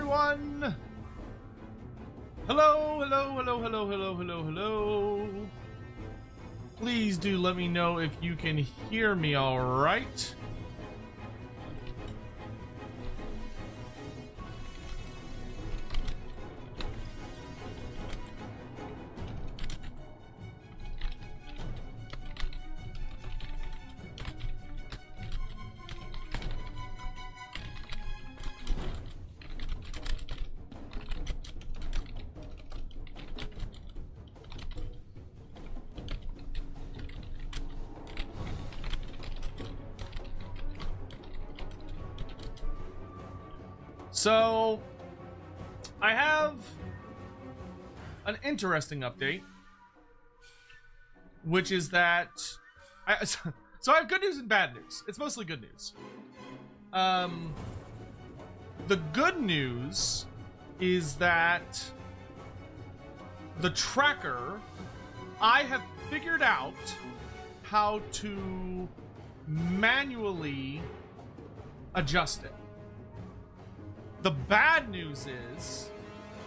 everyone! Hello, hello, hello, hello, hello, hello, hello. Please do let me know if you can hear me all right. So, I have an interesting update, which is that so I have good news and bad news. It's mostly good news. The good news is that the tracker, I have figured out how to manually adjust it. The bad news is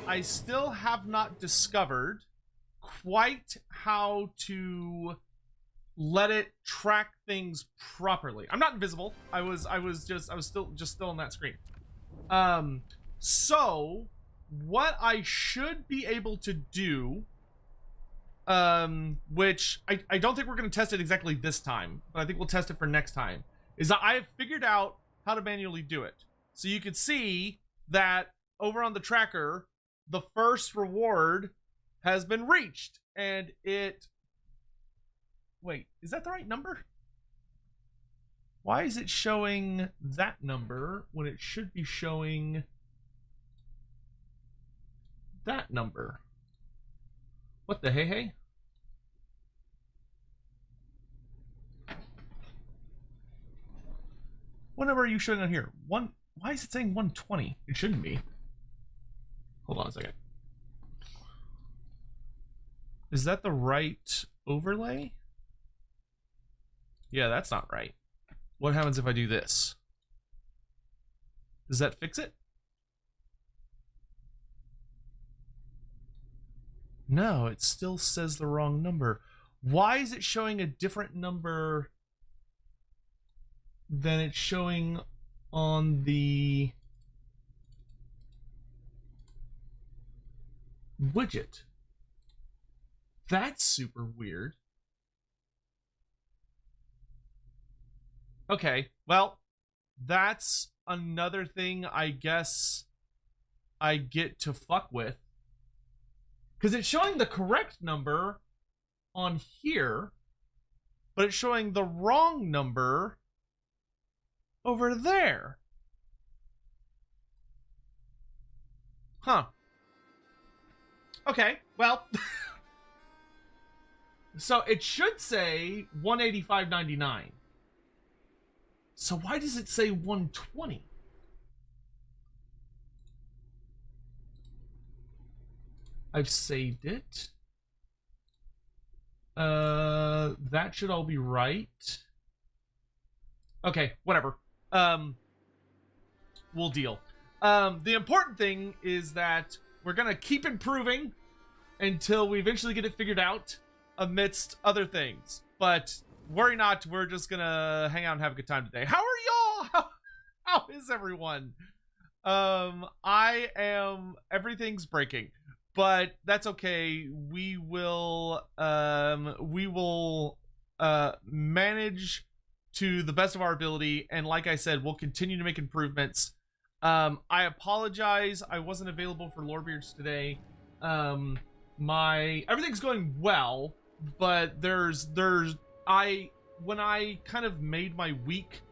I still have not discovered quite how to let it track things properly. I'm not invisible. I was still on that screen. So what I should be able to do, which I don't think we're going to test it exactly this time, but I think we'll test it for next time, is that I have figured out how to manually do it. So you can see that over on the tracker, the first reward has been reached, and it... Wait, is that the right number? Why is it showing that number when it should be showing that number? What the hey? What number are you showing on here? Why is it saying 120? It shouldn't be. Hold on a second. Is that the right overlay? Yeah, that's not right. What happens if I do this? Does that fix it? No, it still says the wrong number. Why is it showing a different number than it's showing on the widget? That's super weird. Okay, well, that's another thing I guess I get to fuck with. Because it's showing the correct number on here, but it's showing the wrong number over there. Huh. Okay, well. So it should say 185.99. So why does it say 120? I've saved it. That should all be right. Okay, whatever. We'll deal. The important thing is that we're gonna keep improving until we eventually get it figured out, amidst other things. But worry not, we're just gonna hang out and have a good time today. How are y'all? How is everyone? Everything's breaking, but that's okay. We will manage to the best of our ability, and like I said, we'll continue to make improvements. I apologize, I wasn't available for Lorebeards today. Everything's going well, but when I kind of made my week,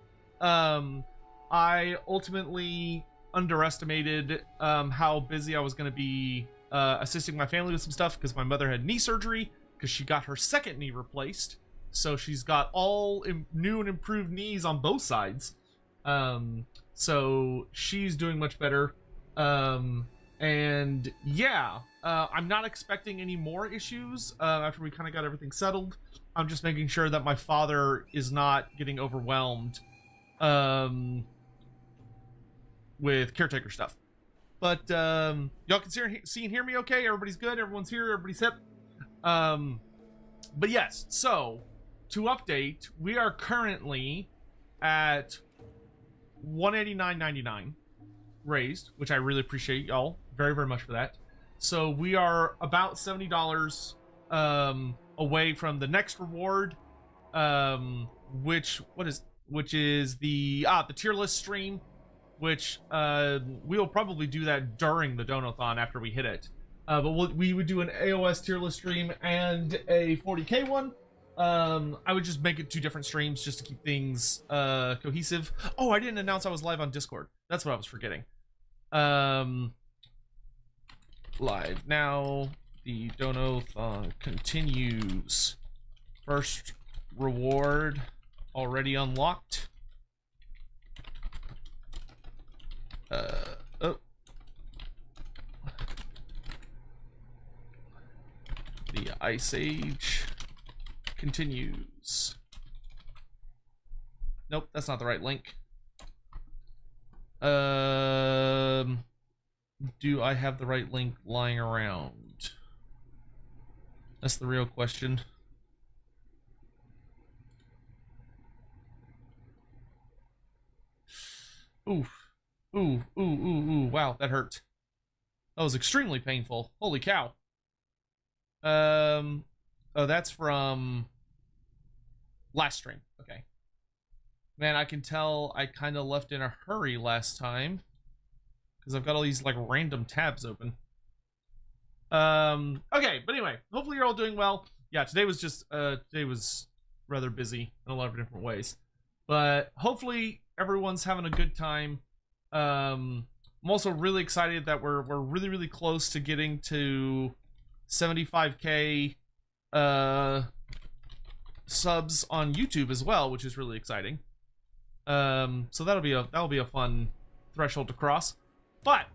I ultimately underestimated how busy I was going to be assisting my family with some stuff, because my mother had knee surgery because she got her second knee replaced. So she's got all new and improved knees on both sides. So she's doing much better. And yeah, I'm not expecting any more issues after we kind of got everything settled. I'm just making sure that my father is not getting overwhelmed with caretaker stuff. But y'all can see and hear me okay? Everybody's good? Everyone's here? Everybody's hip? But yes, so to update, we are currently at 189.99 raised, which I really appreciate y'all very, very much for that. So we are about $70 away from the next reward, which is the tier list stream, which we'll probably do that during the Donothon after we hit it. But we would do an AOS tier list stream and a 40k one. I would just make it 2 different streams just to keep things cohesive. Oh, I didn't announce I was live on Discord. That's what I was forgetting. Live now. The Donothon continues. First reward already unlocked. Oh. The Ice Age continues. Nope, that's not the right link. Do I have the right link lying around? That's the real question. Oof. Ooh, ooh, ooh, ooh. Wow, that hurt. That was extremely painful. Holy cow. Oh, that's from last stream. Okay. Man, I can tell I kind of left in a hurry last time because I've got all these like random tabs open. Okay, but anyway, hopefully you're all doing well. Yeah, today was rather busy in a lot of different ways, but hopefully everyone's having a good time. I'm also really excited that we're really, really close to getting to 75k subs on YouTube as well, which is really exciting. So that'll be a fun threshold to cross. But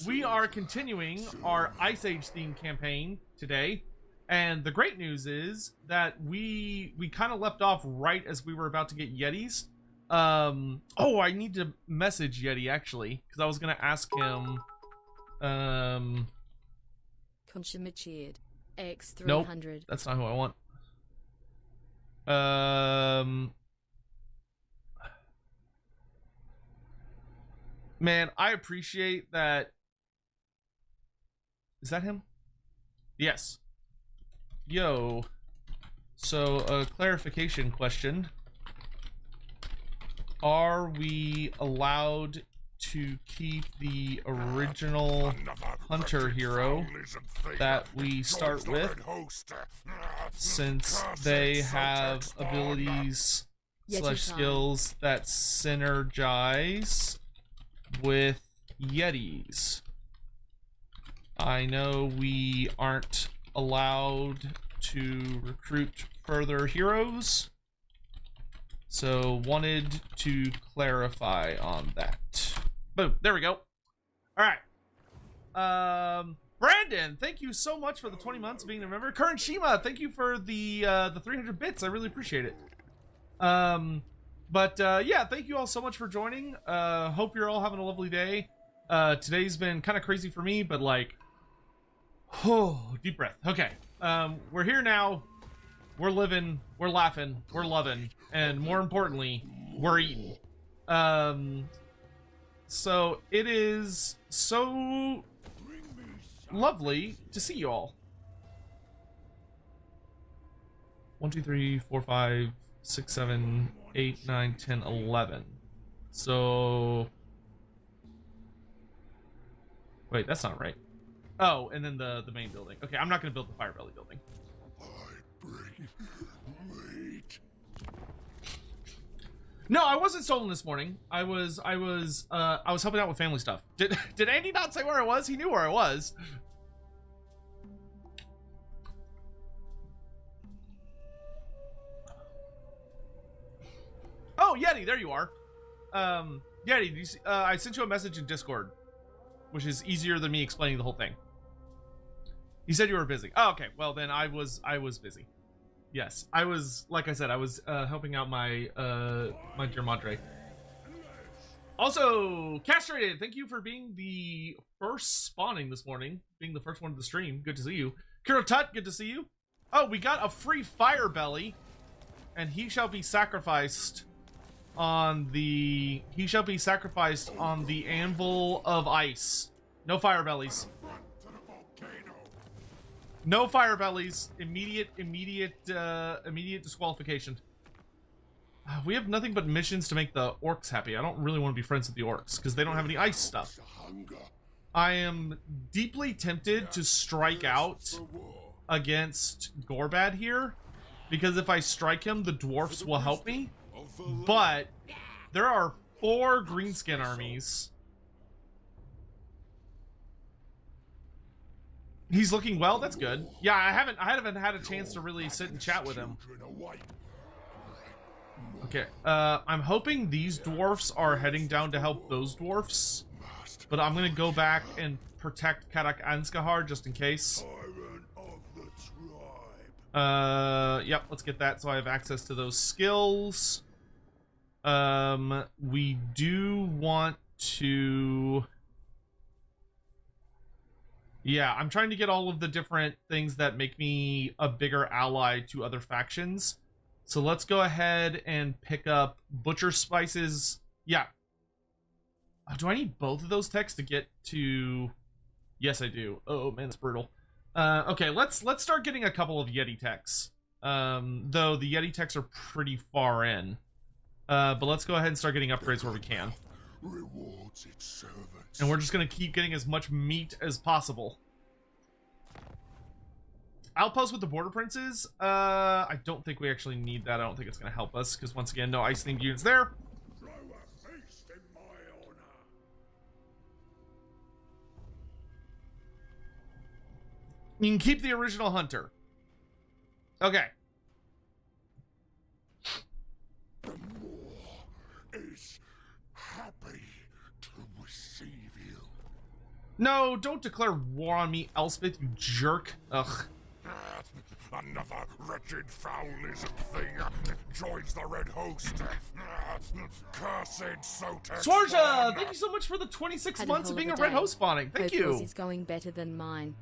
we are continuing our Ice Age themed campaign today, and the great news is that we kind of left off right as we were about to get Yetis. Oh, I need to message Yeti actually, because I was gonna ask him. Consummate X300. Nope, that's not who I want. Man, I appreciate that. Is that him? Yes. Yo. So, a clarification question. Are we allowed to keep the original hunter hero that we start with, since they have abilities / skills that synergize with Yetis? I know we aren't allowed to recruit further heroes, so wanted to clarify on that. Boom, there we go. All right. Brandon, thank you so much for the 20 months being a member. Current Shima, thank you for the 300 bits. I really appreciate it. Yeah, thank you all so much for joining. Hope you're all having a lovely day. Today's been kind of crazy for me, but like, oh, deep breath. Okay. We're here now. We're living, we're laughing, we're loving, and more importantly, we're eating. So it is so lovely to see you all. 1, 2, 3, 4, 5, 6, 7, 8, 9, 10, 11. So wait, that's not right. Oh, and then the main building. Okay, I'm not gonna build the Fire Belly building. No, I wasn't stolen this morning. I was helping out with family stuff. Did Andy not say where I was? He knew where I was. Oh, Yeti, there you are. Yeti, you see, I sent you a message in Discord, which is easier than me explaining the whole thing. You said you were busy. Oh, okay. Well, then I was busy. Yes, I was, like I said, I was helping out my my dear madre. Also, Castrated, thank you for being the first spawning this morning, being the first one to the stream. Good to see you. Kiro Tut, good to see you. Oh, we got a free fire belly, and he shall be sacrificed on the anvil of ice. No fire bellies. No fire bellies. Immediate disqualification. We have nothing but missions to make the orcs happy. I don't really want to be friends with the orcs because they don't have any ice stuff. I am deeply tempted to strike out against Gorbad here, because if I strike him, the dwarfs will help me. But there are 4 greenskin armies. He's looking well. That's good. Yeah, I haven't had a chance to really sit and chat with him. Okay, I'm hoping these dwarfs are heading down to help those dwarfs, but I'm gonna go back and protect Karak Anskahar just in case. Yep, let's get that so I have access to those skills. We do want to... Yeah, I'm trying to get all of the different things that make me a bigger ally to other factions. So let's go ahead and pick up Butcher Spices. Yeah. Do I need both of those techs to get to... Yes, I do. Oh, man, that's brutal. Okay, let's start getting a couple of Yeti techs. Though the Yeti techs are pretty far in. But let's go ahead and start getting upgrades where we can. Rewards its servants. And we're just going to keep getting as much meat as possible. Outpost with the Border Princes? I don't think we actually need that. I don't think it's going to help us, because once again, no ice-themed units there. Throw a feast in my honor. You can keep the original hunter. Okay. The Moor is happy to receive you. No, don't declare war on me, Elspeth, you jerk. Ugh. Another wretched foul lizard thing joins the red host. Cursed Sotex. Swarja, thank you so much for the 26 Had a months hell of of being a a red day. host spawning. Thank Hope yours you. is going better than mine.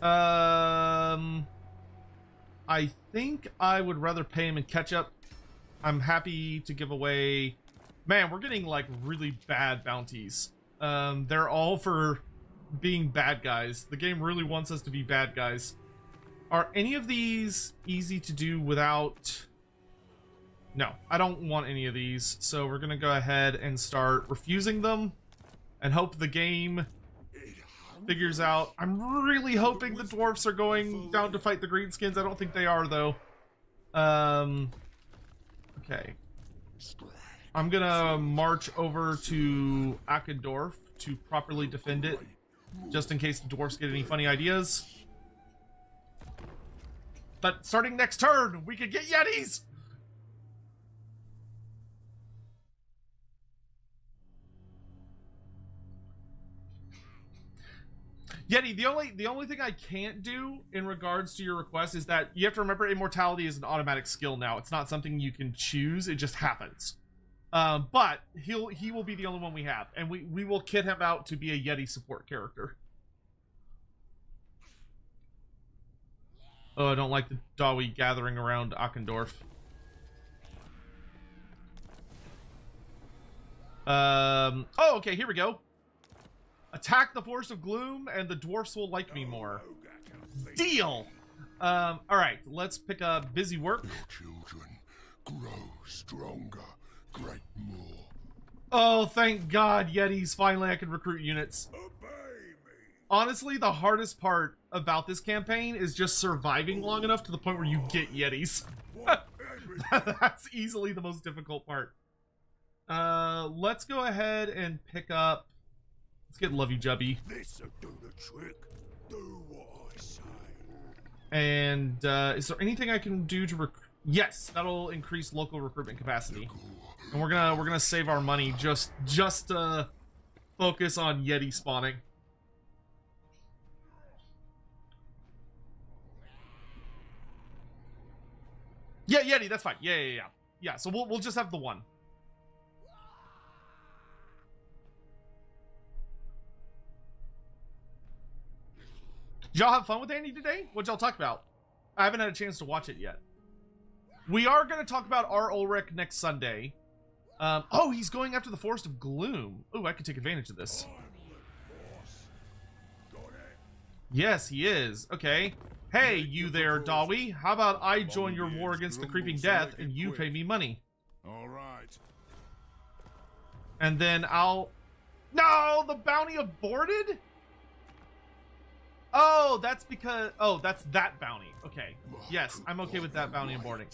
I think I would rather pay him in ketchup. I'm happy to give away... Man, we're getting, like, really bad bounties. They're all for being bad guys. The game really wants us to be bad guys. Are any of these easy to do without... No, I don't want any of these. So we're gonna go ahead and start refusing them and hope the game figures out. I'm really hoping the dwarfs are going down to fight the greenskins. I don't think they are, though. Okay. I'm gonna march over to Akendorf to properly defend it, just in case the dwarfs get any funny ideas. But starting next turn, we could get Yetis! Yeti, the only thing I can't do in regards to your request is that you have to remember immortality is an automatic skill now. It's not something you can choose, it just happens. But he will be the only one we have, and we will kit him out to be a Yeti support character. Oh, I don't like the Dawi gathering around Akendorf. Oh, okay, here we go. Attack the Forest of Gloom, and the dwarfs will like me more. Deal! Alright, let's pick up Busy Work. Your children grow stronger, great Moor. Oh, thank God, Yetis. Finally, I can recruit units. Obey me. Honestly, the hardest part about this campaign is just surviving long enough to the point where you get Yetis. That's easily the most difficult part. Let's go ahead and pick up... Let's get Lovey Jubby. This'll do the trick. Do what I say. And is there anything I can do to Yes, that'll increase local recruitment capacity. And we're gonna save our money just to focus on Yeti spawning. Yeah, Yeti, that's fine. Yeah. Yeah, so we'll just have the one. Did y'all have fun with Andy today? What'd y'all talk about? I haven't had a chance to watch it yet. We are going to talk about our Ulrich next Sunday. Oh, he's going after the Forest of Gloom. Oh, I could take advantage of this. Yes, he is. Okay. Hey, you there, Dawi. How about I join your war against the creeping death and you pay me money? All right. And then I'll... No, the bounty aborted? Oh, that's because... Oh, that's that bounty. Okay. Yes, I'm okay with that bounty aborting.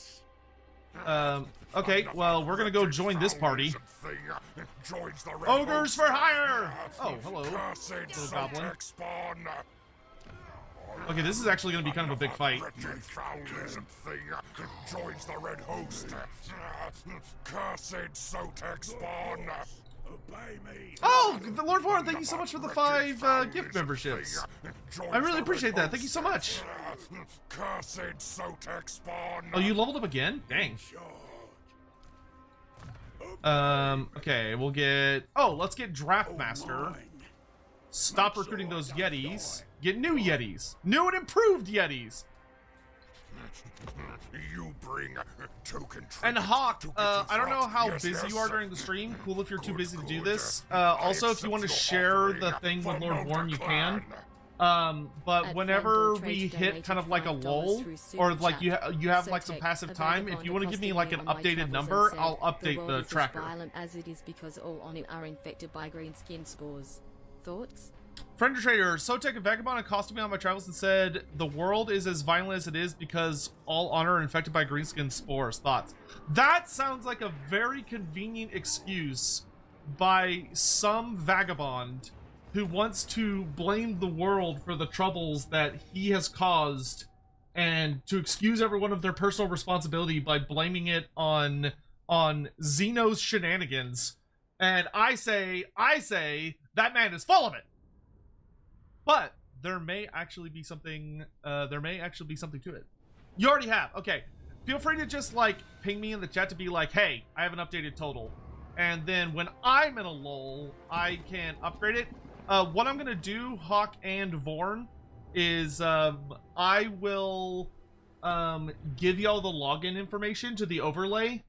Okay, well, we're gonna go join this party. Ogres for hire! Oh, hello, little goblin. Okay, this is actually gonna be kind of a big fight. Joins the red host. Cursed Sotek spawn. Oh, the Lord Warren, thank you so much for the 5 gift memberships. I really appreciate that. Thank you so much. Cursed Sotek spawn. Oh, you leveled up again? Dang. Okay, we'll get... Oh, let's get Draftmaster. Stop recruiting those Yetis. Get new Yetis. New and improved Yetis. You bring token. And Hawk, I don't know how busy you are during the stream. Cool if you're too busy to do this. Also, if you want to share the thing with Lord Warren, you can. But whenever we hit kind of like a lull, or like you have like some passive time, if you want to give me like an updated number, I'll update the tracker. Violent as it is because all on it are infected by green skin spores. Thoughts? Friend or trader, Sotek and Vagabond accosted me on my travels and said the world is as violent as it is because all honor are infected by greenskin spores. Thoughts? That sounds like a very convenient excuse by some vagabond who wants to blame the world for the troubles that he has caused and to excuse everyone of their personal responsibility by blaming it on Xeno's shenanigans. And I say that man is full of it. But there may actually be something to it. You already have. Okay. Feel free to just like ping me in the chat to be like, hey, I have an updated total. And then when I'm in a lull, I can upgrade it. What I'm gonna do, Hawk and Vorn, is I will give y'all the login information to the overlay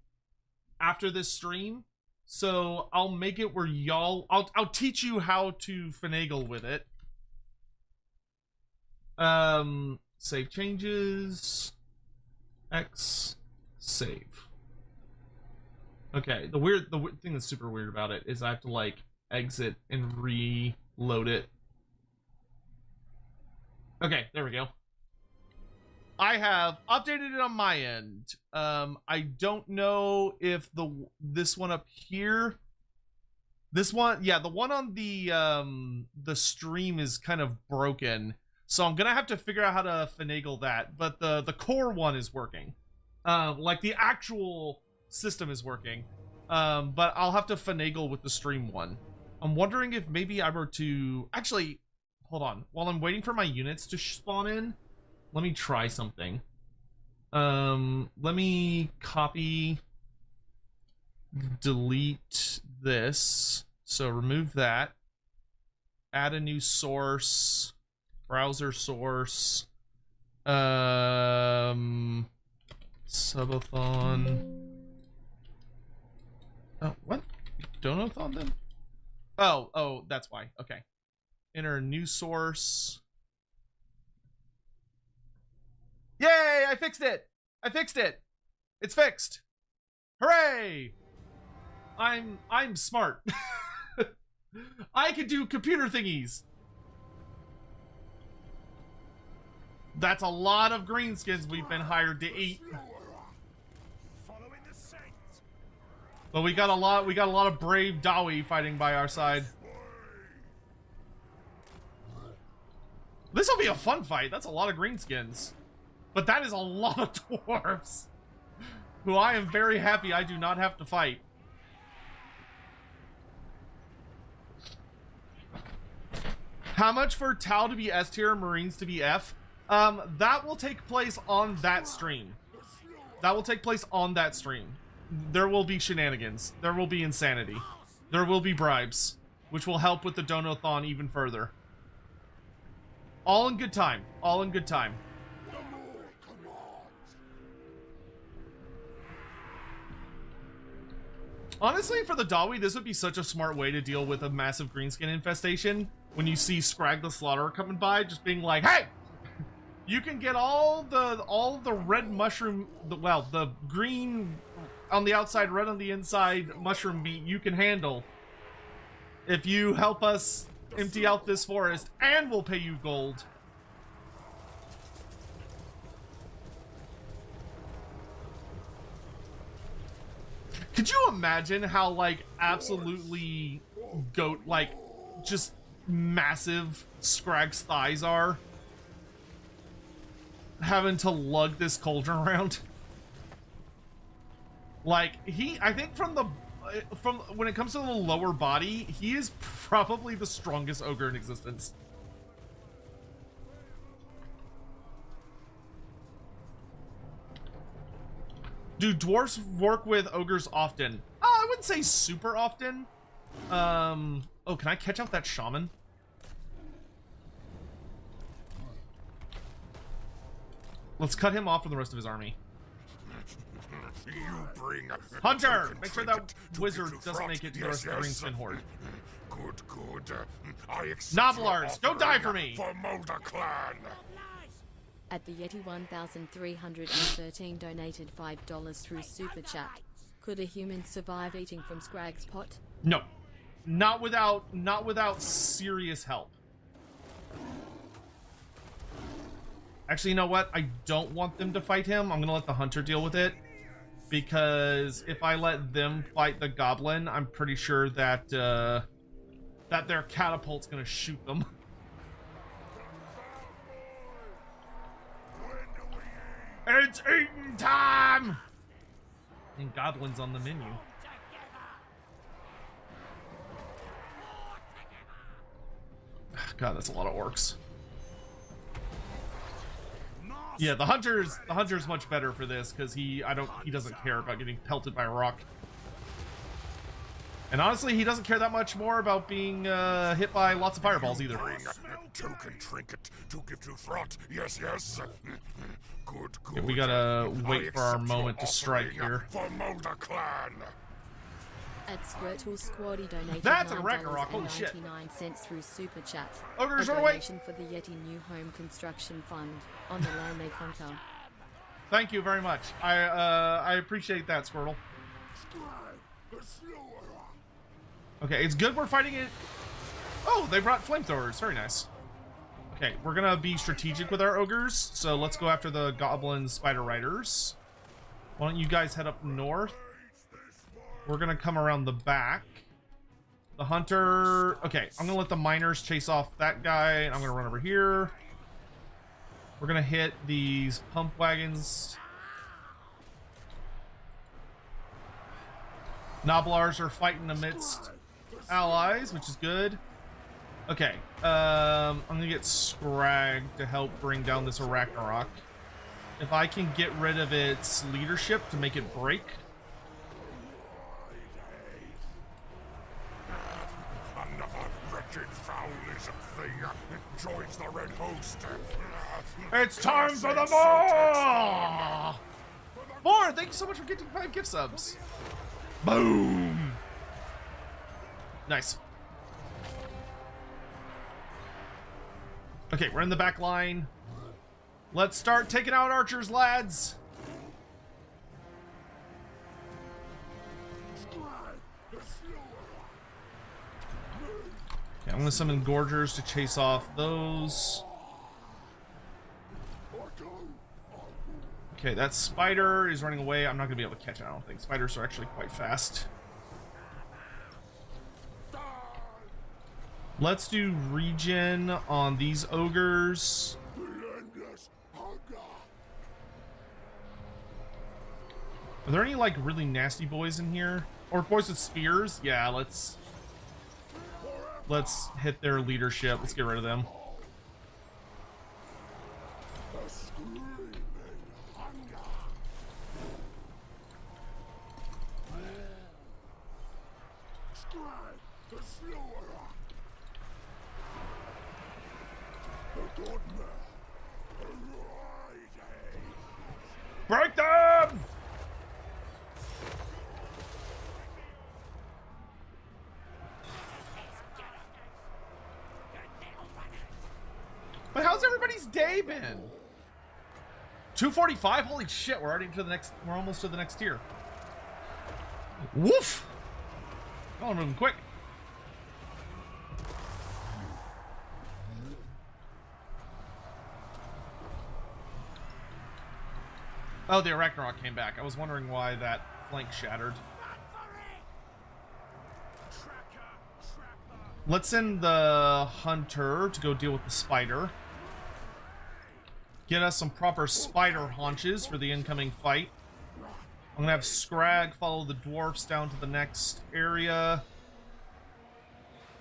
after this stream. So I'll make it where I'll teach you how to finagle with it. Save changes, X, save. Okay, the weird thing that's super weird about it is I have to like exit and reload it. Okay, there we go. I have updated it on my end. I don't know if this one up here, this one, yeah, the one on the stream is kind of broken. So I'm gonna have to figure out how to finagle that, but the core one is working. Like the actual system is working, but I'll have to finagle with the stream one. I'm wondering if maybe I were to actually hold on while I'm waiting for my units to spawn in. Let me try something. Let me copy, delete this. So remove that. Add a new source. Browser source. Subathon. Oh, what? Donothon then? Oh, that's why. Okay. Enter a new source. Yay! I fixed it! I fixed it! It's fixed! Hooray! I'm smart. I can do computer thingies. That's a lot of greenskins we've been hired to eat. But we got a lot of brave Dawi fighting by our side. This will be a fun fight. That's a lot of greenskins. But that is a lot of dwarves. Who I am very happy I do not have to fight. How much for Tau to be S tier and Marines to be F? That will take place on that stream. That will take place on that stream. There will be shenanigans. There will be insanity. There will be bribes, which will help with the Donothon even further. All in good time. All in good time. The more commands. Honestly, for the Dawi, this would be such a smart way to deal with a massive greenskin infestation. When you see Skrag the Slaughterer coming by, just being like, "Hey, you can get all the red mushroom, the green on the outside, red on the inside mushroom meat you can handle if you help us empty out this forest, and we'll pay you gold." Could you imagine how, like, absolutely goat, like, just massive Skrag's thighs are? Having to lug this cauldron around. Like, I think from when it comes to the lower body, he is probably the strongest ogre in existence. Do dwarves work with ogres often? I wouldn't say super often. Oh, can I catch out that shaman? Let's cut him off from the rest of his army. You bring Hunter! Make sure that wizard doesn't make it to the rest of the Greenskin Horde. Good, good. I accept Noblars, your go die offering for me! For Mulder Clan. At the Yeti 1313 donated $5 through Super Chat. Could a human survive eating from Skrag's pot? No. Not without serious help. Actually, you know what? I don't want them to fight him. I'm gonna let the hunter deal with it. Because if I let them fight the goblin, I'm pretty sure that that their catapult's gonna shoot them. It's eating time! And goblins on the menu. God, that's a lot of orcs. Yeah, the hunter's much better for this because he doesn't care about getting pelted by a rock. And honestly, he doesn't care that much more about being hit by lots of fireballs either. Token trinket to give to Throt. Yes, yes. Good, good. Yeah, we gotta wait for our moment to strike here. For Mulder Clan. At Squirtle Squaddy donated That's a Ragnarok, holy shit. $9.99 through Super Chat. Ogres, a run away! donation for the Yeti New Home Construction Fund on the land they conquer. Thank you very much. I appreciate that, Squirtle. Okay, it's good we're fighting it. Oh, they brought flamethrowers. Very nice. Okay, we're gonna be strategic with our ogres, so let's go after the goblin spider riders. Why don't you guys head up north? We're gonna come around the back. The hunter... Okay, I'm gonna let the miners chase off that guy, and I'm gonna run over here. We're gonna hit these pump wagons. Noblars are fighting amidst allies, which is good. Okay, I'm gonna get Skrag to help bring down this Ragnarok. If I can get rid of its leadership to make it break. Another wretched foul-lizard thing joins the Red Host. It's time for the more! More! Thank you so much for getting 5 gift subs. Boom! Nice. Okay, we're in the back line. Let's start taking out archers, lads. Okay, I'm gonna summon Gorgers to chase off those. Okay, that spider is running away. I'm not gonna be able to catch it, I don't think. Spiders are actually quite fast. Let's do regen on these ogres. Are there any, like, really nasty boys in here? Or boys with spears? Yeah, let's hit their leadership. Let's get rid of them. Break them! But how's everybody's day been? 2:45? Holy shit, we're already to the next, we're almost to the next tier. Woof! Oh, I'm moving quick. Oh, the Arachnarok came back. I was wondering why that flank shattered. Let's send the hunter to go deal with the spider. Get us some proper spider haunches for the incoming fight. I'm gonna have Skrag follow the dwarfs down to the next area.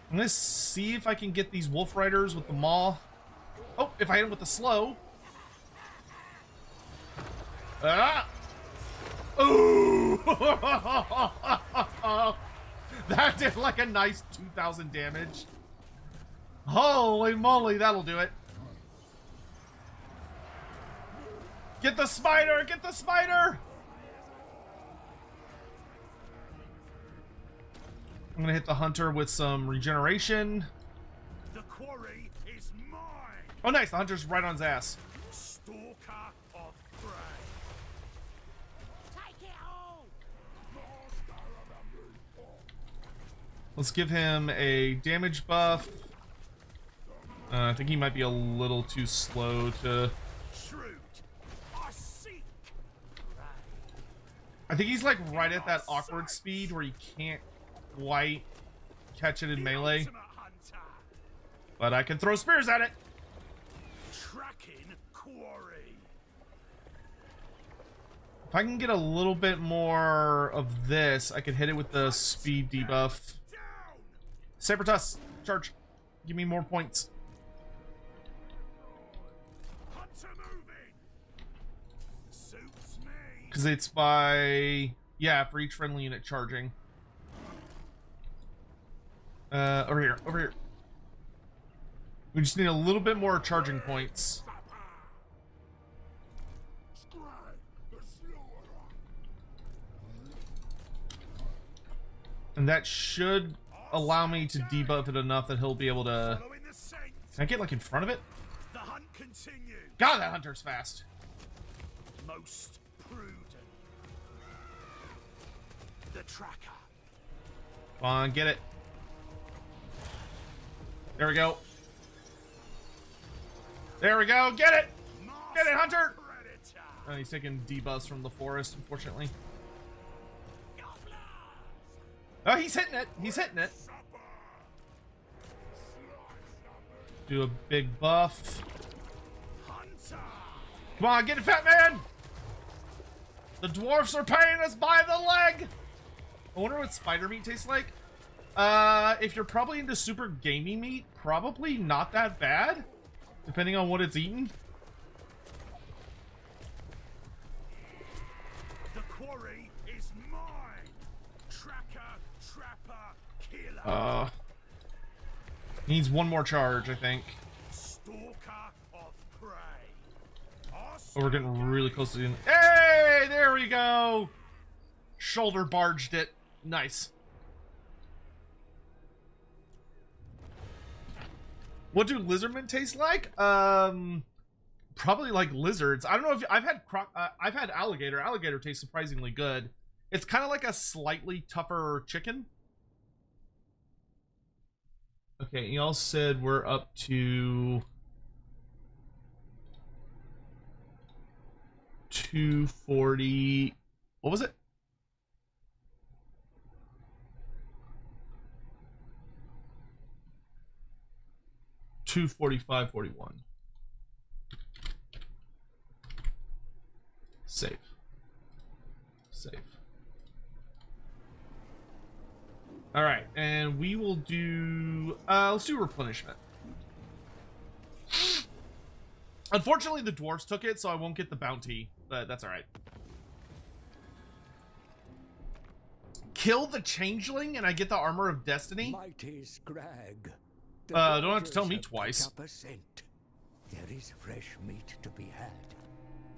I'm gonna see if I can get these wolf riders with the maw. Oh, if I hit him with the slow. Ah! Ooh! That did like a nice 2,000 damage. Holy moly, that'll do it. Get the spider! Get the spider! I'm gonna hit the hunter with some regeneration. The quarry is mine. Oh, nice! The hunter's right on his ass. Stalker of prey. Take it all. Let's give him a damage buff. I think he might be a little too slow to... Shrewd. I seek. I think he's like right at that awkward speed where you can't quite catch it in melee. Ultimate hunter. But I can throw spears at it. Tracking quarry. If I can get a little bit more of this, I could hit it with the speed debuff. Down. Sabertusk, charge. Give me more points. Hunter moving. Suits me. Because it's by... Yeah, for each friendly unit charging. Over here, over here. We just need a little bit more charging points. And that should allow me to debuff it enough that he'll be able to... Following the saint. Can I get like in front of it? The hunt continues. God, that hunter's fast. Most prudent. The tracker. Come on, get it. There we go. There we go. Get it. Get it, hunter. Predator. Oh, he's taking debuffs from the forest, unfortunately. Oh, he's hitting it. He's hitting it. Do a big buff. Hunter. Come on, get it, fat man. The dwarfs are paying us by the leg. I wonder what spider meat tastes like. If you're probably into super gamey meat, probably not that bad, depending on what it's eaten. The quarry is mine. Tracker, trapper, killer. Needs one more charge, I think. Stalker of prey. Oh, we're getting really close to the end. Hey, there we go. Shoulder barged it. Nice. What do lizardmen taste like? Probably like lizards. I don't know if I've had alligator. Alligator tastes surprisingly good. It's kind of like a slightly tougher chicken. Okay, y'all said we're up to 240. What was it? $245.41. Save. Save. All right, and we will do. Let's do replenishment. Unfortunately, the dwarves took it, so I won't get the bounty, but that's all right. Kill the changeling, and I get the armor of destiny. Mighty Skrag. Don't have to tell me twice. Their There is fresh meat to be had.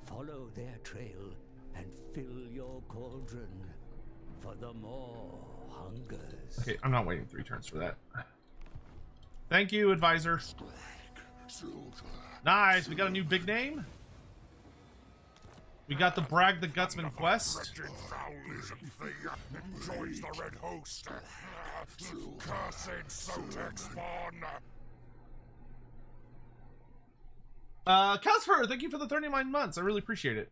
Follow their trail and fill your cauldron, for the more hungers. Okay, I'm not waiting 3 turns for that. Thank you, advisor. Nice, we got a new big name. We got the Brag the Gutsman quest. Wretched foul-lizard thing joins the red host. Cursed Sotek spawn. Casper, thank you for the 39 months. I really appreciate it.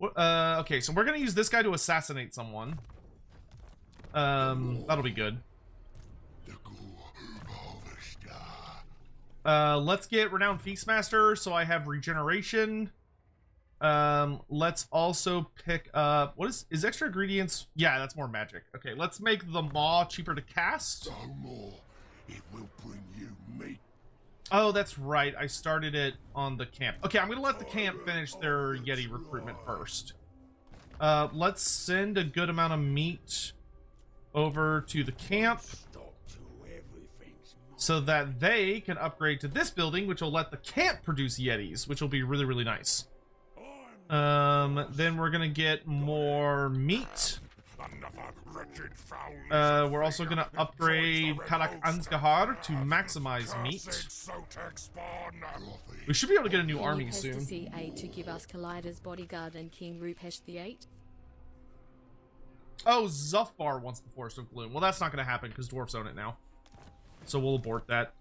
Okay, so we're gonna use this guy to assassinate someone. That'll be good. Let's get Renowned Feastmaster, so I have regeneration. Let's also pick up, what is extra ingredients? Yeah, that's more magic. Okay, let's make the maw cheaper to cast. It will bring you meat. Oh, that's right. I started it on the camp. Okay, I'm gonna let the camp finish their Yeti recruitment first. Let's send a good amount of meat over to the camp so that they can upgrade to this building, which will let the camp produce Yetis, which will be really, really nice. Then we're gonna get more meat. We're also gonna upgrade Karak Ansgahar to maximize meat. We should be able to get a new army soon. C8 to give us Collider's bodyguard and King Rupesh the 8. Oh, Zuffbar wants the Forest of Gloom. Well, that's not gonna happen because dwarfs own it now, so we'll abort that.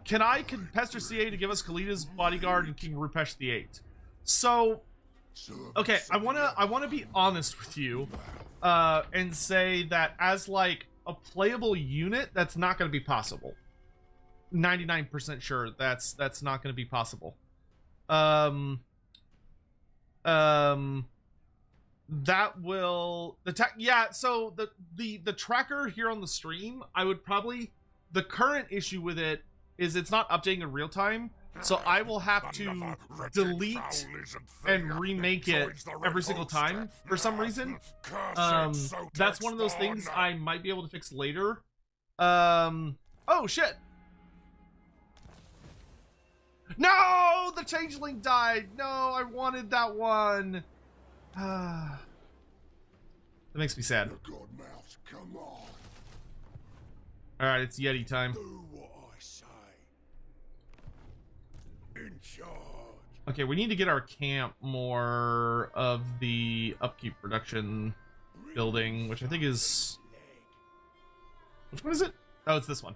Can Pester CA to give us Kalida's bodyguard and King Rupesh the 8. So, okay, I wanna be honest with you, and say that as like a playable unit, that's not gonna be possible. 99% sure that's not gonna be possible. That will yeah. So the tracker here on the stream, I would probably, the current issue with it is it's not updating in real time. So I will have to delete and remake it every single time for some reason. That's one of those things I might be able to fix later. Oh shit. No, the changeling died. No, I wanted that one. That makes me sad. All right, it's Yeti time. Okay, we need to get our camp more of the upkeep production building, which I think is... Which one is it? Oh, it's this one.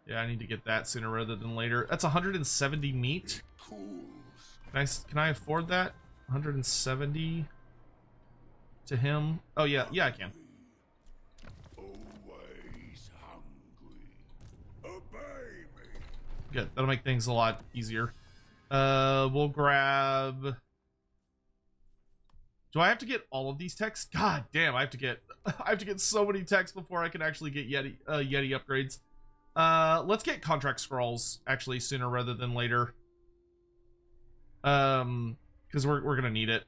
Yeah, I need to get that sooner rather than later. That's 170 meat. Can I afford that? 170 to him? Oh, yeah. Yeah, I can. Good. That'll make things a lot easier. We'll grab... Do I have to get all of these texts? God damn, I have to get so many texts before I can actually get Yeti upgrades. Let's get contract scrolls actually sooner rather than later. Because we're gonna need it.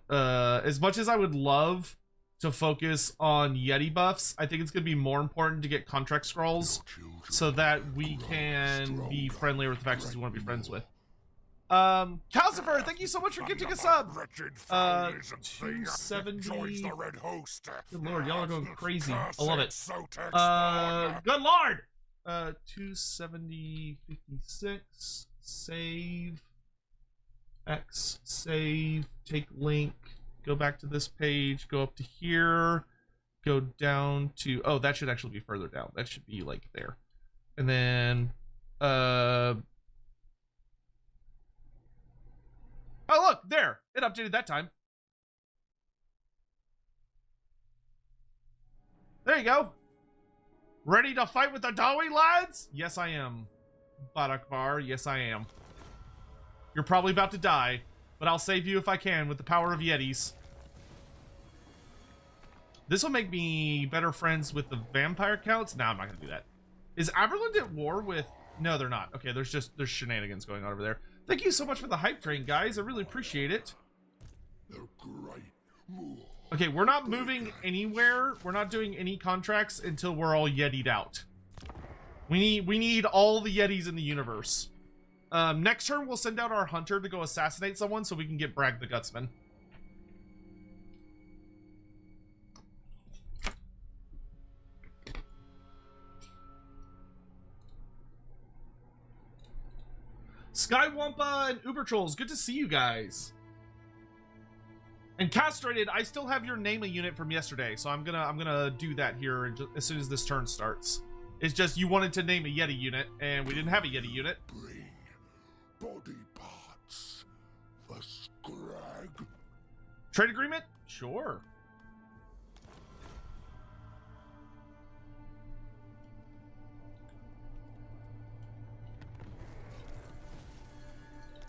As much as I would love to focus on Yeti buffs, I think it's gonna be more important to get contract scrolls so that we can be friendlier with the factions we want to be friends with. Calcifer, thank you so much for gifting a sub. 270. Good lord, y'all are going crazy. I love it. Good lord. 270, 56. Save. X. Save. Take link. Go back to this page. Go up to here. Go down to... Oh, that should actually be further down. That should be like there. And then... Oh, look, there. It updated that time. There you go. Ready to fight with the Dawi, lads? Yes, I am. Barakbar, yes, I am. You're probably about to die, but I'll save you if I can with the power of Yetis. This will make me better friends with the vampire counts. No, I'm not gonna do that. Is Averland at war with... No, they're not. Okay, there's shenanigans going on over there. Thank you so much for the hype train, guys. I really appreciate it. Okay, we're not moving anywhere. We're not doing any contracts until we're all Yeti'd out. We need all the Yetis in the universe. Next turn, we'll send out our hunter to go assassinate someone so we can get Brag the Gutsman. Skywampa and Uber Trolls, good to see you guys. And Castrated, I still have your name a unit from yesterday, so I'm gonna do that here as soon as this turn starts. It's just you wanted to name a Yeti unit, and we didn't have a Yeti unit. Bring body parts for Skrag. Trade agreement? Sure.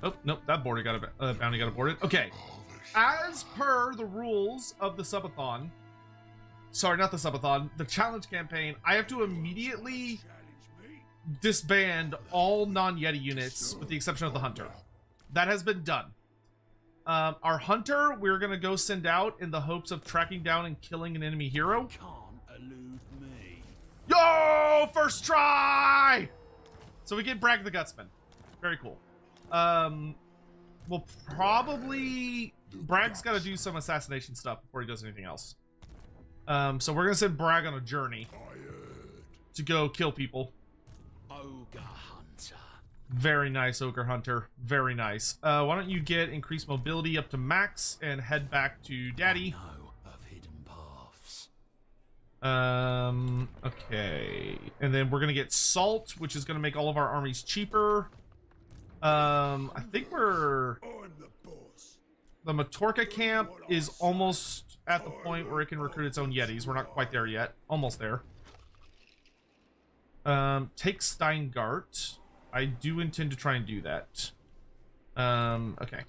Oh, nope, that bounty got aborted. Okay. As per the rules of the subathon, sorry, not the subathon, the challenge campaign, I have to immediately disband all non-Yeti units with the exception of the hunter. That has been done. Our hunter, we're going to go send out in the hopes of tracking down and killing an enemy hero. Can't elude me. Yo, first try! So we get Brag the Gutsman. Very cool. We'll probably... Brag's got to do some assassination stuff before he does anything else. So we're going to send Brag on a journey to go kill people. Ogre Hunter. Very nice, Ogre Hunter. Very nice. Why don't you get increased mobility up to max and head back to Daddy? Know of hidden paths. Okay. And then we're going to get Salt, which is going to make all of our armies cheaper. I think we're... The Matorka camp is almost at the point where it can recruit its own Yetis. We're not quite there yet. Almost there. Take Steingart. I do intend to try and do that. Okay.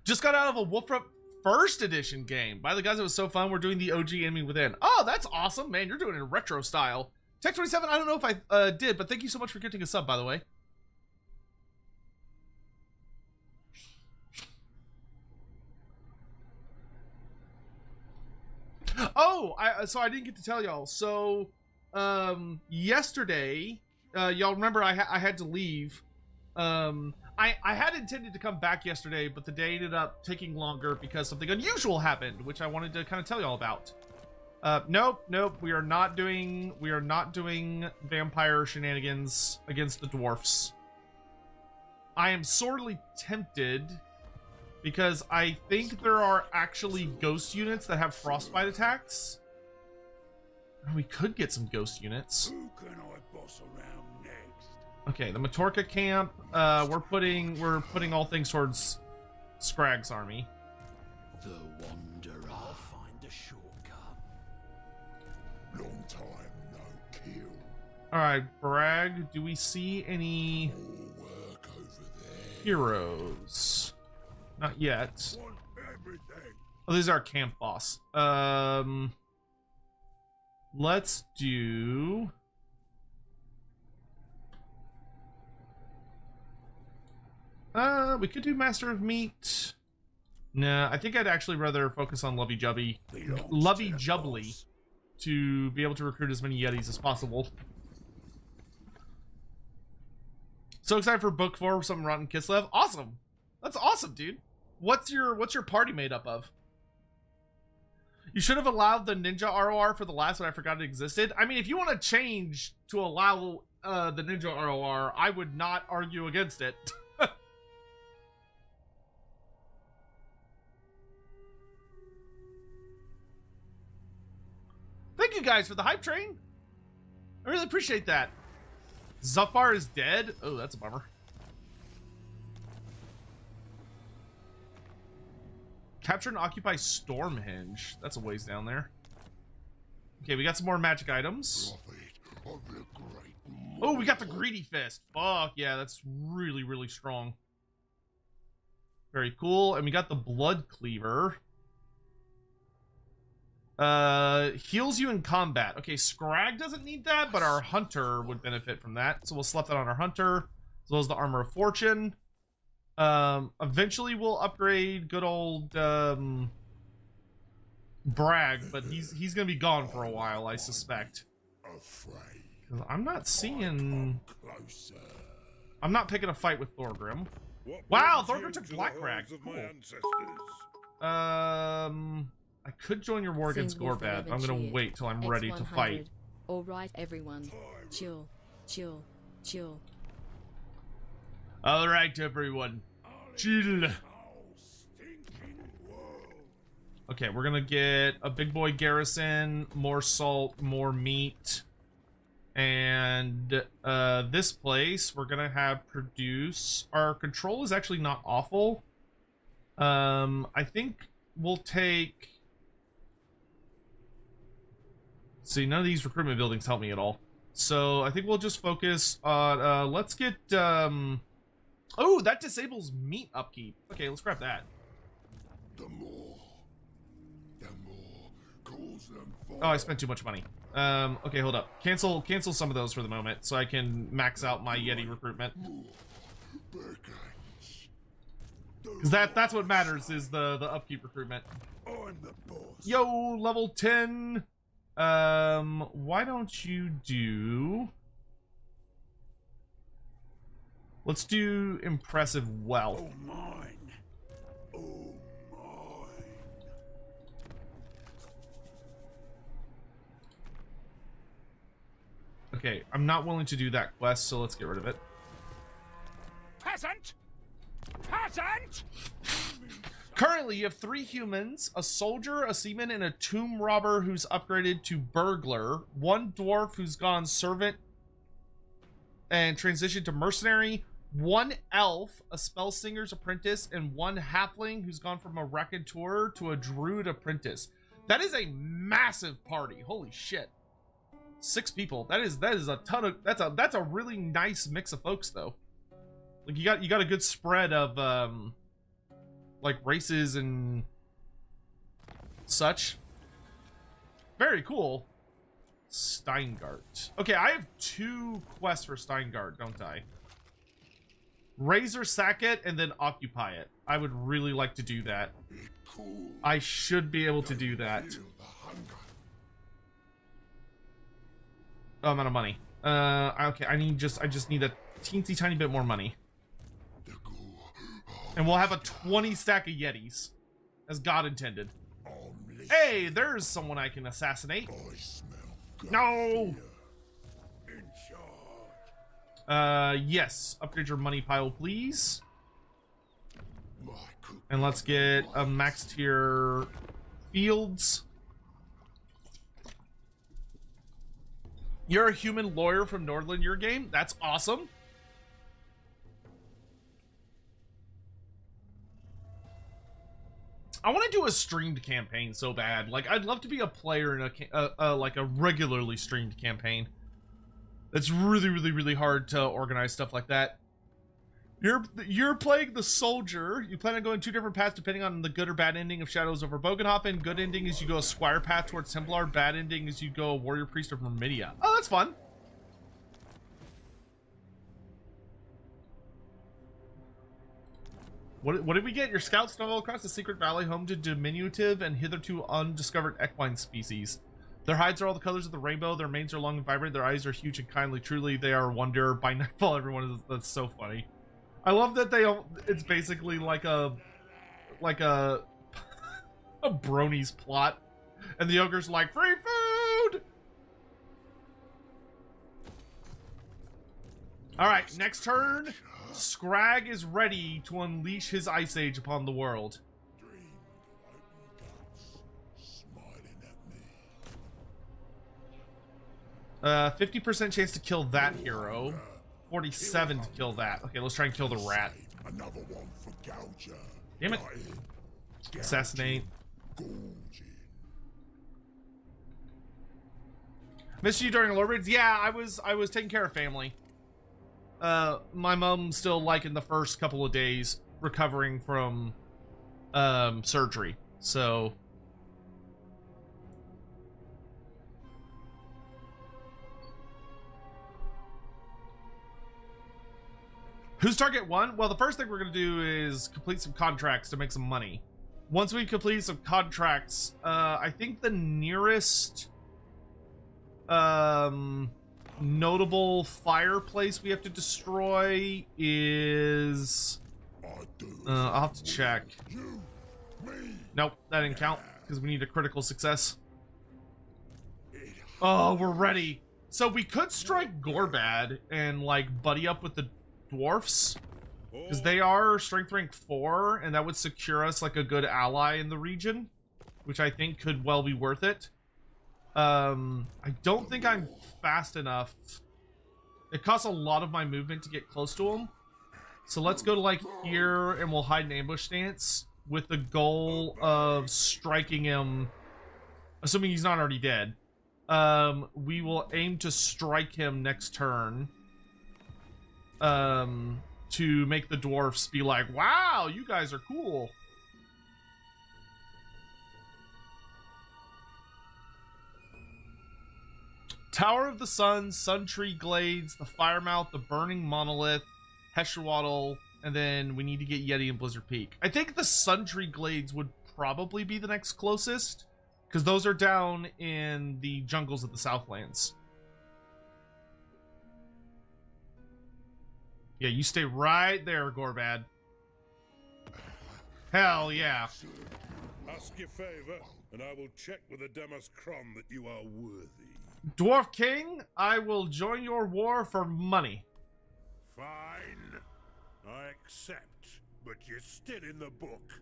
Just got out of a Wolfram first edition game. By the guys, it was so fun. We're doing the OG Enemy Within. Oh, that's awesome, man. You're doing it in retro style. Tech27, I don't know if I did, but thank you so much for gifting a sub, by the way. Oh, so I didn't get to tell y'all. So, yesterday, y'all remember I had to leave. I had intended to come back yesterday, but the day ended up taking longer because something unusual happened, which I wanted to kind of tell y'all about. Nope. We are not doing vampire shenanigans against the dwarfs. I am sorely tempted because I think there are actually ghost units that have frostbite attacks. We could get some ghost units. Who can I boss around next? Okay, the Matorka camp. We're putting all things towards Skrag's army. The Wanderer. I'll find a shortcut. Long time no kill. All right, Brag. Do we see any More work over there. heroes? Not yet. Want everything. Oh, this is our camp boss. Let's do... we could do Master of Meat. Nah, I think I'd actually rather focus on Lovey Jubbly to be able to recruit as many Yetis as possible. So excited for book 4 of Something Rotten Kislev. Awesome. That's awesome, dude. What's your party made up of? You should have allowed the Ninja ROR for the last one. I forgot it existed. I mean, if you want to change to allow the Ninja ROR, I would not argue against it. Thank you guys for the hype train. I really appreciate that. Zafar is dead. Oh, that's a bummer. Capture and occupy Stormhenge. That's a ways down there. Okay, we got some more magic items. Prophet of the great Oh, we got the Greedy Fist. Fuck yeah, that's really, really strong. Very cool. And we got the Blood Cleaver. Heals you in combat. Okay, Skrag doesn't need that, but our Hunter would benefit from that. So we'll slap that on our Hunter, as well as the Armor of Fortune. Eventually we'll upgrade good old Brag, but he's gonna be gone for a while, I suspect. afraid. 'Cause I'm not seeing... Closer. I'm not picking a fight with Thorgrim. What Wow, brings Thorgrim you took to the Black Rag. halls of Cool. my ancestors? I could join your war against Single Gorbad, but I'm gonna forever wait till I'm ready to X100. fight. All right, everyone. Chill, chill, chill. Alright, everyone. Chill. How stinking world. Okay, we're gonna get a big boy garrison, more salt, more meat. And this place we're gonna have produce. Our control is actually not awful. I think we'll take... See, none of these recruitment buildings help me at all. So I think we'll just focus on let's get oh, that disables meat upkeep. Okay, let's grab that. The more calls them for. Oh, I spent too much money. Okay, hold up. Cancel some of those for the moment so I can max out my Yeti recruitment. Because that's what matters, is the upkeep recruitment. I'm the boss. Yo, level 10. Why don't you do... Let's do impressive wealth. Oh, mine. Oh, mine. Okay, I'm not willing to do that quest, so let's get rid of it. Peasant! Peasant! Currently, you have 3 humans, a soldier, a seaman, and a tomb robber who's upgraded to burglar, 1 dwarf who's gone servant and transitioned to mercenary, 1 elf, a spell singer's apprentice, and 1 halfling who's gone from a raconteur to a druid apprentice. That is a massive party. Holy shit. 6 people. That is a ton of... That's a really nice mix of folks, though. Like, you got a good spread of like races and such. Very cool. Steingart. Okay, I have 2 quests for Steingart, don't I? Razor sack it and then occupy it. I would really like to do that. Cool. I should be able to do that. Feel the hunger. Oh, I'm out of money. Okay, I just need a teensy tiny bit more money. The ghoul. And we'll have a 20 stack of Yetis. As God intended. Omniscient. Hey, there's someone I can assassinate. I smell God No! fear. In charge. Yes. Upgrade your money pile, please. My cook. And let's get a max tier fields. You're a human lawyer from Nordland, your game? That's awesome. I want to do a streamed campaign so bad. Like, I'd love to be a player in like a regularly streamed campaign. It's really, really, really hard to organize stuff like that. You're playing the soldier. You plan on going 2 different paths depending on the good or bad ending of Shadows over Bogenhofen. Good ending is you go a squire path towards Templar. Bad ending is you go a warrior priest of Mermidia. Oh, that's fun. What did we get? Your scouts stumble across the secret valley home to diminutive and hitherto undiscovered equine species. Their hides are all the colors of the rainbow. Their manes are long and vibrant. Their eyes are huge and kindly. Truly, they are a wonder. By nightfall, everyone is... That's so funny. I love that they... It's basically like a bronies plot. And the ogre's like, free food! Alright, next turn. Skrag is ready to unleash his ice age upon the world. Dream of open guts, smiling at me. 50% chance to kill that hero. 47 to kill that. Okay, let's try and kill the rat. Another one for Gouger. Damn it. Dying, Assassinate. gorging. Missed you during Lord Raids? Yeah, I was taking care of family. My mom's still like in the first couple of days recovering from surgery. So who's target 1? Well, the first thing we're gonna do is complete some contracts to make some money. Once we complete some contracts, I think the nearest notable fireplace we have to destroy is... I'll have to check. Nope, that didn't count because we need a critical success. Oh, we're ready. So we could strike Gorbad and like buddy up with the dwarfs because they are strength rank 4 and that would secure us like a good ally in the region, which I think could well be worth it. I don't think I'm fast enough. It costs a lot of my movement to get close to him. So let's go to like here and we'll hide an ambush stance with the goal of striking him, assuming he's not already dead. We will aim to strike him next turn. To make the dwarfs be like, wow, you guys are cool. Tower of the Sun, Sun Tree Glades, the Firemouth, the Burning Monolith, Heshwaddle, and then we need to get Yeti and Blizzard Peak. I think the Sun Tree Glades would probably be the next closest, because those are down in the jungles of the Southlands. Yeah, you stay right there, Gorbad. Hell yeah. Ask your favor, and I will check with the Demas Kron that you are worthy. Dwarf King, I will join your war for money. Fine. I accept, but you're still in the book.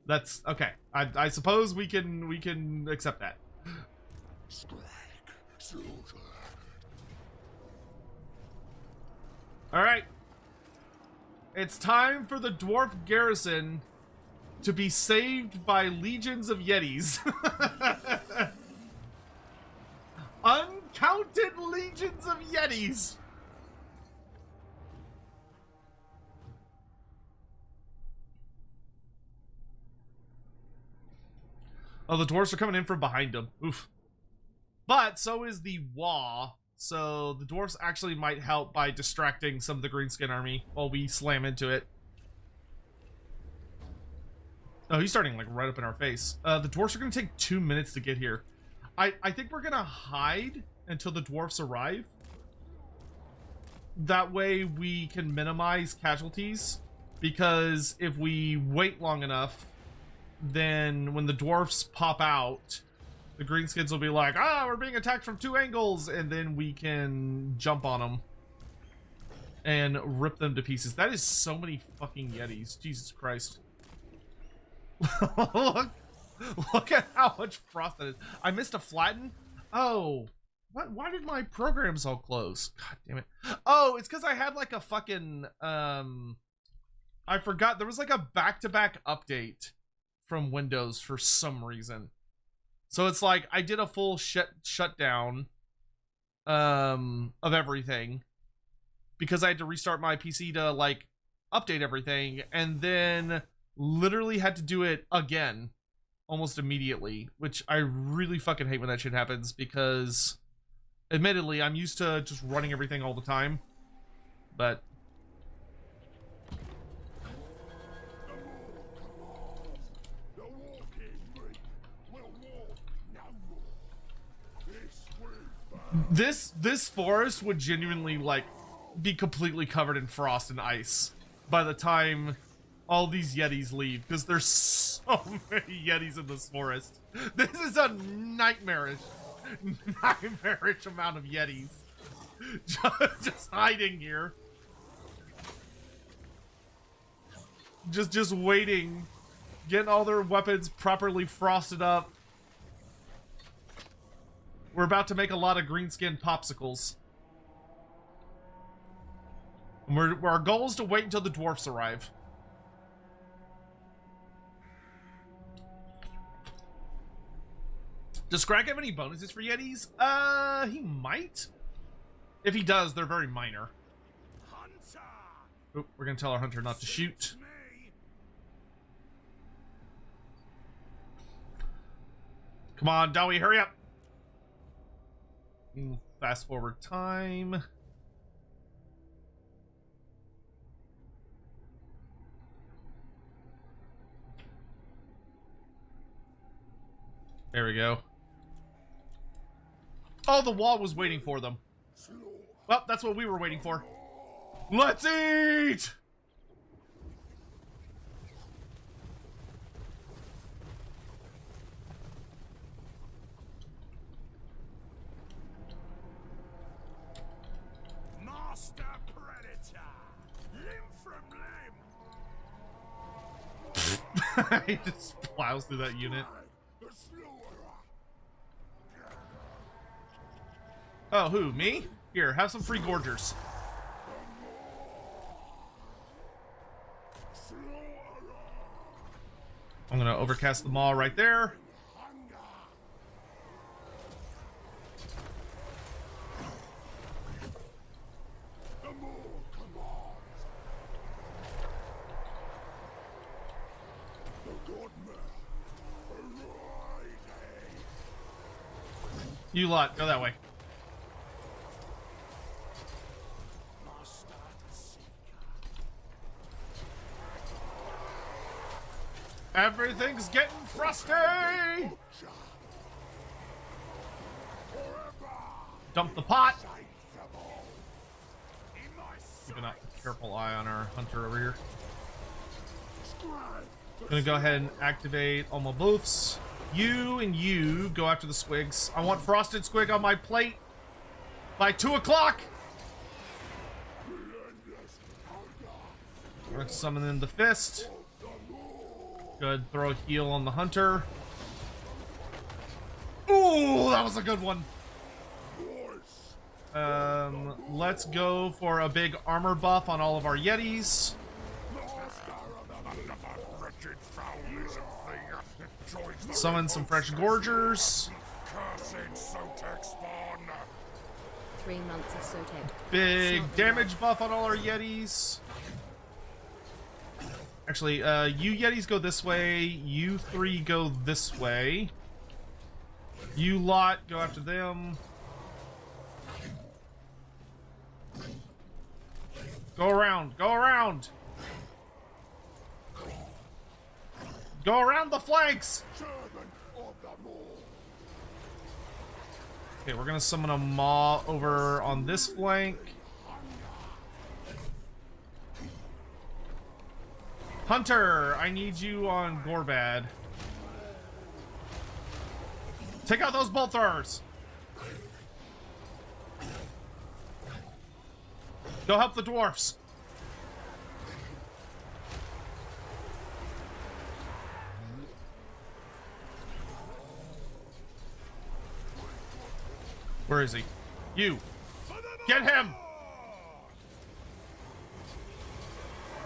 That's okay. I suppose we can accept that. Skrag, slaughter. All right. It's time for the dwarf garrison to be saved by legions of Yetis. Uncounted legions of Yetis. Oh, the dwarves are coming in from behind them. Oof. But so is the Wa. So the dwarves actually might help by distracting some of the greenskin army while we slam into it. Oh, he's starting like right up in our face. The dwarves are going to take 2 minutes to get here. I think we're going to hide until the dwarves arrive. That way we can minimize casualties. Because if we wait long enough, then when the dwarfs pop out, the greenskins will be like, ah, we're being attacked from 2 angles, and then we can jump on them and rip them to pieces. That is so many fucking Yetis. Jesus Christ. Look at how much frost that is. I missed a flatten. Oh, what? Why did my programs all close? God damn it. Oh, it's because I had like a fucking I forgot there was like a back-to-back update from Windows for some reason. So it's like I did a full shutdown of everything because I had to restart my PC to like update everything, and then literally had to do it again almost immediately, which I really fucking hate when that shit happens because admittedly I'm used to just running everything all the time, but this forest would genuinely like be completely covered in frost and ice by the time all these Yetis leave, because there's so many Yetis in this forest. This is a nightmarish amount of Yetis just hiding here, just waiting, getting all their weapons properly frosted up. We're about to make a lot of greenskin popsicles. And our goal is to wait until the dwarfs arrive. Does Skrag have any bonuses for Yetis? He might. If he does, they're very minor. Oop, we're gonna tell our hunter not to shoot. Come on, Dowie, hurry up. Fast forward time. There we go. Oh, the wall was waiting for them. Well, that's what we were waiting for. Let's eat! Master Predator! Limb from limb! He just plows through that unit. The slaughterer! Oh, who? Me? Here, have some free gorgers. I'm gonna overcast the maw right there. You lot, go that way. Everything's getting frosty! Dump the pot. Keeping a careful eye on our hunter over here. Gonna go ahead and activate all my buffs. You and you go after the squigs. I want frosted squig on my plate by 2 o'clock. We're gonna summon in the fist. Good, throw a heal on the hunter. Ooh, that was a good one. Let's go for a big armor buff on all of our Yetis. Summon some fresh gorgers. 3 months of Sotek. Big damage buff on all our Yetis. Actually, you Yetis go this way. You 3 go this way. You lot go after them. Go around. Go around. Go around the flanks. Okay, we're gonna summon a maw over on this flank. Hunter, I need you on Gorbad. Take out those bolt throwers. Go help the dwarfs. Where is he? You. Get him!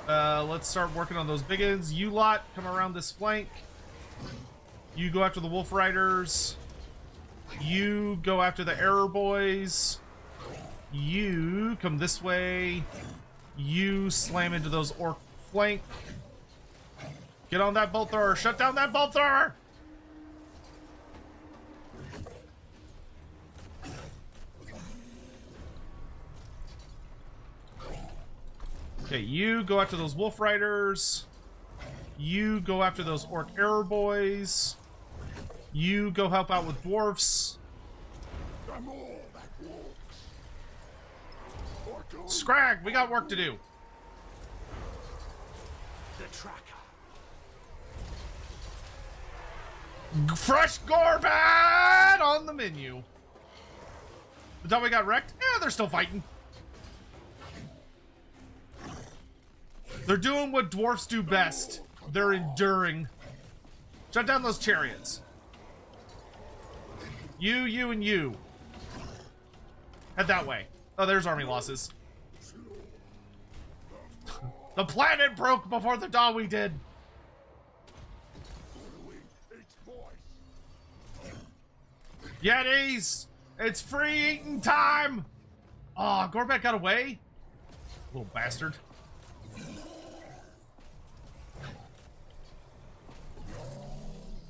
Let's start working on those biggins. You lot, come around this flank. You go after the wolf riders. You go after the error boys. You come this way. You slam into those orc flank. Get on that bolt thrower. Shut down that bolt thrower! Okay, you go after those wolf riders. You go after those orc error boys. You go help out with dwarfs. Skrag, we got work to do. Fresh Gorbad on the menu. The time we got wrecked? Yeah, they're still fighting. They're doing what dwarfs do best. They're enduring. Shut down those chariots. You, and you. Head that way. Oh, there's army losses. The planet broke before the dawn we did. Yetis! It's free eating time! Aw, oh, Gorbad got away? Little bastard.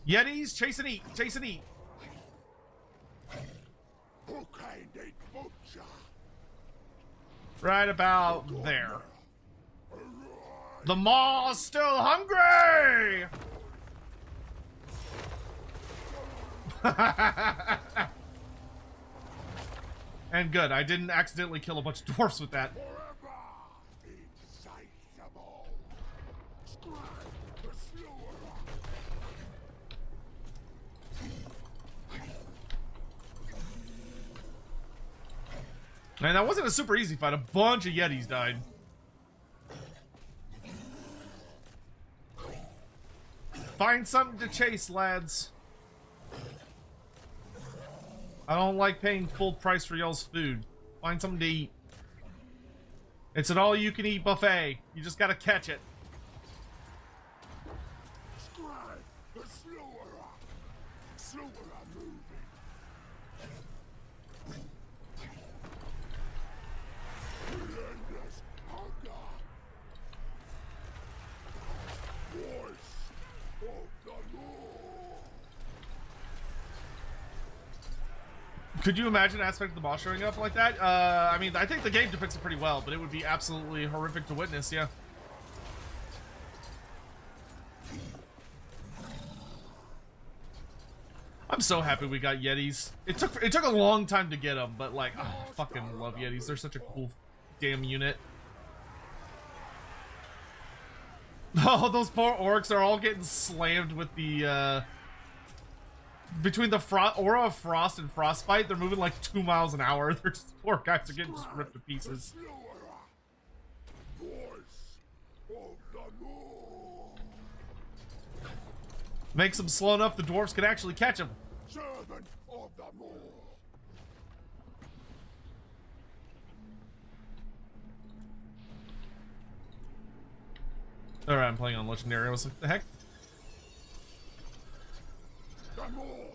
Yetis, chase and eat, chase and eat. Right about there. The maw's still hungry! And good, I didn't accidentally kill a bunch of dwarfs with that. Forever insatiable. Skrag, the slewer. Man, that wasn't a super easy fight. A bunch of Yetis died. Find something to chase, lads. I don't like paying full price for y'all's food. Find something to eat. It's an all-you-can-eat buffet. You just gotta catch it. Skrag, the slewer. Slewer moving. Relentless hunger. Voice of the law. Could you imagine an aspect of the boss showing up like that? I mean, I think the game depicts it pretty well, but it would be absolutely horrific to witness, yeah. I'm so happy we got Yetis. It took a long time to get them, but like, oh, I fucking love Yetis. They're such a cool damn unit. Oh, those poor orcs are all getting slammed with the between the aura of frost and frostbite. They're moving like 2 miles an hour. They're just, poor guys are getting just ripped to pieces. Voice of the law. Makes them slow enough the dwarves can actually catch them. Servant of the law. Alright, I'm playing on legendary. What the heck? The law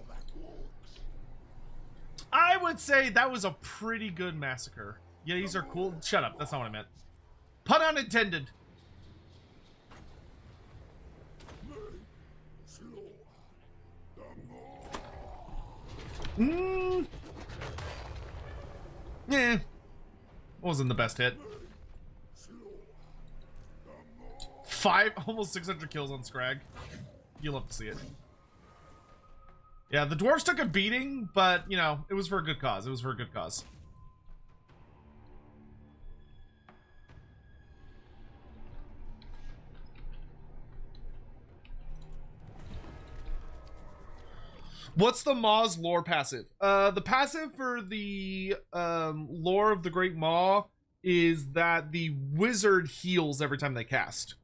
that walks. I would say that was a pretty good massacre. Yetis are cool. Shut up. That's not what I meant. Pun unintended. Yeah. Wasn't the best hit. 5, almost 600 kills on Skrag. You'll love to see it. Yeah, the dwarves took a beating, but, you know, it was for a good cause. It was for a good cause. What's the Maw's lore passive? The passive for the lore of the Great Maw is that the wizard heals every time they cast.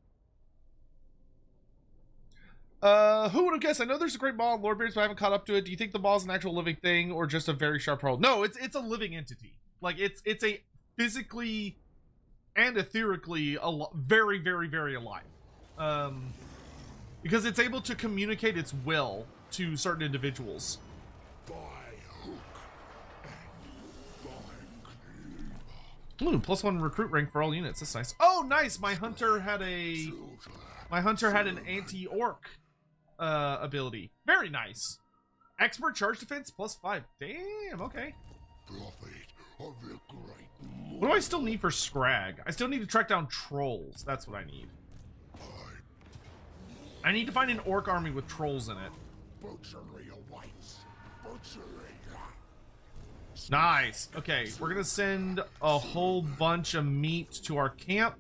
Who would have guessed? I know there's a Great Maw in Lordbeards, but I haven't caught up to it. Do you think the Maw is an actual living thing or just a very sharp pearl? No, it's a living entity. Like it's a physically and etherically very, very, very alive. Because it's able to communicate its will to certain individuals. By hook and by cleaver. Ooh, +1 recruit rank for all units. That's nice. Oh, nice. My hunter had an anti-orc ability. Very nice. Expert charge defense +5. Damn. Okay. Prophet of the great. What do I still need for Skrag? I still need to track down trolls. That's what I need. I need to find an orc army with trolls in it. Butchery awaits. Butchery. Nice. Okay, we're gonna send a whole bunch of meat to our camp.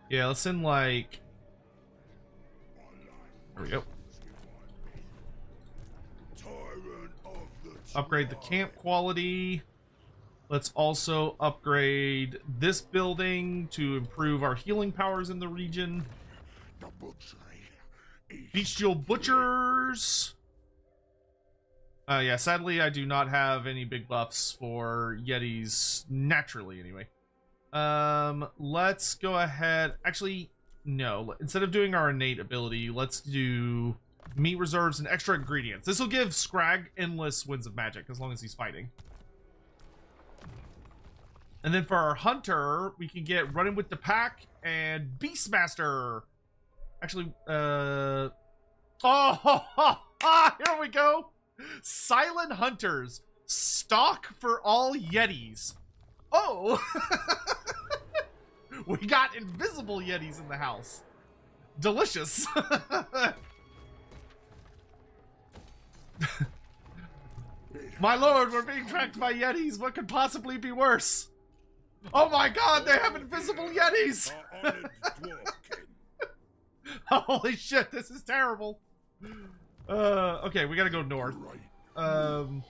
Yeah, let's send like... There we go. Tyrant of the Upgrade the camp quality. Let's also upgrade this building to improve our healing powers in the region. the butchery. Bestial butchers. Yeah, sadly I do not have any big buffs for Yetis naturally anyway. Let's go ahead. Actually, no. Instead of doing our innate ability, let's do meat reserves and extra ingredients. This will give Skrag endless winds of magic as long as he's fighting. And then for our hunter, we can get running with the pack and Beastmaster. Actually, here we go. Silent hunters, stock for all Yetis. Oh, we got invisible Yetis in the house. Delicious. My lord, we're being tracked by Yetis. What could possibly be worse? Oh my god, they have invisible Yetis! Holy shit, this is terrible. Okay, we gotta go north. And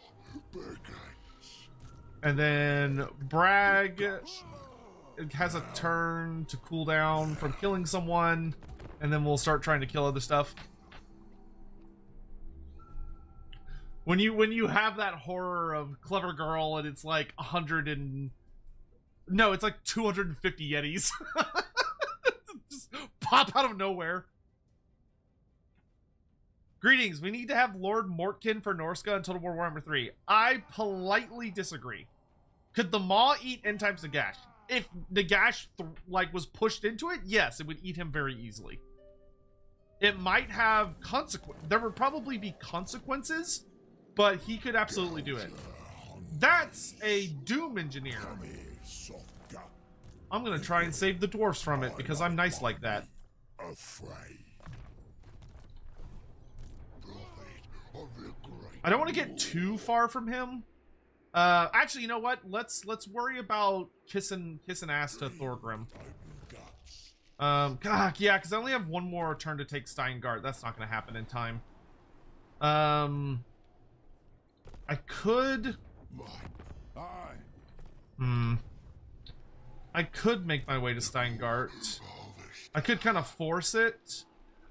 then Bragg has a turn to cool down from killing someone, and then we'll start trying to kill other stuff. When you have that horror of Clever Girl and it's like 100 and... No, it's like 250 Yetis. Just pop out of nowhere. Greetings, we need to have Lord Mortkin for Norska in Total War Warhammer 3. I politely disagree. Could the Maw eat N times Nagash? If Nagash was pushed into it, yes, it would eat him very easily. It might have consequences. There would probably be consequences, but he could absolutely do it. That's a Doom Engineer. I'm gonna try and save the dwarfs from it because I'm nice like that. I don't want to get too far from him. Actually, you know what? Let's worry about kissing ass to Thorgrim. God, yeah, because I only have one more turn to take Steingart. That's not going to happen in time. I could. I could make my way to Steingart. I could kind of force it.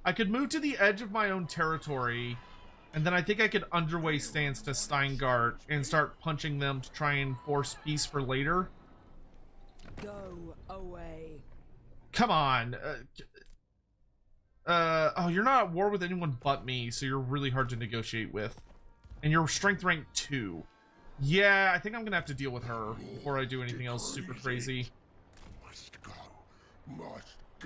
I could move to the edge of my own territory, and then I think I could underway stance to Steingart and start punching them to try and force peace for later. Go away. Come on. Oh, you're not at war with anyone but me, so you're really hard to negotiate with. And you're strength rank 2. Yeah, I think I'm gonna have to deal with her before I do anything else super crazy.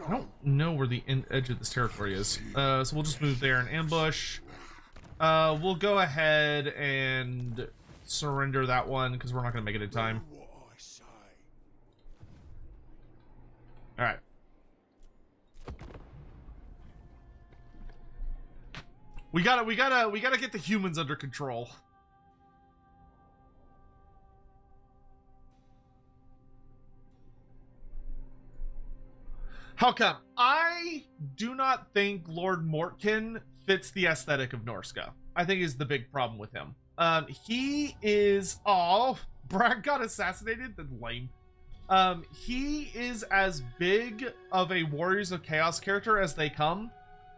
I don't know where the edge of this territory is. So we'll just move there and ambush. We'll go ahead and surrender that one because we're not gonna make it in time. All right. We gotta get the humans under control. How come? I do not think Lord Mortkin fits the aesthetic of Norska. I think is the big problem with him. He is... Oh, Bragg got assassinated? Then lame. He is as big of a Warriors of Chaos character as they come,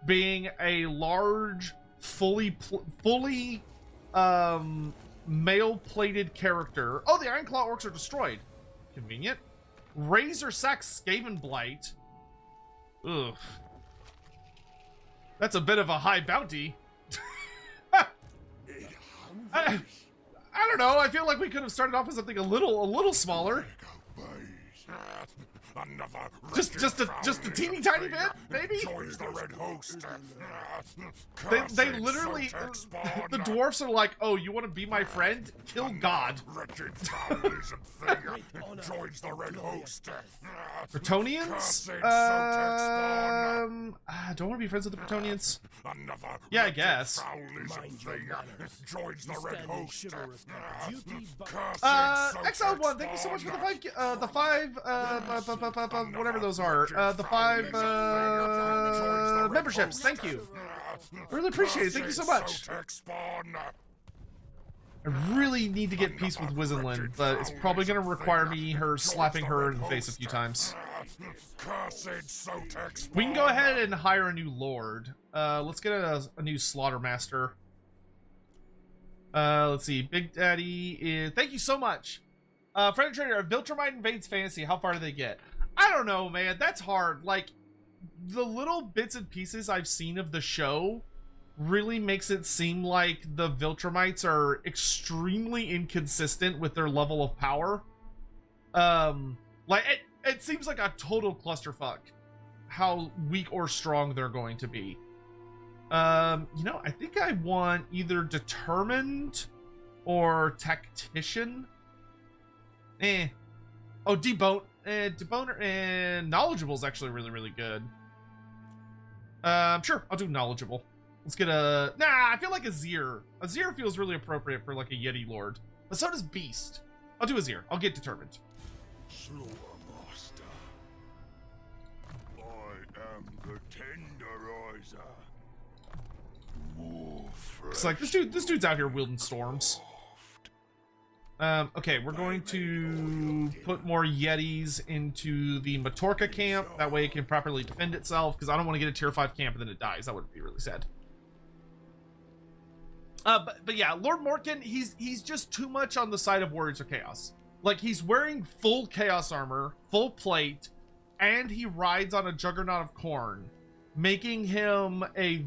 being a large, fully mail-plated character. Oh, the Ironclaw orcs are destroyed. Convenient. Razor Sack Skaven Blight. Ugh. That's a bit of a high bounty. I don't know. I feel like we could have started off with something a little smaller. Just a teeny tiny bit, maybe. They literally, the dwarfs are like, oh, you want to be my friend? Kill God. Bretonians? Don't want to be friends with the Bretonians. Yeah, I guess. Exiled One, thank you so much for the five whatever those are. The 5 memberships. Thank you. I really appreciate it. Thank you so much. I really need to get peace with Wizenlin, but it's probably going to require me slapping her in the face a few times. We can go ahead and hire a new lord. Let's get a new Slaughtermaster. Let's see. Big Daddy is... Thank you so much. Friend Trader, Viltrumite invades fantasy. How far do they get? I don't know, man. That's hard. Like, the little bits and pieces I've seen of the show really makes it seem like the Viltrumites are extremely inconsistent with their level of power. Like, it seems like a total clusterfuck how weak or strong they're going to be. You know, I think I want either Determined or Tactician. Oh, Deboner and Knowledgeable is actually really, really good. Sure, I'll do Knowledgeable. Let's get a... Nah, I feel like a Zir. A Zir feels really appropriate for like a Yeti Lord. But so does Beast. I'll do a Zir. I'll get determined. Loremaster. I am the tenderizer. It's like this dude's out here wielding storms. Okay, we're going to put more Yetis into the Matorka camp. That way it can properly defend itself, because I don't want to get a tier 5 camp and then it dies. That would be really sad. But yeah, Lord Morkin, he's just too much on the side of Warriors of Chaos. Like, he's wearing full Chaos armor, full plate, and he rides on a Juggernaut of Khorne, making him a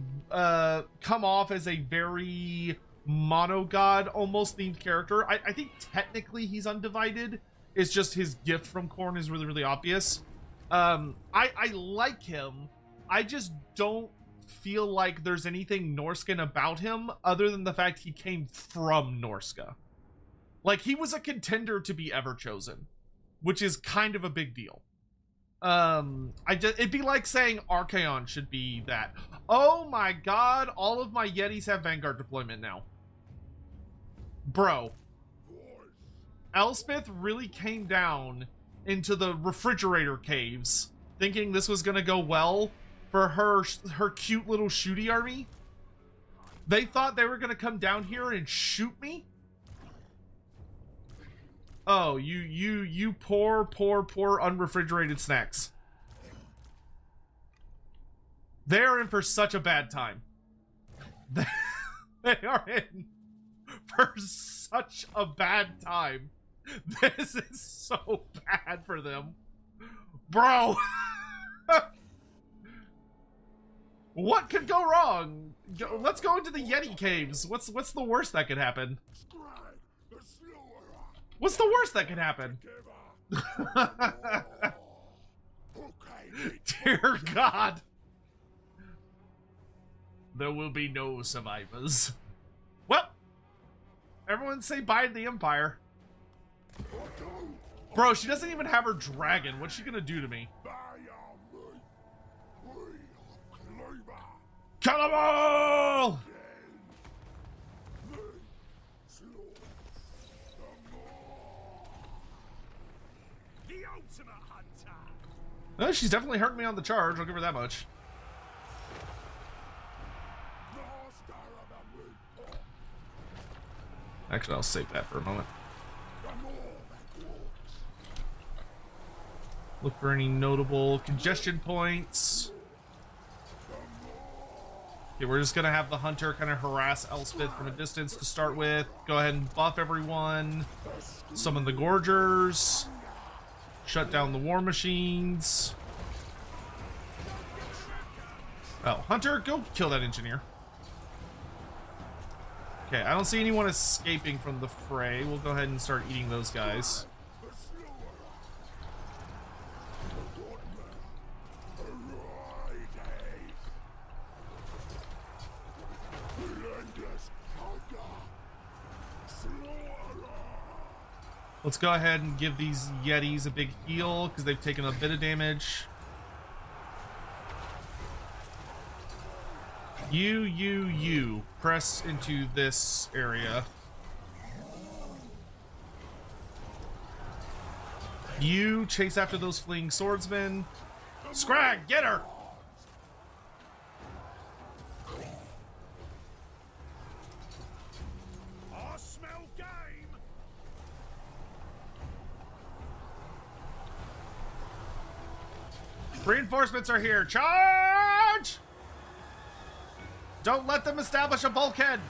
come off as a very mono-god almost themed character. I think technically he's undivided. It's just his gift from Khorne is really, really obvious. I like him. I just don't feel like there's anything Norscan about him other than the fact he came from Norska. Like, he was a contender to be ever chosen, which is kind of a big deal. It'd be like saying Archaon should be that. Oh my god, all of my Yetis have Vanguard deployment now. Bro. Elspeth really came down into the refrigerator caves thinking this was gonna go well for her cute little shooty army. They thought they were gonna come down here and shoot me? Oh, you poor unrefrigerated snacks. They're in for such a bad time. They are in for such a bad time. This is so bad for them. Bro! What could go wrong? Let's go into the Yeti caves. What's the worst that could happen? Skrag, the Slaughterer. What's the worst that could happen? Okay. Dear God. There will be no survivors. Well, everyone say bye to the Empire. Bro, she doesn't even have her dragon. What's she gonna do to me? Kill them all! The ultimate hunter. She's definitely hurting me on the charge. I'll give her that much. Actually, I'll save that for a moment. Look for any notable congestion points. Okay, we're just gonna have the hunter kind of harass Elspeth from a distance to start with. Go ahead and buff everyone. Summon the Gorgers. Shut down the war machines. Oh, Hunter, go kill that engineer. Okay, I don't see anyone escaping from the fray. We'll go ahead and start eating those guys. Let's go ahead and give these Yetis a big heal because they've taken a bit of damage. You press into this area. You chase after those fleeing swordsmen. Skrag, get her! I smell game. Reinforcements are here. Charge! Don't let them establish a bulkhead.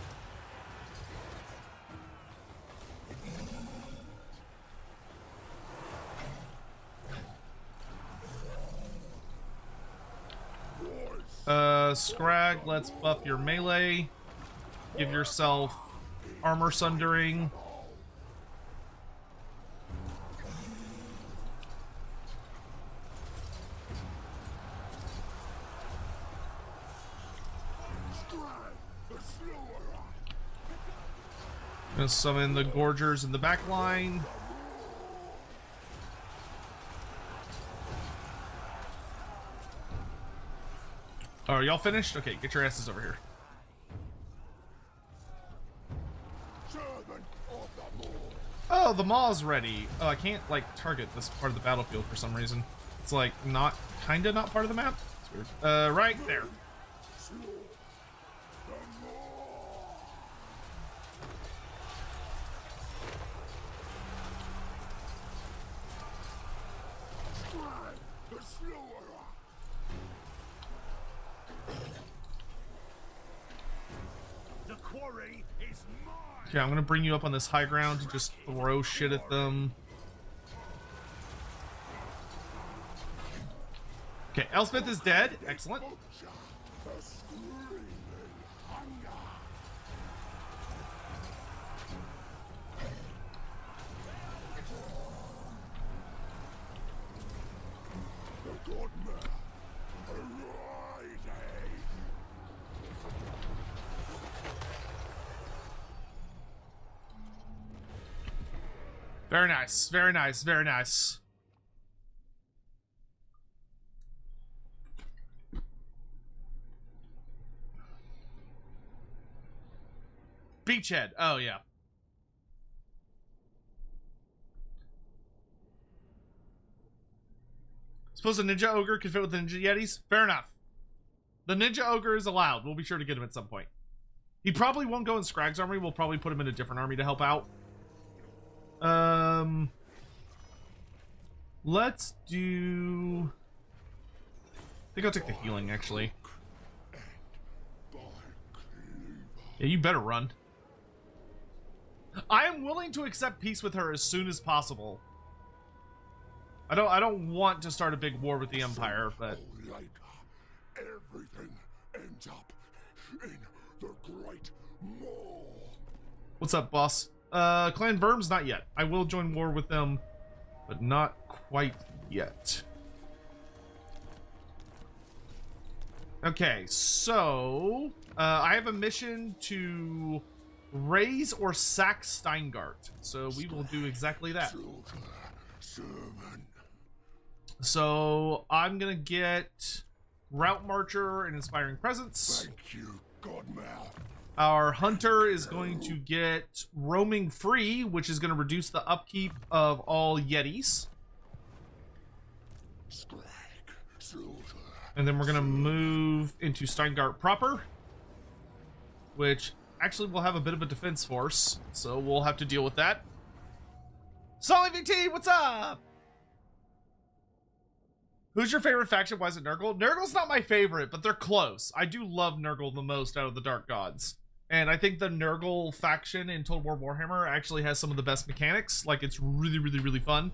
Skrag, let's buff your melee. Give yourself armor sundering. Gonna summon the Gorgers in the back line. Oh, are y'all finished? Okay, get your asses over here. Oh, the maw's ready. Oh, I can't, like, target this part of the battlefield for some reason. It's, like, not, kinda not part of the map. It's weird. Right there. The quarry is mine. Okay, I'm gonna bring you up on this high ground to just throw shit at them. Okay, Elspeth is dead. Excellent. Very nice, very nice, very nice. Beachhead. Oh, yeah. Suppose a Ninja Ogre can fit with the Ninja Yetis? Fair enough. The Ninja Ogre is allowed. We'll be sure to get him at some point. He probably won't go in Skrag's army. We'll probably put him in a different army to help out. Let's do... I think I'll take the healing, actually. Yeah, you better run. I am willing to accept peace with her as soon as possible. I don't want to start a big war with the Empire, but... Everything ends up in the Great Maw. What's up, boss? Clan Verms, not yet. I will join war with them, but not quite yet. Okay, so I have a mission to raise or sack Steingart, so we will do exactly that. So I'm gonna get Route Marcher and Inspiring Presence. Thank you, Godmouth. Our hunter is going to get Roaming Free, which is going to reduce the upkeep of all Yetis. Skrag, slaughter. And then we're going to move into Steingart proper, which actually will have a bit of a defense force, so we'll have to deal with that. Solly VT, what's up? Who's your favorite faction? Why is it Nurgle? Nurgle's not my favorite, but they're close. I do love Nurgle the most out of the Dark Gods. And I think the Nurgle faction in Total War Warhammer actually has some of the best mechanics. Like, it's really, really, really fun.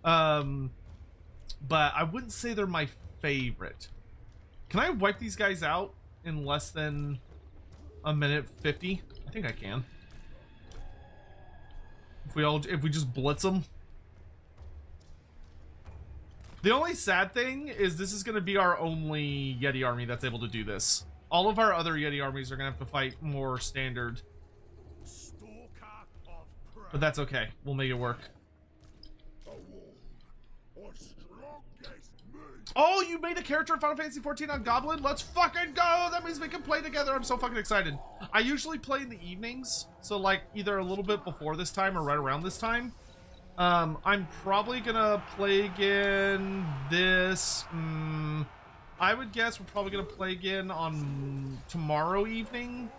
But I wouldn't say they're my favorite. Can I wipe these guys out in less than a minute 50? I think I can. If we just blitz them. The only sad thing is this is going to be our only Yeti army that's able to do this. All of our other Yeti armies are going to have to fight more standard. But that's okay. We'll make it work. Oh, you made a character in Final Fantasy 14 on Goblin? Let's fucking go! That means we can play together. I'm so fucking excited. I usually play in the evenings. So, like, either a little bit before this time or right around this time. I'm probably gonna play again this... I would guess we're probably gonna play again on tomorrow evening.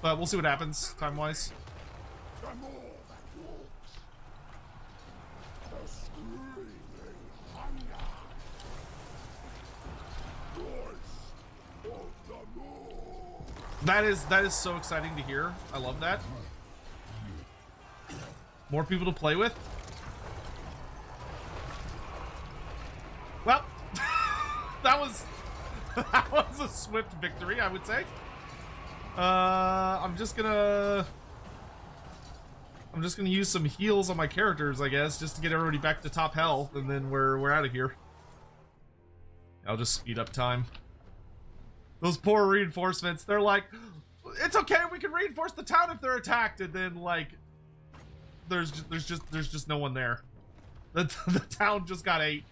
But we'll see what happens, time-wise. That is so exciting to hear. I love that. More people to play with. Well, that was a swift victory, I would say. I'm just gonna use some heals on my characters, I guess, just to get everybody back to top health, and then we're out of here. I'll just speed up time. Those poor reinforcements, they're like, it's okay, we can reinforce the town if they're attacked, and then like there's just no one there. The town just got ate.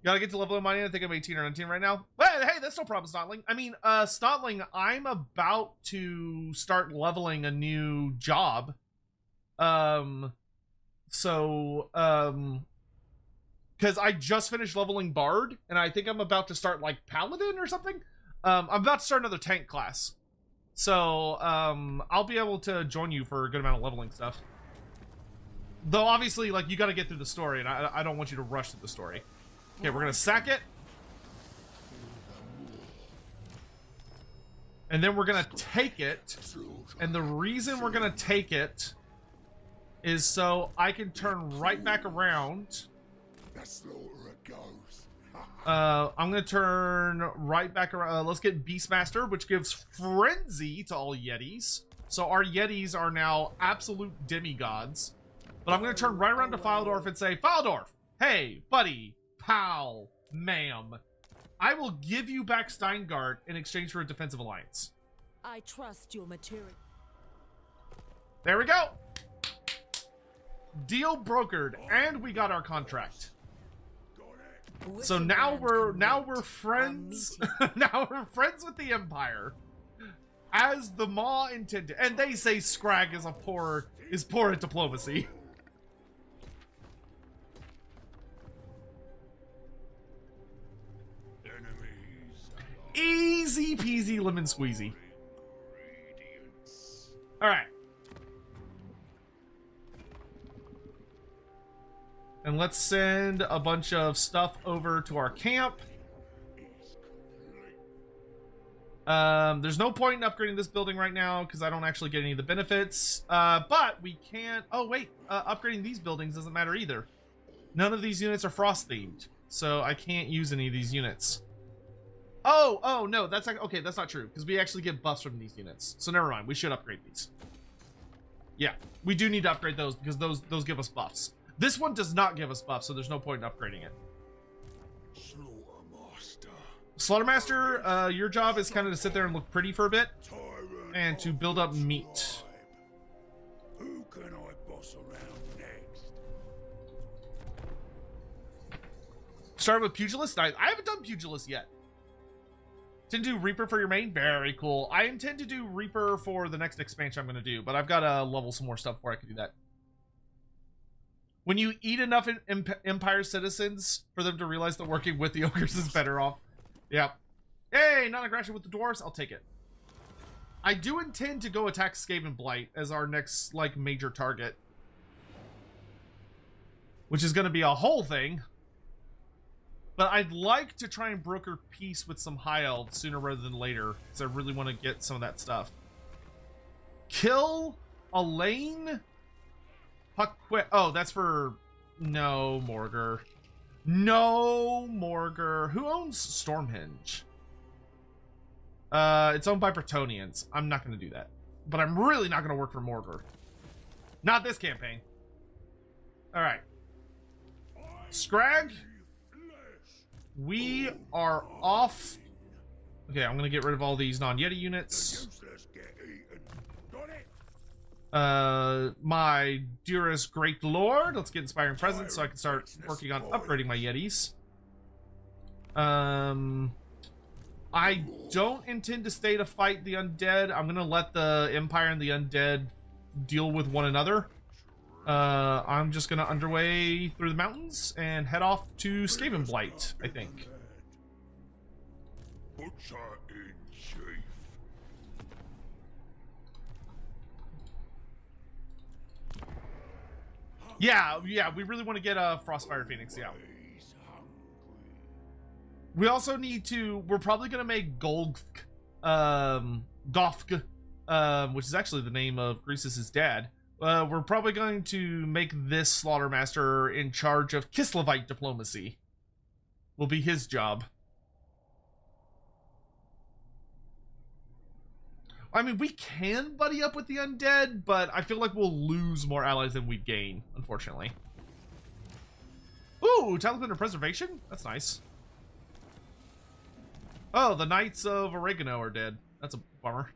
Gotta get to level of money. I think I'm 18 or 19 right now. Well, hey, that's no problem, Stotling. I mean, Stotling, I'm about to start leveling a new job. Because I just finished leveling Bard, and I think I'm about to start, like, Paladin or something. I'm about to start another tank class. So, I'll be able to join you for a good amount of leveling stuff. Though, obviously, like, you gotta get through the story, and I don't want you to rush through the story. Okay, we're gonna sack it. And then we're gonna take it. And the reason we're gonna take it is so I can turn right back around. I'm gonna turn right back around. Let's get Beastmaster, which gives Frenzy to all Yetis. So our Yetis are now absolute demigods. But I'm gonna turn right around to Fildorf and say, Fildorf, hey, buddy, pal, ma'am, I will give you back Steingart in exchange for a defensive alliance. I trust your material. There we go. Deal brokered, and we got our contract. So now we're friends. Now we're friends with the Empire, as the Maw intended. And they say Skrag is poor at diplomacy. Easy peasy lemon squeezy. All right. And let's send a bunch of stuff over to our camp. There's no point in upgrading this building right now because I don't actually get any of the benefits. But we can... Oh, wait. Upgrading these buildings doesn't matter either. None of these units are frost-themed, so I can't use any of these units. Oh, no. That's like... Okay, that's not true because we actually get buffs from these units. So never mind. We should upgrade these. Yeah, we do need to upgrade those because those give us buffs. This one does not give us buffs, so there's no point in upgrading it. Slaughtermaster, your job is kind of to sit there and look pretty for a bit, and to build up meat. Who can I boss around next? Start with Pugilist? I haven't done Pugilist yet. Intend to do Reaper for your main? Very cool. I intend to do Reaper for the next expansion I'm going to do, but I've got to level some more stuff before I can do that. When you eat enough Empire citizens for them to realize that working with the ogres is better off. Yeah. Hey, non-aggression with the dwarves. I'll take it. I do intend to go attack Skaven Blight as our next, like, major target. Which is going to be a whole thing. But I'd like to try and broker peace with some High Elves sooner rather than later. Because I really want to get some of that stuff. Kill Elaine... Oh, that's for... No, Morgar. No, Morgar. Who owns Stormhenge? It's owned by Bretonians. I'm not going to do that. But I'm really not going to work for Morgar. Not this campaign. Alright. Skrag. We are off. Okay, I'm going to get rid of all these non-Yeti units. My dearest great lord, let's get inspiring presence so I can start working on upgrading my Yetis. I don't intend to stay to fight the undead. I'm gonna let the Empire and the undead deal with one another. I'm just gonna underway through the mountains and head off to Skaven Blight, I think. Butcher in chief. Yeah, we really want to get a Frostfire Phoenix, yeah. We also need to, we're probably going to make Gofg, which is actually the name of Greasus' dad. We're probably going to make this Slaughtermaster in charge of Kislevite diplomacy. Will be his job. I mean, we can buddy up with the undead, but I feel like we'll lose more allies than we gain, unfortunately. Ooh, Talisman of Preservation? That's nice. Oh, the Knights of Oregano are dead. That's a bummer.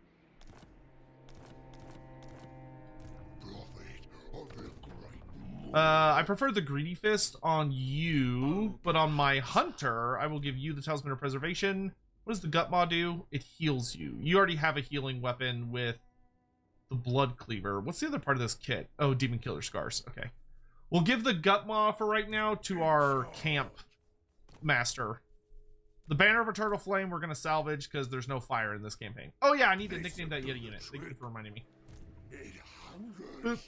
Prophet of the great I prefer the Greedy Fist on you, but on my Hunter, I will give you the Talisman of Preservation. What does the Gut Maw do? It heals you. You already have a healing weapon with the Blood Cleaver. What's the other part of this kit? Oh, Demon Killer Scars. Okay. We'll give the Gut Maw for right now to our Camp Master. The Banner of Eternal Flame we're going to salvage because there's no fire in this campaign. Oh yeah, I need to nickname that Yeti unit. Thank you for reminding me. Boop.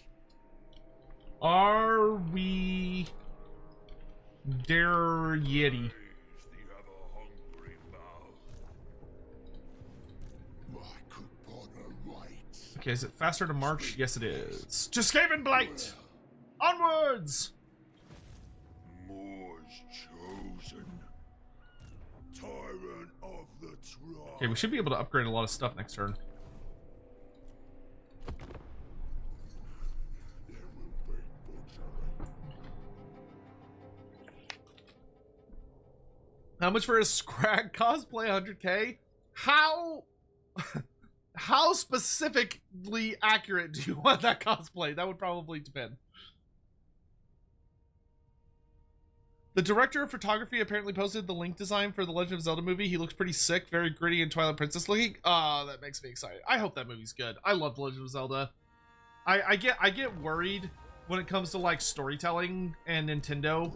Are we dare Yeti? Okay, is it faster to march? Yes, it is. To Skaven Blight! Onwards! Moors chosen. Tyrant of the tribe. Okay, we should be able to upgrade a lot of stuff next turn. How much for a Skrag cosplay? 100k? How how specifically accurate do you want that cosplay? That would probably depend. The director of photography apparently posted the Link design for the Legend of Zelda movie. He looks pretty sick, very gritty and Twilight Princess looking. Ah, that makes me excited. I hope that movie's good. I love the Legend of Zelda. I get worried when it comes to like storytelling and Nintendo.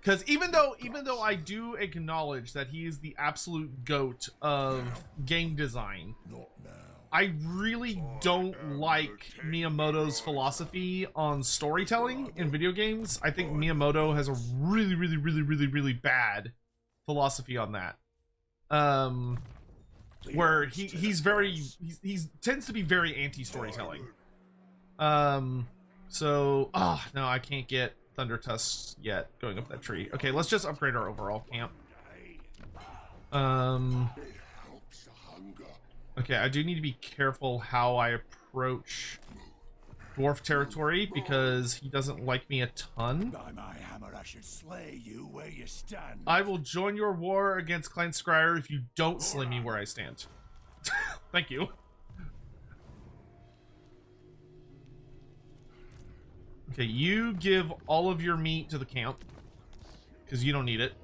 Because even though I do acknowledge that he is the absolute GOAT of game design, I really don't like Miyamoto's philosophy on storytelling in video games. I think Miyamoto has a really bad philosophy on that. Where he tends to be very anti-storytelling. So no, I can't get Thunder Tusks yet going up that tree. Okay, let's just upgrade our overall camp. Okay, I do need to be careful how I approach dwarf territory because he doesn't like me a ton. By my hammer, I should slay you where you stand. I will join your war against Clan Skrag if you don't slay me where I stand. Thank you. Okay, you give all of your meat to the camp because you don't need it.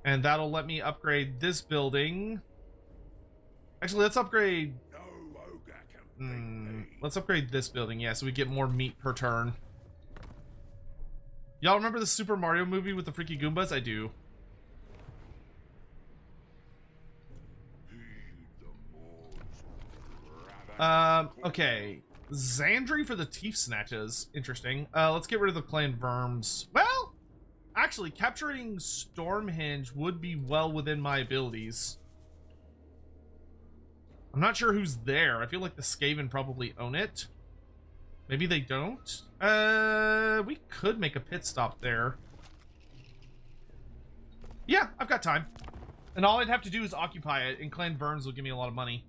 And that'll let me upgrade this building. Actually, let's upgrade... let's upgrade this building, yeah, so we get more meat per turn. Y'all remember the Super Mario movie with the freaky Goombas? I do. Okay. Xandri for the Teeth Snatches. Interesting. Let's get rid of the Clan Verms. Well, actually, capturing Stormhenge would be well within my abilities. I'm not sure who's there. I feel like the Skaven probably own it. Maybe they don't. We could make a pit stop there. Yeah, I've got time. And all I'd have to do is occupy it, and Clan Verms will give me a lot of money.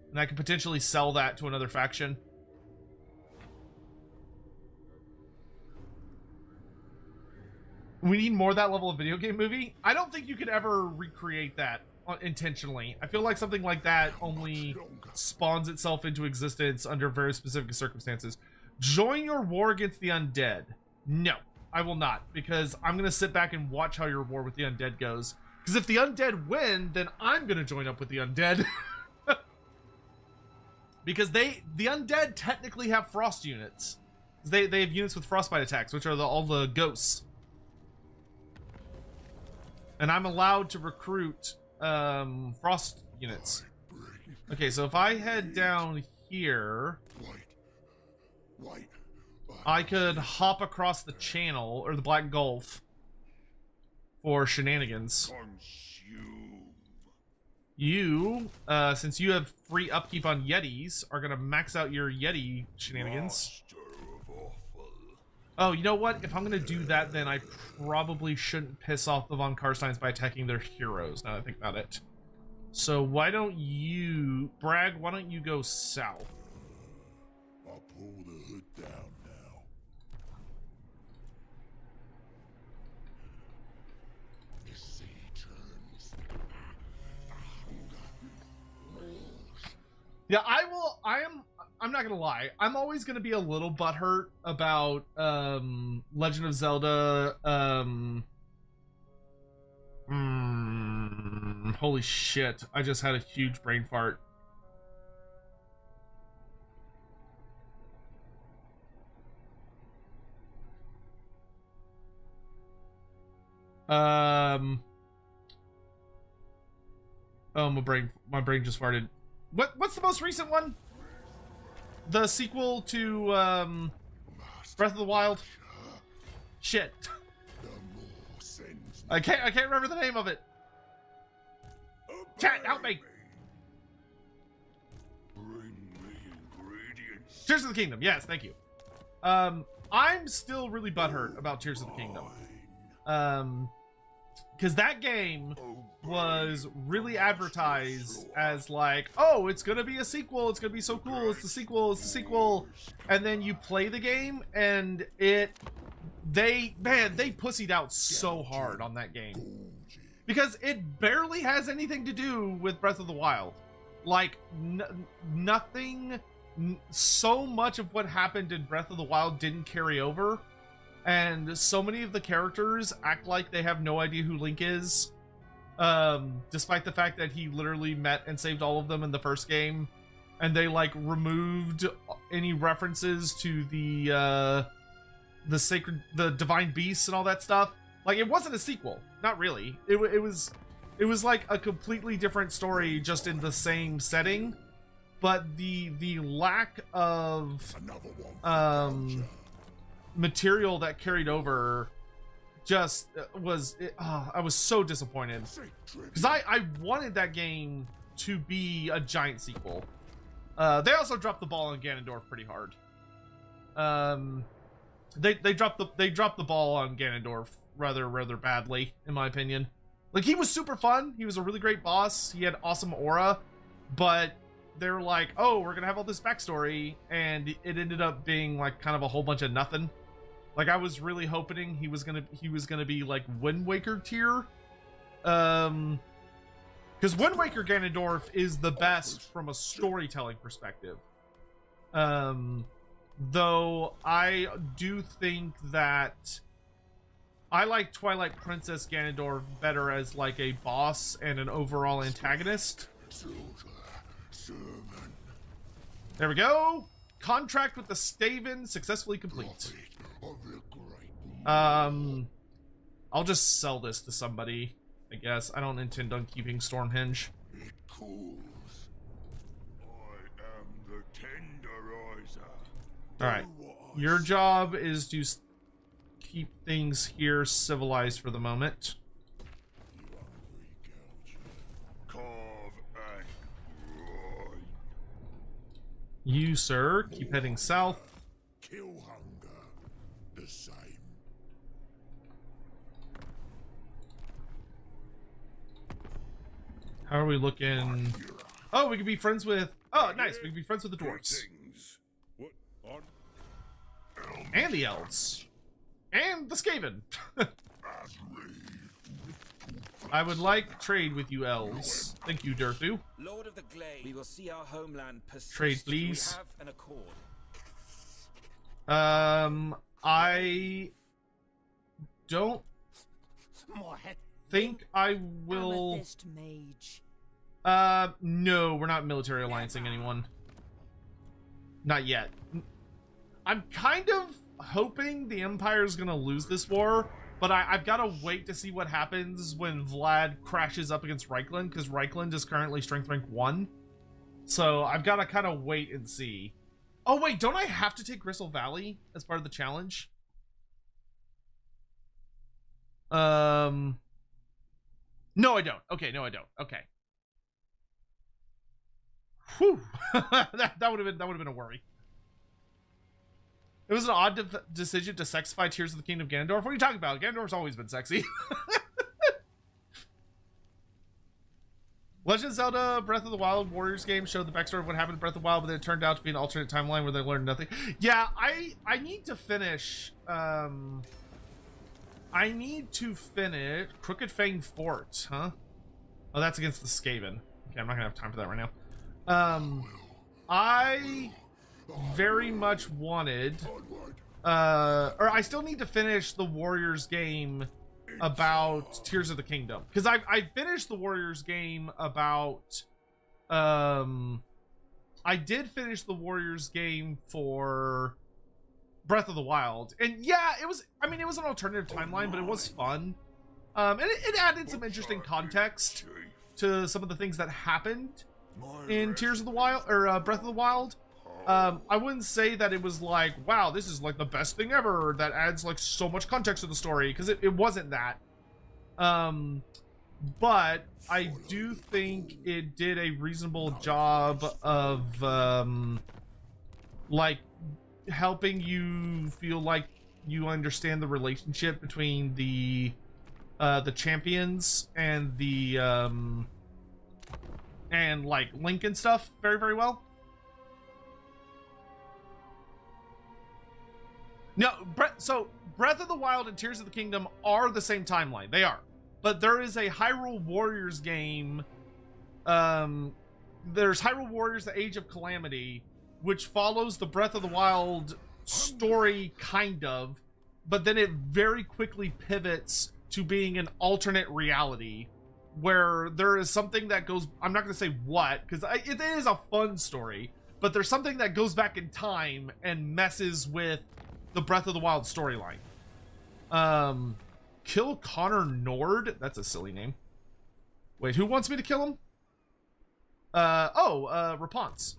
And I could potentially sell that to another faction. We need more of that level of video game movie. I don't think you could ever recreate that intentionally. I feel like something like that only spawns itself into existence under very specific circumstances. Join your war against the undead. No, I will not, because I'm going to sit back and watch how your war with the undead goes. Because if the undead win, then I'm going to join up with the undead. Because the undead technically have frost units. They have units with frostbite attacks, which are all the ghosts. And I'm allowed to recruit frost units. Okay, so if I head down here, I could hop across the channel, or the Black Gulf, for shenanigans. You, since you have free upkeep on Yetis, are gonna max out your Yeti shenanigans. Oh, you know what? If I'm gonna do that, then I probably shouldn't piss off the Von Karsteins by attacking their heroes, now that I think about it. So why don't you... Bragg, why don't you go south? I'll pull the hood down now. The sea turns. The hunger. Yeah, I'm not gonna lie. I'm always gonna be a little butthurt about Legend of Zelda. Holy shit! I just had a huge brain fart. Oh, my brain just farted. What's the most recent one? The sequel to Breath of the Wild. Shit. I can't remember the name of it. Chat, help me. Tears of the Kingdom. Yes, thank you. I'm still really butthurt about Tears of the Kingdom. Because that game was really advertised as like, oh, it's gonna be a sequel, it's gonna be so cool, it's the sequel, and then you play the game and they pussied out so hard on that game because it barely has anything to do with Breath of the Wild. Like nothing. So much of what happened in Breath of the Wild didn't carry over. And so many of the characters act like they have no idea who Link is, despite the fact that he literally met and saved all of them in the first game, and they like removed any references to the divine beasts and all that stuff. Like, it wasn't a sequel, not really. It was like a completely different story, just in the same setting, but the lack of material that carried over just was I was so disappointed because I wanted that game to be a giant sequel. They also dropped the ball on Ganondorf pretty hard. They dropped the ball on Ganondorf rather badly, in my opinion. Like, he was super fun, he was a really great boss, he had awesome aura, but they're like, oh, we're gonna have all this backstory, and it ended up being like kind of a whole bunch of nothing. Like, I was really hoping he was gonna be like Wind Waker tier, because Wind Waker Ganondorf is the best from a storytelling perspective. Though I do think that I like Twilight Princess Ganondorf better as like a boss and an overall antagonist. There we go. Contract with the Skaven successfully complete. I'll just sell this to somebody, I guess. I don't intend on keeping Stormhenge. It cools. I am the tenderizer. Alright. Your job is to keep things here civilized for the moment. Carve and grind. You, sir, keep heading south. Kill hunger. The same. How are we looking? Oh, we can be friends with... Oh, nice. We can be friends with the dwarves. What on? And the elves. And the Skaven. I would like trade with you elves. Thank you, Durthu. Lord of the Glade, we will see our homeland persist. Trade, please. We have an accord. I don't think I will... Amethyst mage. No, we're not military alliancing anyone. Not yet. I'm kind of hoping the Empire's gonna lose this war, but I've got to wait to see what happens when Vlad crashes up against Reichland, because Reichland is currently strength rank 1. So I've got to kind of wait and see. Oh wait, don't I have to take Gristle Valley as part of the challenge? No, I don't. Okay, no, I don't. Okay. Whew. that would have been a worry. It was an odd decision to sexify Tears of the Kingdom Ganondorf. What are you talking about? Ganondorf's always been sexy. Legend of Zelda Breath of the Wild Warriors game showed the backstory of what happened in Breath of the Wild, but then it turned out to be an alternate timeline where they learned nothing. Yeah, I need to finish. I need to finish Crooked Fang Fort, huh? Oh, that's against the Skaven. Okay, I'm not gonna have time for that right now. I very much wanted, or I still need to finish the Warriors game about Tears of the Kingdom, because I finished the Warriors game about I did finish the Warriors game for Breath of the Wild, and yeah, it was, I mean, it was an alternative timeline, but it was fun. And it added some interesting context to some of the things that happened in Tears of the Wild, or Breath of the Wild. I wouldn't say that it was like, wow, this is like the best thing ever that adds like so much context to the story, because it wasn't that. But I do think it did a reasonable job of like helping you feel like you understand the relationship between the champions and the and like Link and stuff very, very well. No, so Breath of the Wild and Tears of the Kingdom are the same timeline. They are. But there is a Hyrule Warriors game. There's Hyrule Warriors: The Age of Calamity, which follows the Breath of the Wild story, kind of, but then it very quickly pivots to being an alternate reality where there is something that goes, I'm not going to say what, because it is a fun story, but there's something that goes back in time and messes with the Breath of the Wild storyline. Kill Connor Nord? That's a silly name. Wait, who wants me to kill him? Raponce.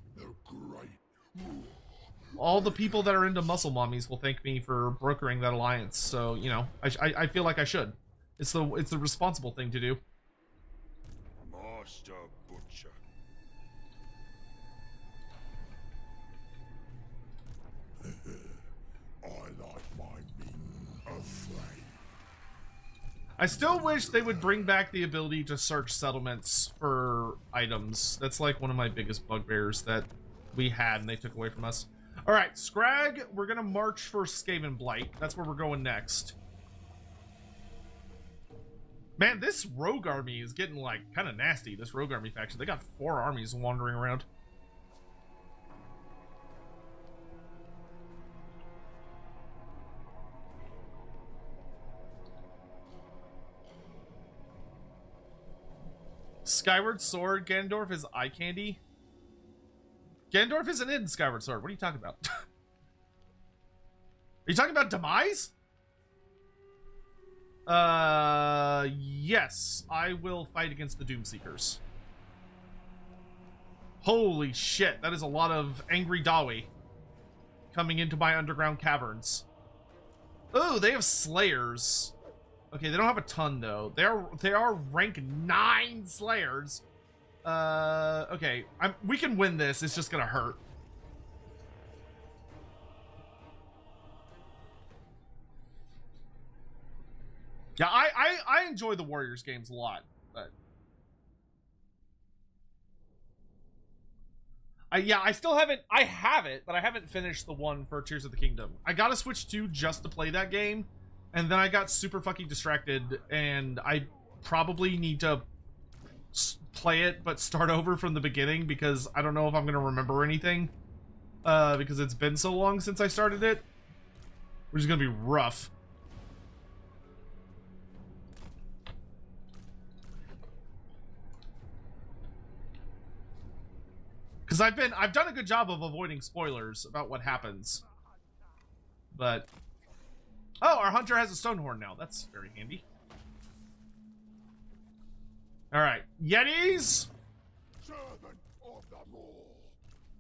All the people that are into muscle mommies will thank me for brokering that alliance, so, you know, I feel like I should. It's the responsible thing to do. Master Butcher. I like my men afraid. I still wish they would bring back the ability to search settlements for items. That's like one of my biggest bugbears that we had and they took away from us. All right, Skrag, we're gonna march for Skaven Blight. That's where we're going next. Man, this rogue army is getting like kind of nasty. This rogue army faction, they got 4 armies wandering around. Skyward Sword, Ganondorf is eye candy. Ganondorf isn't in Skyward Sword. What are you talking about? Are you talking about Demise? Yes, I will fight against the Doomseekers. Holy shit, that is a lot of angry Dawi coming into my underground caverns. Oh, they have Slayers. Okay, they don't have a ton though. They are rank 9 Slayers. Okay, we can win this. It's just gonna hurt. Yeah, I enjoy the Warriors games a lot, but I still haven't. I have it, but I haven't finished the one for Tears of the Kingdom. I got to Switch 2 just to play that game, and then I got super fucking distracted, and I probably need to play it, but start over from the beginning, because I don't know if I'm gonna remember anything, because it's been so long since I started it, which is gonna be rough. Because I've done a good job of avoiding spoilers about what happens. But oh, our hunter has a stone horn now. That's very handy. All right, Yetis. Servant of the Maw.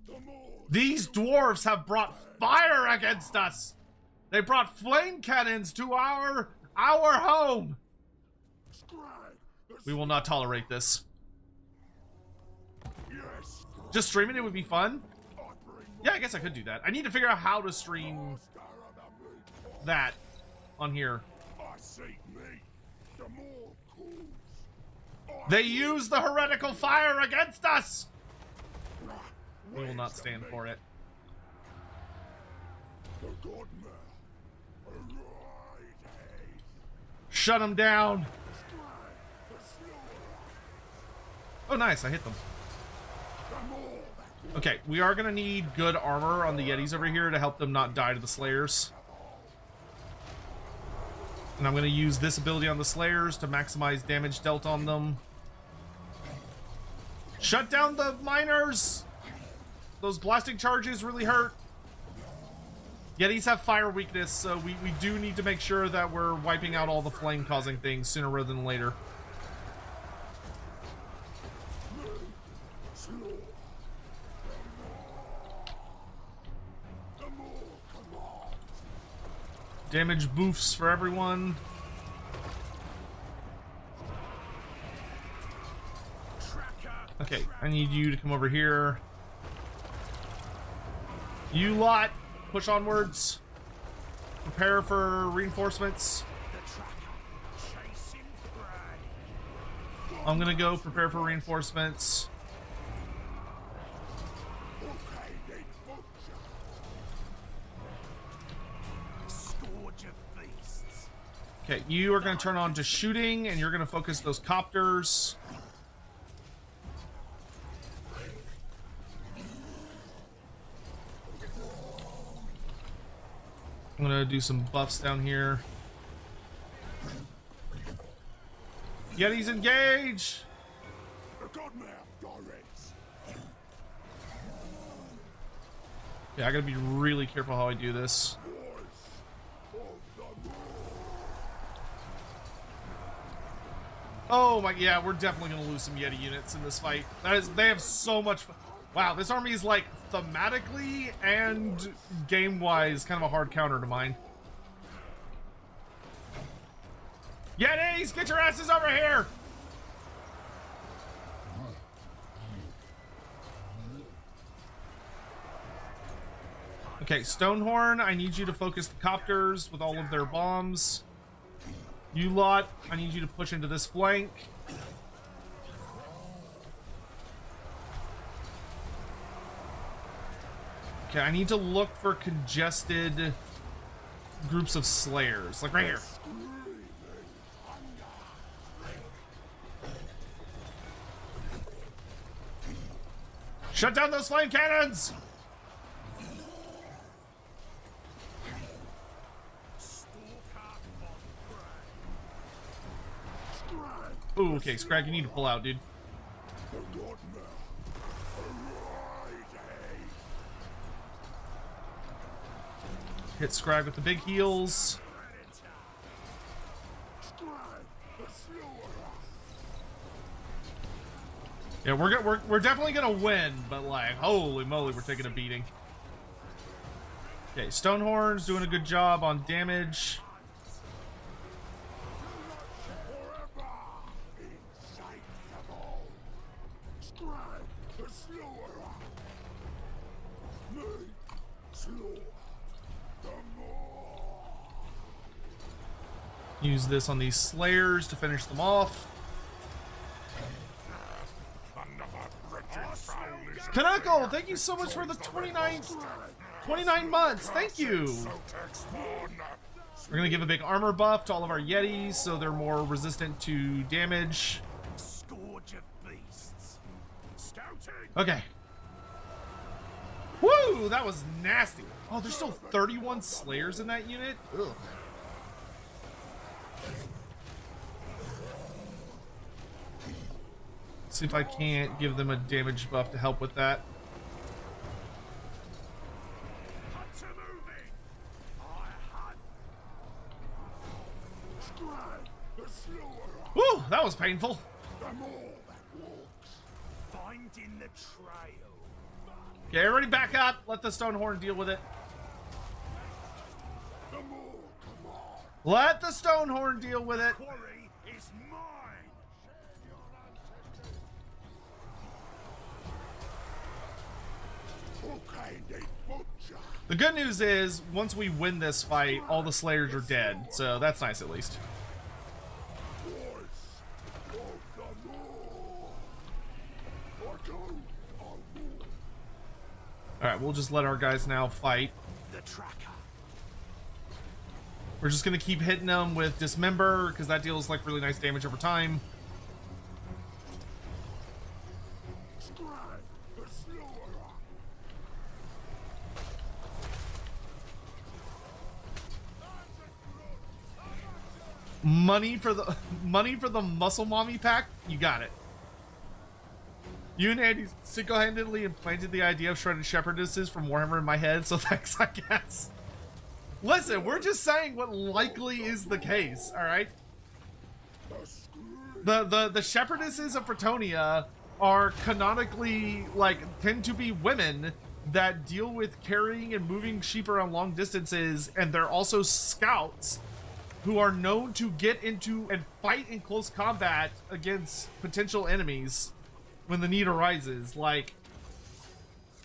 The Maw. These dwarves have brought fire against us. They brought flame cannons to our home. Skrag. We will not tolerate this. Yes. Just streaming it would be fun. I bring Yeah, I guess I could do that. I need to figure out how to stream Master of the Moon. that on here. I seek me. The more calls. They use the heretical fire against us. We will not stand for it. The Godmare. Arise. Shut them down. Skrag. The Slower. Oh, nice. I hit them. The more that Okay, we are gonna need good armor on the Yetis over here to help them not die to the Slayers. And I'm gonna use this ability on the Slayers to maximize damage dealt on them. Shut down the miners! Those blasting charges really hurt. Yetis have fire weakness, so we do need to make sure that we're wiping out all the flame-causing things sooner rather than later. Damage boofs for everyone. Okay, I need you to come over here. You lot, push onwards. Prepare for reinforcements. I'm gonna go prepare for reinforcements. Okay, you are going to turn on to shooting, and you're going to focus those copters. I'm going to do some buffs down here. Yetis engage! Yeah, I gotta be really careful how I do this. Oh my, yeah, we're definitely gonna lose some Yeti units in this fight. They have so much. Wow, this army is like thematically and game-wise kind of a hard counter to mine. Yetis, get your asses over here! Okay, Stonehorn, I need you to focus the copters with all of their bombs. You lot, I need you to push into this flank. Okay, I need to look for congested groups of Slayers, like right here. Shut down those flame cannons! Ooh, okay, Skrag, you need to pull out, dude. Hit Skrag with the big heals. Yeah, we're definitely gonna win, but like, holy moly, we're taking a beating. Okay, Stonehorn's doing a good job on damage. Use this on these Slayers to finish them off. Kanako, thank you so much for the 29 months. Thank you. We're gonna give a big armor buff to all of our Yetis so they're more resistant to damage. Okay. Woo, that was nasty. Oh, there's still 31 Slayers in that unit? Ugh. See if I can't give them a damage buff to help with that. Woo, that was painful. Okay, everybody back up. Let the Stonehorn deal with it. Let the Stonehorn deal with it. The good news is, once we win this fight, all the Slayers are dead, so that's nice at least. Alright, we'll just let our guys now fight. We're just gonna keep hitting them with Dismember, because that deals like really nice damage over time. Money for the muscle mommy pack? You got it. You and Andy single-handedly implanted the idea of shredded shepherdesses from Warhammer in my head, so thanks, I guess. Listen, we're just saying what likely is the case, alright? The shepherdesses of Bretonnia are canonically, like, tend to be women that deal with carrying and moving sheep around long distances, and they're also scouts who are known to get into and fight in close combat against potential enemies when the need arises. Like,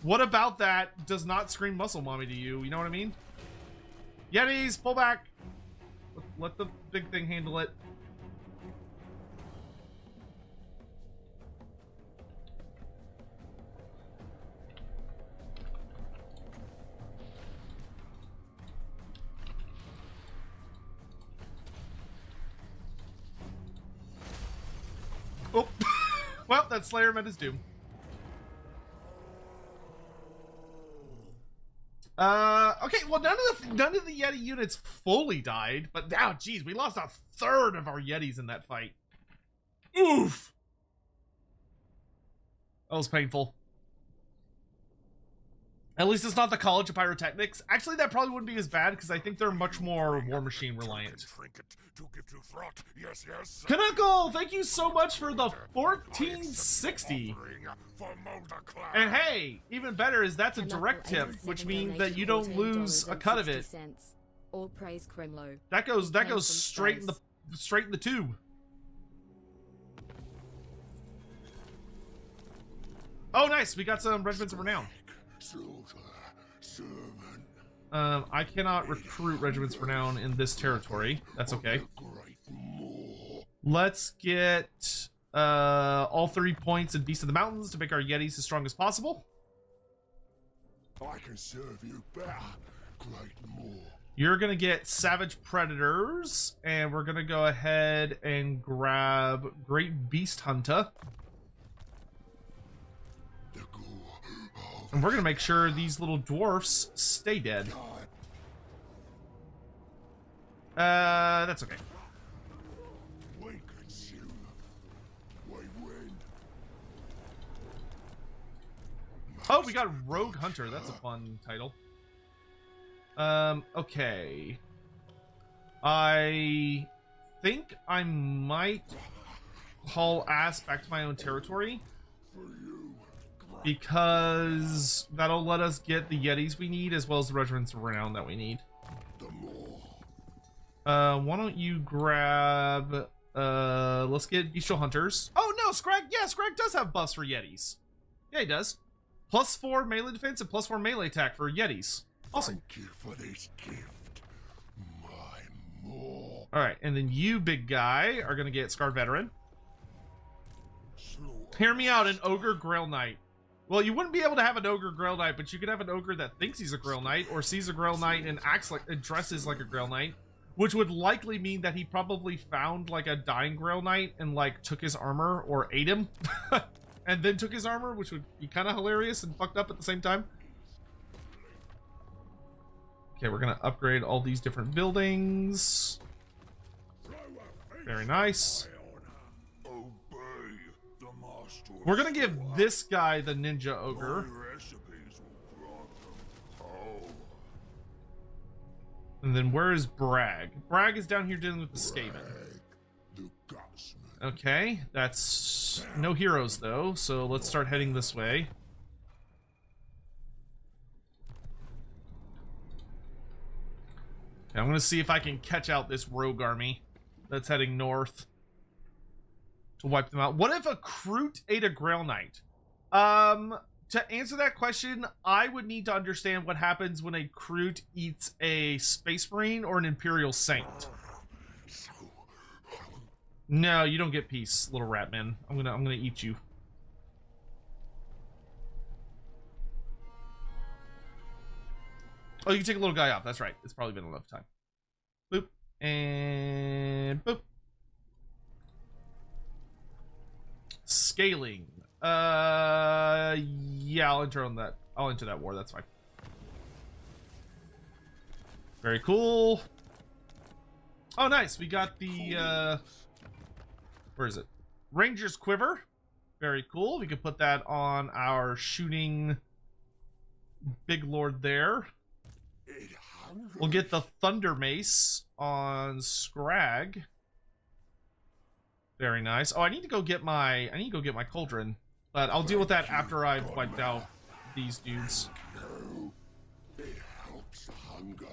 what about that does not scream muscle mommy to you? You know what I mean? Yetis, pull back. Let the big thing handle it. Oh, well, that Slayer met his doom. Okay, well, none of the Yeti units fully died, but now, geez, we lost a third of our Yetis in that fight. Oof. That was painful. At least it's not the College of Pyrotechnics. Actually, that probably wouldn't be as bad because I think they're much more War Machine reliant. Yes, yes. Kanako, thank you so much for the 1460. And hey, even better is that's a direct tip, which means that you don't lose a cut of it. All praise Kremlo. That goes straight in the tube. Oh, nice. We got some regiments of renown. I cannot recruit regiments of renown in this territory. That's okay. Let's get all 3 points in Beast of the Mountains to make our Yetis as strong as possible. I can serve you better, Great Moor. You're gonna get Savage Predators, and we're gonna go ahead and grab Great Beast Hunter. And we're gonna make sure these little dwarfs stay dead. That's okay. Oh, we got Rogue Hunter. That's a fun title. Okay. I think I might haul ass back to my own territory, because that'll let us get the Yetis we need as well as the regiments of renown that we need. Why don't you grab let's get Bestial Hunters. Oh no, Skrag, yeah, Skrag does have buffs for Yetis. Yeah, he does. +4 melee defense and +4 melee attack for Yetis. Awesome. Thank you for this gift, my Moor. Alright, and then you, big guy, are gonna get Scar Veteran. Hear me out, an Ogre Grail Knight. Well, you wouldn't be able to have an Ogre Grail Knight, but you could have an Ogre that thinks he's a Grail Knight, or sees a Grail Knight and acts like, and dresses like a Grail Knight, which would likely mean that he probably found like a dying Grail Knight and like took his armor or ate him, and then took his armor, which would be kind of hilarious and fucked up at the same time. Okay, we're gonna upgrade all these different buildings. Very nice. We're gonna give this guy the Ninja Ogre. And then where is Bragg? Bragg is down here dealing with the Skaven. Okay, that's no heroes though, so let's start heading this way. Okay, I'm gonna see if I can catch out this rogue army that's heading north to wipe them out. What if a Kroot ate a Grail Knight? To answer that question, I would need to understand what happens when a Kroot eats a Space Marine or an Imperial Saint. No, you don't get peace, little rat man. I'm gonna eat you. Oh, you can take a little guy off. That's right. It's probably been enough time. Boop and boop. Scaling. Yeah, I'll enter on that. I'll enter that war. That's fine. Very cool. Oh, nice. We got the, where is it? Ranger's Quiver. Very cool. We could put that on our shooting big lord there. We'll get the Thunder Mace on Skrag. Very nice. Oh, I need to go get my cauldron, but I'll deal with that after I've wiped out these dudes. It helps hunger.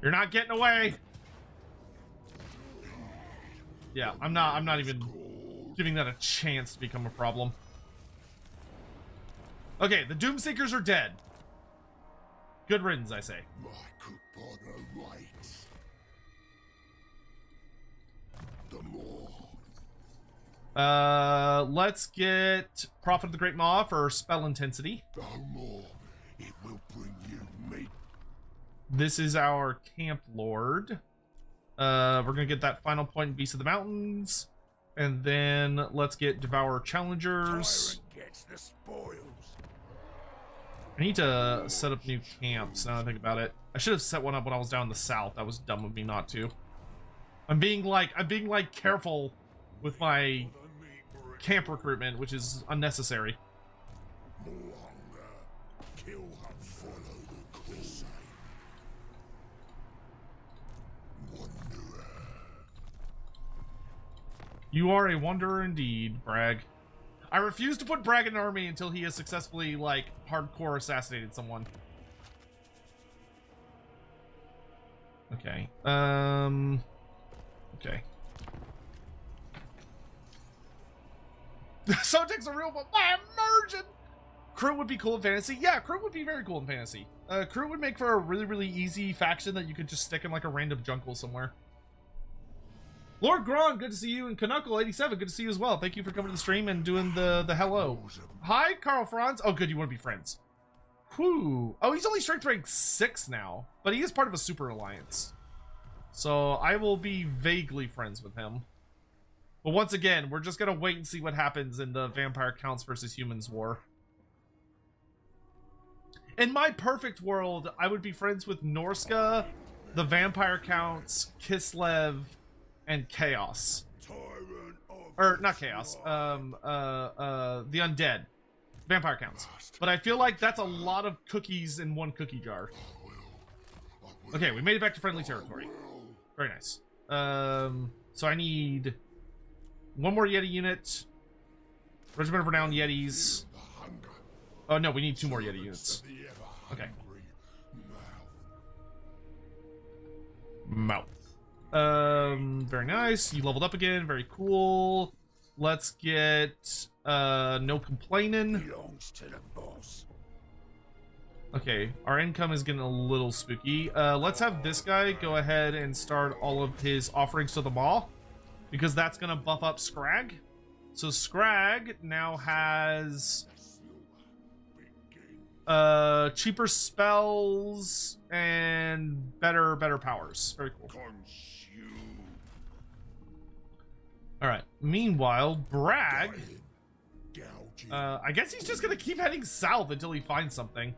You're not getting away. Yeah, I'm not even giving that a chance to become a problem. Okay, the Doomseekers are dead. Good riddance, I say. My Kupana writes. The more. Let's get Prophet of the Great Maw for spell intensity. The more it will bring you meat. This is our Camp Lord. We're gonna get that final point in Beast of the Mountains. And then let's get Devourer Challengers. Tyrant gets the spoils. I need to set up new camps now that I think about it. I should have set one up when I was down in the south. That was dumb of me not to. I'm being like careful with my camp recruitment, which is unnecessary. More hunger. Kill and follow the course. Wanderer. You are a wanderer indeed, Bragg. I refuse to put Bragg in an army until he has successfully, like, hardcore assassinated someone. Okay. Okay. Sotek's a real one. My immersion! Crew would be cool in fantasy. Yeah, Crew would be very cool in fantasy. Crew would make for a really, really easy faction that you could just stick in, like, a random jungle somewhere. Lord Gron, good to see you, and Canuckle87, good to see you as well. Thank you for coming to the stream and doing the hello. Hi, Carl Franz. Oh, good, you want to be friends. Whew. Oh, he's only strength rank 6 now, but he is part of a super alliance. So I will be vaguely friends with him. But once again, we're just gonna wait and see what happens in the Vampire Counts versus Humans war. In my perfect world, I would be friends with Norska, the Vampire Counts, Kislev, and Chaos. Or not Chaos, the Undead. Vampire Counts. But I feel like that's a lot of cookies in one cookie jar. Okay, we made it back to friendly territory. Very nice. So I need one more Yeti unit. Regiment of Renowned Yetis. Oh no, we need 2 more Yeti units. Okay. Mouth. Very nice. You leveled up again. Very cool. Let's get no complaining. Belongs to the boss. Okay, our income is getting a little spooky. Let's have this guy go ahead and start all of his offerings to the Maw, because that's gonna buff up Skrag. So Skrag now has cheaper spells and better powers. Very cool. All right. Meanwhile, Bragg, I guess he's just gonna keep heading south until he finds something.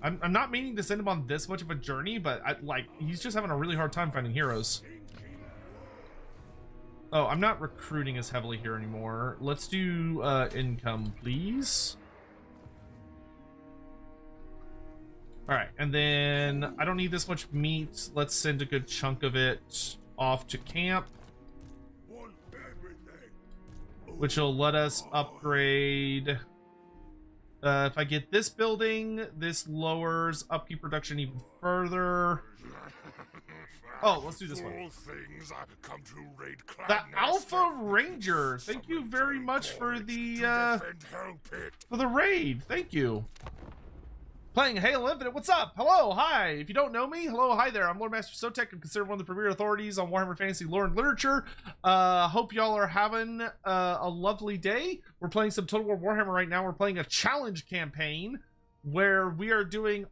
I'm not meaning to send him on this much of a journey, but he's just having a really hard time finding heroes. Oh, I'm not recruiting as heavily here anymore. Let's do income, please. All right, and then I don't need this much meat. Let's send a good chunk of it off to camp, which will let us upgrade. If I get this building, this lowers upkeep production even further. Oh, let's do this one. The Alpha Ranger. Thank you very much for the raid. Thank you. Playing Halo Infinite. What's up? Hello, hi. If you don't know me, hello, hi there. I'm Loremaster Sotek. I'm considered one of the premier authorities on Warhammer Fantasy lore and literature. Hope y'all are having a lovely day. We're playing some Total War Warhammer right now. We're playing a challenge campaign where we are doing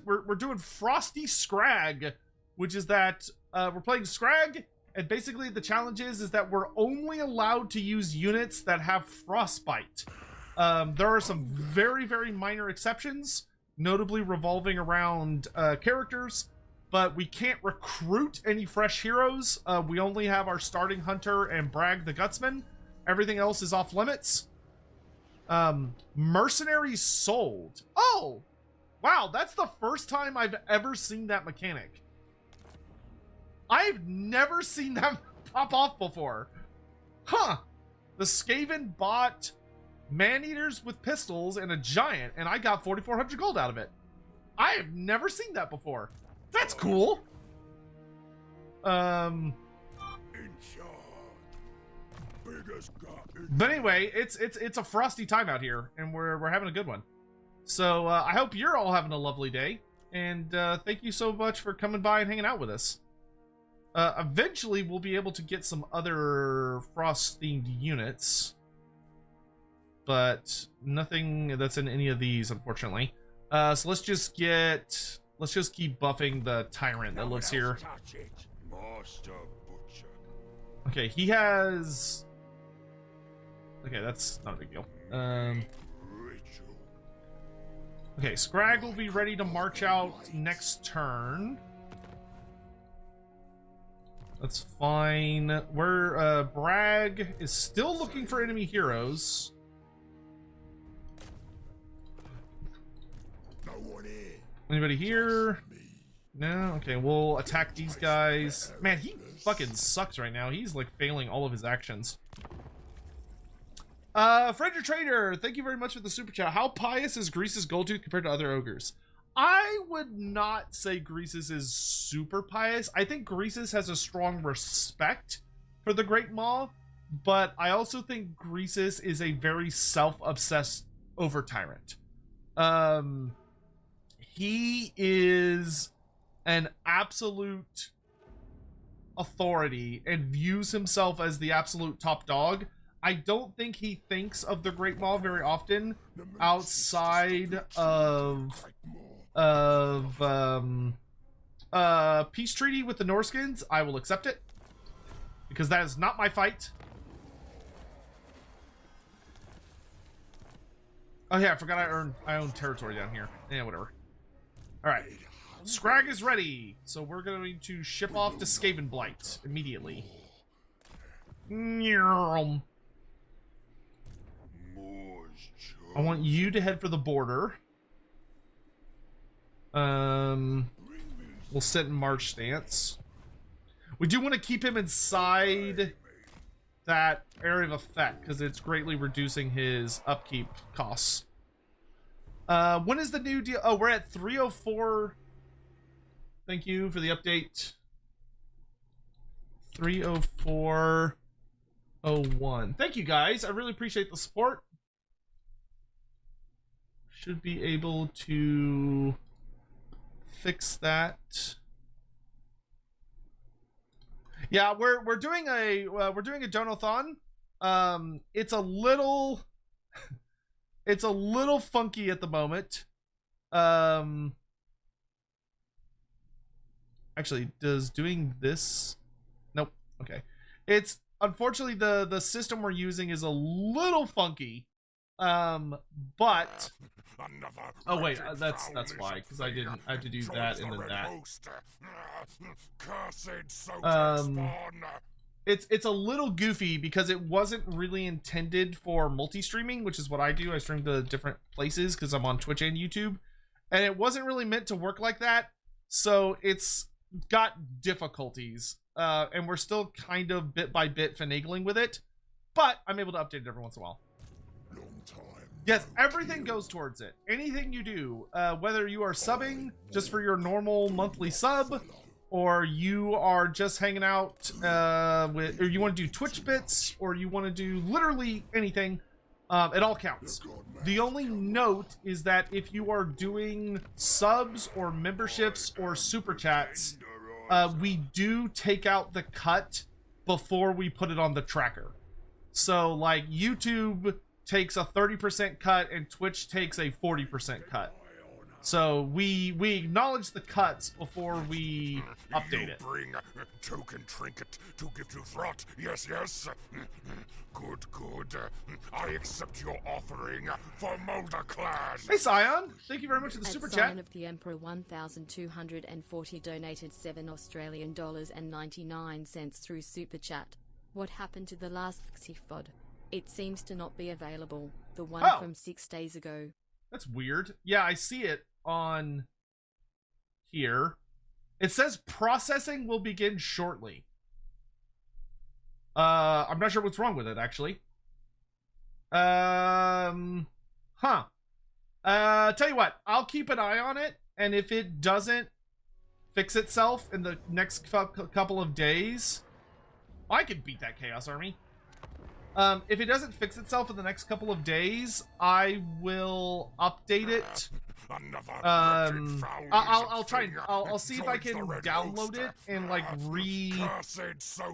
we're doing Frosty Skrag, which is that we're playing Skrag, and basically the challenge is that we're only allowed to use units that have frostbite. There are some very, very minor exceptions, notably revolving around characters, but we can't recruit any fresh heroes. We only have our starting hunter and Bragg the Gutsman. Everything else is off limits. Mercenaries sold. Oh, wow, that's the first time I've ever seen that mechanic. I've never seen that pop off before. Huh. The Skaven bought man-eaters with pistols and a giant, and I got 4,400 gold out of it. I have never seen that before. That's cool. But anyway, it's a frosty time out here, and we're having a good one. So I hope you're all having a lovely day, and thank you so much for coming by and hanging out with us. Eventually, we'll be able to get some other frost-themed units, but nothing that's in any of these, unfortunately. So let's just keep buffing the tyrant that lives here. Okay, he has. Okay, that's not a big deal. Okay, Skrag will be ready to march out next turn. That's fine. We're Bragg is still looking for enemy heroes. Anybody here? No? Okay, we'll attack these guys. Man, he fucking sucks right now. He's like failing all of his actions. Frederick Trader, thank you very much for the super chat. How pious is Grease's Goldtooth compared to other ogres? I would not say Grease's is super pious. I think Grease's has a strong respect for the Great Maw, but I also think Grease's is a very self-obsessed over tyrant. He is an absolute authority and views himself as the absolute top dog. I don't think he thinks of the Great Maw very often outside of peace treaty with the Norskins. I will accept it because that is not my fight. Oh yeah, I forgot I own territory down here. Yeah, whatever. All right, Skrag is ready, so we're going to ship off to Skavenblight immediately. I want you to head for the border. We'll sit in march stance. We do want to keep him inside that area of effect because it's greatly reducing his upkeep costs. When is the new deal? Oh, we're at 304. Thank you for the update. 30401. Thank you guys. I really appreciate the support. Should be able to fix that. Yeah, we're doing a Donothon. It's a little it's a little funky at the moment. Actually, does doing this? Nope. Okay. It's unfortunately the system we're using is a little funky. But oh wait, that's why, because I had to do that and then that. It's a little goofy because it wasn't really intended for multi-streaming, which is what I do. I stream to different places because I'm on Twitch and YouTube, and it wasn't really meant to work like that. So it's got difficulties, and we're still kind of bit by bit finagling with it, but I'm able to update it every once in a while. Yes, everything goes towards it. Anything you do, whether you are subbing just for your normal monthly sub, or you are just hanging out or you want to do Twitch bits, or you want to do literally anything, it all counts. The only note is that if you are doing subs or memberships or super chats, we do take out the cut before we put it on the tracker. So like YouTube takes a 30% cut and Twitch takes a 40% cut. So we acknowledge the cuts before we update it. You bring token trinket to give to Throt. Yes, yes. Good, good. I accept your offering for Molder Clan. Hey, Scion. Thank you very much for the At super Sign chat. of the Emperor 1,240 donated $7 Australian dollars and 99 cents through super chat. What happened to the last XIFOD? It seems to not be available. The one Oh. from 6 days ago. That's weird. Yeah, I see it on here. It says processing will begin shortly. I'm not sure what's wrong with it, actually. Tell you what, I'll keep an eye on it, and if it doesn't fix itself in the next couple of days, I could beat that Chaos Army. If it doesn't fix itself in the next couple of days, I will update it. I'll try and I'll see if I can download it and like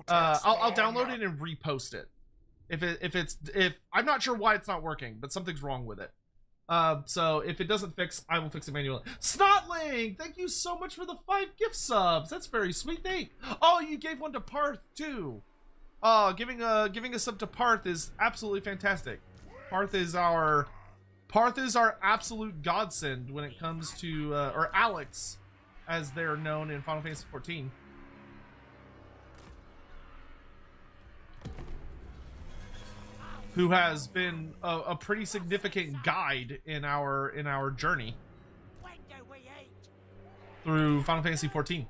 I'll download it and repost it. If I'm not sure why it's not working, but something's wrong with it. So if it doesn't fix, I will fix it manually. Snotling, thank you so much for the 5 gift subs. That's very sweet. Oh, you gave one to Parth too. Oh, giving a sub to Parth is absolutely fantastic. Parth is our absolute godsend when it comes to or Alex, as they're known in Final Fantasy XIV. Who has been a pretty significant guide in our journey through Final Fantasy XIV.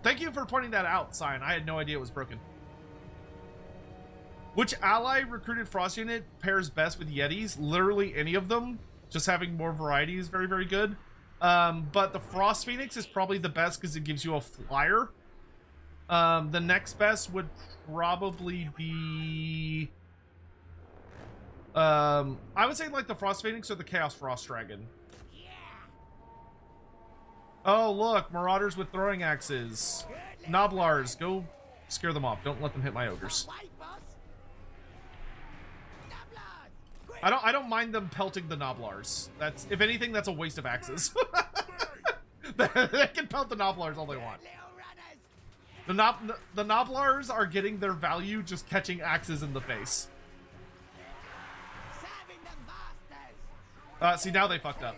Thank you for pointing that out, Cyan. I had no idea it was broken. Which ally recruited Frost unit pairs best with Yetis? Literally any of them. Just having more variety is very, very good. But the Frost Phoenix is probably the best because it gives you a flyer. The next best would probably be... I would say like the Frost Phoenix or the Chaos Frost Dragon. Oh, look, Marauders with throwing axes. Noblars, go scare them off. Don't let them hit my ogres. I don't mind them pelting the Noblars. That's, if anything, that's a waste of axes. They can pelt the Noblars all they want. The Noblars are getting their value just catching axes in the face. See, now they fucked up.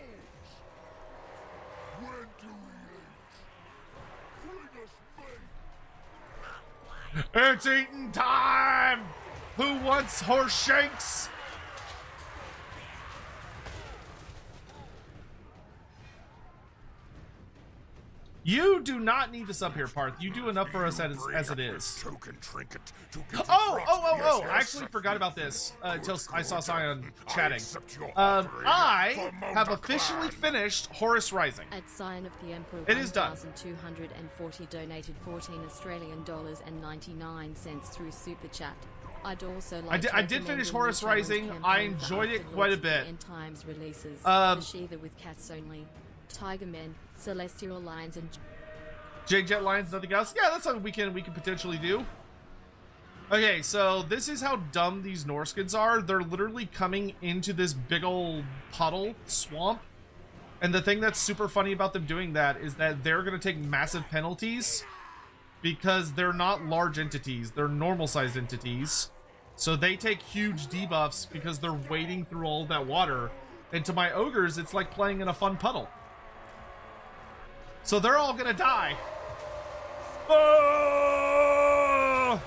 It's eating time! Who wants horse shanks? You do not need to sub here, Parth. You do enough for us as it is. Oh! I actually forgot about this until I saw Scion chatting. I have officially finished Horus Rising. At Sign of the Emperor, It is done. 1,240 donated 14 Australian dollars and 99 cents through super chat. I'd also like I did finish Horus Rising. I enjoyed it quite a bit. End Times releases. The Shiva with cats only. Tiger Men, Celestial Lions, and J-Jet Lions, nothing else. Yeah, that's something we can potentially do. Okay, so this is how dumb these Norskins are. They're literally coming into this big old puddle swamp. And the thing that's super funny about them doing that is that they're going to take massive penalties because they're not large entities. They're normal-sized entities. So they take huge debuffs because they're wading through all that water. And to my ogres, it's like playing in a fun puddle. So they're all gonna die. Oh!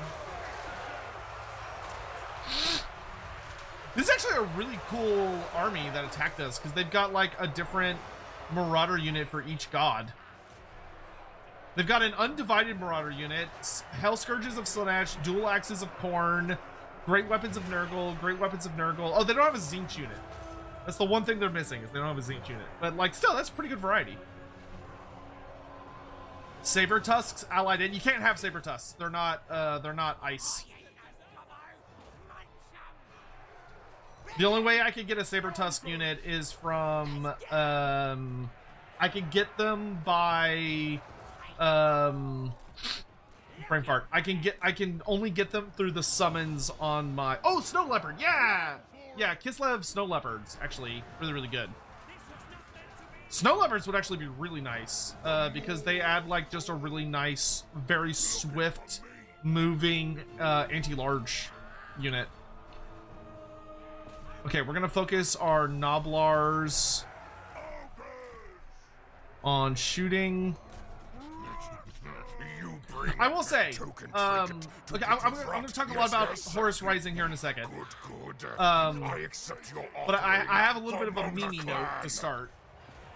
This is actually a really cool army that attacked us because they've got like a different Marauder unit for each god. They've got an undivided Marauder unit, Hell Scourges of Slanesh, Dual Axes of Khorne, Great Weapons of Nurgle, Great Weapons of Nurgle. Oh, they don't have a Tzeentch unit. That's the one thing they're missing, is they don't have a Tzeentch unit. But like, still, that's pretty good variety. Saber Tusks allied in. You can't have Saber Tusks. They're not ice. The only way I could get a Saber Tusk unit is from I can get them by brain fart. I can only get them through the summons on my Snow Leopard. Yeah. Yeah, Kislev snow leopards, actually, really, really good. Snow leopards would actually be really nice, because they add, like, just a really nice, very swift, moving, anti-large unit. Okay, we're gonna focus our Noblars on shooting. I will say, okay, I'm gonna talk a lot about Horus Rising here in a second. I accept your But I offering have a little bit for of a meme Mulder note to Clan. start,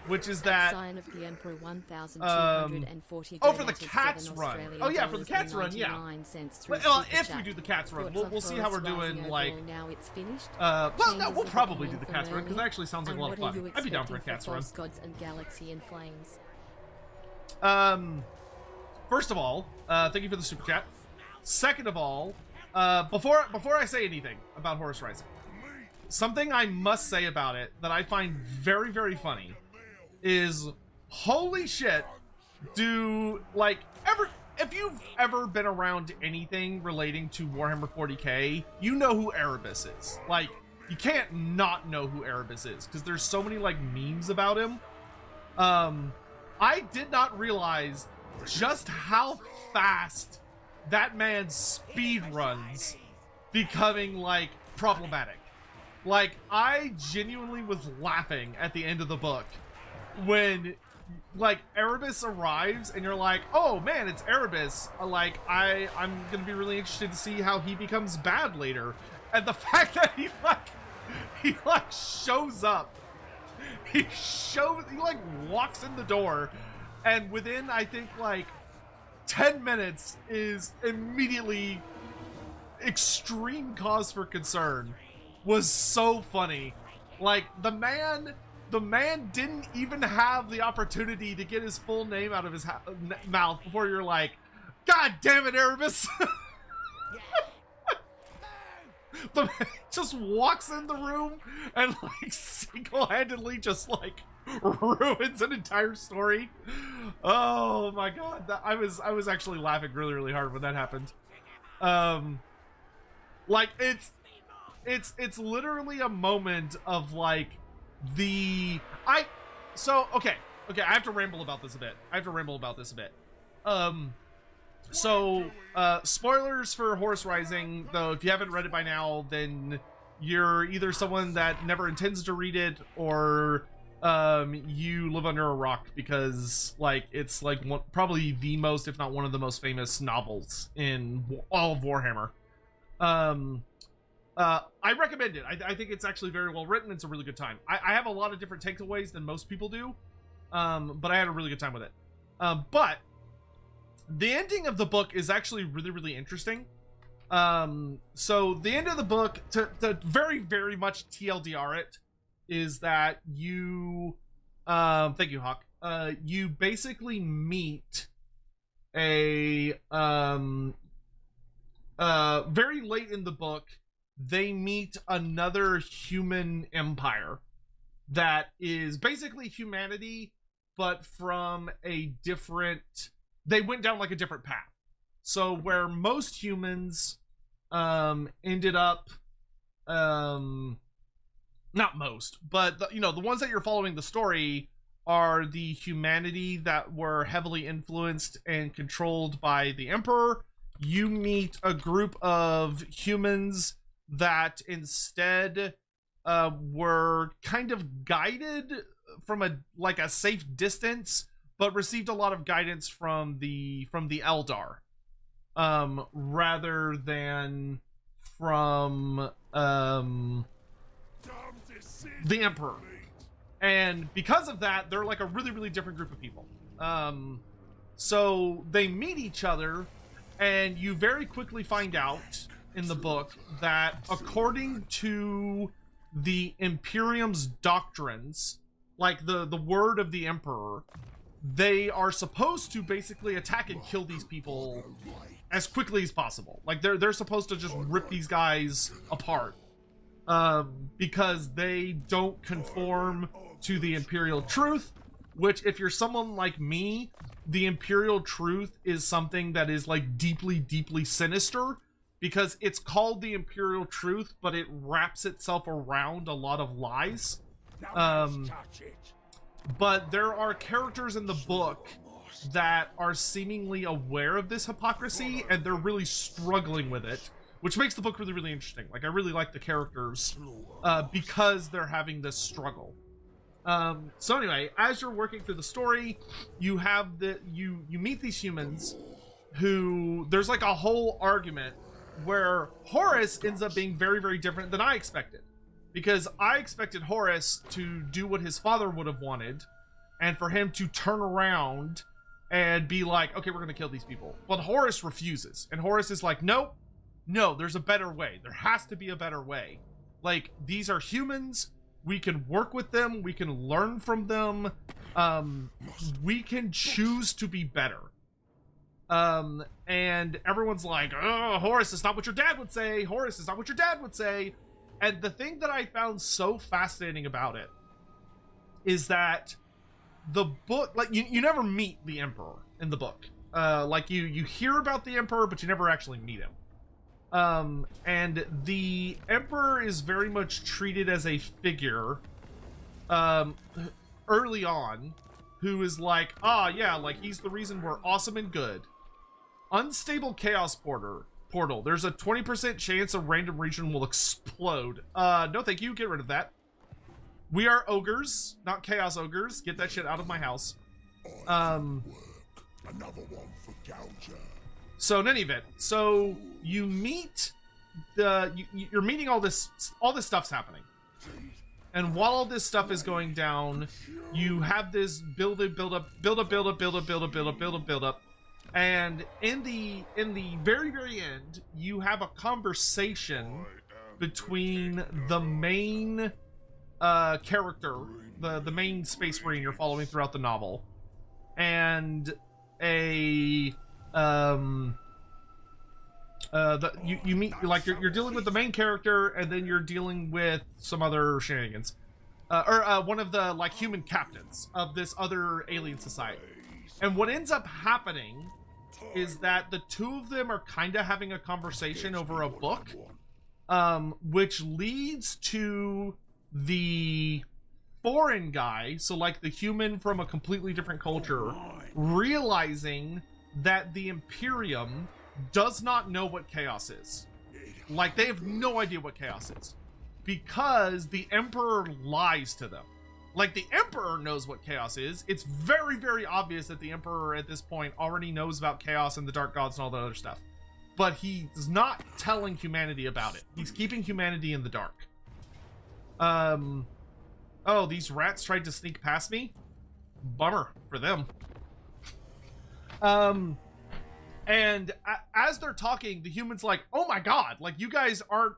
which is that Sign of the Emperor 1240 oh, for the donated cats 7 run. Australian Oh yeah, for the dollars cats and run, yeah. 99 cents through Well, Super if we Chat. do the cats run, Thoughts we'll on see how we're Horus Rising doing. Like, overall now it's finished? well, no, Changes we'll of probably do opinion the from cats run because early? that actually sounds like And a lot of what are fun. you I'd be down for a expecting cats run. False Gods and Galaxy in Flames? First of all, thank you for the super chat. Second of all, before I say anything about Horus Rising, something I must say about it that I find very, very funny is, holy shit, if you've ever been around anything relating to Warhammer 40k, you know who Erebus is. Like, you can't not know who Erebus is, because there's so many, like, memes about him. I did not realize just how fast that man's speed runs becoming, like, problematic. Like, I genuinely was laughing at the end of the book when, like, Erebus arrives and you're like, oh man, it's Erebus. Like, I'm gonna be really interested to see how he becomes bad later. And the fact that he shows up, he like walks in the door, and within, I think, like 10 minutes is immediately extreme cause for concern, was so funny. Like, the man didn't even have the opportunity to get his full name out of his mouth before you're like, God damn it, Erebus. The man just walks in the room and, like, single-handedly just, like, ruins an entire story. Oh my god, I was actually laughing really, really hard when that happened. Like, it's literally a moment of, like, okay, I have to ramble about this a bit. Spoilers for Horus Rising, though. If you haven't read it by now, then you're either someone that never intends to read it, or you live under a rock, because, like, it's like probably the most, if not one of the most famous novels in all of Warhammer. I recommend it. I think it's actually very well written. It's a really good time. I have a lot of different takeaways than most people do, but I had a really good time with it. But the ending of the book is actually really, really interesting. So the end of the book, to very, very much TLDR it, is that you, thank you, Hawk. You basically meet very late in the book, they meet another human empire that is basically humanity, but from a different, they went down like a different path. So where most humans ended up, not most, but the ones that you're following the story are the humanity that were heavily influenced and controlled by the Emperor. You meet a group of humans that instead were kind of guided from a safe distance, but received a lot of guidance from the Eldar, rather than from the Emperor. And because of that, they're like a really, really different group of people. So they meet each other, and you very quickly find out in the book that according to the Imperium's doctrines, like the word of the Emperor, they are supposed to basically attack and kill these people as quickly as possible. Like they're supposed to just rip these guys apart, because they don't conform to the Imperial truth, which, if you're someone like me, the Imperial truth is something that is like deeply, deeply sinister, because it's called the Imperial Truth, but it wraps itself around a lot of lies. But there are characters in the book that are seemingly aware of this hypocrisy, and they're really struggling with it, which makes the book really, really interesting. Like, I really like the characters because they're having this struggle. So anyway, as you're working through the story, you have you meet these humans who, there's like a whole argument where Horus ends up being very, very different than I expected. Because I expected Horus to do what his father would have wanted, and for him to turn around and be like, okay, we're gonna kill these people. But Horus refuses, and Horus is like, nope, no, there's a better way. There has to be a better way. Like, these are humans, we can work with them, we can learn from them, we can choose to be better. And everyone's like, oh, Horus is not what your dad would say, Horus is not what your dad would say. And the thing that I found so fascinating about it is that the book, like, you never meet the Emperor in the book. Like, you hear about the Emperor, but you never actually meet him. And the Emperor is very much treated as a figure, early on, who is like, yeah, like, he's the reason we're awesome and good. Unstable Chaos Portal. There's a 20% chance a random region will explode. No thank you, get rid of that. We are ogres, not chaos ogres. Get that shit out of my house. Another one for Gouger. So in any event, so you meet you're meeting all this stuff's happening. And while all this stuff is going down, you have this build up. And in the very, very end, you have a conversation between the main character, the main Space Marine you're following throughout the novel, and you meet, like, you're dealing with the main character, and then you're dealing with some other shenanigans, or one of the, like, human captains of this other alien society. And what ends up happening is that the two of them are kind of having a conversation over a book, which leads to the foreign guy, so like the human from a completely different culture, realizing that the Imperium does not know what chaos is. Like, they have no idea what chaos is, because the Emperor lies to them. Like, the Emperor knows what chaos is. It's very, very obvious that the Emperor at this point already knows about chaos and the Dark Gods and all that other stuff. But he's not telling humanity about it. He's keeping humanity in the dark. Oh, these rats tried to sneak past me? Bummer for them. And as they're talking, the human's like, oh my god, like, you guys aren't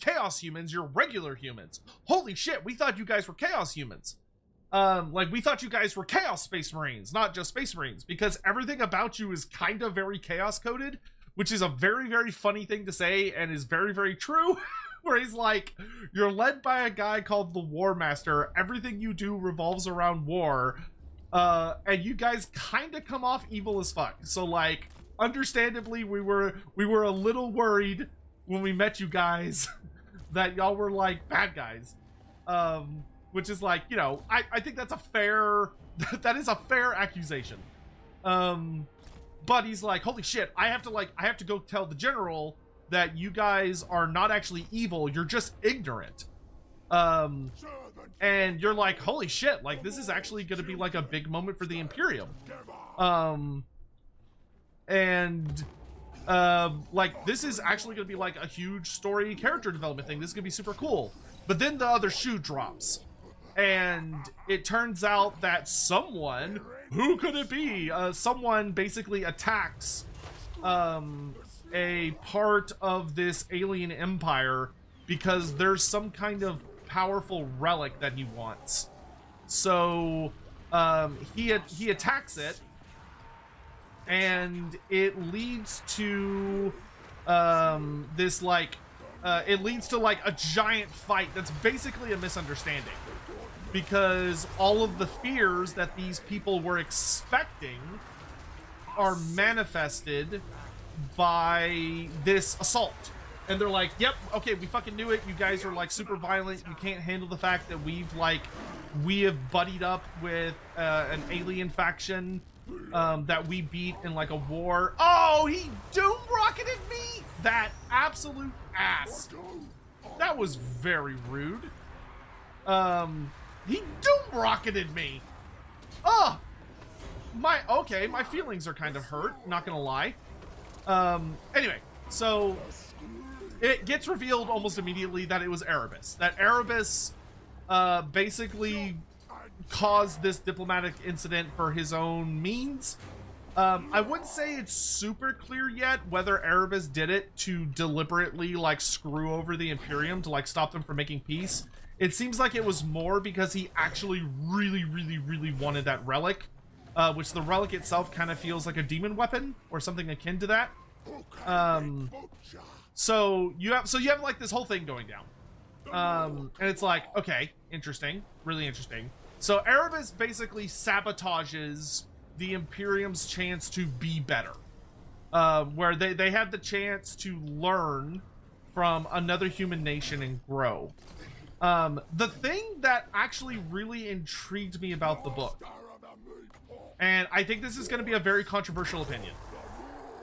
chaos humans, you're regular humans. Holy shit, we thought you guys were chaos humans. Like, we thought you guys were chaos Space Marines, not just Space Marines, because everything about you is kind of very chaos coded, which is a very, very funny thing to say and is very, very true. Where he's like, you're led by a guy called the Warmaster, everything you do revolves around war, and you guys kind of come off evil as fuck. So, like, understandably, we were a little worried when we met you guys that y'all were like bad guys, which is like, you know, I think that's a fair that is a fair accusation. But he's like, holy shit, I have to go tell the general that you guys are not actually evil, you're just ignorant. And you're like, holy shit, like, this is actually gonna be like a big moment for the Imperium. Like, this is actually gonna be like a huge story character development thing. This is gonna be super cool. But then the other shoe drops, and it turns out that someone, who could it be? Someone basically attacks a part of this alien empire because there's some kind of powerful relic that he wants. So he attacks it, and it leads to this, like, it leads to like a giant fight that's basically a misunderstanding, because all of the fears that these people were expecting are manifested by this assault. And they're like, yep, okay, we fucking knew it. You guys are like super violent. You can't handle the fact that we have buddied up with an alien faction that we beat in like a war. Oh, he doom rocketed me! That absolute ass. That was very rude. He doom rocketed me. Oh, my feelings are kind of hurt, not gonna lie. Anyway, so it gets revealed almost immediately that it was Erebus. That Erebus basically caused this diplomatic incident for his own means. I wouldn't say it's super clear yet whether Erebus did it to deliberately like screw over the Imperium to like stop them from making peace. It seems like it was more because he actually really wanted that relic, which the relic itself kind of feels like a demon weapon or something akin to that. So you have like this whole thing going down. And it's like, okay, interesting, really interesting. So Erebus basically sabotages the Imperium's chance to be better. Where they had the chance to learn from another human nation and grow. The thing that actually really intrigued me about the book, and I think this is going to be a very controversial opinion,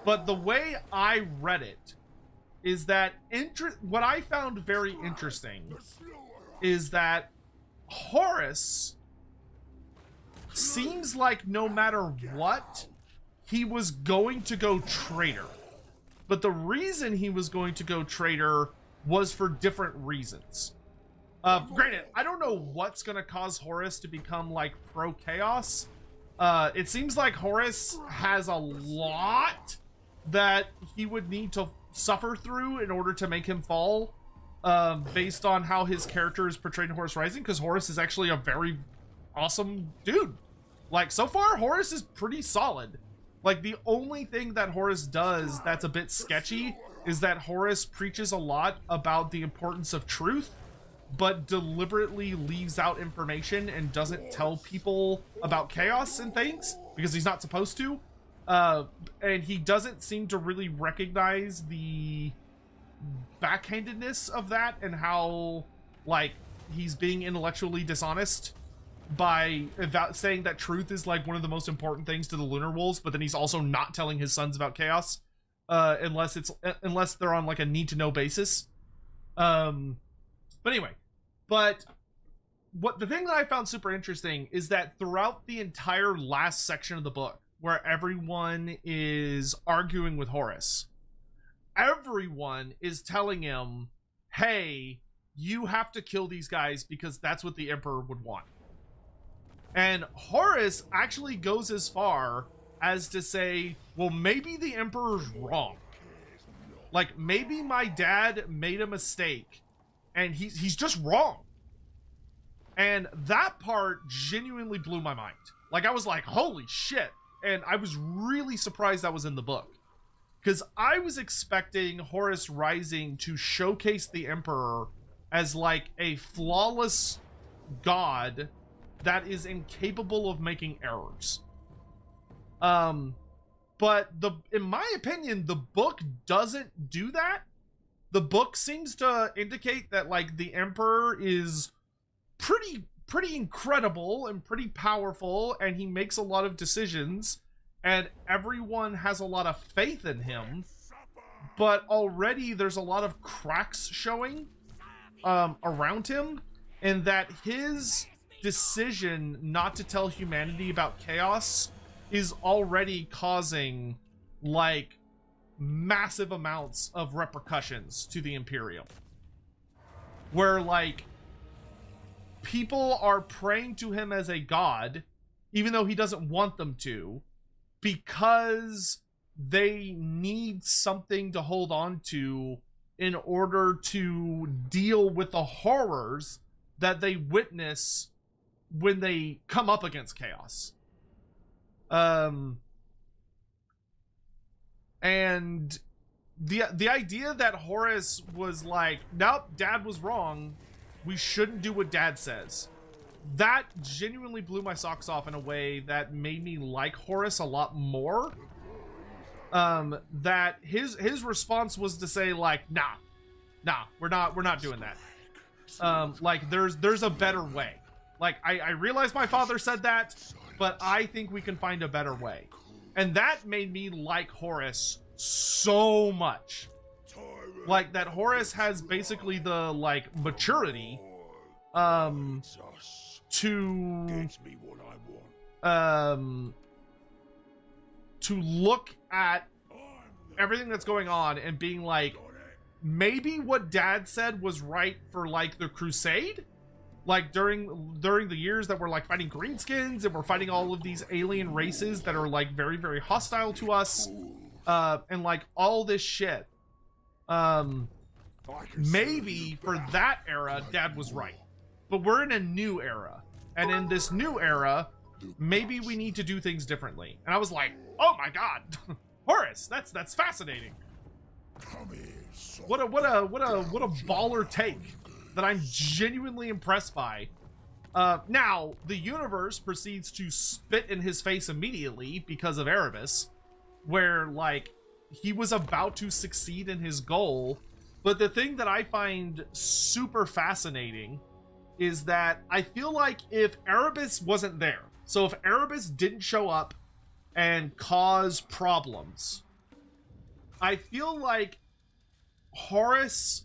but the way I read it is that what I found very interesting is that Horus seems like no matter what, he was going to go traitor. But the reason he was going to go traitor was for different reasons. Granted, I don't know what's going to cause Horus to become like pro-chaos. It seems like Horus has a lot that he would need to suffer through in order to make him fall, based on how his character is portrayed in Horus Rising, because Horus is actually a very awesome dude. Like, so far, Horus is pretty solid. Like, the only thing that Horus does that's a bit sketchy is that Horus preaches a lot about the importance of truth, but deliberately leaves out information and doesn't tell people about chaos and things because he's not supposed to. And he doesn't seem to really recognize the backhandedness of that and how, like, he's being intellectually dishonest by saying that truth is like one of the most important things to the Lunar Wolves, but then he's also not telling his sons about chaos, unless they're on like a need to know basis. But anyway, the thing that I found super interesting is that throughout the entire last section of the book, where everyone is arguing with Horus, everyone is telling him, hey, you have to kill these guys because that's what the Emperor would want. And Horus actually goes as far as to say, well, maybe the Emperor's wrong. Like, maybe my dad made a mistake and he's just wrong. And that part genuinely blew my mind. Like, I was like, holy shit. And I was really surprised that was in the book, because I was expecting Horus Rising to showcase the Emperor as like a flawless god that is incapable of making errors. But in my opinion, the book doesn't do that. The book seems to indicate that like the Emperor is pretty incredible and pretty powerful, and he makes a lot of decisions, and everyone has a lot of faith in him, but already there's a lot of cracks showing around him, and that his decision not to tell humanity about chaos is already causing like massive amounts of repercussions to the Imperium, where like people are praying to him as a god even though he doesn't want them to, because they need something to hold on to in order to deal with the horrors that they witness when they come up against chaos. And the idea that Horus was like, nope, dad was wrong, we shouldn't do what dad says, that genuinely blew my socks off in a way that made me like Horus a lot more. that his response was to say like, nah, we're not doing that. Like there's a better way. Like I realize my father said that, but I think we can find a better way. And that made me like Horus so much. Like that Horus has basically the like maturity to look at everything that's going on and being like, maybe what dad said was right for like the crusade, like during the years that we're like fighting greenskins and we're fighting all of these alien races that are like very, very hostile to us, and like all this shit. Maybe for that era dad was right, but we're in a new era, and in this new era maybe we need to do things differently. And I was like, oh my god, Horus, that's fascinating. What a baller take that I'm genuinely impressed by. Now the universe proceeds to spit in his face immediately because of Erebus, where like he was about to succeed in his goal. But the thing that I find super fascinating is that I feel like if Erebus wasn't there, so if Erebus didn't show up and cause problems, I feel like Horus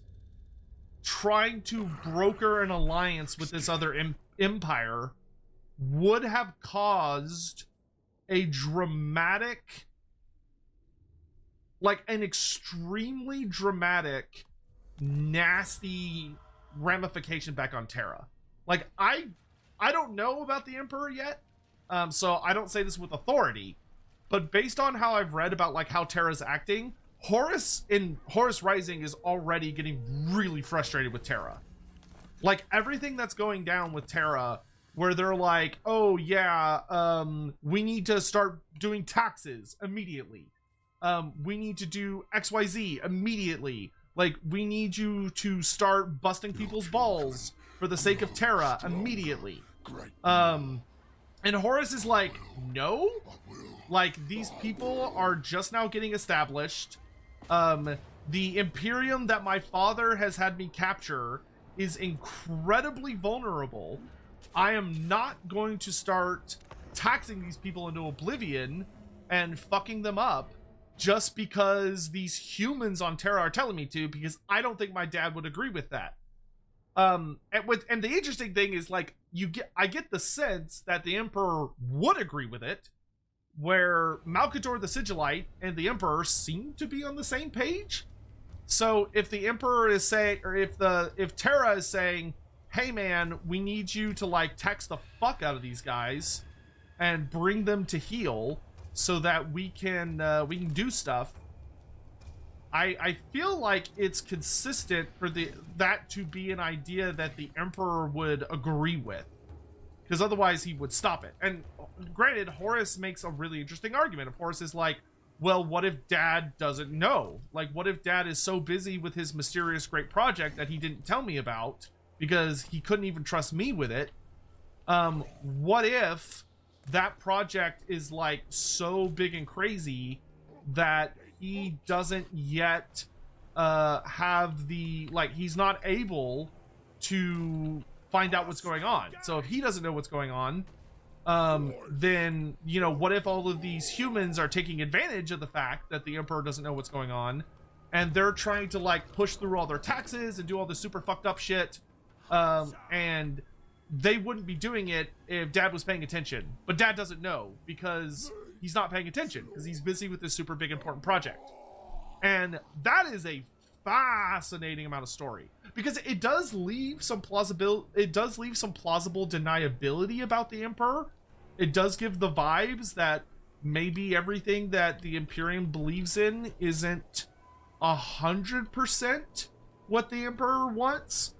trying to broker an alliance with this other empire would have caused a dramatic, like an extremely dramatic, nasty ramification back on Terra. Like I don't know about the Emperor yet, so I don't say this with authority, but based on how I've read about like how Terra's acting, Horus in Horus Rising is already getting really frustrated with Terra. Like everything that's going down with Terra, where they're like, oh yeah, we need to start doing taxes immediately. We need to do XYZ immediately. Like we need you to start busting people's balls for the sake of Terra immediately. And Horus is like, no, like these people are just now getting established. The Imperium that my father has had me capture is incredibly vulnerable. I am not going to start taxing these people into oblivion and fucking them up just because these humans on Terra are telling me to, because I don't think my dad would agree with that. And the interesting thing is like I get the sense that the Emperor would agree with it, where Malcator the Sigillite and the Emperor seem to be on the same page. So if the Emperor is saying, or if Terra is saying, hey man, we need you to like tax the fuck out of these guys and bring them to heel so that we can do stuff, I feel like it's consistent for that to be an idea that the Emperor would agree with, because otherwise he would stop it. And granted, Horus makes a really interesting argument. Of Horus is like, well, what if dad doesn't know? Like, what if dad is so busy with his mysterious great project that he didn't tell me about because he couldn't even trust me with it? What if that project is like so big and crazy that he doesn't yet have the, like, he's not able to find out what's going on? So if he doesn't know what's going on, then, you know, what if all of these humans are taking advantage of the fact that the Emperor doesn't know what's going on, and they're trying to like push through all their taxes and do all this super fucked up shit, and they wouldn't be doing it if dad was paying attention, but dad doesn't know because he's not paying attention because he's busy with this super big important project. And that is a fascinating amount of story, because it does leave some plausible deniability about the Emperor. It does give the vibes that maybe everything that the Imperium believes in isn't 100% what the Emperor wants.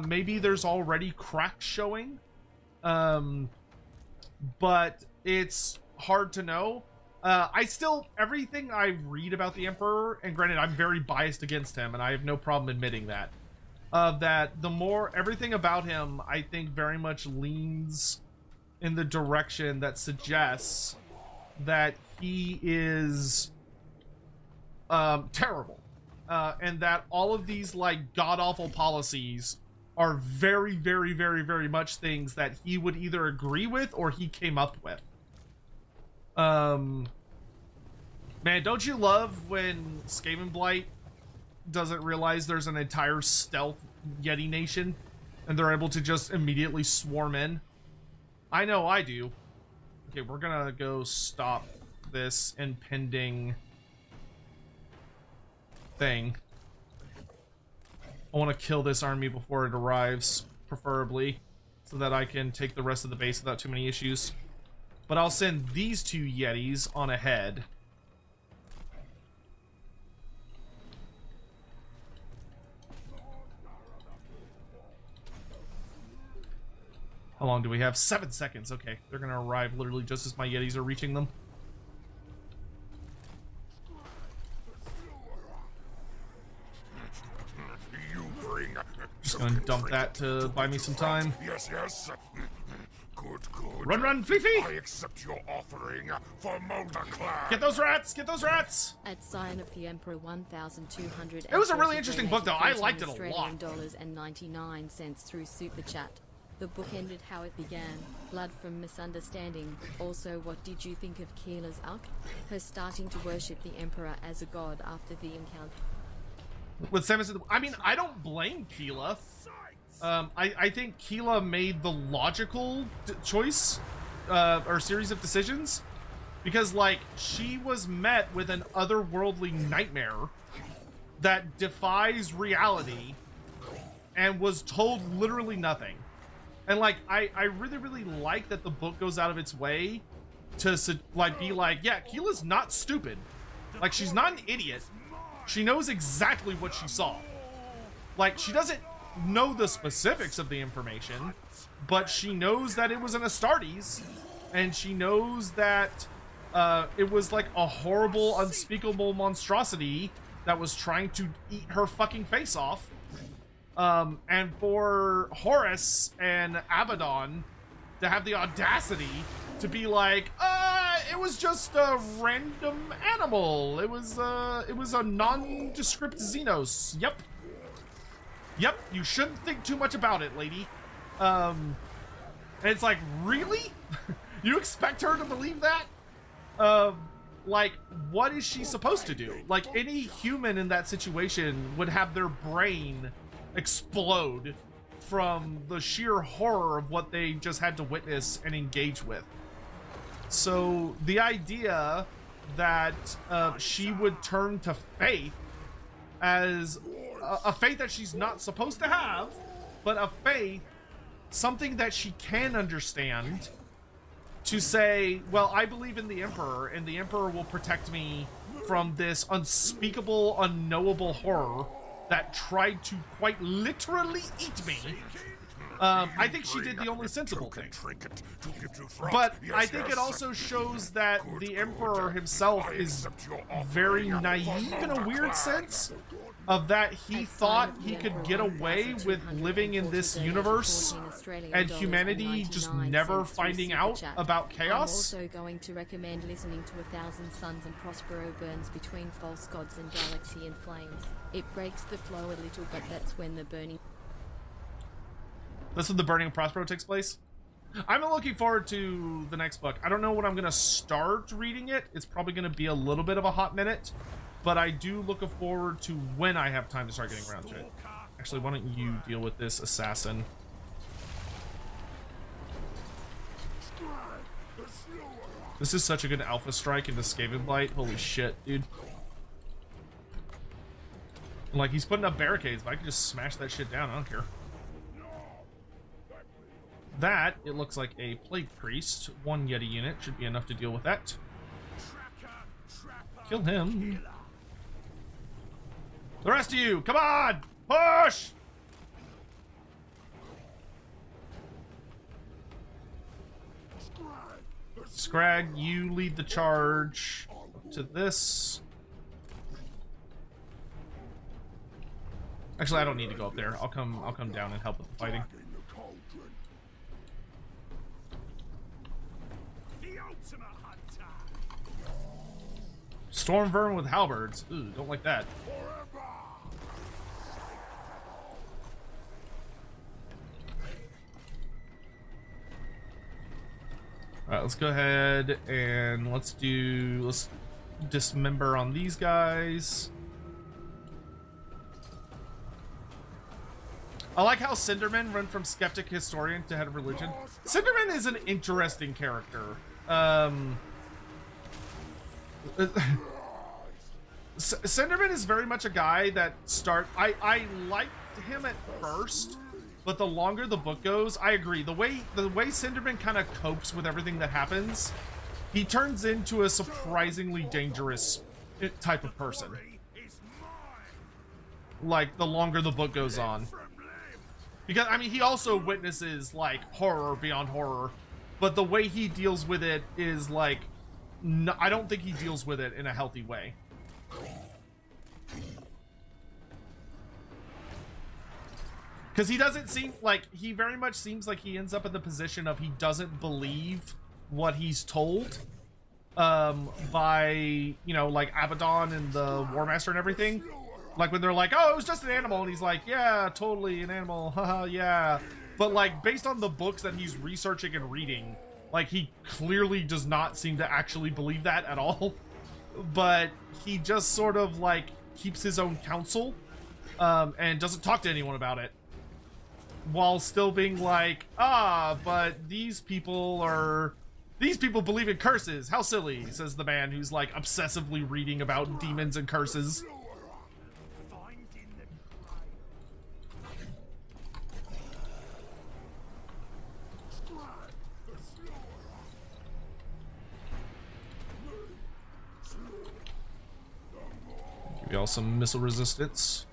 Maybe there's already cracks showing, but it's hard to know. Everything I read about the Emperor, and granted I'm very biased against him and I have no problem admitting that, that the more everything about him I think very much leans in the direction that suggests that he is terrible. And that all of these, like, god-awful policies are very, very, very, very much things that he would either agree with or he came up with. Man, don't you love when Skavenblight doesn't realize there's an entire stealth Yeti nation and they're able to just immediately swarm in? I know I do. Okay, we're gonna go stop this impending thing. I want to kill this army before it arrives, preferably, so that I can take the rest of the base without too many issues. But I'll send these two Yetis on ahead. How long do we have? 7 seconds. Okay, they're gonna arrive literally just as my Yetis are reaching them. Just gonna dump that to buy me some time. Yes, yes. Good, good. Run, run, flee, flee! I accept your offering for Molder Clan. Get those rats! Get those rats! At Sign of the Emperor 1,200. It was a really interesting book, though. I liked it a lot. $99 through Super Chat. The book ended how it began. Blood from misunderstanding. Also, what did you think of Keela's arc? Her starting to worship the Emperor as a god after the encounter. With Samus, I mean, I don't blame Keela. I think Keela made the logical choice, or series of decisions, because, like, she was met with an otherworldly nightmare that defies reality and was told literally nothing. And, like, I really, really like that the book goes out of its way to, like, be like, yeah, Keela's not stupid. Like, she's not an idiot. She knows exactly what she saw. Like, she doesn't know the specifics of the information, but she knows that it was an Astartes, and she knows that it was like a horrible, unspeakable monstrosity that was trying to eat her fucking face off. And for Horus and Abaddon to have the audacity to be like, it was just a random animal. It was a nondescript Xenos. Yep, you shouldn't think too much about it, lady. And it's like, really? You expect her to believe that? Like, what is she supposed to do? Like, any human in that situation would have their brain explode from the sheer horror of what they just had to witness and engage with. So the idea that she would turn to faith as a faith that she's not supposed to have, but a faith, something that she can understand, to say, well, I believe in the Emperor, and the Emperor will protect me from this unspeakable, unknowable horror that tried to quite literally eat me. I think she did the only sensible thing. But I think it also shows that the Emperor himself is very naive in a weird sense, of that he thought he could get away with living in this universe and humanity just never finding out about chaos. I'm also going to recommend listening to 1,000 Suns and Prospero Burns Between False Gods and Galaxy in Flames. It breaks the flow a little, but that's when the burning... That's when the burning of Prospero takes place. I'm looking forward to the next book. I don't know when I'm going to start reading it. It's probably going to be a little bit of a hot minute, but I do look forward to when I have time to start getting around to it. Actually, why don't you deal with this assassin? This is such a good alpha strike into Skavenblight. Holy shit, dude. Like, he's putting up barricades, but I can just smash that shit down. I don't care. That, it looks like a plague priest. One Yeti unit should be enough to deal with that. Kill him. The rest of you, come on! Push! Skrag, you lead the charge up to this. Actually, I don't need to go up there. I'll come down and help with the fighting. Storm vermin with halberds. Ooh, don't like that. Alright, let's go ahead and let's dismember on these guys. I like how Cinderman went from skeptic historian to head of religion. Cinderman is an interesting character. Cinderman is very much a guy that I liked him at first, but the longer the book goes, I agree. The way Cinderman kind of copes with everything that happens, he turns into a surprisingly dangerous type of person. Like, the longer the book goes on. Because, I mean, he also witnesses, like, horror beyond horror, but the way he deals with it is, like, no, I don't think he deals with it in a healthy way. Because he doesn't seem like, he very much seems like he ends up in the position of he doesn't believe what he's told by, you know, like Abaddon and the Warmaster and everything. Like when they're like, oh, it was just an animal, and he's like, yeah, totally an animal, haha, yeah. But like, based on the books that he's researching and reading, like, he clearly does not seem to actually believe that at all. But he just sort of like keeps his own counsel and doesn't talk to anyone about it, while still being like, but these people believe in curses. How silly, says the man who's like obsessively reading about demons and curses. Give y'all some missile resistance.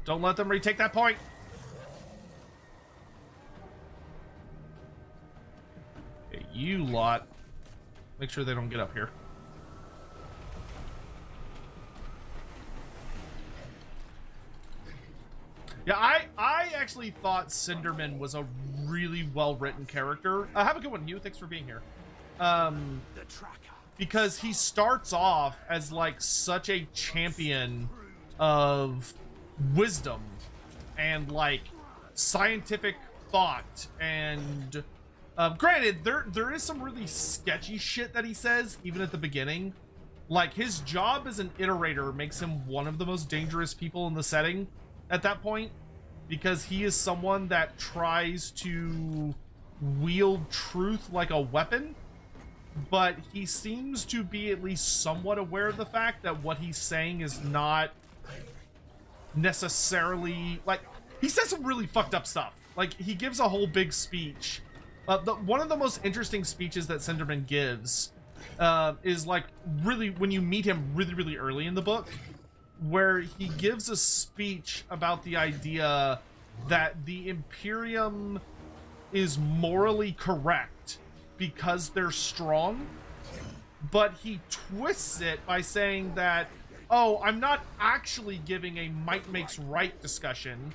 Don't let them retake that point. Okay, you lot. Make sure they don't get up here. Yeah, I actually thought Cinderman was a really well-written character. Have a good one, Hugh. Thanks for being here. Because he starts off as like such a champion of wisdom and like scientific thought, and granted there is some really sketchy shit that he says even at the beginning. Like, his job as an iterator makes him one of the most dangerous people in the setting at that point, because he is someone that tries to wield truth like a weapon, but he seems to be at least somewhat aware of the fact that what he's saying is not necessarily, like, he says some really fucked up stuff. Like, he gives a whole big speech. One of the most interesting speeches that Cinderman gives is like really, when you meet him really early in the book, where he gives a speech about the idea that the Imperium is morally correct because they're strong, but he twists it by saying that, oh, I'm not actually giving a might makes right discussion,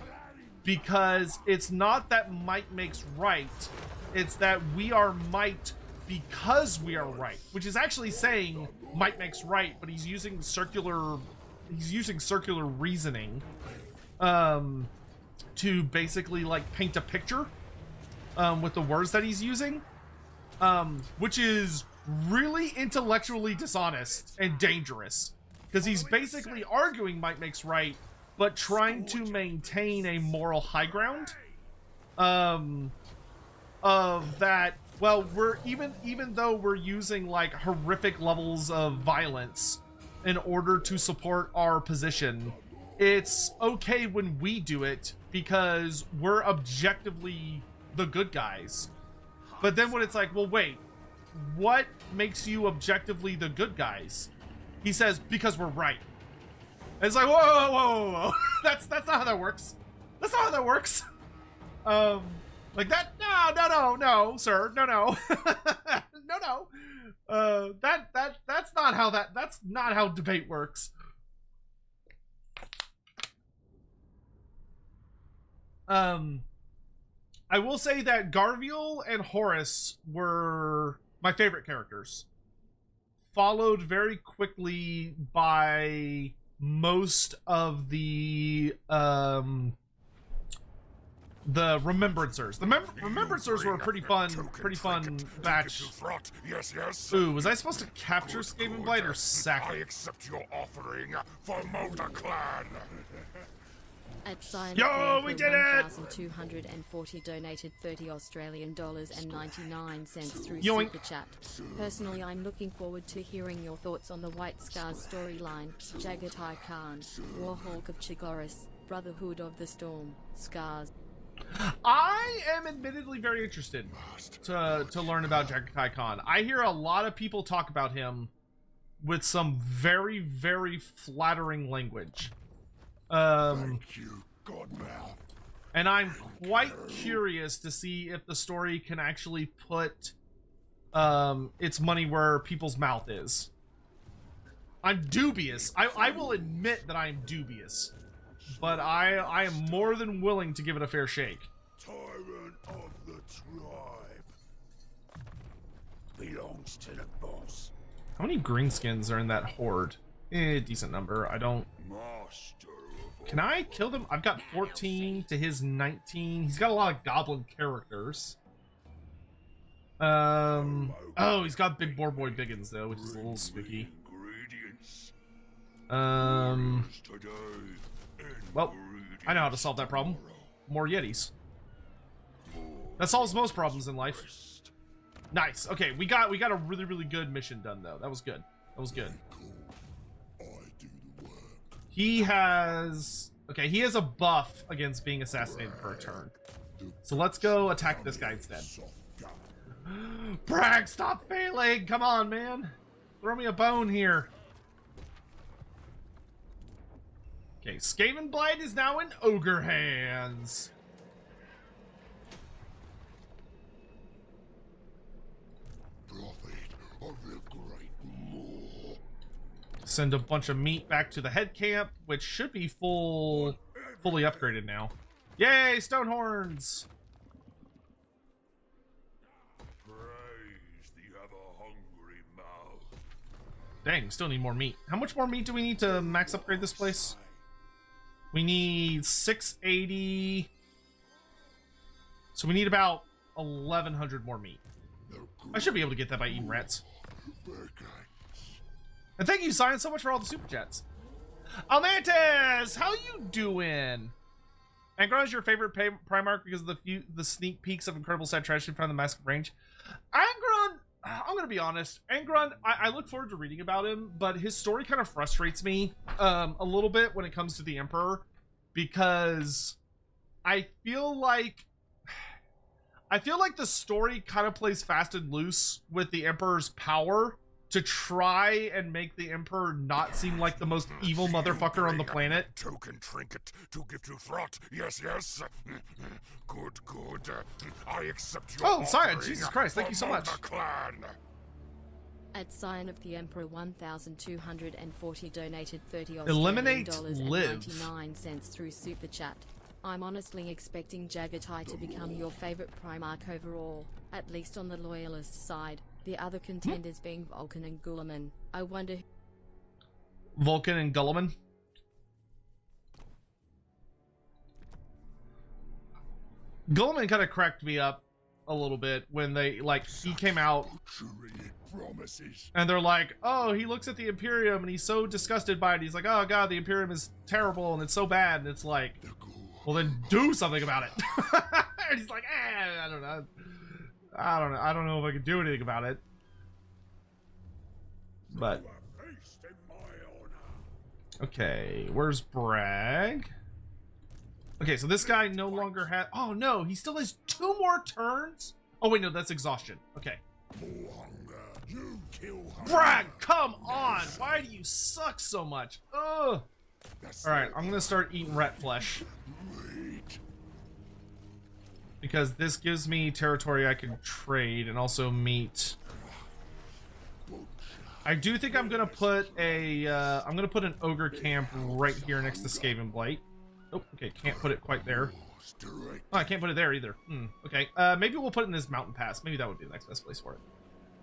because it's not that might makes right, it's that we are might because we are right, which is actually saying might makes right, but he's using circular reasoning to basically like paint a picture with the words that he's using, which is really intellectually dishonest and dangerous, because he's basically arguing might makes right, but trying to maintain a moral high ground of that, well, we're even though we're using like horrific levels of violence in order to support our position, it's okay when we do it because we're objectively the good guys. But then when it's like, well, wait, what makes you objectively the good guys? He says, because we're right. And it's like, whoa. That's not how that works. That's not how that works. Like that, no, sir, no. That's not how debate works. I will say that Garviel and Horus were my favorite characters, followed very quickly by most of the Remembrancers. The Remembrancers were a pretty fun batch. Yes, yes. Ooh, was I supposed to capture Skaven Blight or sack I it? accept your offering for Mulder Clan. At sign Yo, of the we Emperor, did it! 1,240 donated $30 and 99 cents through Yoink. Super Chat. Personally, I'm looking forward to hearing your thoughts on the White Scars storyline, Jagatai Khan, Warhawk of Chigoris, Brotherhood of the Storm, Scars. I am admittedly very interested to learn about Jagatai Khan. I hear a lot of people talk about him with some very, very flattering language. Thank you, Godmouth. And I'm quite curious to see if the story can actually put its money where people's mouth is. I'm dubious. I will admit that I am dubious. But I am more than willing to give it a fair shake. Tyrant of the tribe. Belongs to the boss. How many greenskins are in that horde? Decent number. I don't... Master of Can I kill them? I've got 14 to his 19. He's got a lot of goblin characters. Oh, he's got Big Boar Boy Biggins though, which is a little spooky. ingredients. Today, Well, I know how to solve that problem. More Yetis. That solves most problems in life. Nice. Okay, we got a really, really good mission done though. That was good. That was good. I do the work. He has... Okay, he has a buff against being assassinated for a turn. So let's go attack this guy instead. Bragg, stop failing! Come on, man! Throw me a bone here. Okay, Skaven Blight is now in Ogre hands. Prophet of the Great Moor. Send a bunch of meat back to the head camp, which should be fully upgraded now. Yay, stone horns! Praise the ever-hungry mouth. Dang, still need more meat. How much more meat do we need to max upgrade this place? We need 680. So we need about 1,100 more meat. I should be able to get that by eating rats. And thank you, Science, so much for all the super chats. Almantis, how you doing? Angron is your favorite Primarch because of the sneak peeks of incredible sad tragedy found in the Massive Range. Angron, I'm gonna be honest. Angron, I look forward to reading about him, but his story kind of frustrates me a little bit when it comes to the Emperor, because I feel like the story kind of plays fast and loose with the Emperor's power to try and make the Emperor not seem like the most evil motherfucker on the planet. Token trinket to give to Throt. Yes, yes. Good, good. I accept your Oh, Sire, offering Jesus Christ, thank for you so much. Mulder Clan. At sign of the Emperor, 1,240 donated $30 Eliminate and live. 99 cents through Super Chat. I'm honestly expecting Jagatai to become your favorite Primarch overall, at least on the loyalist side. The other contenders being Vulcan and Guilliman. I wonder... Vulcan and Guilliman? Guilliman kind of cracked me up a little bit when they, like, he came out Promises. and they're like, oh, he looks at the Imperium and he's so disgusted by it. He's like, oh god, the Imperium is terrible and it's so bad. And it's like, well, then do something about it. And he's like, I don't know. I don't know if I can do anything about it. But okay, where's Bragg? Okay, so this guy no longer has... Oh no, he still has 2 more turns? Oh wait, no, that's exhaustion. Okay. More hunger. You kill hunger. Bragg, come on! Why do you suck so much? Ugh! Alright, I'm gonna start eating rat flesh. Because this gives me territory I can trade and also meat. I do think I'm gonna put a I'm gonna put an ogre camp right here next to Skaven Blight. Oh, okay, can't put it quite there. Direct Oh, I can't put it there either. Okay. Maybe we'll put it in this mountain pass. Maybe that would be the next best place for it.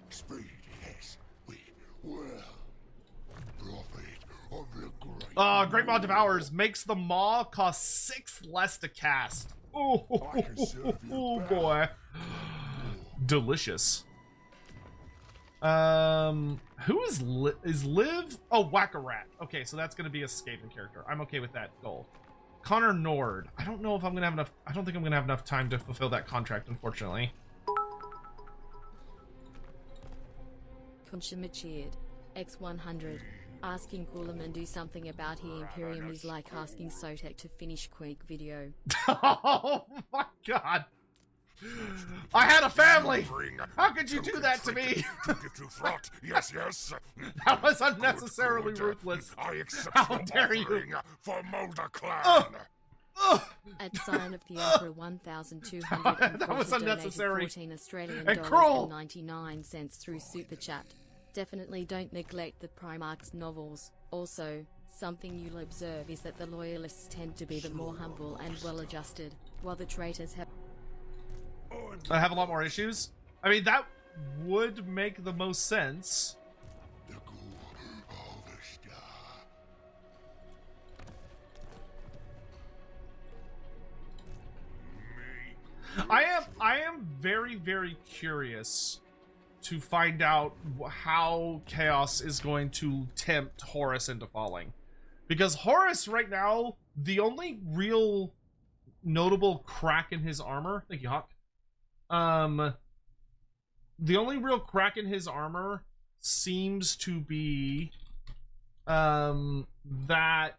speed, yes. We will profit of the Great Maw Devours makes the Maw cost 6 less to cast. Oh, I can serve you back. boy. Delicious. Who is Liv? Oh, Whack-A-Rat. Okay, so that's gonna be a Skaven character. I'm okay with that goal. Connor Nord. I don't know if I'm gonna have enough. I don't think I'm gonna have enough time to fulfill that contract, unfortunately. Kunshimichid, X100. Asking Coolaman do something about his Imperium is like asking Sotek to finish Quake video. Oh my god. I had a family! How could you do that to me? Yes, yes. That was unnecessarily ruthless. I accept How your dare you. offering for Mulder Clan. At sign of the Emperor 1,240 That was donated unnecessary. 14 Australian And dollars cruel. and 99 cents through Super Chat. Definitely don't neglect the Primarch's novels. Also, something you'll observe is that the loyalists tend to be the more humble and well-adjusted, while the traitors have I have a lot more issues. I mean, that would make the most sense. The good of the star. I am very, very curious to find out how Chaos is going to tempt Horus into falling. Because Horus right now, the only real notable crack in his armor, thank you, Hawk. The only real crack in his armor seems to be that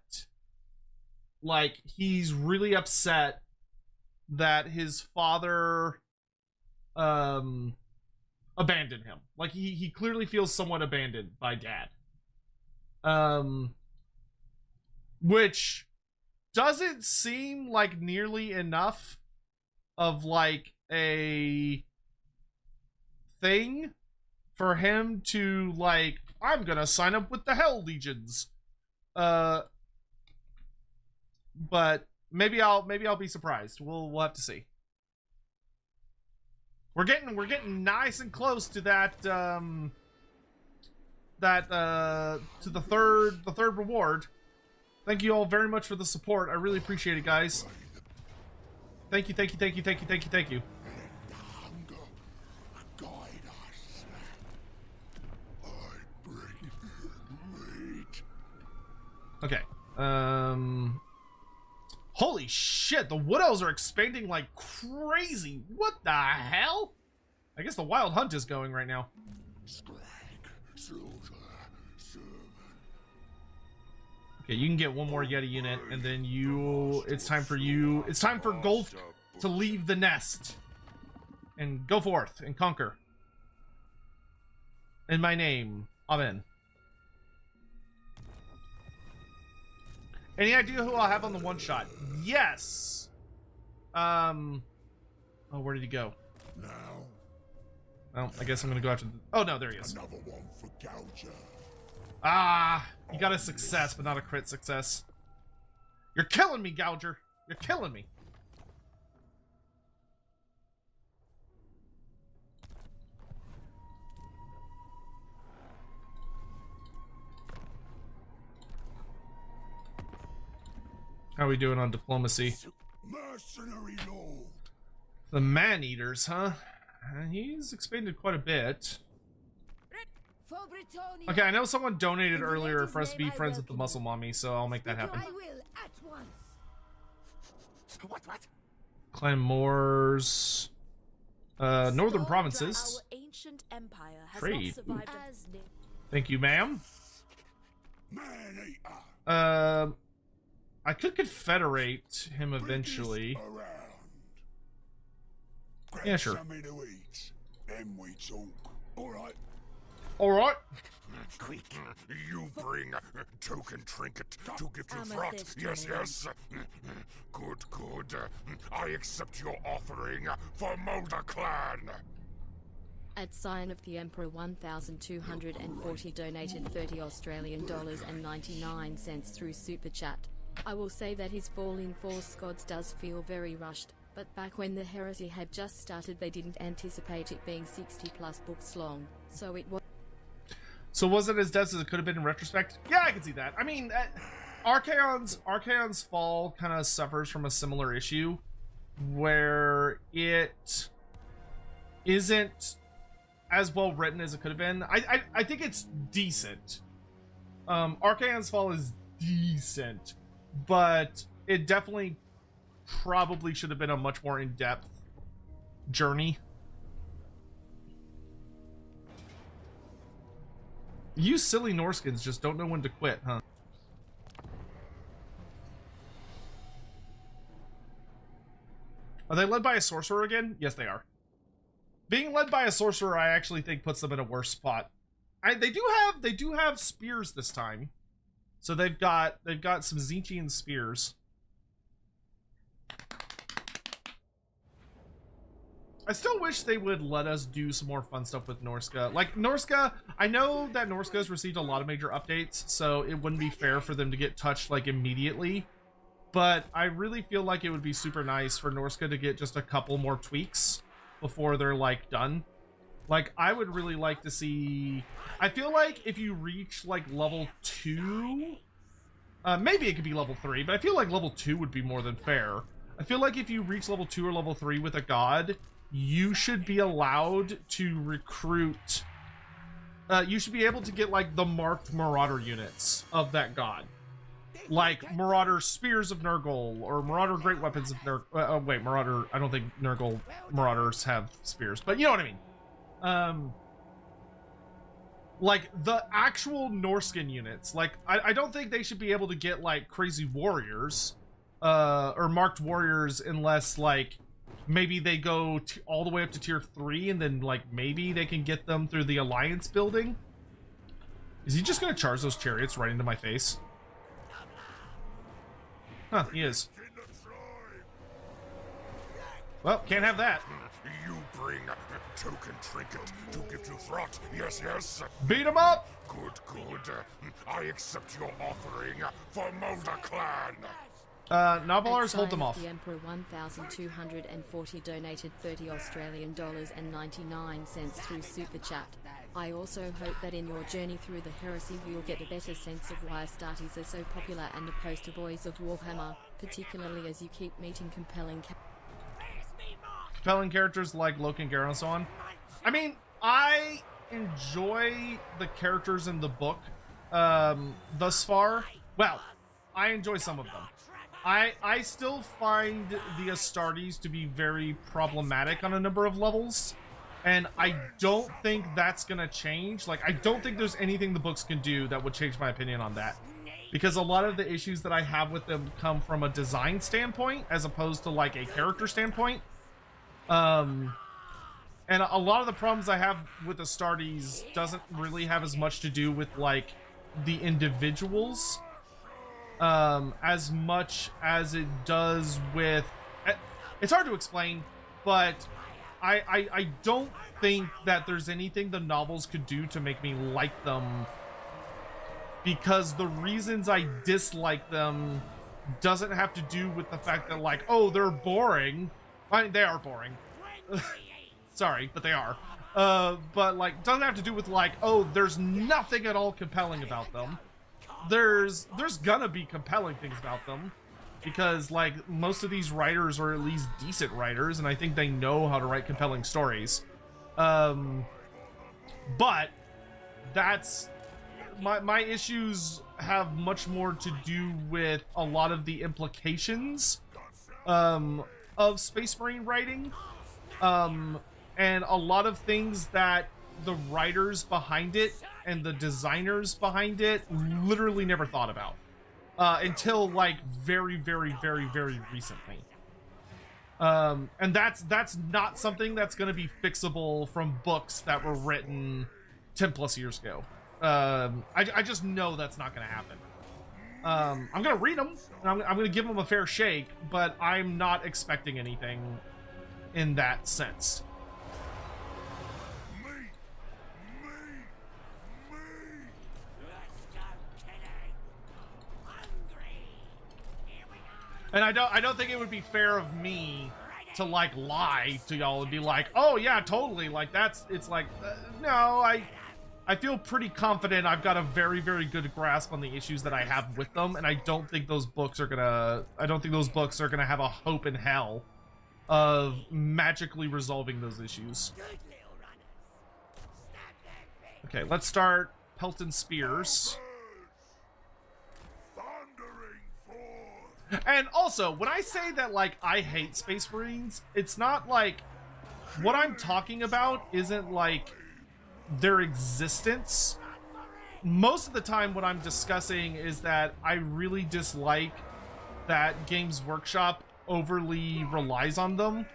like he's really upset that his father abandoned him. Like he clearly feels somewhat abandoned by dad. Which doesn't seem like nearly enough of like a thing for him to like, I'm gonna sign up with the Hell Legions. But maybe I'll be surprised. We'll have to see. We're getting nice and close to that to the third reward. Thank you all very much for the support. I really appreciate it, guys. Thank you. Hunger, guide us. I bring meat. Okay. Holy shit, the Wood Elves are expanding like crazy. What the hell? I guess the Wild Hunt is going right now. Skrag, slaughter, servant. Okay, you can get one more Yeti unit, and then it's time for Golf to leave the nest. And go forth and conquer. In my name, Amen. Any idea who I'll have on the one shot? Yes. Oh, where did he go? Now, Well, I guess I'm gonna go after. Oh no, there he is. another one for Gouger. Ah, you got a success, but not a crit success. You're killing me, Gouger. You're killing me. How are we doing on diplomacy? Mercenary lord. The Man-Eaters, huh? He's expanded quite a bit. For Britannia. Okay, I know someone donated In the earlier lady's for us to be name, I friends with the welcome Muscle Mommy, so I'll make that happen. I will at once. What? Clan Moors. Northern Skrag, Provinces. Our ancient empire has Trade. not survived as Thank you, ma'am. Man-eater. I could confederate him eventually. Around. Grab Yeah, sure. something to eat. Then we talk. All right. All right. Quick, you bring token trinket to give to Frot. Amethyst Yes, remain. yes. Good. I accept your offering for Mulder Clan. At sign of the Emperor 1,240 donated 30 Australian dollars and 99 cents through Super Chat. I will say that his fall in Force Gods does feel very rushed, but back when the heresy had just started they didn't anticipate it being 60 plus books long, so it was. So was it as dense as it could have been in retrospect? Yeah, I can see that. I mean, Archaon's fall kind of suffers from a similar issue where it isn't as well written as it could have been. I think it's decent. Archaon's fall is decent, but it definitely probably should have been a much more in-depth journey. You silly Norskins just don't know when to quit, huh? Are they led by a sorcerer again? Yes, they are. Being led by a sorcerer, I actually think puts them in a worse spot. They do have spears this time, so they've got some Tzeentchian spears. I still wish they would let us do some more fun stuff with Norska. Like Norska, I know that Norska has received a lot of major updates, so it wouldn't be fair for them to get touched like immediately. But I really feel like it would be super nice for Norska to get just a couple more tweaks before they're like done. Like I would really like to see. I feel like if you reach like level 2, maybe it could be level 3, but I feel like level 2 would be more than fair. I feel like if you reach level 2 or level 3 with a god, you should be allowed to recruit. You should be able to get like the marked Marauder units of that god. Like Marauder Spears of Nurgle or Marauder Great Weapons of Nurgle. Wait, Marauder. I don't think Nurgle Marauders have spears, but you know what I mean. Like the actual Norskin units. Like I don't think they should be able to get like crazy warriors, or marked warriors unless like maybe they go all the way up to tier 3 and then like maybe they can get them through the alliance building. Is he just gonna charge those chariots right into my face? Huh, he is. Well, can't have that. You bring token trinket to give to Throt. Yes, yes. Beat him up! Good, good. I accept your offering for Molder Clan. Novelars, hold them off. The Emperor 1240 donated $30 and 99 cents through Super Chat. I also hope that in your journey through the heresy you'll get a better sense of why Astartes are so popular and the poster boys of Warhammer, particularly as you keep meeting compelling characters like Loki and Garen and so on. I mean, I enjoy the characters in the book thus far. Well, I enjoy some of them. I still find the Astartes to be very problematic on a number of levels, and I don't think that's gonna change. Like, I don't think there's anything the books can do that would change my opinion on that, because a lot of the issues that I have with them come from a design standpoint as opposed to like a character standpoint. And a lot of the problems I have with Astartes doesn't really have as much to do with like the individuals as much as it does with, it's hard to explain, but I don't think that there's anything the novels could do to make me like them, because the reasons I dislike them doesn't have to do with the fact that like, oh, they're boring. I mean, they are boring. Sorry, but they are. But like, doesn't have to do with like, oh, there's nothing at all compelling about them. There's gonna be compelling things about them, because like most of these writers are at least decent writers, and I think they know how to write compelling stories. But that's my issues have much more to do with a lot of the implications of Space Marine writing, and a lot of things that the writers behind it and the designers behind it literally never thought about until like very, very, very, very recently. And that's not something that's going to be fixable from books that were written 10 plus years ago. I just know that's not going to happen. I'm going to read them, and I'm going to give them a fair shake, but I'm not expecting anything in that sense. And I don't think it would be fair of me to like lie to y'all and be like, oh yeah, totally, like it's like no, I feel pretty confident I've got a very, very good grasp on the issues that I have with them, and I don't think those books are gonna have a hope in hell of magically resolving those issues. Okay, let's start pelting spears. And also, when I say that, like, I hate Space Marines, it's not like, what I'm talking about isn't like their existence. Most of the time what I'm discussing is that I really dislike that Games Workshop overly relies on them,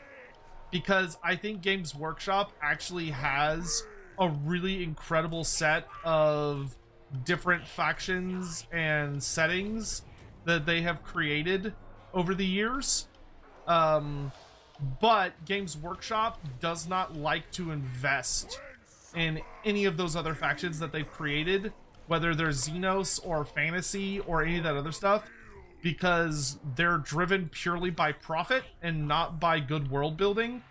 because I think Games Workshop actually has a really incredible set of different factions and settings that they have created over the years. But Games Workshop does not like to invest in any of those other factions that they've created, whether they're Xenos or Fantasy or any of that other stuff, because they're driven purely by profit and not by good world building.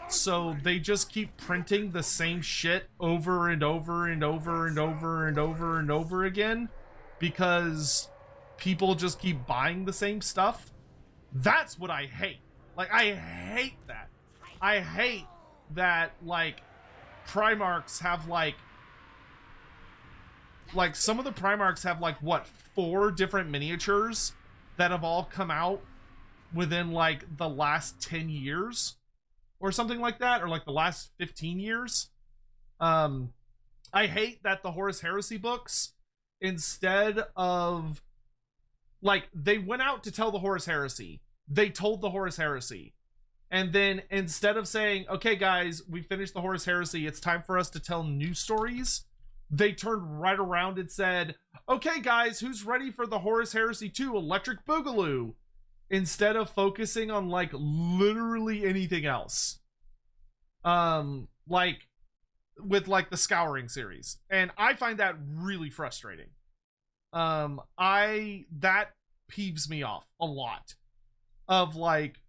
So they just keep printing the same shit over and over and over and over and over and over again, because people just keep buying the same stuff. That's what I hate. Like, I hate that. I hate that, like, Primarchs have, like some of the Primarchs have, like, what, 4 different miniatures that have all come out within, like, the last 10 years or something like that, or, like, the last 15 years. I hate that the Horus Heresy books, instead of, like, they went out to tell the Horus Heresy. They told the Horus Heresy. And then instead of saying, okay, guys, we finished the Horus Heresy, it's time for us to tell new stories, they turned right around and said, okay, guys, who's ready for the Horus Heresy 2 Electric Boogaloo? Instead of focusing on, like, literally anything else. Like, with, like, the Scouring series. And I find that really frustrating. That peeves me off a lot, of like,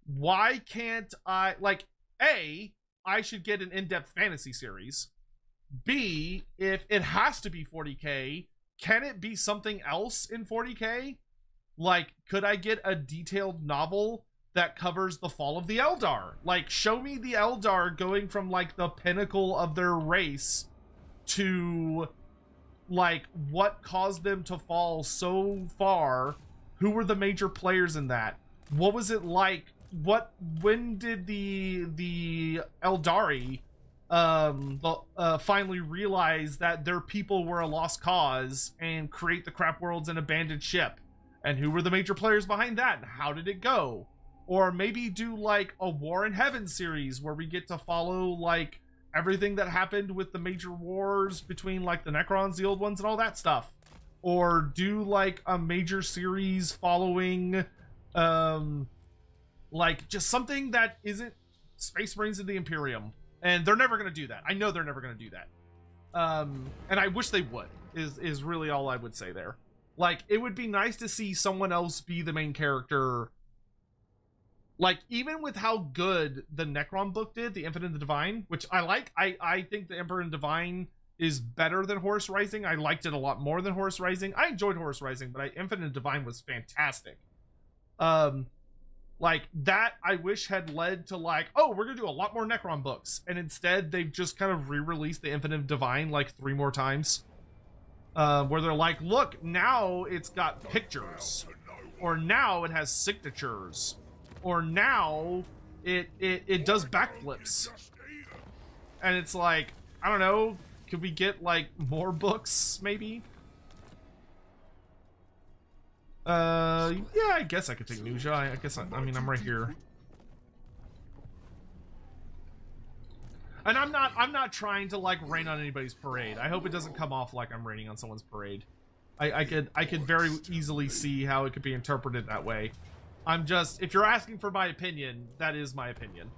why can't I, like, A, I should get an in-depth fantasy series. B, if it has to be 40k, can it be something else in 40k? Like, could I get a detailed novel that covers the fall of the Eldar? Like, show me the Eldar going from, like, the pinnacle of their race to, like, what caused them to fall so far? Who were the major players in that? What was it like? When did the Eldari finally realize that their people were a lost cause and create the crap worlds and abandoned ship? And who were the major players behind that? And how did it go? Or maybe do, like, a War in Heaven series where we get to follow, like, everything that happened with the major wars between, like, the Necrons, the old ones, and all that stuff. Or do, like, a major series following, like, just something that isn't Space Marines of the Imperium. And they're never going to do that. I know they're never going to do that. And I wish they would, is really all I would say there. Like, it would be nice to see someone else be the main character. Like, even with how good the Necron book did, The Infinite and the Divine, which I like. I think The Emperor and Divine is better than Horus Rising. I liked it a lot more than Horus Rising. I enjoyed Horus Rising, but Infinite and Divine was fantastic. Like, that I wish had led to, like, oh, we're gonna do a lot more Necron books. And instead, they've just kind of re-released The Infinite and Divine, like, 3 more times. Where they're like, look, now it's got pictures. Or now it has signatures. Or now it does backflips. And it's like, I don't know, could we get, like, more books, maybe? Yeah, I guess I could take Nuja. I guess, I mean, I'm right here. And I'm not trying to, like, rain on anybody's parade. I hope it doesn't come off like I'm raining on someone's parade. I could very easily see how it could be interpreted that way. I'm just, if you're asking for my opinion, that is my opinion.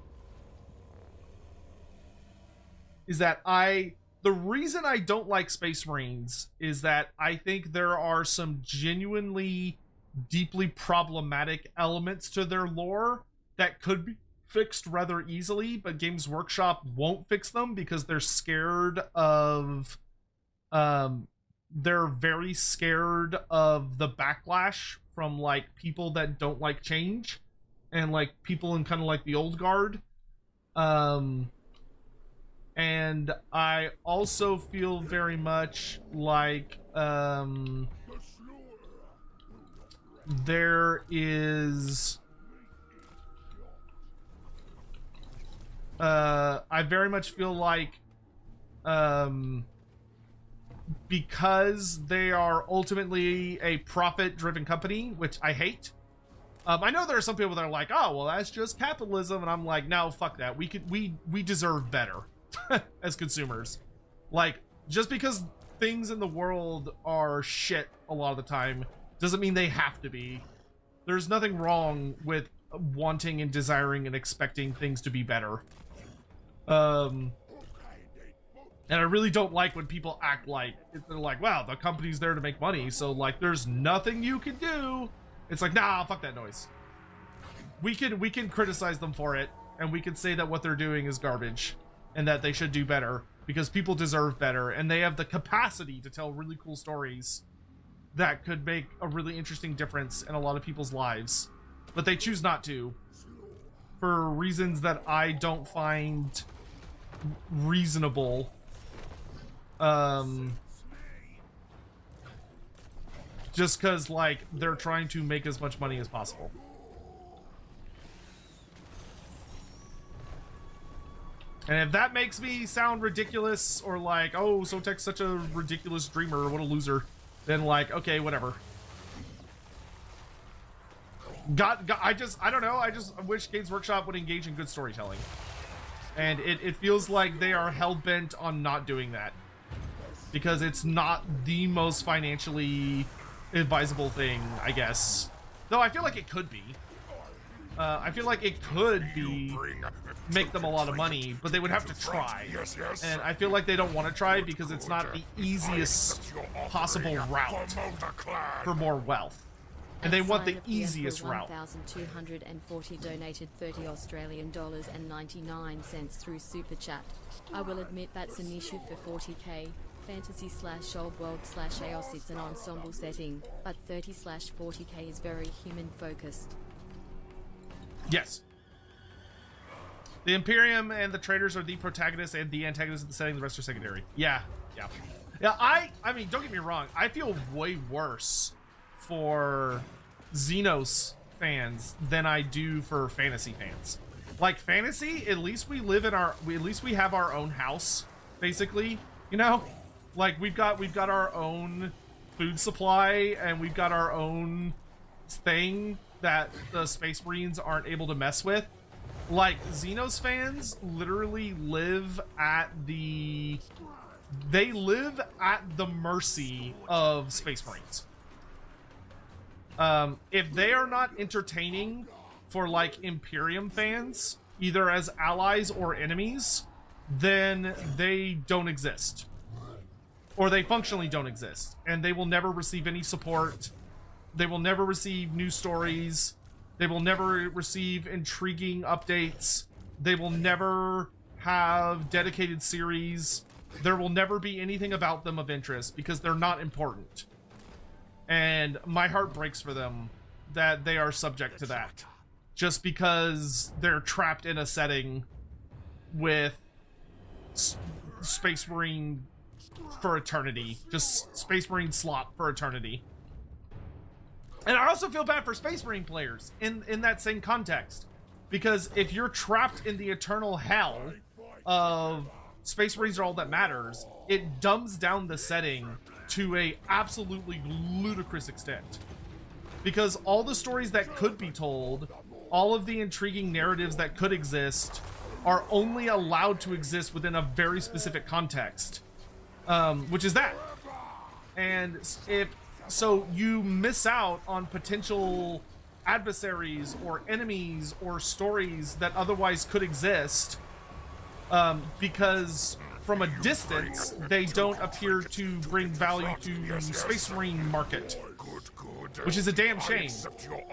Is that the reason I don't like Space Marines is that I think there are some genuinely deeply problematic elements to their lore that could be fixed rather easily, but Games Workshop won't fix them because they're scared of they're very scared of the backlash from like people that don't like change and like people in kind of like the old guard. And I also feel very much like there is I very much feel like because they are ultimately a profit-driven company, which I hate. I know there are some people that are like, oh, well, that's just capitalism, and I'm like, no, fuck that. We deserve better as consumers. Like, just because things in the world are shit a lot of the time doesn't mean they have to be. There's nothing wrong with wanting and desiring and expecting things to be better. And I really don't like when people act like, they're like, wow, the company's there to make money, so like there's nothing you can do. It's like, nah, fuck that noise. We can criticize them for it, and we can say that what they're doing is garbage and that they should do better because people deserve better and they have the capacity to tell really cool stories that could make a really interesting difference in a lot of people's lives, but they choose not to for reasons that I don't find reasonable. Just because like they're trying to make as much money as possible. And if that makes me sound ridiculous or like, oh, Sotek's such a ridiculous dreamer, what a loser, then like, okay, whatever. I don't know, I just wish Games Workshop would engage in good storytelling. And it feels like they are hell-bent on not doing that. Because it's not the most financially advisable thing, I guess. Though I feel like it could be. I feel like it could be make them a lot of money, but they would have to try. And I feel like they don't want to try because it's not the easiest possible route for more wealth. And they want the easiest route. 1,240 donated 30 Australian dollars and 99 cents through Super Chat. I will admit that's an issue for 40k. Fantasy/old world/chaos, it's an ensemble setting, but 30/40k is very human focused. Yes. The Imperium and the traders are the protagonists and the antagonists of the setting, the rest are secondary. Yeah. I mean, don't get me wrong, I feel way worse for Xenos fans than I do for fantasy fans. Like fantasy, at least we live in at least we have our own house, basically, you know? Like we've got our own food supply and we've got our own thing that the Space Marines aren't able to mess with. Like Xenos fans literally live at the mercy of Space Marines. If they are not entertaining for like Imperium fans, either as allies or enemies, then they don't exist. Or they functionally don't exist, and they will never receive any support. They will never receive new stories. They will never receive intriguing updates. They will never have dedicated series. There will never be anything about them of interest because they're not important. And my heart breaks for them that they are subject to that. Just because they're trapped in a setting with Space Marine for eternity. Just Space Marine slop for eternity. And I also feel bad for Space Marine players in that same context. Because if you're trapped in the eternal hell of Space Marines are all that matters, it dumbs down the setting to a absolutely ludicrous extent. Because all the stories that could be told, all of the intriguing narratives that could exist, are only allowed to exist within a very specific context. Which is that. And so you miss out on potential adversaries or enemies or stories that otherwise could exist because from a distance, they don't appear to bring value to Space Marine market, which is a damn shame,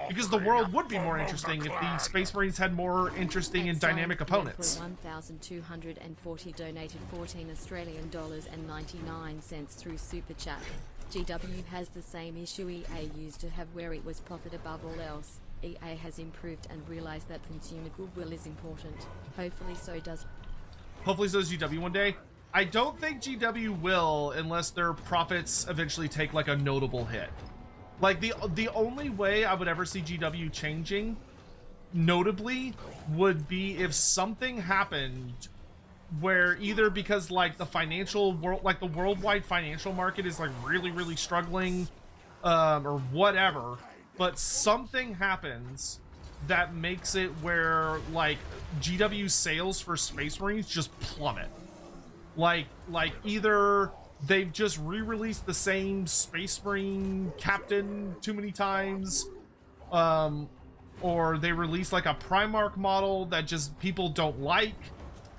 because the world would be more interesting if the Space Marines had more interesting and dynamic opponents. 1,240 donated 14 Australian dollars and 99 cents through Super Chat. GW has the same issue EA used to have, where it was profit above all else. EA has improved and realized that consumer goodwill is important. Hopefully so does GW one day. I don't think GW will, unless their profits eventually take like a notable hit. Like the only way I would ever see GW changing notably would be if something happened where, either because like the financial world, like the worldwide financial market is like really struggling, or whatever, but something happens that makes it where like GW sales for Space Marines just plummet. Like either they've just re-released the same Space Marine captain too many times, or they release like a Primarch model that just people don't like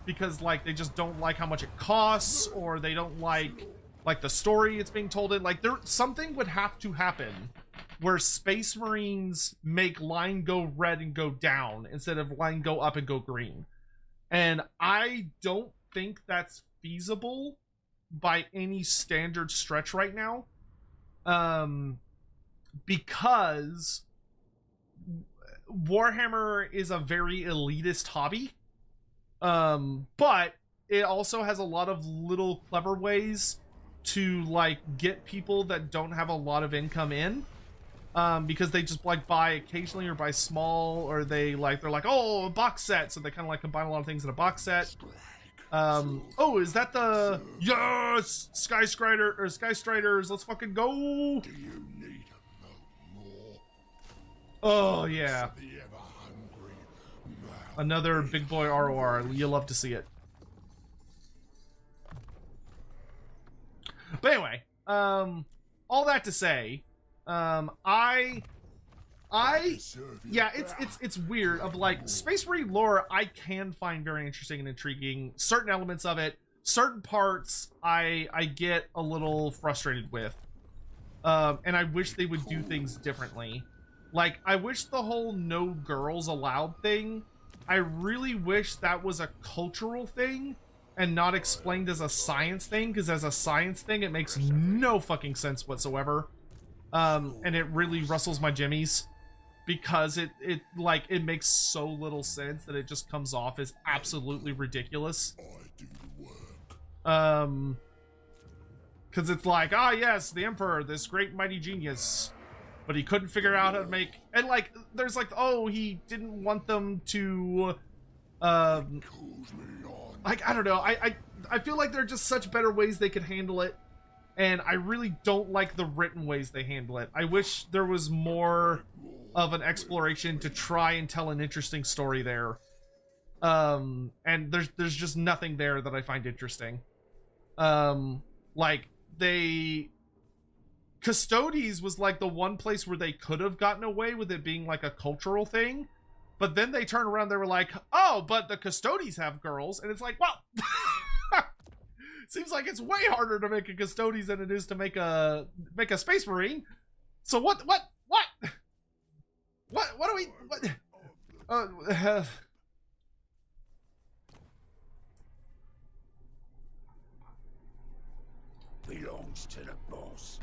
because like they just don't like how much it costs, or they don't like the story it's being told in. Like something would have to happen where Space Marines make line go red and go down instead of line go up and go green. And I don't think that's feasible by any standard stretch right now, because Warhammer is a very elitist hobby, but it also has a lot of little clever ways to like get people that don't have a lot of income in, because they just like buy occasionally or buy small, or they're like, oh, a box set, so they kind of like combine a lot of things in a box set. Oh, is that the yes Sky Striders? Let's fucking go. Do you need to know more? Oh yeah, The ever hungry man. another big boy ROR. You love to see it. But anyway, all that to say, yeah, it's weird. Of like Space Marine lore, I can find very interesting and intriguing. Certain elements of it, certain parts, I get a little frustrated with, and I wish they would do things differently. Like, I wish the whole no girls allowed thing, I really wish that was a cultural thing and not explained as a science thing, because as a science thing, it makes no fucking sense whatsoever. And it really rustles my jimmies, because it makes so little sense that it just comes off as absolutely ridiculous. I do the work. Because it's like, ah, yes, the Emperor, this great mighty genius, but he couldn't figure out how to make, and like, there's like, oh, he didn't want them to, Calls me on. like, I don't know, I feel like there are just such better ways they could handle it, and I really don't like the written ways they handle it. I wish there was more of an exploration to try and tell an interesting story there. And there's just nothing there that I find interesting. Like, Custodes was like the one place where they could have gotten away with it being like a cultural thing, but then they turn around, they were like, oh, but the Custodes have girls, and it's like, well, seems like it's way harder to make a Custodes than it is to make a Space Marine. So what do we, Belongs to the boss.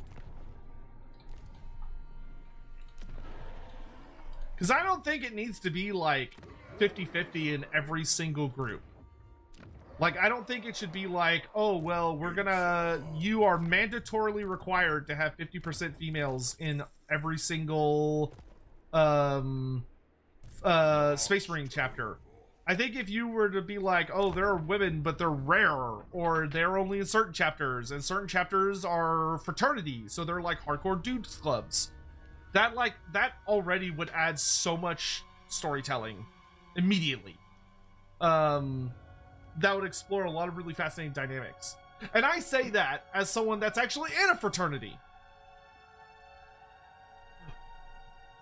because I don't think it needs to be like 50-50 in every single group. Like, I don't think it should be like, oh, well, you are mandatorily required to have 50% females in every single Space Marine chapter. I think if you were to be like, oh, there are women, but they're rare, or they're only in certain chapters, and certain chapters are fraternities, so they're like hardcore dudes clubs. That already would add so much storytelling immediately. That would explore a lot of really fascinating dynamics. And I say that as someone that's actually in a fraternity.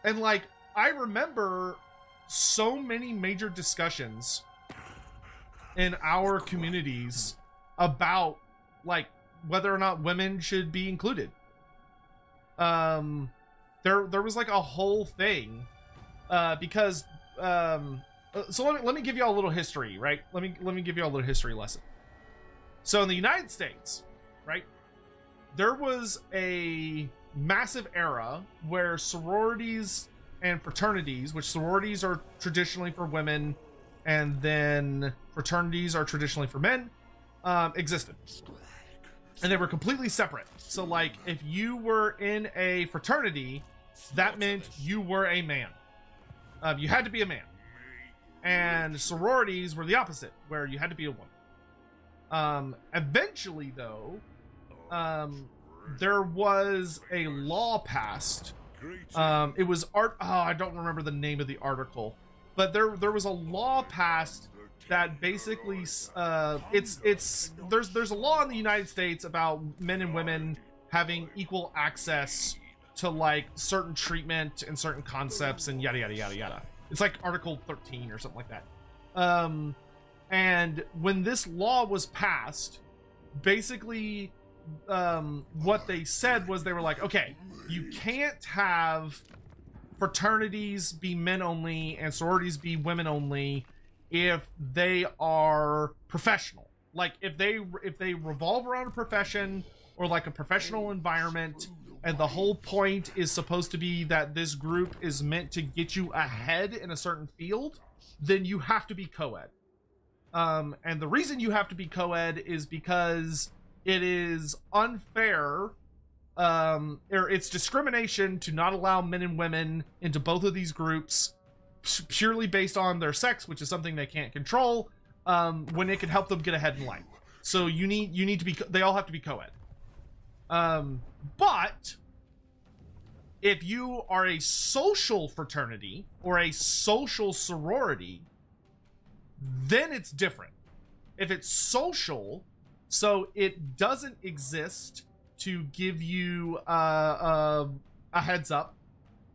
And like, I remember so many major discussions in our communities about like whether or not women should be included. There was like a whole thing because so let me give you all a little history, right? Let me give you all a little history lesson. So in the United States, right, there was a massive era where sororities and fraternities, which sororities are traditionally for women and then fraternities are traditionally for men, existed. And they were completely separate. So like if you were in a fraternity, that meant you were a man. You had to be a man. And sororities were the opposite, where you had to be a woman. Eventually though, there was a law passed. It was I don't remember the name of the article, but there was a law passed that basically there's a law in the United States about men and women having equal access to like certain treatment and certain concepts and yada yada yada yada. It's like Article 13 or something like that. And when this law was passed, basically what they said was they were like, okay, you can't have fraternities be men only and sororities be women only if they are professional. Like if they revolve around a profession or like a professional environment, and the whole point is supposed to be that this group is meant to get you ahead in a certain field, then you have to be co-ed. And the reason you have to be co-ed is because it is unfair, or it's discrimination to not allow men and women into both of these groups purely based on their sex, which is something they can't control, when it can help them get ahead in life. So you need to be, they all have to be co-ed. But if you are a social fraternity or a social sorority, then it's different. If it's social, so it doesn't exist to give you a heads up.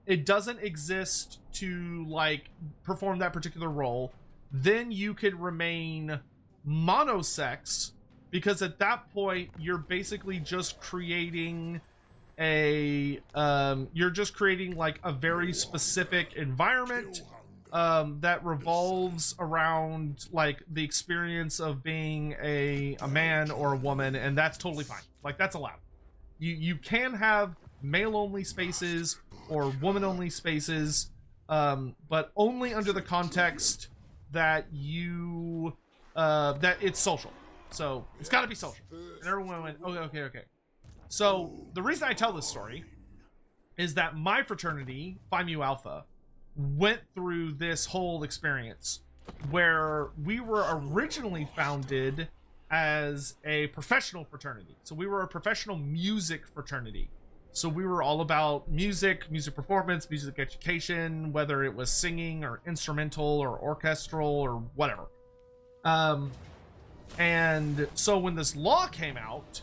It doesn't exist to like perform that particular role. Then you could remain monosex, because at that point you're basically just creating like a very specific environment that revolves around like the experience of being a man or a woman, and that's totally fine. Like that's allowed. You can have male only spaces or woman only spaces, but only under the context that that it's social. So it's got to be social. And everyone went, okay. So the reason I tell this story is that my fraternity, Phi Mu Alpha, went through this whole experience where we were originally founded as a professional fraternity. So we were a professional music fraternity. So we were all about music performance, music education, whether it was singing or instrumental or orchestral or whatever. And so when this law came out,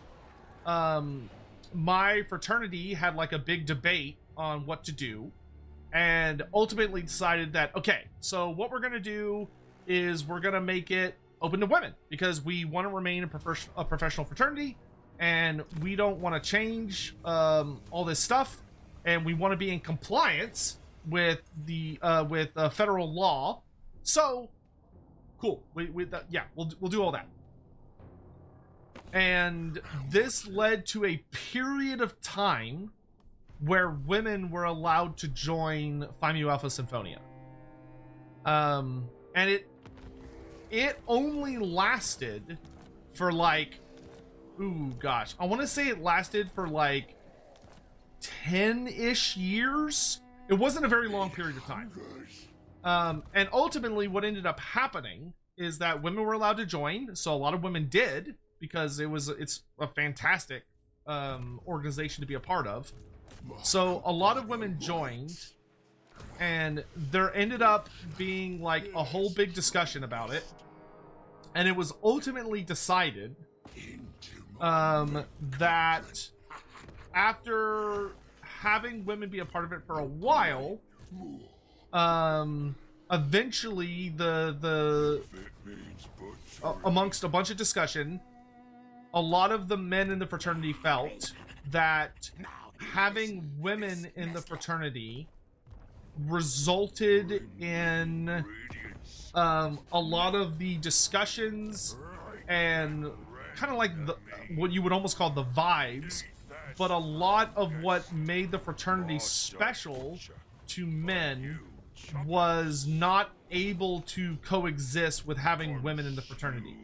my fraternity had like a big debate on what to do, and ultimately decided that, okay, so what we're going to do is we're going to make it open to women, because we want to remain a professional fraternity, and we don't want to change all this stuff, and we want to be in compliance with the federal law. So cool, we'll do all that. And this led to a period of time where women were allowed to join Phi Mu Alpha Symphonia. And it only lasted for like, I want to say it lasted for like 10-ish years. It wasn't a very long period of time. And ultimately what ended up happening is that women were allowed to join. So a lot of women did, because it's a fantastic organization to be a part of. So a lot of women joined, and there ended up being like a whole big discussion about it, and it was ultimately decided that after having women be a part of it for a while, eventually the amongst a bunch of discussion, a lot of the men in the fraternity felt that having women in the fraternity resulted in a lot of the discussions and kind of like what you would almost call the vibes, but a lot of what made the fraternity special to men was not able to coexist with having women in the fraternity,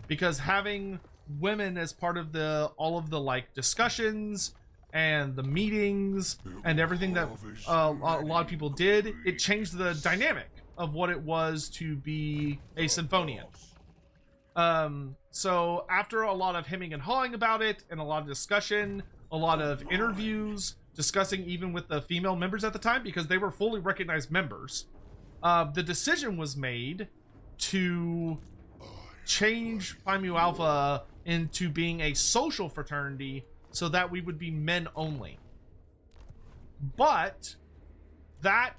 because having women as part of all of the like discussions and the meetings and everything that a lot of people did, it changed the dynamic of what it was to be a Symphonian. So after a lot of hemming and hawing about it and a lot of discussion, a lot of interviews, discussing even with the female members at the time, because they were fully recognized members, the decision was made to change Phi Mu Alpha into being a social fraternity so that we would be men only. But that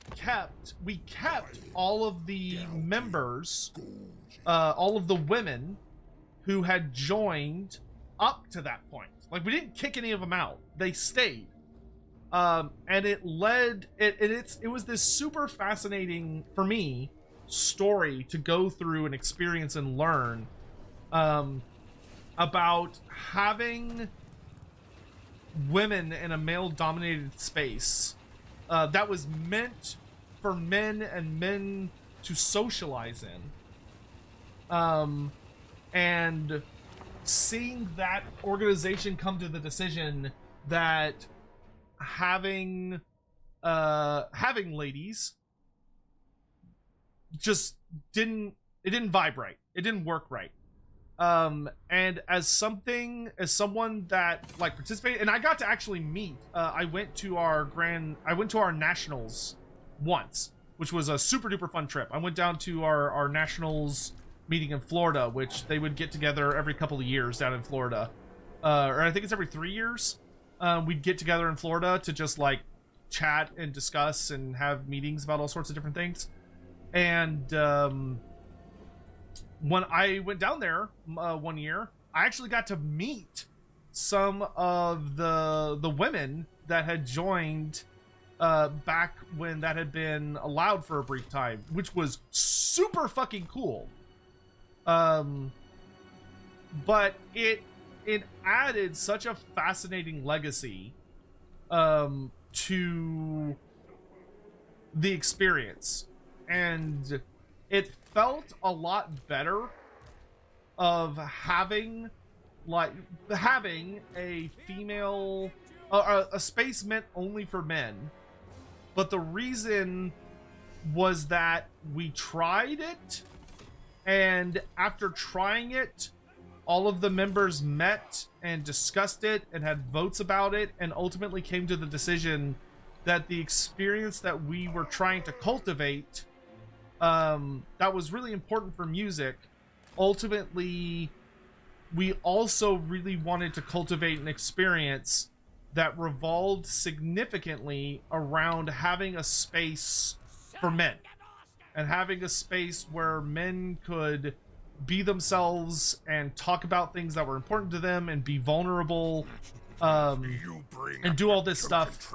we kept all of the members, all of the women who had joined up to that point. Like, we didn't kick any of them out. They stayed. And it was this super fascinating, for me, story to go through and experience and learn about having women in a male-dominated space that was meant for men and men to socialize in. And seeing that organization come to the decision that having ladies just didn't vibe right. It didn't work right. And as someone that like participated, and I got to actually meet, I went to our nationals once, which was a super duper fun trip. I went down to our nationals meeting in Florida, which they would get together every couple of years down in Florida. Or I think it's every 3 years. We'd get together in Florida to just like chat and discuss and have meetings about all sorts of different things. And when I went down there one year, I actually got to meet some of the women that had joined back when that had been allowed for a brief time, which was super fucking cool. But it added such a fascinating legacy to the experience, and it felt a lot better of having a female a space meant only for men. But the reason was that we tried it, and after trying it, all of the members met and discussed it and had votes about it, and ultimately came to the decision that the experience that we were trying to cultivate, that was really important for music, ultimately we also really wanted to cultivate an experience that revolved significantly around having a space for men, and having a space where men could be themselves and talk about things that were important to them and be vulnerable, and do all this stuff.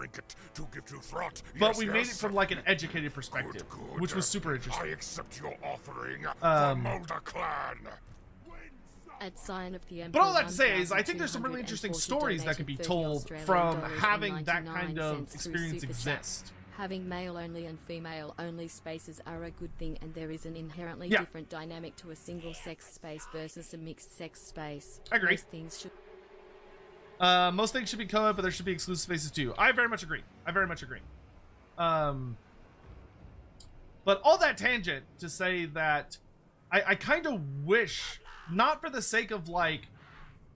But we made it from like an educated perspective, which was super interesting. I accept your offering for Mulder Clan. At sign of the But all that to say is, I think there's some really interesting stories that can be told from having that kind of experience exist. Having male-only and female-only spaces are a good thing, and there is an inherently different dynamic to a single-sex space versus a mixed-sex space. I agree. Most things Most things should be co-ed, but there should be exclusive spaces too. I very much agree. But all that tangent to say that I kind of wish, not for the sake of like,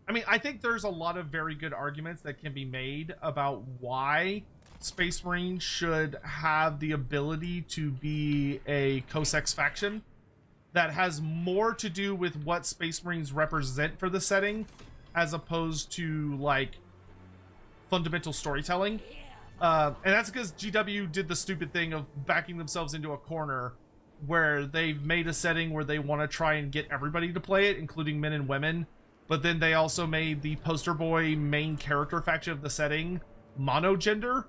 I mean, I think there's a lot of very good arguments that can be made about why Space Marines should have the ability to be a co-sex faction that has more to do with what Space Marines represent for the setting, as opposed to like fundamental storytelling. And that's because GW did the stupid thing of backing themselves into a corner where they've made a setting where they want to try and get everybody to play it, including men and women, but then they also made the poster boy main character faction of the setting monogender,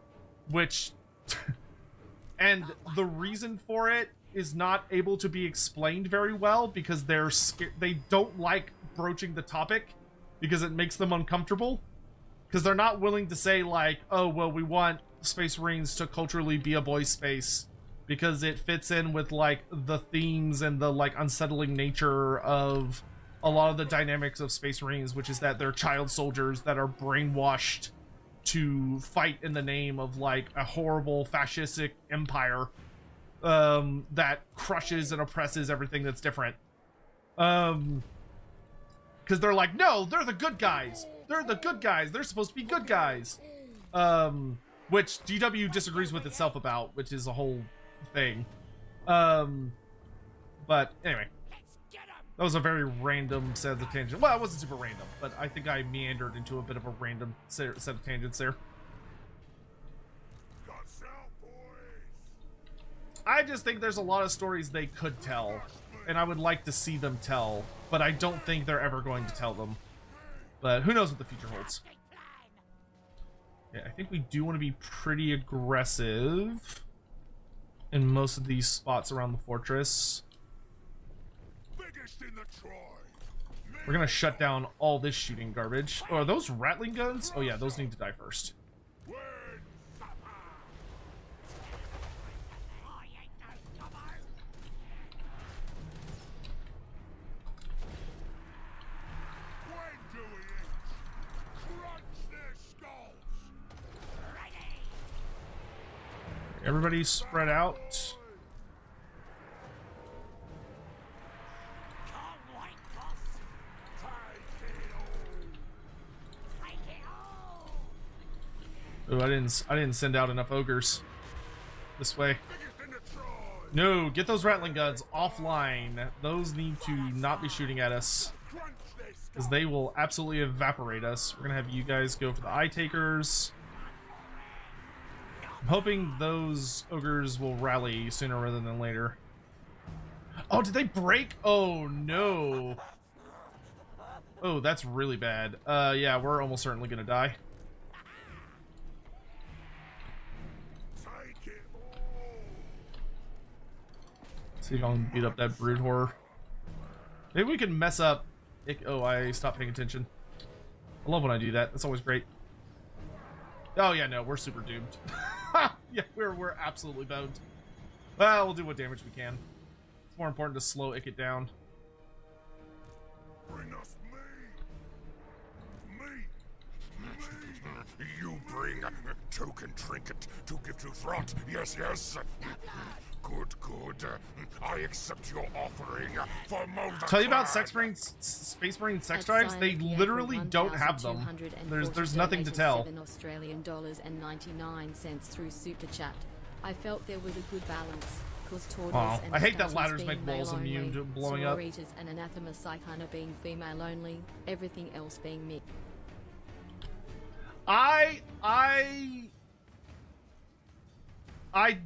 which and the reason for it is not able to be explained very well because they don't like broaching the topic because it makes them uncomfortable, because they're not willing to say like, oh well, we want Space Marines to culturally be a boys space because it fits in with like the themes and the like unsettling nature of a lot of the dynamics of Space Marines, which is that they're child soldiers that are brainwashed to fight in the name of like a horrible fascistic empire that crushes and oppresses everything that's different. Because they're like, no, they're the good guys. They're the good guys. They're supposed to be good guys. Which GW disagrees with itself about, which is a whole thing. But anyway, that was a very random set of tangents. Well, it wasn't super random, but I think I meandered into a bit of a random set of tangents there. I just think there's a lot of stories they could tell, and I would like to see them tell, but I don't think they're ever going to tell them. But who knows what the future holds. Yeah, I think we do want to be pretty aggressive in most of these spots around the fortress. We're gonna shut down all this shooting garbage. Oh, are those Rattling guns? Oh yeah, those need to die first. Everybody spread out. Oh, I didn't send out enough ogres this way. No, get those Rattling guns offline. Those need to not be shooting at us, because they will absolutely evaporate us. We're gonna have you guys go for the eye takers. I'm hoping those ogres will rally sooner rather than later. Oh, did they break? Oh no. Oh, that's really bad. Yeah, we're almost certainly gonna die. See if I can beat up that brood horror. Maybe we can mess up. Oh, I stopped paying attention. I love when I do that. That's always great. Oh yeah, no, we're super doomed. Yeah, we're absolutely boned. Well, we'll do what damage we can. It's more important to slow it down. Bring us meat. You bring a token trinket to give to Throt. Yes, yes. Good, good. I accept your offering for Molder. Tell you about Space Marine sex drives? They literally don't have them. There's nothing to tell. $7.99 through Super Chat. I felt there was a good balance. Wow. I hate that ladders make walls immune to blowing up. And Anathema Psychana being female only, everything else being mixed. I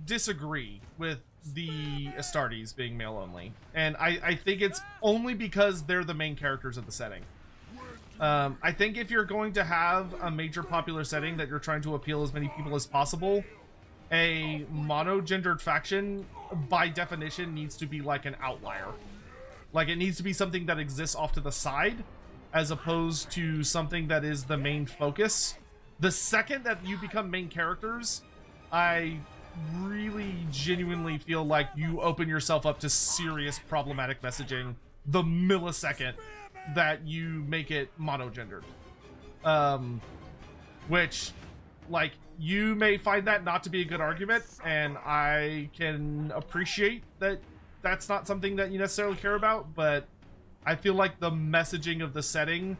disagree with the Astartes being male only, and I think it's only because they're the main characters of the setting. I think if you're going to have a major popular setting that you're trying to appeal as many people as possible, a monogendered faction by definition needs to be like an outlier. Like, it needs to be something that exists off to the side as opposed to something that is the main focus. The second that you become main characters, I really genuinely feel like you open yourself up to serious problematic messaging the millisecond that you make it monogendered. Which, like, you may find that not to be a good argument, and I can appreciate that that's not something that you necessarily care about, but I feel like the messaging of the setting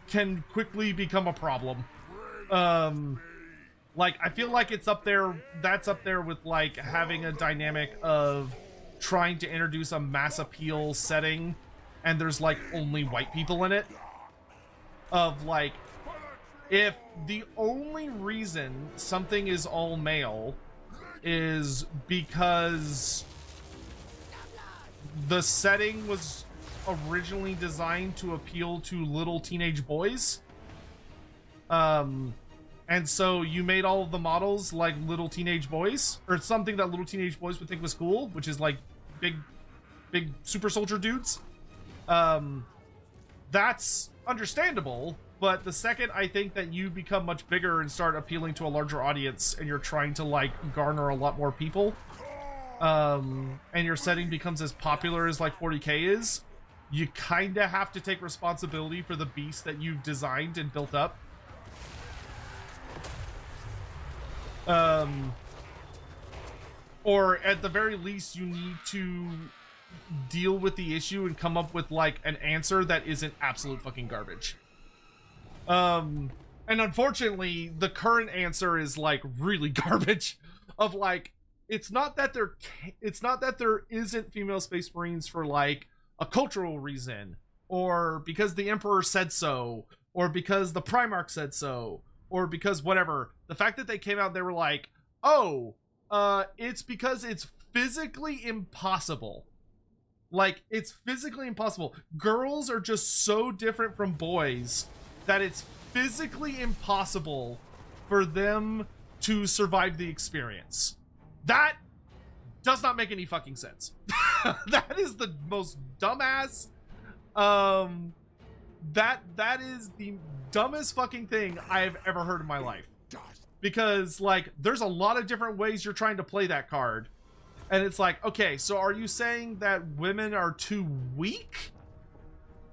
can quickly become a problem. Like, I feel like it's up there, that's up there with, like, having a dynamic of trying to introduce a mass appeal setting, and there's, like, only white people in it. Of, like, if the only reason something is all male is because the setting was originally designed to appeal to little teenage boys. And so you made all of the models like little teenage boys, or something that little teenage boys would think was cool, which is like big super soldier dudes. That's understandable, but the second I think that you become much bigger and start appealing to a larger audience and you're trying to like garner a lot more people, and your setting becomes as popular as like 40K is, you kind of have to take responsibility for the beast that you've designed and built up. Or at the very least, you need to deal with the issue and come up with like an answer that isn't absolute fucking garbage. And unfortunately, the current answer is like really garbage. Of like, it's not that there isn't female Space Marines for like a cultural reason, or because the Emperor said so, or because the Primarch said so, or because whatever. The fact that they came out, they were like, oh, it's because it's physically impossible. Like, it's physically impossible. Girls are just so different from boys that it's physically impossible for them to survive the experience. That does not make any fucking sense. That is the most dumbass, that is the dumbest fucking thing I've ever heard in my life. Because, like, there's a lot of different ways you're trying to play that card. And it's like, okay, so are you saying that women are too weak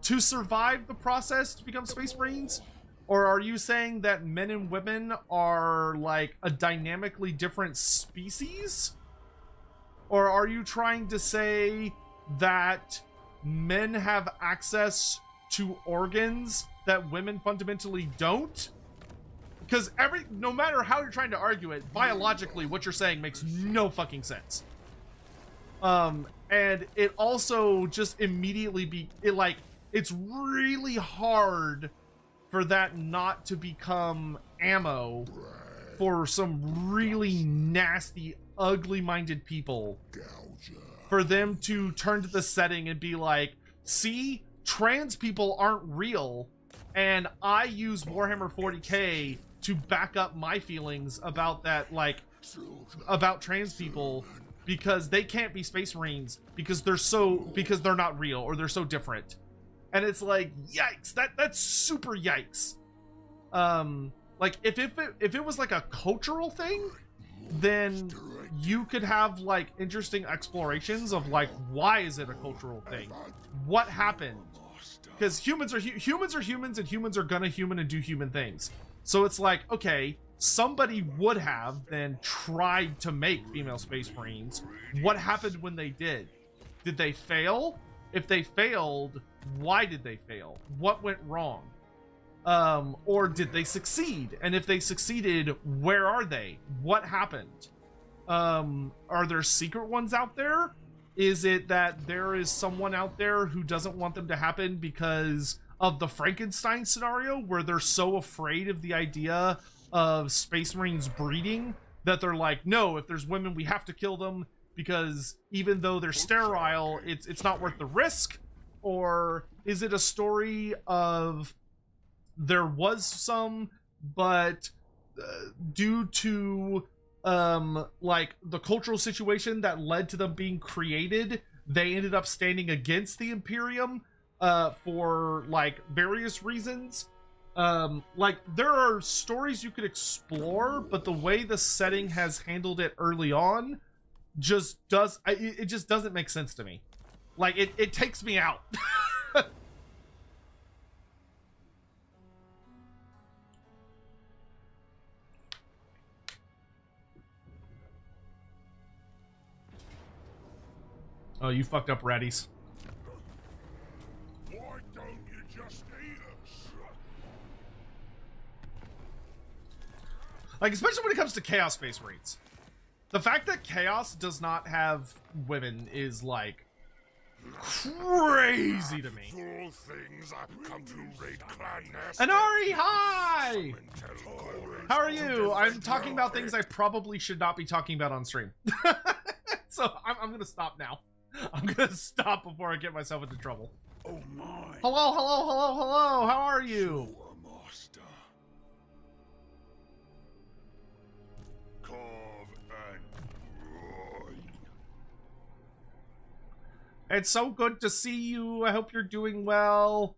to survive the process to become Space Marines? Or are you saying that men and women are, like, a dynamically different species? Or are you trying to say that men have access to organs that women fundamentally don't? Because no matter how you're trying to argue it, biologically, what you're saying makes no fucking sense. And it also just immediately it's really hard for that not to become ammo for some really nasty, ugly-minded people. For them to turn to the setting and be like, see, trans people aren't real, and I use Warhammer 40K to back up my feelings about that, like, about trans people, because they can't be Space Marines because they're not real, or they're so different. And it's like, yikes, that's super yikes. Like, if it was like a cultural thing, then you could have like interesting explorations of like, why is it a cultural thing? What happened? Because humans are humans, and humans are gonna human and do human things. So it's like, okay, somebody would have then tried to make female Space Marines. What happened when they did? Did they fail? If they failed, why did they fail? What went wrong? Or did they succeed? And if they succeeded, where are they? What happened? Are there secret ones out there? Is it that there is someone out there who doesn't want them to happen because of the Frankenstein scenario, where they're so afraid of the idea of Space Marines breeding that they're like, no, if there's women, we have to kill them, because even though they're sterile, it's not worth the risk? Or is it a story of there was some, but due to like the cultural situation that led to them being created, they ended up standing against the Imperium for like various reasons? Like, there are stories you could explore, but the way the setting has handled it early on just it just doesn't make sense to me. Like, it takes me out. Oh, you fucked up, ratties. Why don't you just eat us? Like, especially when it comes to Chaos Space Marines. The fact that Chaos does not have women is, like, crazy to me. Fool things come to raid clan nest. Anari, hi! How are you? I'm talking about things I probably should not be talking about on stream. So I'm gonna stop now. I'm gonna stop before I get myself into trouble. Oh my. Hello, hello, hello, hello. How are you? Loremaster. Carve and grind. It's so good to see you. I hope you're doing well.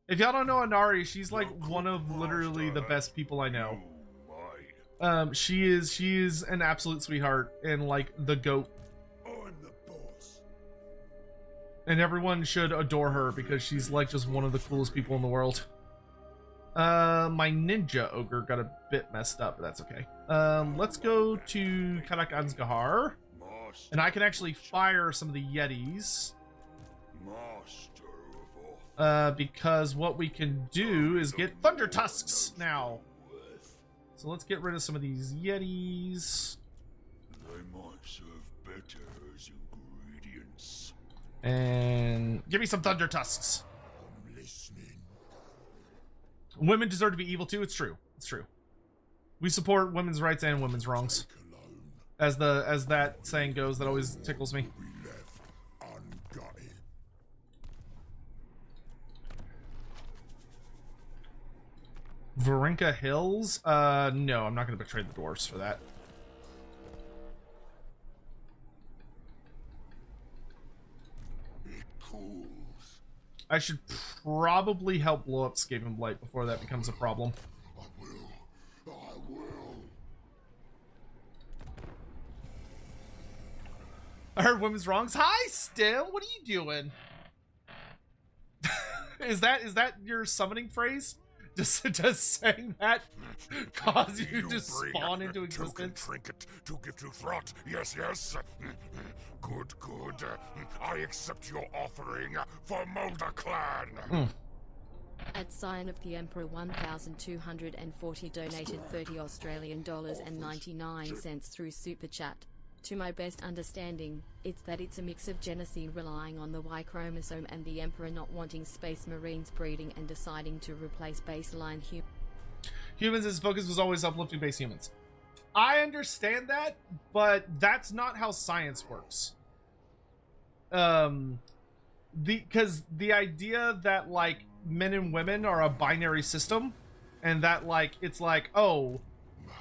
If y'all don't know Anari, she's like one of literally the best people I know. Oh my. She is an absolute sweetheart and like the goat. I'm the boss. And everyone should adore her because she's like just one of the coolest people in the world. My ninja ogre got a bit messed up, but that's okay. Let's go to Karak Ansgahar. Master. And I can actually fire some of the Yetis. Master of all. Because what we can do is get Thunder Tusks now. Worth. So let's get rid of some of these Yetis. They might serve better as ingredients. And give me some Thunder Tusks. I'm listening. Women deserve to be evil too. It's true. It's true. We support women's rights and women's wrongs. Alone. As that saying goes, that always tickles me. We left ungutted. Varenka Hills? No, I'm not going to betray the dwarfs for that. It cools. I should probably help blow up Skaven Blight before that becomes a problem. I will. I will. I heard women's wrongs. Hi, Stim. What are you doing? Is that your summoning phrase? Does saying that cause you to bring spawn into token existence? trinket to give to Throt. Yes, yes. Good, good. I accept your offering for Mulder Clan. At sign of the Emperor 1,240 donated 30 Australian dollars and 99 cents through Super Chat. To my best understanding, it's that it's a mix of genocide relying on the Y chromosome and the Emperor not wanting space marines breeding and deciding to replace baseline Humans, his focus was always uplifting base humans. I understand that, but that's not how science works. Because the idea that like men and women are a binary system, and that like it's like, oh,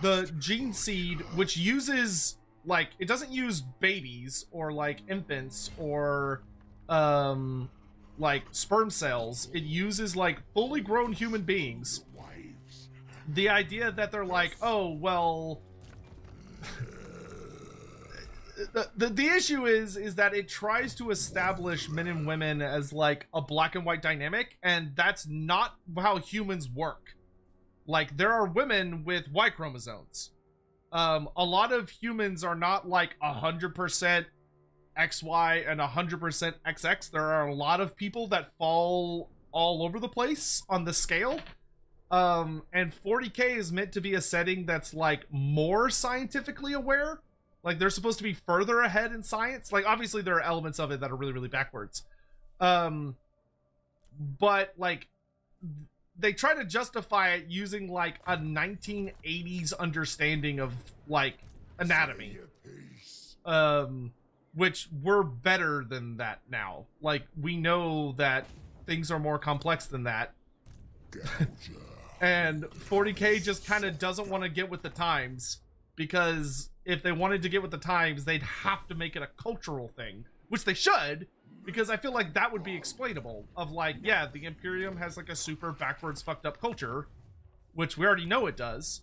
the gene seed, which uses like, it doesn't use babies or like infants or like sperm cells. It uses like fully grown human beings. Wives. The idea that they're like, oh, well, the issue is that it tries to establish men and women as like a black and white dynamic, and that's not how humans work. Like, there are women with Y chromosomes. A lot of humans are not like 100% XY and 100% XX. There are a lot of people that fall all over the place on the scale. And 40K is meant to be a setting that's like more scientifically aware. Like, they're supposed to be further ahead in science. Like, obviously there are elements of it that are really, really backwards. But like, they try to justify it using like a 1980s understanding of like anatomy. Which we're better than that now. Like, we know that things are more complex than that. And 40K just kind of doesn't want to get with the times, because if they wanted to get with the times, they'd have to make it a cultural thing, which they should, because I feel like that would be explainable. Of like, yeah, the Imperium has like a super backwards fucked up culture, which we already know it does.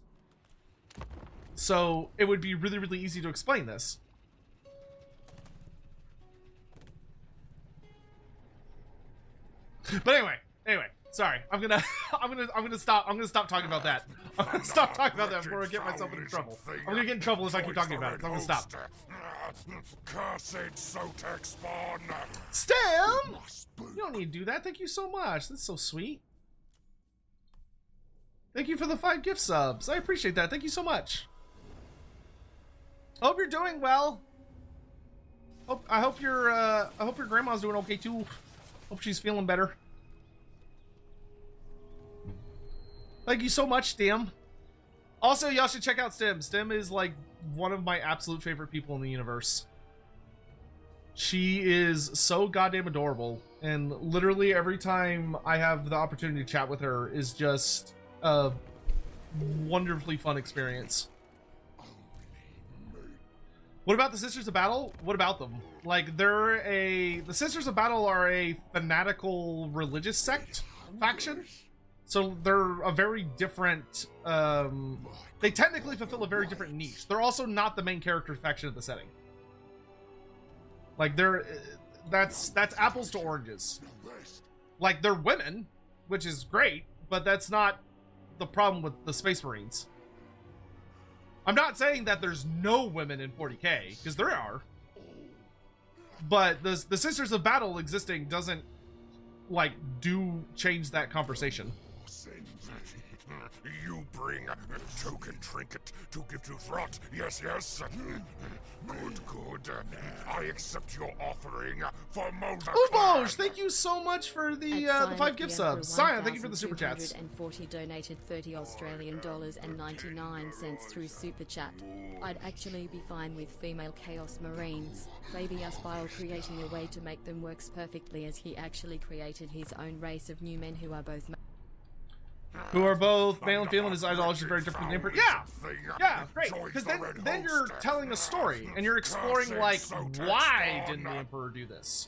So it would be really, really easy to explain this. But anyway, sorry. I'm gonna stop talking about that. I'm gonna stop talking about that before I get myself into trouble. I'm gonna get in trouble if I keep talking about it, so I'm gonna stop. Cursed Sotek spawn. Stem! You don't need to do that. Thank you so much. That's so sweet. Thank you for the 5 gift subs. I appreciate that. Thank you so much. Hope you're doing well. I hope your grandma's doing okay too. Hope she's feeling better. Thank you so much, Stem. Also, y'all should check out Stem. Stem is like one of my absolute favorite people in the universe. She is so goddamn adorable, and literally every time I have the opportunity to chat with her is just a wonderfully fun experience. What about the Sisters of Battle? What about them? Like, the Sisters of Battle are a fanatical religious faction. So they're a very different, they technically fulfill a very different niche. They're also not the main character faction of the setting. Like, that's apples to oranges. Like, they're women, which is great, but that's not the problem with the Space Marines. I'm not saying that there's no women in 40k, because there are. But the Sisters of Battle existing doesn't, like, change that conversation. You bring a token trinket to give to Throt. Yes, yes. Good. I accept your offering for Molder. Uboj, thank you so much for the 5 gift subs. Sion, thank you for the super chats. 240 donated $30 and 99 cents through super chat. I'd actually be fine with female Chaos Marines. Maybe Aspile creating a way to make them works perfectly, as he actually created his own race of new men who are both male and female. His ideology is very different from the Emperor. Yeah, great. Because then you're telling a story and you're exploring, like, why didn't the Emperor do this?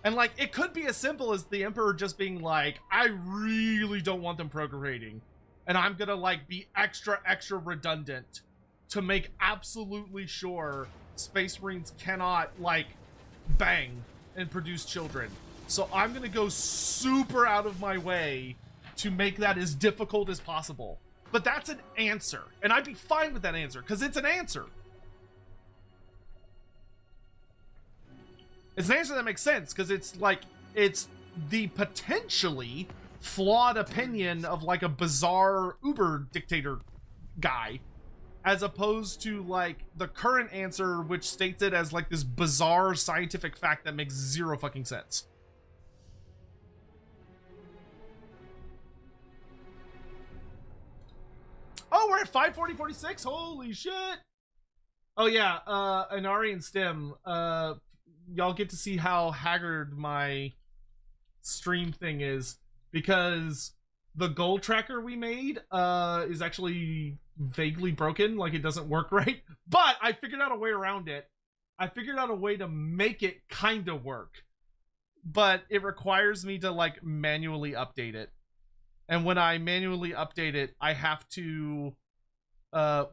And, like, it could be as simple as the Emperor just being like, I really don't want them procreating, and I'm gonna, like, be extra redundant to make absolutely sure Space Marines cannot, like, bang and produce children. So I'm gonna go super out of my way to make that as difficult as possible. But that's an answer, and I'd be fine with that answer, because it's an answer. It's an answer that makes sense, because it's like, it's the potentially flawed opinion of, like, a bizarre Uber dictator guy, as opposed to, like, the current answer, which states it as, like, this bizarre scientific fact that makes zero fucking sense. Oh, we're at 540.46. Holy shit. Oh yeah, Inari and Stim, y'all get to see how haggard my stream thing is, because the goal tracker we made is actually vaguely broken, like it doesn't work right, but I figured out a way around it. I figured out a way to make it kind of work, but it requires me to, like, manually update it. And when I manually update it, I have to,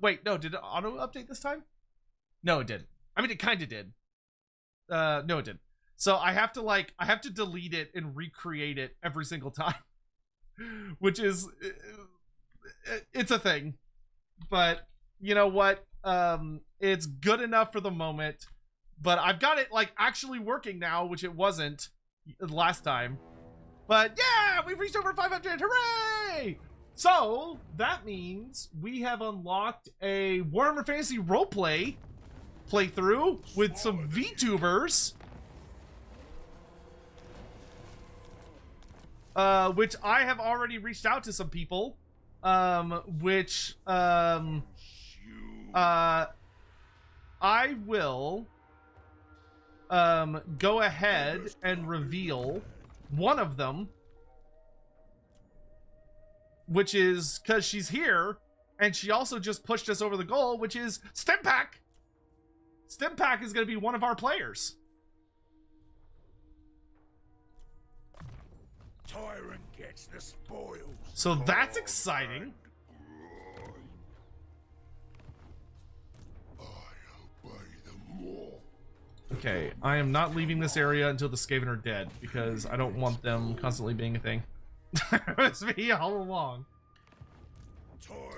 wait, no, did it auto update this time? No, it didn't. I mean, it kind of did. No, it didn't. So I have to delete it and recreate it every single time, which is, it's a thing. But you know what? It's good enough for the moment, but I've got it, like, actually working now, which it wasn't last time. But yeah, we've reached over 500. Hooray! So that means we have unlocked a Warhammer Fantasy roleplay playthrough with some VTubers, which I have already reached out to some people, which I will go ahead and reveal one of them, which is because she's here, and she also just pushed us over the goal, which is Stimpak. Stimpak is going to be one of our players. Tyrant gets the spoils. So that's exciting. I obey them all. Okay, I am not leaving this area until the Skaven are dead, because I don't want them constantly being a thing. It's me all along.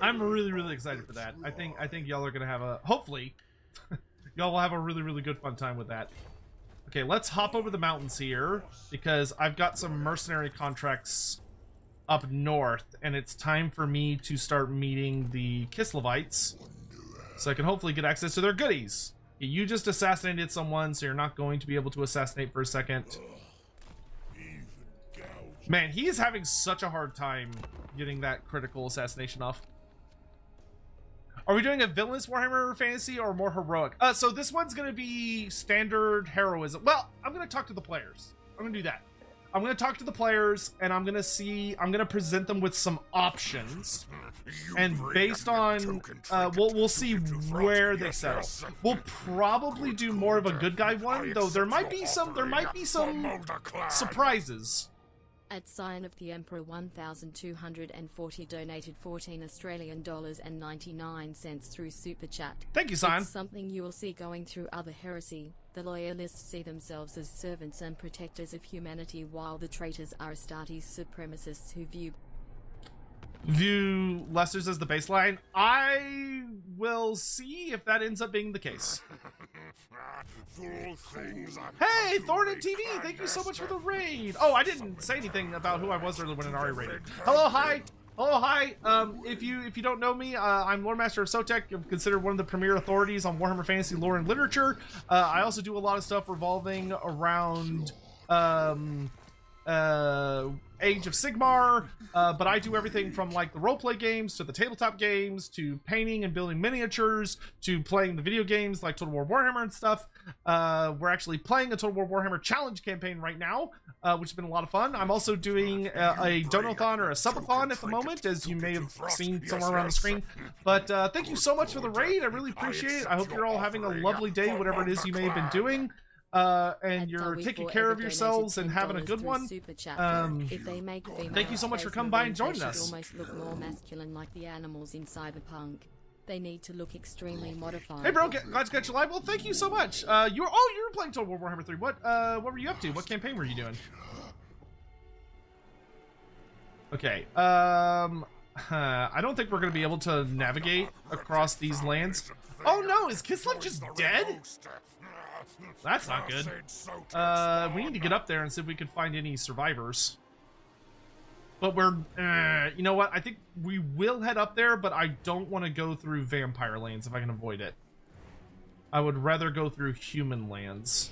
I'm really excited for that. I think y'all are gonna have a, hopefully y'all will have a really good fun time with that. Okay, let's hop over the mountains here, because I've got some mercenary contracts up north, and it's time for me to start meeting the Kislevites, so I can hopefully get access to their goodies. You just assassinated someone, so you're not going to be able to assassinate for a second. Man, he is having such a hard time getting that critical assassination off. Are we doing a villainous Warhammer Fantasy or more heroic? So this one's going to be standard heroism. Well, I'm going to talk to the players. I'm going to do that. I'm going to talk to the players, and I'm going to present them with some options. And based on, we'll see where they settle. We'll probably do more of a good guy one, though there might be some surprises. At Sign of the Emperor 1,240 donated 14 Australian dollars and 99 cents through Super Chat. Thank you, Sign. It's something you will see going through other heresy. The loyalists see themselves as servants and protectors of humanity, while the traitors are Astartes supremacists who view Lesters as the baseline. I will see if that ends up being the case. Hey, Thornton TV, thank you so much for the raid. Oh, I didn't say anything about who I was earlier when an Ari raided. Hello, hi. Hello, hi. If you don't know me, I'm Loremaster of Sotek. I'm considered one of the premier authorities on Warhammer Fantasy lore and literature. I also do a lot of stuff revolving around Age of Sigmar, but I do everything from like the roleplay games to the tabletop games to painting and building miniatures to playing the video games like Total War Warhammer and stuff. We're actually playing a Total War Warhammer challenge campaign right now, which has been a lot of fun. I'm also doing a Donothon or a subathon at the moment, as you may have seen somewhere around the screen. But thank you so much for the raid. I really appreciate it. I hope you're all having a lovely day, whatever it is you may have been doing. And you're taking care of yourselves and having a good one. Thank you so much for coming by and joining us. Almost look more masculine like the animals in Cyberpunk. They need to look extremely modified. Hey bro, glad to catch you live. Well, thank you so much. You were playing Total War Warhammer 3. What were you up to? What campaign were you doing? Okay. I don't think we're gonna be able to navigate across these lands. Oh no, is Kislev just dead? That's not good. We need to get up there and see if we can find any survivors. But we're, you know what? I think we will head up there, but I don't want to go through vampire lands if I can avoid it. I would rather go through human lands.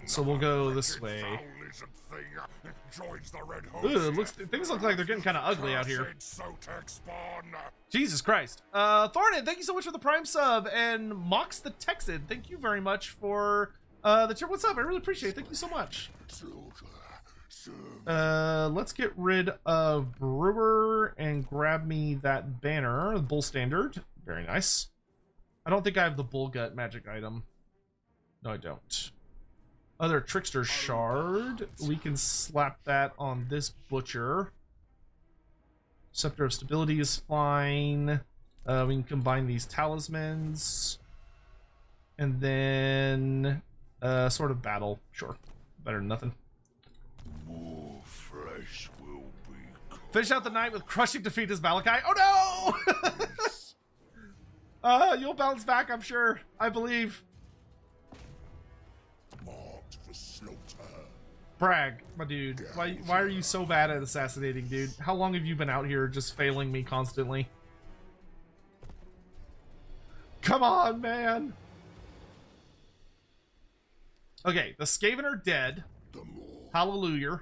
So we'll go this way. Ooh, things look like they're getting kind of ugly out here. Jesus Christ. Thornton, thank you so much for the Prime sub, and Mox the Texan, thank you very much for the tip. What's up? I really appreciate it. Thank you so much. Let's get rid of Brewer and grab me that banner, the Bull Standard. Very nice. I don't think I have the Bull Gut magic item. No, I don't. Other Trickster Shard. We can slap that on this Butcher. Scepter of Stability is fine. We can combine these talismans. And then Sword of Battle. Sure. Better than nothing. More flesh will be cooked. Finish out the night with crushing defeat as Malachi. Oh no! You'll bounce back, I'm sure. I believe. Brag, my dude. Why are you so bad at assassinating, dude? How long have you been out here just failing me constantly? Come on, man. Okay, the Skaven are dead. Hallelujah.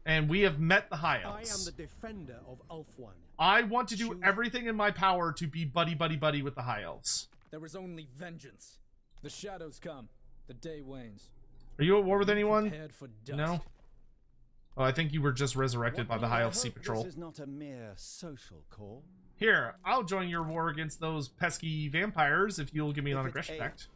And we have met the High Elves. I am the defender of Ulf-One. I want to do everything in my power to be buddy with the High Elves. There is only vengeance. The shadows come. The day wanes. Are you at war with anyone? For no? Oh, I think you were just resurrected by the High Elf Sea Patrol. This is not a mere social call. Here, I'll join your war against those pesky vampires if you'll give me an aggression pact.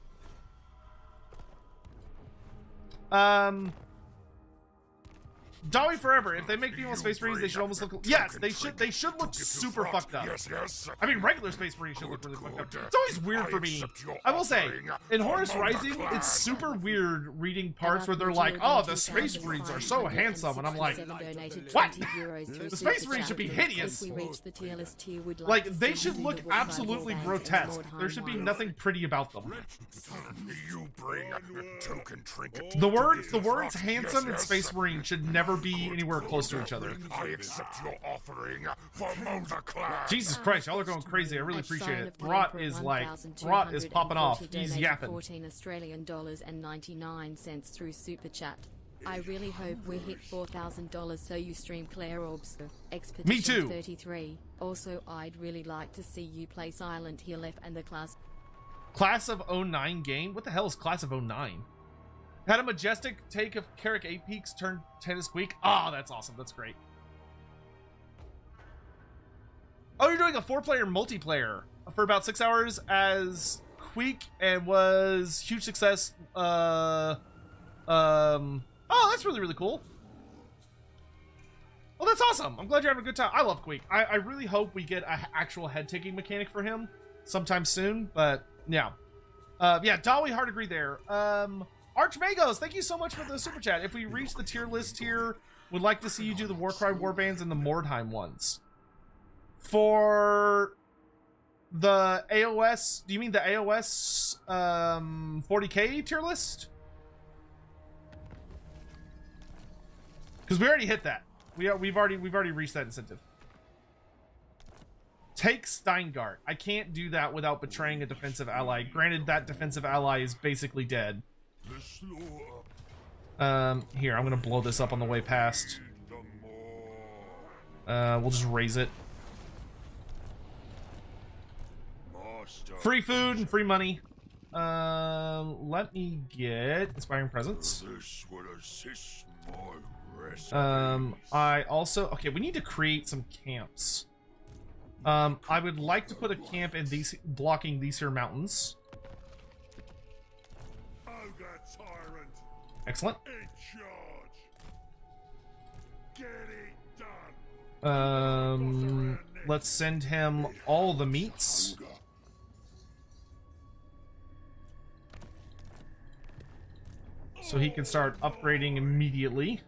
Dawi forever. If they make female Space Marines, they should almost look. Yes, they should. They should look super fucked up. Yes. I mean, regular Space Marines should look really fucked up. It's always weird for me. I will say, in Horus Rising, it's super weird reading parts where they're like, "Oh, the Space Marines are so handsome," and I'm like, "What? The Space Marines should be hideous. Like they should look absolutely grotesque. There should be nothing pretty about them." You bring a token trinket. The words handsome and Space Marine should never be anywhere close to each other. I accept your offering for Molder Clan. Jesus Christ, y'all are going crazy. I really appreciate it. Rot is popping off. He's yapping. 14 Australian dollars and 99 cents through Super Chat. I really hope we hit $4,000 so you stream Claire Orbs. Expedition Me too. 33. Also, I'd really like to see you play Silent Hill F and the Class of 09 game? What the hell is Class of 09? Had a majestic take of Carrick 8 Peaks turned tennis Squeak. Oh, that's awesome. That's great. Oh, you're doing a 4-player multiplayer for about 6 hours as Queek and was huge success. Oh, that's really, really cool. Well, that's awesome. I'm glad you're having a good time. I love Queek. I really hope we get an actual head-taking mechanic for him sometime soon, but yeah. Yeah, Dawi, hard agree there. Archmagos, thank you so much for the super chat. If we reach the tier list here, would like to see you do the Warcry warbands and the Mordheim ones. For the AOS, do you mean the AOS 40k tier list? Because we already hit that. We've already reached that incentive. Take Steingart. I can't do that without betraying a defensive ally. Granted, that defensive ally is basically dead. Here, I'm gonna blow this up on the way past. We'll just raise it. Free food and free money. Let me get inspiring presence. I also, okay, we need to create some camps. I would like to put a camp in these, blocking these here mountains. Ogre tyrant. Excellent. In charge. Get it done. Let's send him all the meats. So he can start upgrading immediately.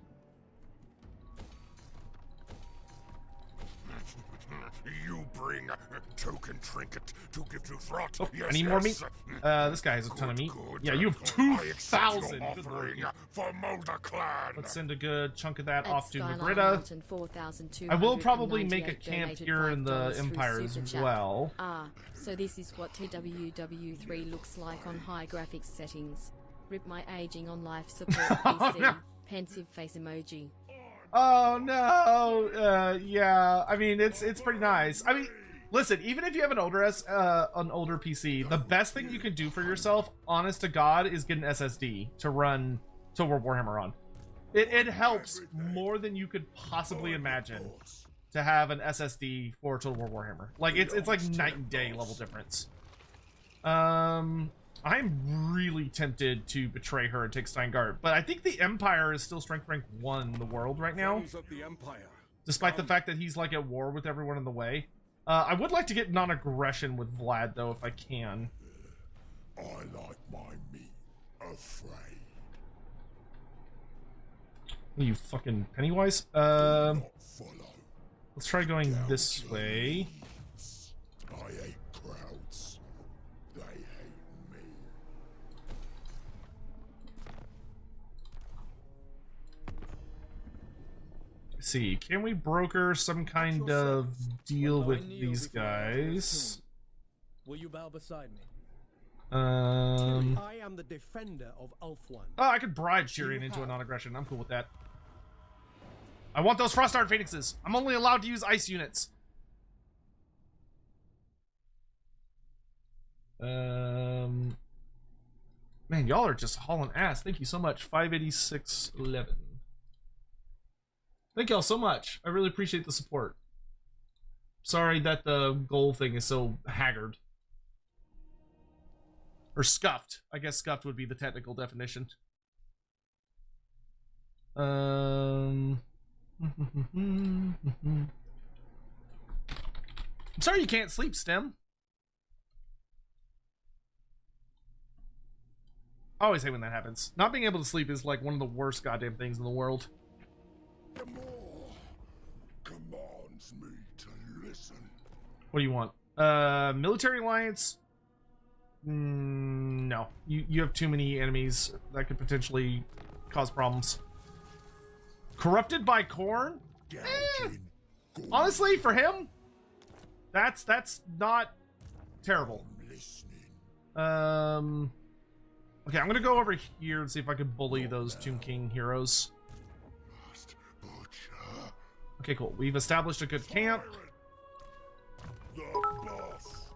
You bring token trinket to give to Throt. Oh, Yes, I need more yes. meat. This guy has a ton of meat. Good, Yeah, you have I accept 2,000. your Good lord. offering for Molder Clan. Let's send a good chunk of that At off to Skyline Magritta. Mountain, 4,298 I will probably make a camp donated here in the $5 through Empire as Super Chat. well. Ah, so this is what TWW3 looks like on high graphics settings. Rip my aging on life support PC. no. Pensive face emoji. Oh no! Yeah, I mean it's pretty nice. I mean, listen, even if you have an older PC, the best thing you can do for yourself, honest to God, is get an SSD to run Total War Warhammer on. It helps more than you could possibly imagine to have an SSD for Total War Warhammer. Like it's like night and day level difference. I'm really tempted to betray her and take Steingart, but I think the Empire is still strength rank 1 in the world right now, despite the fact that he's like at war with everyone in the way. I would like to get non-aggression with Vlad though, if I can. I like my meat afraid. You fucking Pennywise. Follow. Let's try going this way. I hate crowds. They hate me. See, can we broker some kind of deal with these guys? Will you bow beside me? I am the defender of Ulf-One. Oh, I could bribe Tyrion into a non-aggression. I'm cool with that. I want those Frostart Phoenixes. I'm only allowed to use ice units. Man, y'all are just hauling ass. Thank you so much. 586.11. Thank y'all so much. I really appreciate the support. Sorry that the goal thing is so haggard. Or scuffed. I guess scuffed would be the technical definition. I'm sorry you can't sleep, Stem. I always hate when that happens. Not being able to sleep is like one of the worst goddamn things in the world. The more commands me to listen. What do you want? Military alliance? No. You have too many enemies that could potentially cause problems. Corrupted by Khorne? Honestly, for him, that's not terrible. Okay, I'm gonna go over here and see if I can bully those Tomb King heroes. Okay, cool. We've established a good camp. boss.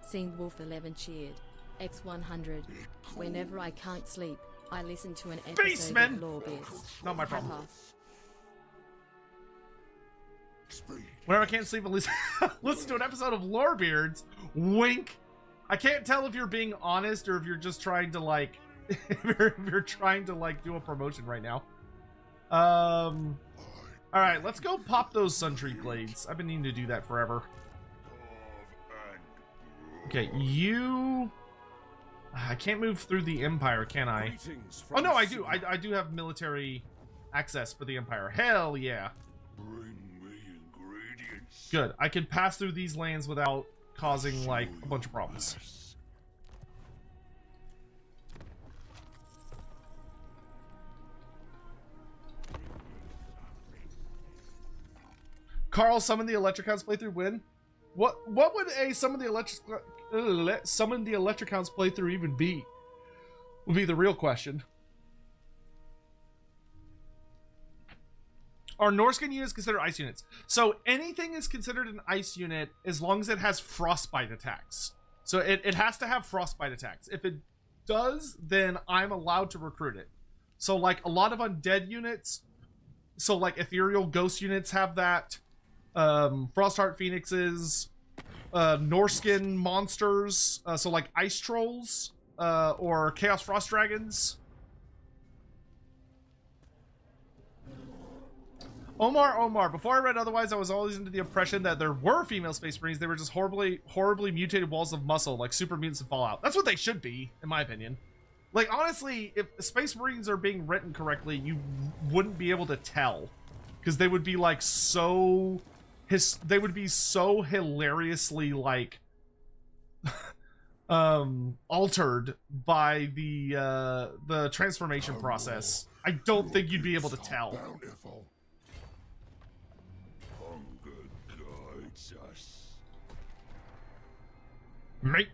Scene Wolf 11 cheered. X100. Whenever I can't sleep, I listen to an episode Beastmen! of Loremaster. Not my problem. Haha. Speed. Whenever I can't sleep, at least listen to an episode of Lorebeards. Wink. I can't tell if you're being honest or if you're just trying to like, if you're trying to like do a promotion right now. All right, let's go pop those Suntree blades. I've been needing to do that forever. Okay, you. I can't move through the Empire, can I? Oh no, I do. I do have military access for the Empire. Hell yeah. Bring me ingredients. Good. I can pass through these lands without causing like a bunch of problems. Carl, summon the Electric Hounds playthrough win? What would a summon the Electric Hounds playthrough even be? Would be the real question. Are Norskin units considered ice units? So anything is considered an ice unit as long as it has frostbite attacks. So it has to have frostbite attacks. If it does, then I'm allowed to recruit it. So like a lot of undead units, so like ethereal ghost units have that. Frostheart Phoenixes, Norskin monsters, so like ice trolls, or Chaos Frost Dragons. Omar, before I read otherwise, I was always under the impression that there were female Space Marines. They were just horribly mutated walls of muscle, like super mutants in Fallout. That's what they should be, in my opinion. Like, honestly, if Space Marines are being written correctly, you wouldn't be able to tell. Because they would be, like, so... they would be so hilariously, like... altered by the transformation process. I don't think you'd be able to tell. Bountiful. Hunger guides us. Make.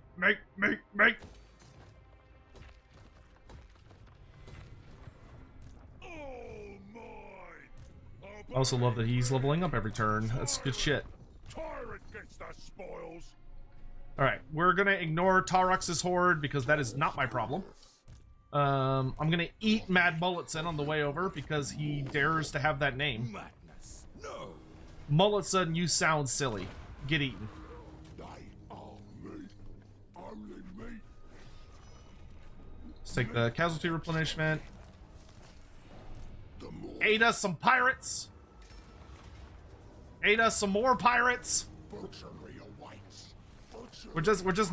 I also love that he's leveling up every turn. That's good shit. Tyrant gets the spoils. Alright, we're gonna ignore Tarox's horde because that is not my problem. I'm gonna eat Mad Mulletson on the way over because he dares to have that name. Madness. No. Mulletson, you sound silly. Get eaten. They are meat. Only meat. Let's take the casualty replenishment. The more Aid us some pirates. Aid us some more pirates. butchery awaits. Butchery. We're just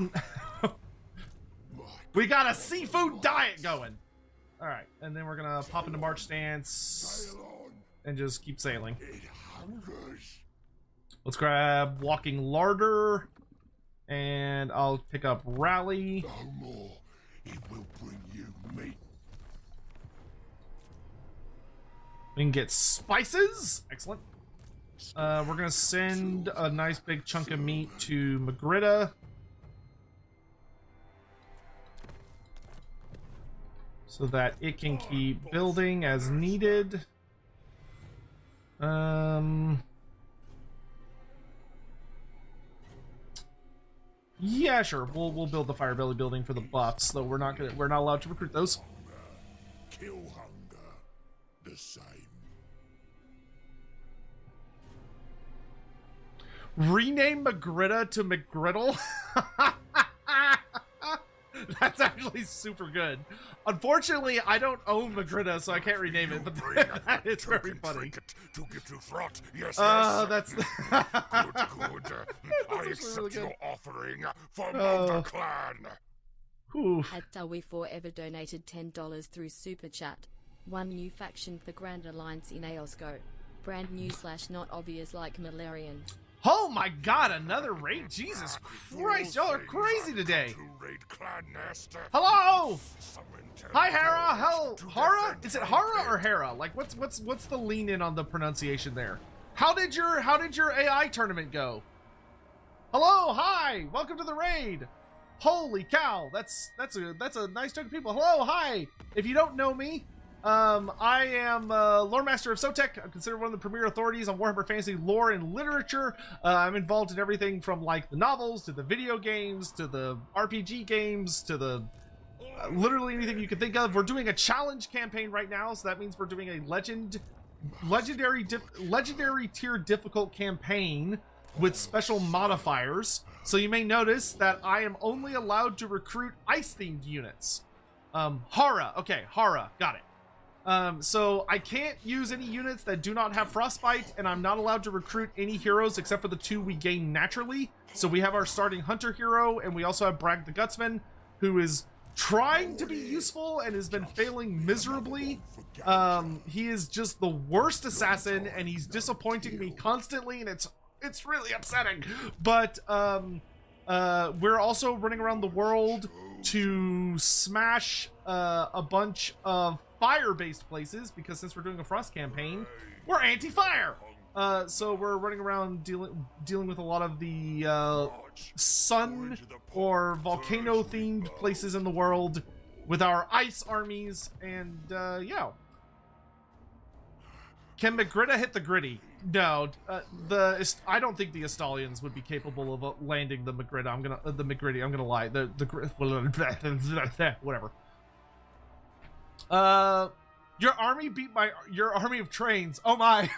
we got a seafood diet going. All right, and then we're gonna pop into march stance Sail on. and just keep sailing. It hungers. Let's grab walking larder, and I'll pick up rally. No more. It will bring you meat. We can get spices. Excellent. We're gonna send a nice big chunk of meat to Magritta. So that it can keep building as needed. Yeah, sure. We'll build the Firebelly building for the buffs, though we're not allowed to recruit those. Kill hunger. The same. Rename Magritta to McGriddle? That's actually super good. Unfortunately, I don't own Magritta, so I can't rename it, but that is very funny. To give to Throt. Yes, That's... good. I accept really good. your offering for Mulder Clan. Oof. At Tawi Forever donated $10 through Super Chat. One new faction for Grand Alliance in Aosco. Brand new / not obvious like Malarian. Oh my god, another raid? Jesus Christ, y'all are crazy today. Hello! Hi, Hera. Hell, Hara? Is it Hara or Hera? Like, what's the lean in on the pronunciation there? How did your AI tournament go? Hello, hi, welcome to the raid. Holy cow, that's a nice chunk of people. Hello, hi. If you don't know me, I am Loremaster of Sotek. I'm considered one of the premier authorities on Warhammer Fantasy lore and literature. I'm involved in everything from like the novels to the video games to the RPG games to the literally anything you can think of. We're doing a challenge campaign right now, so that means we're doing a legendary tier difficult campaign with special modifiers. So you may notice that I am only allowed to recruit ice-themed units. Hara. Okay, Hara. Got it. So I can't use any units that do not have frostbite, and I'm not allowed to recruit any heroes except for the 2 we gain naturally. So we have our starting hunter hero, and we also have Bragg the Gutsman, who is trying to be useful and has been failing miserably. He is just the worst assassin, and he's disappointing me constantly, and it's really upsetting. But we're also running around the world to smash a bunch of fire-based places, because since we're doing a frost campaign, we're anti-fire. So we're running around dealing with a lot of the sun or volcano-themed places in the world with our ice armies, and yeah. Can Magritta hit the gritty? No, I don't think the Estalians would be capable of landing the Magritta. I'm gonna lie. Whatever. Your army beat your army of trains. Oh my.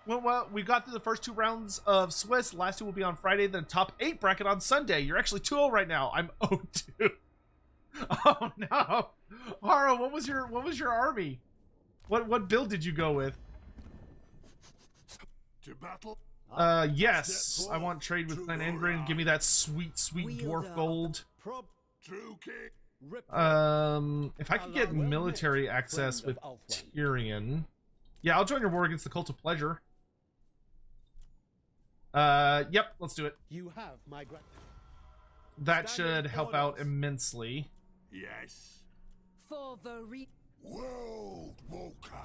Well, we got through the first 2 rounds of Swiss. Last 2 will be on Friday. Then top 8 bracket on Sunday. You're actually 2-0 right now. I'm 0-2. Oh no, Hara, what was your army? What build did you go with? To battle? Yes. I want trade with Clan Engrin. Give me that sweet dwarf gold. True king. If I could get military access with Tyrion. Yeah, I'll join your war against the Cult of Pleasure. Yep, let's do it. You have my That should help out immensely. Yes. For the World Walker.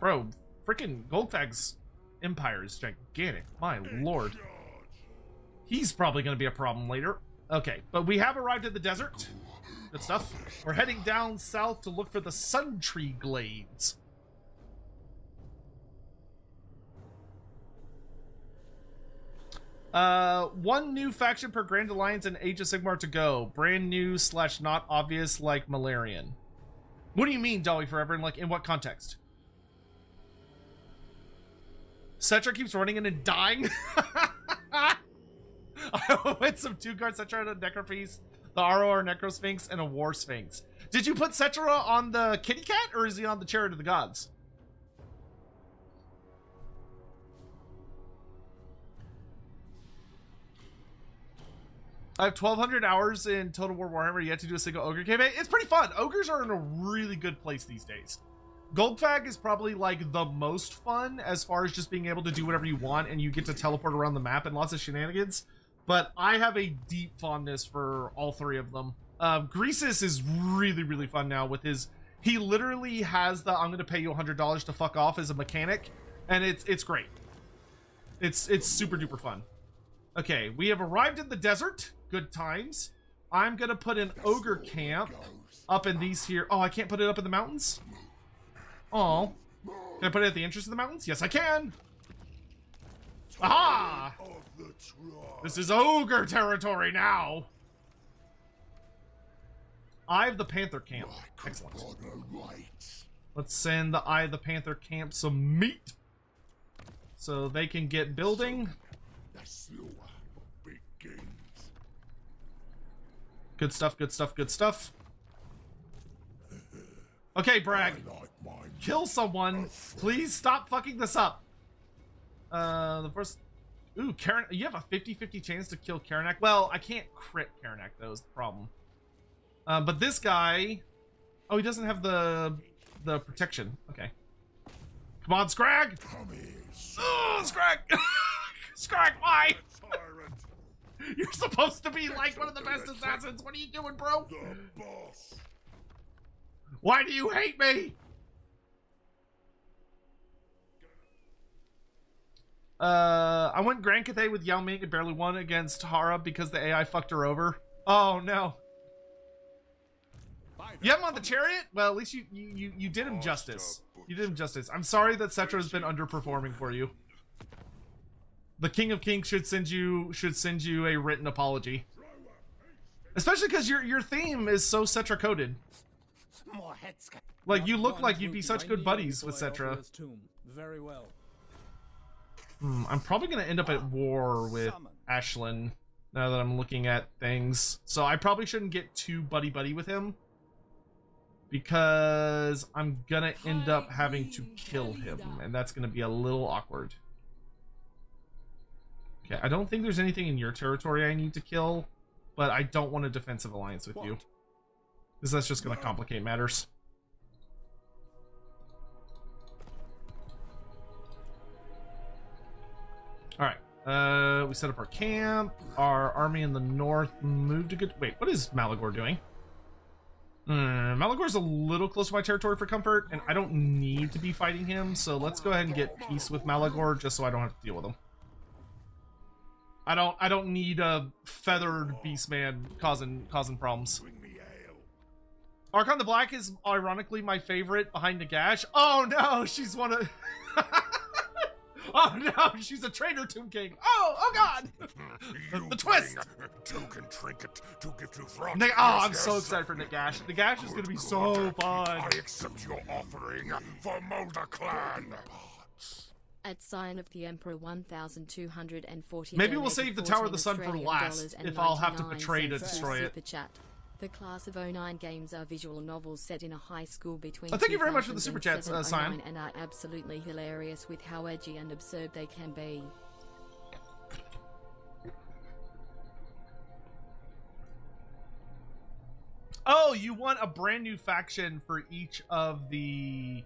Bro, freaking Goldfag's empire is gigantic. My lord. He's probably going to be a problem later. Okay, but we have arrived at the desert. Good stuff. We're heading down south to look for the Sun Tree Glades. One new faction per Grand Alliance and Age of Sigmar to go. Brand new / not obvious like Malarian. What do you mean, Dolly Forever? And like, in what context? Cetra keeps running in and dying. I went some 2-card Cetra, a Necropiece, the ROR Necrosphinx, and a War Sphinx. Did you put Cetra on the kitty cat, or is he on the Chariot of the Gods? I have 1,200 hours in Total War Warhammer yet to do a single Ogre campaign. It's pretty fun. Ogres are in a really good place these days. Goldfag is probably like the most fun as far as just being able to do whatever you want and you get to teleport around the map and lots of shenanigans. But I have a deep fondness for all 3 of them. Greasus is really fun now with his... He literally has the I'm going to pay you $100 to fuck off as a mechanic. And it's great. It's super duper fun. Okay, we have arrived in the desert. Good times. I'm gonna put an ogre camp up in these here. Oh, I can't put it up in the mountains? Oh. Can I put it at the entrance of the mountains? Yes, I can. Aha! This is ogre territory now. Eye of the Panther camp. Excellent. Let's send the Eye of the Panther camp some meat so they can get building. Good stuff, good stuff, good stuff. Okay, Bragg. Kill someone. Please stop fucking this up. The first... Ooh, Karen... You have a 50-50 chance to kill Karanak. Well, I can't crit Karanak, though, is the problem. But this guy... Oh, he doesn't have the protection. Okay. Come on, Skrag! Oh, Skrag! Skrag, why? You're supposed to be like one of the best assassins. What are you doing, bro? The boss. Why do you hate me? I went Grand Cathay with Yao Ming and barely won against Hara because the AI fucked her over. Oh no. By You have him on the chariot? Well, at least you did him justice. You did him justice. I'm sorry that Cetra has been underperforming for you. The King of Kings should send you a written apology. Especially because your theme is so Cetra coded. More heads. Like, you look One like you'd will be such good binding buddies with before Cetra. Eldra's tomb. Very well. I'm probably gonna end up at war with Ashlyn now that I'm looking at things. So I probably shouldn't get too buddy-buddy with him, because I'm gonna end up having to kill him, and that's gonna be a little awkward. Okay, I don't think there's anything in your territory I need to kill, but I don't want a defensive alliance with you, because that's just gonna complicate matters. Alright, we set up our camp. Our army in the north moved a good... Wait, what is Malagor doing? Malagor's a little close to my territory for comfort, and I don't need to be fighting him, so let's go ahead and get peace with Malagor, just so I don't have to deal with him. I don't need a feathered beastman causing problems. Archon the Black is ironically my favorite behind Nagash. Oh no, she's one of... Oh no, she's a traitor, Tomb King. Oh god! The twist! Token trinket to give to Throt. I'm so excited for Nagash. Nagash is gonna be so fun. I accept your offering for Molder Clan. At Sign of the Emperor 1,240. Maybe we'll save the Tower of the Sun for last, if I'll have to betray to destroy it. Super chat. The class of 09 games are visual novels set in a high school between thank you very much for the super chats, 2007 Sion. and are absolutely hilarious with how edgy and absurd they can be. Oh, you want a brand new faction for each of the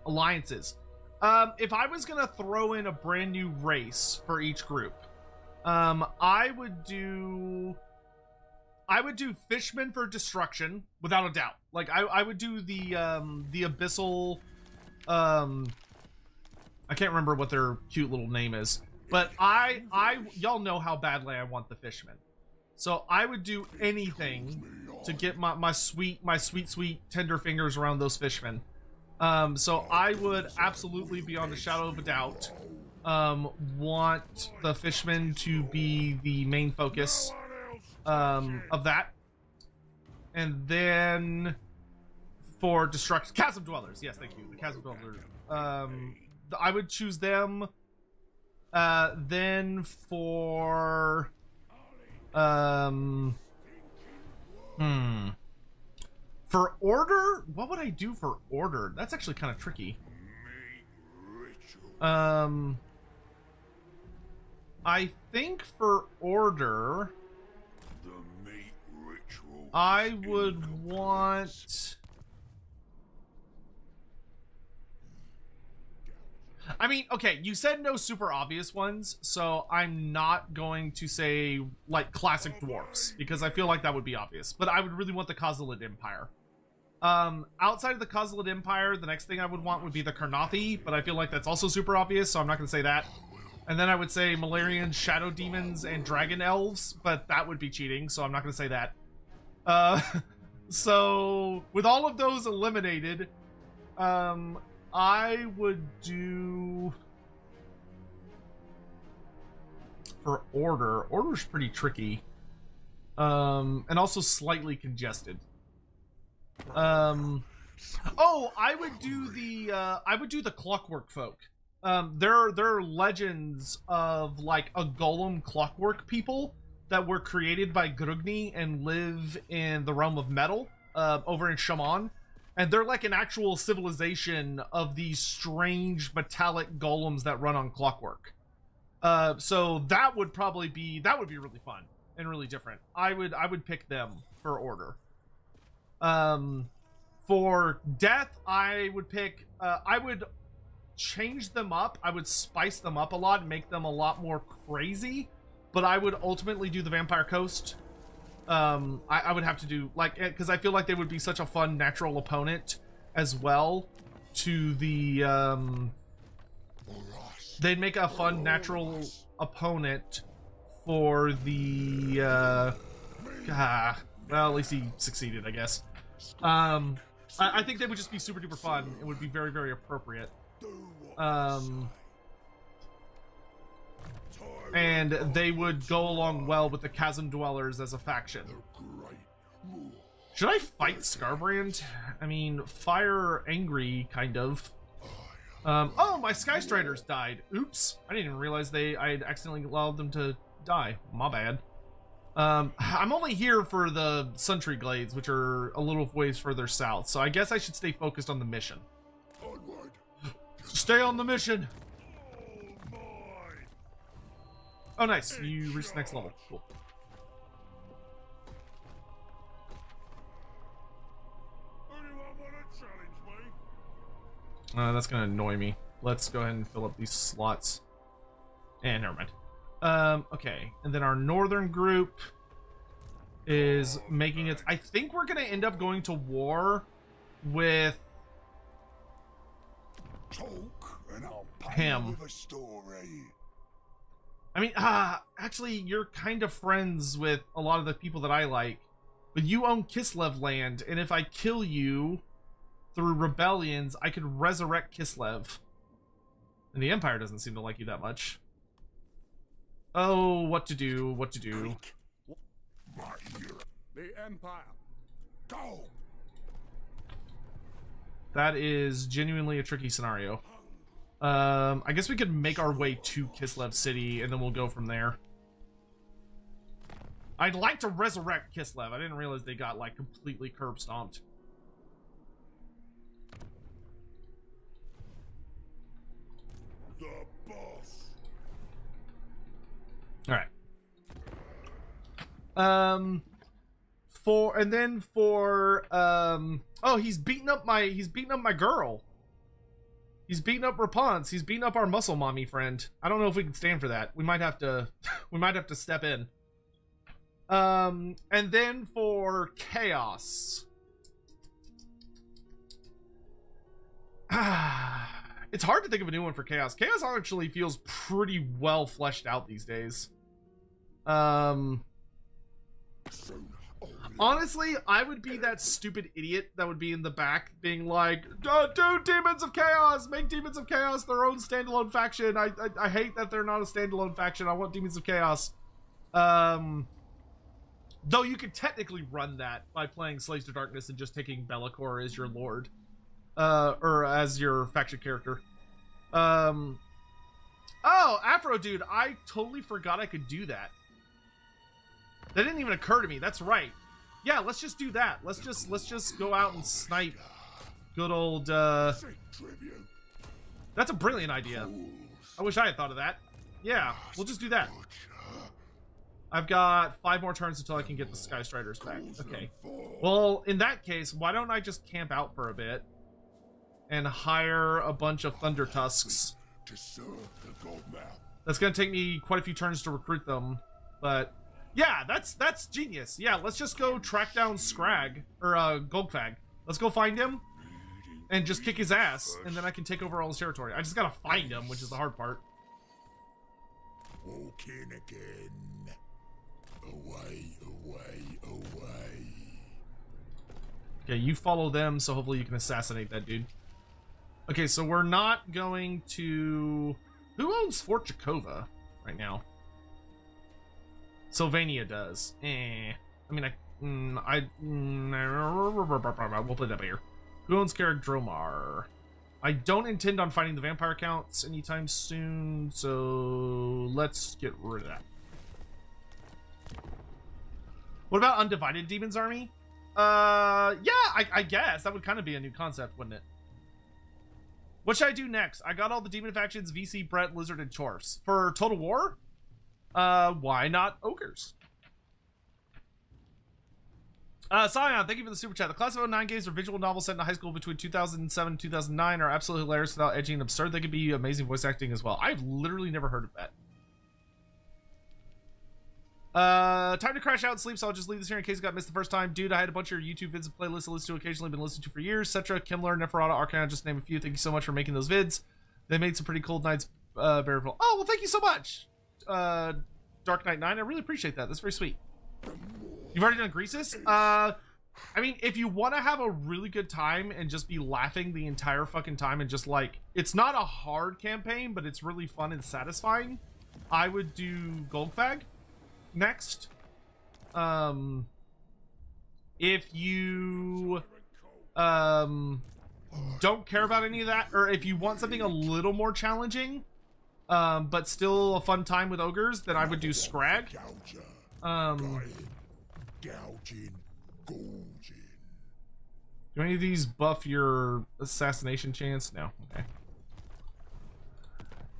alliances. If I was gonna throw in a brand new race for each group, I would do Fishmen for Destruction, without a doubt. Like, I would do the Abyssal, I can't remember what their cute little name is, but y'all know how badly I want the Fishmen. So I would do anything to get my sweet tender fingers around those Fishmen. So I would absolutely, beyond a shadow of a doubt, want the Fishmen to be the main focus of that. And then for Destruction, Chasm Dwellers, yes, thank you, the Chasm Dwellers. I would choose them. Then for for Order, what would I do for Order? That's actually kind of tricky. I think for Order, I would want... I mean, okay, you said no super obvious ones, so I'm not going to say, like, classic dwarfs, because I feel like that would be obvious. But I would really want the Khazalid Empire. Outside of the Khazalid Empire, the next thing I would want would be the Karnathi, but I feel like that's also super obvious, so I'm not going to say that. And then I would say Malarian Shadow Demons and Dragon Elves, but that would be cheating, so I'm not going to say that. So, with all of those eliminated, I would do... For Order's pretty tricky. And also slightly congested. Oh, I would do the Clockwork folk. There are legends of like a golem clockwork people that were created by Grugni and live in the realm of metal, over in Shaman. And they're like an actual civilization of these strange metallic golems that run on clockwork. So that would be really fun and really different. I would pick them for Order. For Death, I would pick, I would change them up. I would spice them up a lot and make them a lot more crazy, but I would ultimately do the Vampire Coast. I would have to do, like, because I feel like they would be such a fun natural opponent as well to the, they'd make a fun natural opponent for the, Well, at least he succeeded, I guess. I think they would just be super duper fun. It would be very, very appropriate. And they would go along well with the Chasm Dwellers as a faction. Should I fight Skarbrand? I mean, fire angry, kind of. Oh, my Sky Striders died. Oops. I didn't even realize I had accidentally allowed them to die. My bad. I'm only here for the Suntree Glades, which are a little ways further south, so I guess I should stay focused on the mission. Onward. Stay on the mission! Oh, nice. You reached the next level. Cool. Anyone want to challenge me? That's gonna annoy me. Let's go ahead and fill up these slots. Never mind. Okay. And then our northern group is making its... I think we're gonna end up going to war with Talk and I'll him. with a story. I mean, actually, you're kind of friends with a lot of the people that I like. But you own Kislev land, and if I kill you through rebellions, I could resurrect Kislev. And the Empire doesn't seem to like you that much. Oh, what to do, what to do. My hero. The Empire. Go. That is genuinely a tricky scenario. I guess we could make our way to Kislev City, and then we'll go from there. I'd like to resurrect Kislev. I didn't realize they got, like, completely curb stomped. The boss. Alright. Oh, he's beating up my girl. He's beating up Rapunzel. He's beating up our muscle mommy friend. I don't know if we can stand for that. We might have to step in. And then for Chaos. It's hard to think of a new one for Chaos. Chaos actually feels pretty well fleshed out these days. Honestly, I would be that stupid idiot that would be in the back being like, do Demons of Chaos! Make Demons of Chaos their own standalone faction. I hate that they're not a standalone faction. I want Demons of Chaos. Though you could technically run that by playing Slaves to Darkness and just taking Be'lakor as your lord. Or as your faction character. Oh, Afro Dude, I totally forgot I could do that. That didn't even occur to me. That's right. Yeah, let's just do that. Let's just go out and snipe good old that's a brilliant idea. I wish I had thought of that. Yeah, we'll just do that. I've got 5 more turns until I can get the Sky Striders back. Okay. Well, in that case, why don't I just camp out for a bit and hire a bunch of Thunder Tusks? That's gonna take me quite a few turns to recruit them, but yeah, that's genius. Yeah, let's just go track down Skrag, or Golgfag. Let's go find him and just kick his ass, and then I can take over all his territory. I just gotta find him, which is the hard part. Walk in again. Away, away, away. Okay, you follow them, so hopefully you can assassinate that dude. Okay, so we're not going to... Who owns Fort Jakova right now? Sylvania does. I mean, we'll play that by ear. Who owns Skrag Dromar? I don't intend on fighting the vampire counts anytime soon, so let's get rid of that. What about Undivided Demon's Army? Yeah, I guess. That would kind of be a new concept, wouldn't it? What should I do next? I got all the demon factions, VC, Brett, Lizard, and Chorfs. For Total War? Why not Ogres? Scion, thank you for the super chat. The Class of 09 games are visual novels set in a high school between 2007 and 2009 are absolutely hilarious without edgy and absurd. They could be amazing voice acting as well. I've literally never heard of that. Time to crash out and sleep, so I'll just leave this here in case it got missed the first time. Dude, I had a bunch of your YouTube vids and playlists to listen to occasionally, been listening to for years. Cetra, Kimler, Neferata, Arcana, just to name a few. Thank you so much for making those vids. They made some pretty cold nights bearable. Oh, well, thank you so much, Dark Knight 9. I really appreciate that. That's very sweet. You've already done Greases? I mean, if you want to have a really good time and just be laughing the entire fucking time and just like, it's not a hard campaign, but it's really fun and satisfying, I would do Goldfag next. If you don't care about any of that, or if you want something a little more challenging, but still a fun time with ogres, then I would do Skrag. Gouging, gorging. Do any of these buff your assassination chance? No. Okay.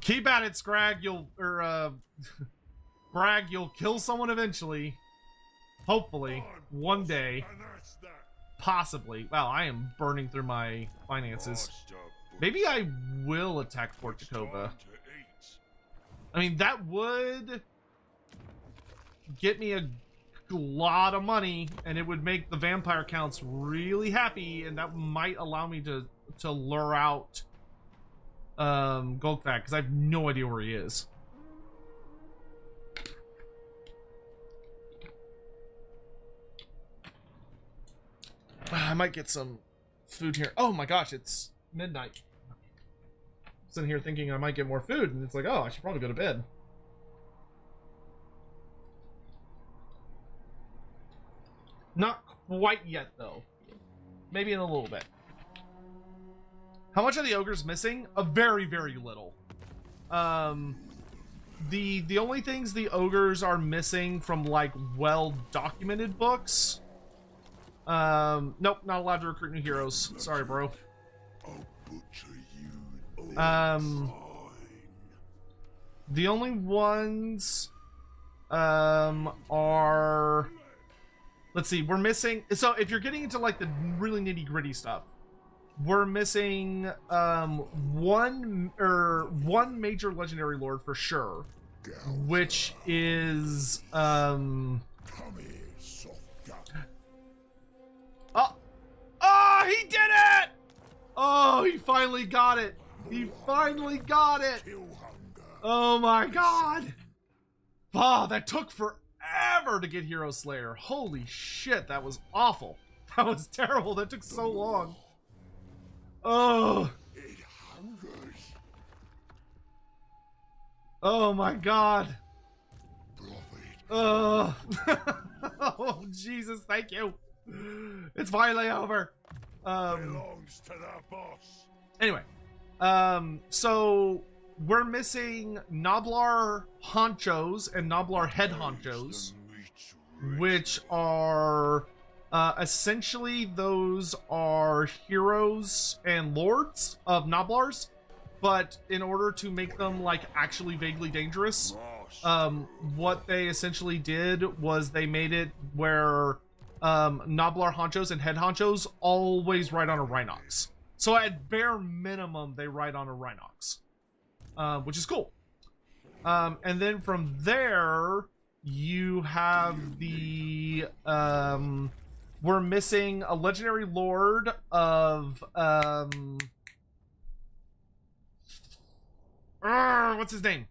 Keep at it, Skrag. Brag, you'll kill someone eventually. Hopefully. One day. Possibly. Wow, I am burning through my finances. Maybe I will attack Fort Dakota. I mean, that would get me a lot of money, and it would make the vampire counts really happy, and that might allow me to lure out Goldfag, because I have no idea where he is. I might get some food here. Oh my gosh, it's midnight. Sitting here thinking I might get more food, and it's like, oh, I should probably go to bed. Not quite yet, though. Maybe in a little bit. How much are the ogres missing? A very, very little. The only things the ogres are missing from, like, well-documented books... nope, not allowed to recruit new heroes. Sorry, bro. I'll butcher you. The only ones, are... Let's see, we're missing... So, if you're getting into, like, the really nitty-gritty stuff, we're missing, one major legendary lord for sure, which is, Come here, soft gun. Oh, he did it! Oh, he finally got it. He finally got it. Kill hunger. Oh my god. Oh, that took forever to get Hero Slayer. Holy shit, that was awful. That was terrible. That took so long. Oh. It hungers. Oh my god. Profit. Oh, Jesus, thank you. It's finally over. Belongs to the boss. Anyway, so we're missing Noblar honchos and Noblar head honchos, which are essentially those are heroes and lords of Noblars, but in order to make them like actually vaguely dangerous, what they essentially did was they made it where Noblar honchos and head honchos always ride on a Rhinox. So at bare minimum, they ride on a Rhinox, which is cool. And then from there, you have the... we're missing a legendary lord of... what's his name?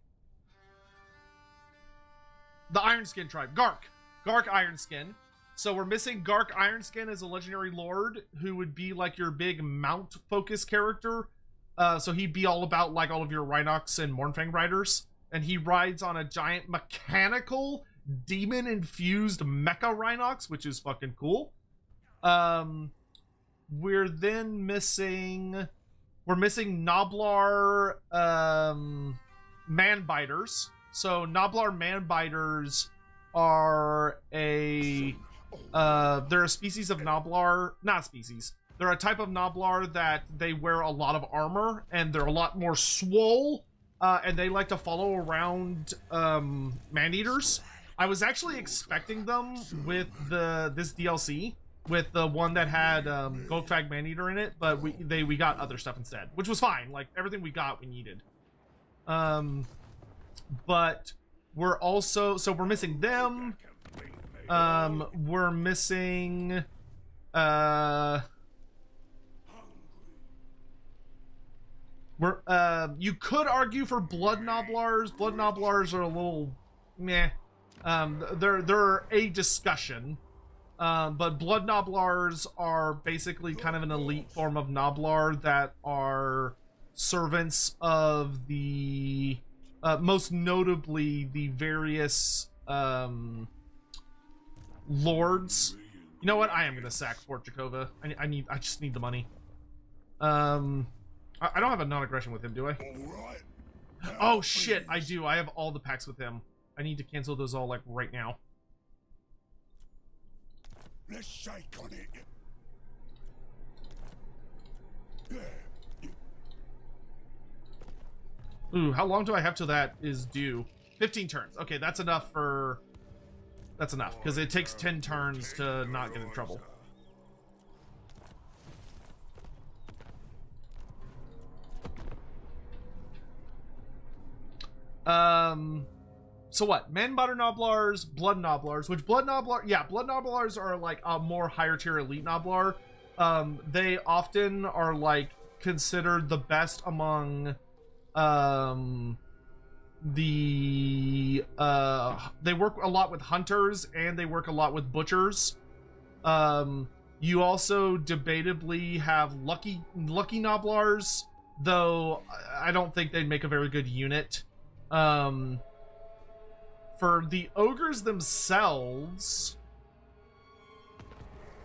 The Ironskin tribe. Gark Ironskin. So we're missing Gark Ironskin as a legendary lord who would be like your big mount focus character. So he'd be all about like all of your Rhinox and Mournfang riders. And he rides on a giant mechanical demon infused mecha Rhinox, which is fucking cool. We're then missing Noblar man-biters. So Noblar man-biters are they're a species of Noblar, not species. They're a type of Noblar that they wear a lot of armor and they're a lot more swole, and they like to follow around man-eaters. I was actually expecting them with this DLC, with the one that had Goldfag man-eater in it, but we got other stuff instead, which was fine. Like everything we got, we needed. But we're also we're missing them. We're missing you could argue for Blood Noblars. Blood Noblars are a little meh. They're a discussion. But blood Noblars are basically kind of an elite form of Noblar that are servants of the, most notably the various lords. You know what? I am gonna sack Fort Jakova. I just need the money. I don't have a non-aggression with him, do I? Oh shit, I do. I have all the packs with him. I need to cancel those all, like, right now. Let's shake on it. Ooh, how long do I have till that is due? 15 turns. Okay, that's enough for... That's enough, because it takes 10 turns to not get in trouble. So what? Men, Butter Noblars, Blood Noblars, which Blood Noblars are like a more higher tier elite Noblar. They often are like considered the best among they work a lot with hunters and they work a lot with butchers. You also debatably have lucky Noblars, though I don't think they'd make a very good unit. For the ogres themselves,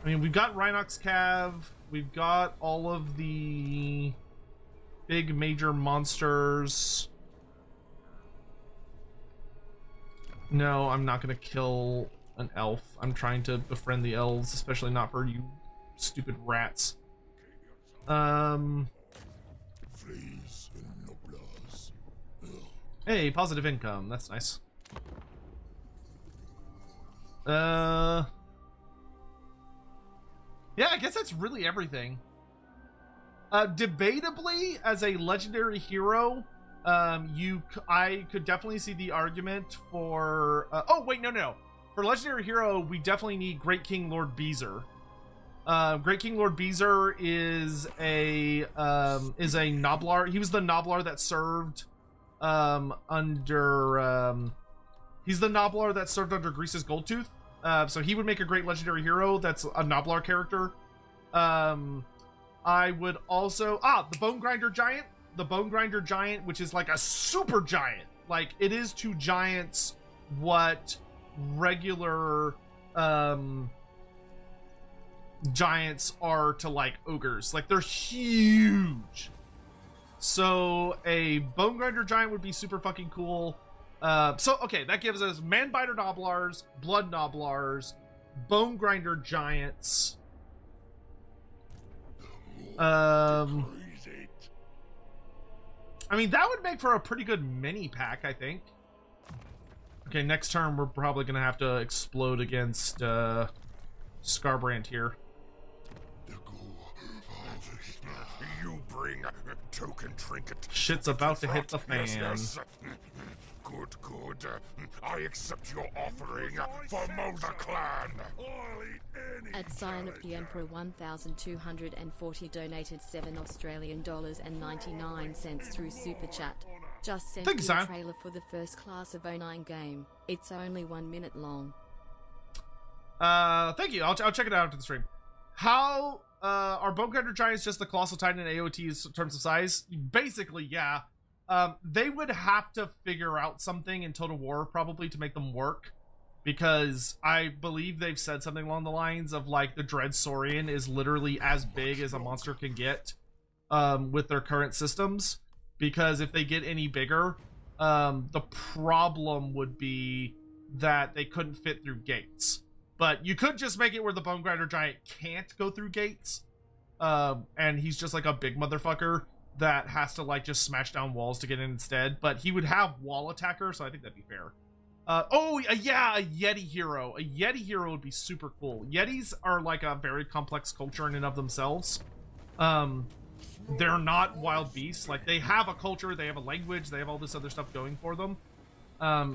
I mean, we've got Rhinox Cav, we've got all of the big major monsters. No, I'm not gonna kill an elf. I'm trying to befriend the elves, especially not for you stupid rats. Fleas and Noblars. Hey, positive income. That's nice. Yeah, I guess that's really everything. Debatably, as a legendary hero, I could definitely see the argument for. Oh wait, no. For legendary hero, we definitely need Great King Lord Beezer. Great King Lord Beezer is a Noblar. He was the Noblar that served under. He's the Noblar that served under Grease's Goldtooth. So he would make a great legendary hero that's a Noblar character. I would also... the Bone Grinder Giant. The Bone Grinder Giant, which is like a super giant. Like, it is to giants what regular giants are to, like, ogres. Like, they're huge. So a Bone Grinder Giant would be super fucking cool. Okay, that gives us Man-Biter Noblars, Blood Noblars, Bone Grinder Giants. I mean, that would make for a pretty good mini pack, I think. Okay, next turn we're probably gonna have to explode against Skarbrand here. You bring token trinket. Shit's about to hit the fan. Yes. Good. I accept your offering for Mulder Clan. At Sign of the Emperor 1,240 donated $7.99 through Super Chat. Just sent Thanks, you a Sam. trailer for the first class of 09 game. It's only 1 minute long. Thank you. I'll check it out after the stream. How are Bone Grinder Giants just the Colossal Titan in AOT in terms of size? Basically, yeah. They would have to figure out something in Total War probably to make them work, because I believe they've said something along the lines of like the Dread Saurian is literally as big as a monster can get with their current systems, because if they get any bigger, the problem would be that they couldn't fit through gates. But you could just make it where the Bone Grinder Giant can't go through gates, and he's just like a big motherfucker that has to like just smash down walls to get in instead. But he would have wall attacker, so I think that'd be fair. Yeah, a Yeti hero. A Yeti hero would be super cool. Yetis are like a very complex culture in and of themselves. They're not wild beasts. Like, they have a culture, they have a language, they have all this other stuff going for them.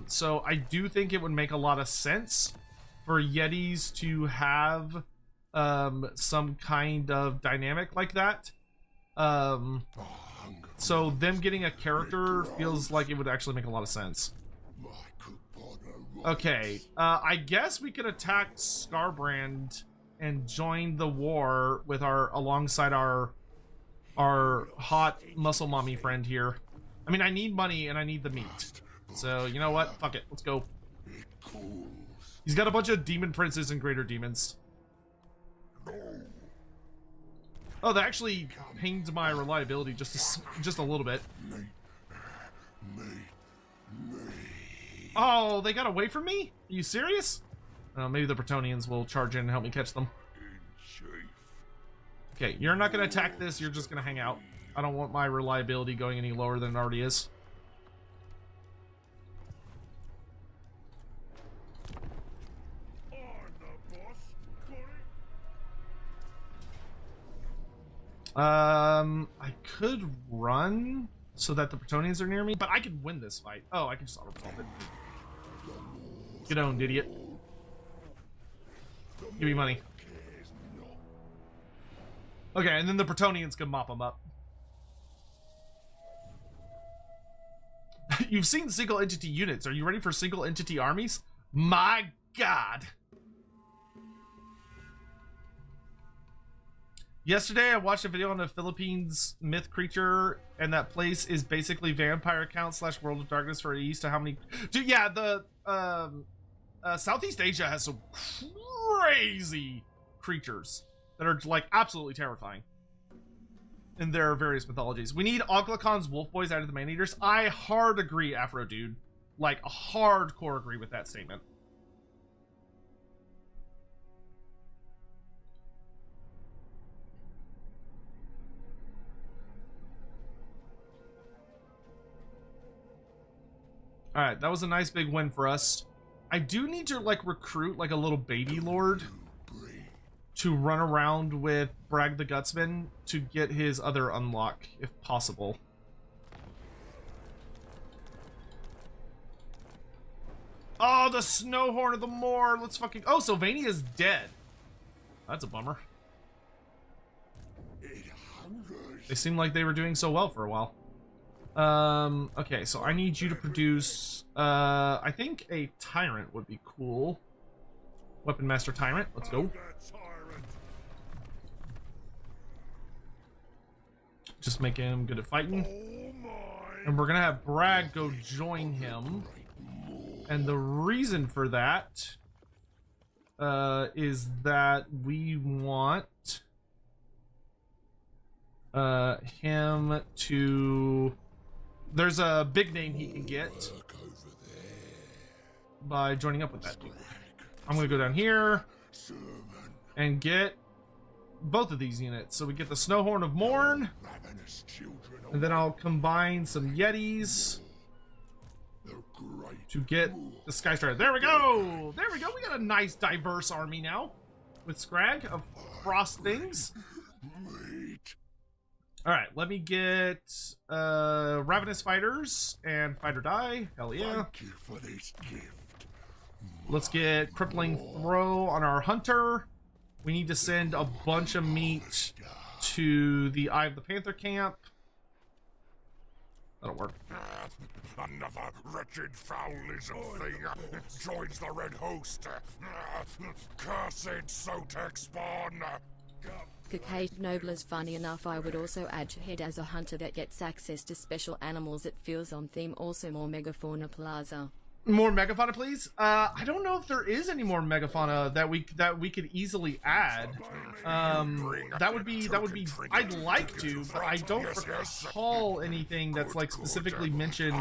So I do think it would make a lot of sense for Yetis to have some kind of dynamic like that. So them getting a character feels like it would actually make a lot of sense. My coupon Okay, I guess we could attack Skarbrand and join the war with alongside our hot muscle mommy friend here. I mean, I need money and I need the meat. So, you know what? Fuck it. Let's go. He's got a bunch of demon princes and greater demons. Oh, that actually pinged my reliability just a little bit. Oh, they got away from me? Are you serious? Maybe the Bretonnians will charge in and help me catch them. Okay, you're not going to attack this. You're just going to hang out. I don't want my reliability going any lower than it already is. I could run so that the Bretonnians are near me, but I could win this fight. Oh, I can just auto-resolve it. Get owned, idiot. Give me money. Okay, and then the Bretonnians can mop them up. You've seen single entity units. Are you ready for single entity armies? My God. Yesterday, I watched a video on the Philippines myth creature, and that place is basically vampire count / World of Darkness for East. To how many? Dude, yeah, the Southeast Asia has some crazy creatures that are like absolutely terrifying in their various mythologies. We need Oglacon's wolf boys out of the man-eaters. I hard agree, Afro dude. Like a hardcore agree with that statement. All right, that was a nice big win for us. I do need to like recruit like a little baby lord to run around with Bragg the Gutsman to get his other unlock if possible. Oh, the Snowhorn of the Moor. Let's fucking... Oh, Sylvania's dead. That's a bummer. They seemed like they were doing so well for a while. Okay, so I need you to produce, I think a Tyrant would be cool. Weapon Master Tyrant, let's go. Just make him good at fighting. And we're gonna have Bragg go join him. And the reason for that, is that we want, him to... There's a big name he can get by joining up with that dude. I'm gonna go down here and get both of these units. So we get the Snowhorn of Morn, and then I'll combine some Yetis to get the Sky Strider. There we go! There we go! We got a nice diverse army now with Skrag of frost things. Alright, let me get Ravenous Fighters and Fight or Die. Hell yeah. Thank you for this gift. Let's get Crippling Throw on our Hunter. We need to send a bunch of meat to the Eye of the Panther camp. That'll work. Another wretched foul lizard thing joins the Red Host. Cursed Sotek spawn. Cacade Nobler's funny enough. I would also add Head as a hunter that gets access to special animals. It feels on theme. Also more Megafauna Plaza. More Megafauna, please. I don't know if there is any more Megafauna that we could easily add. That would be. I'd like to, but I don't recall anything that's like specifically mentioned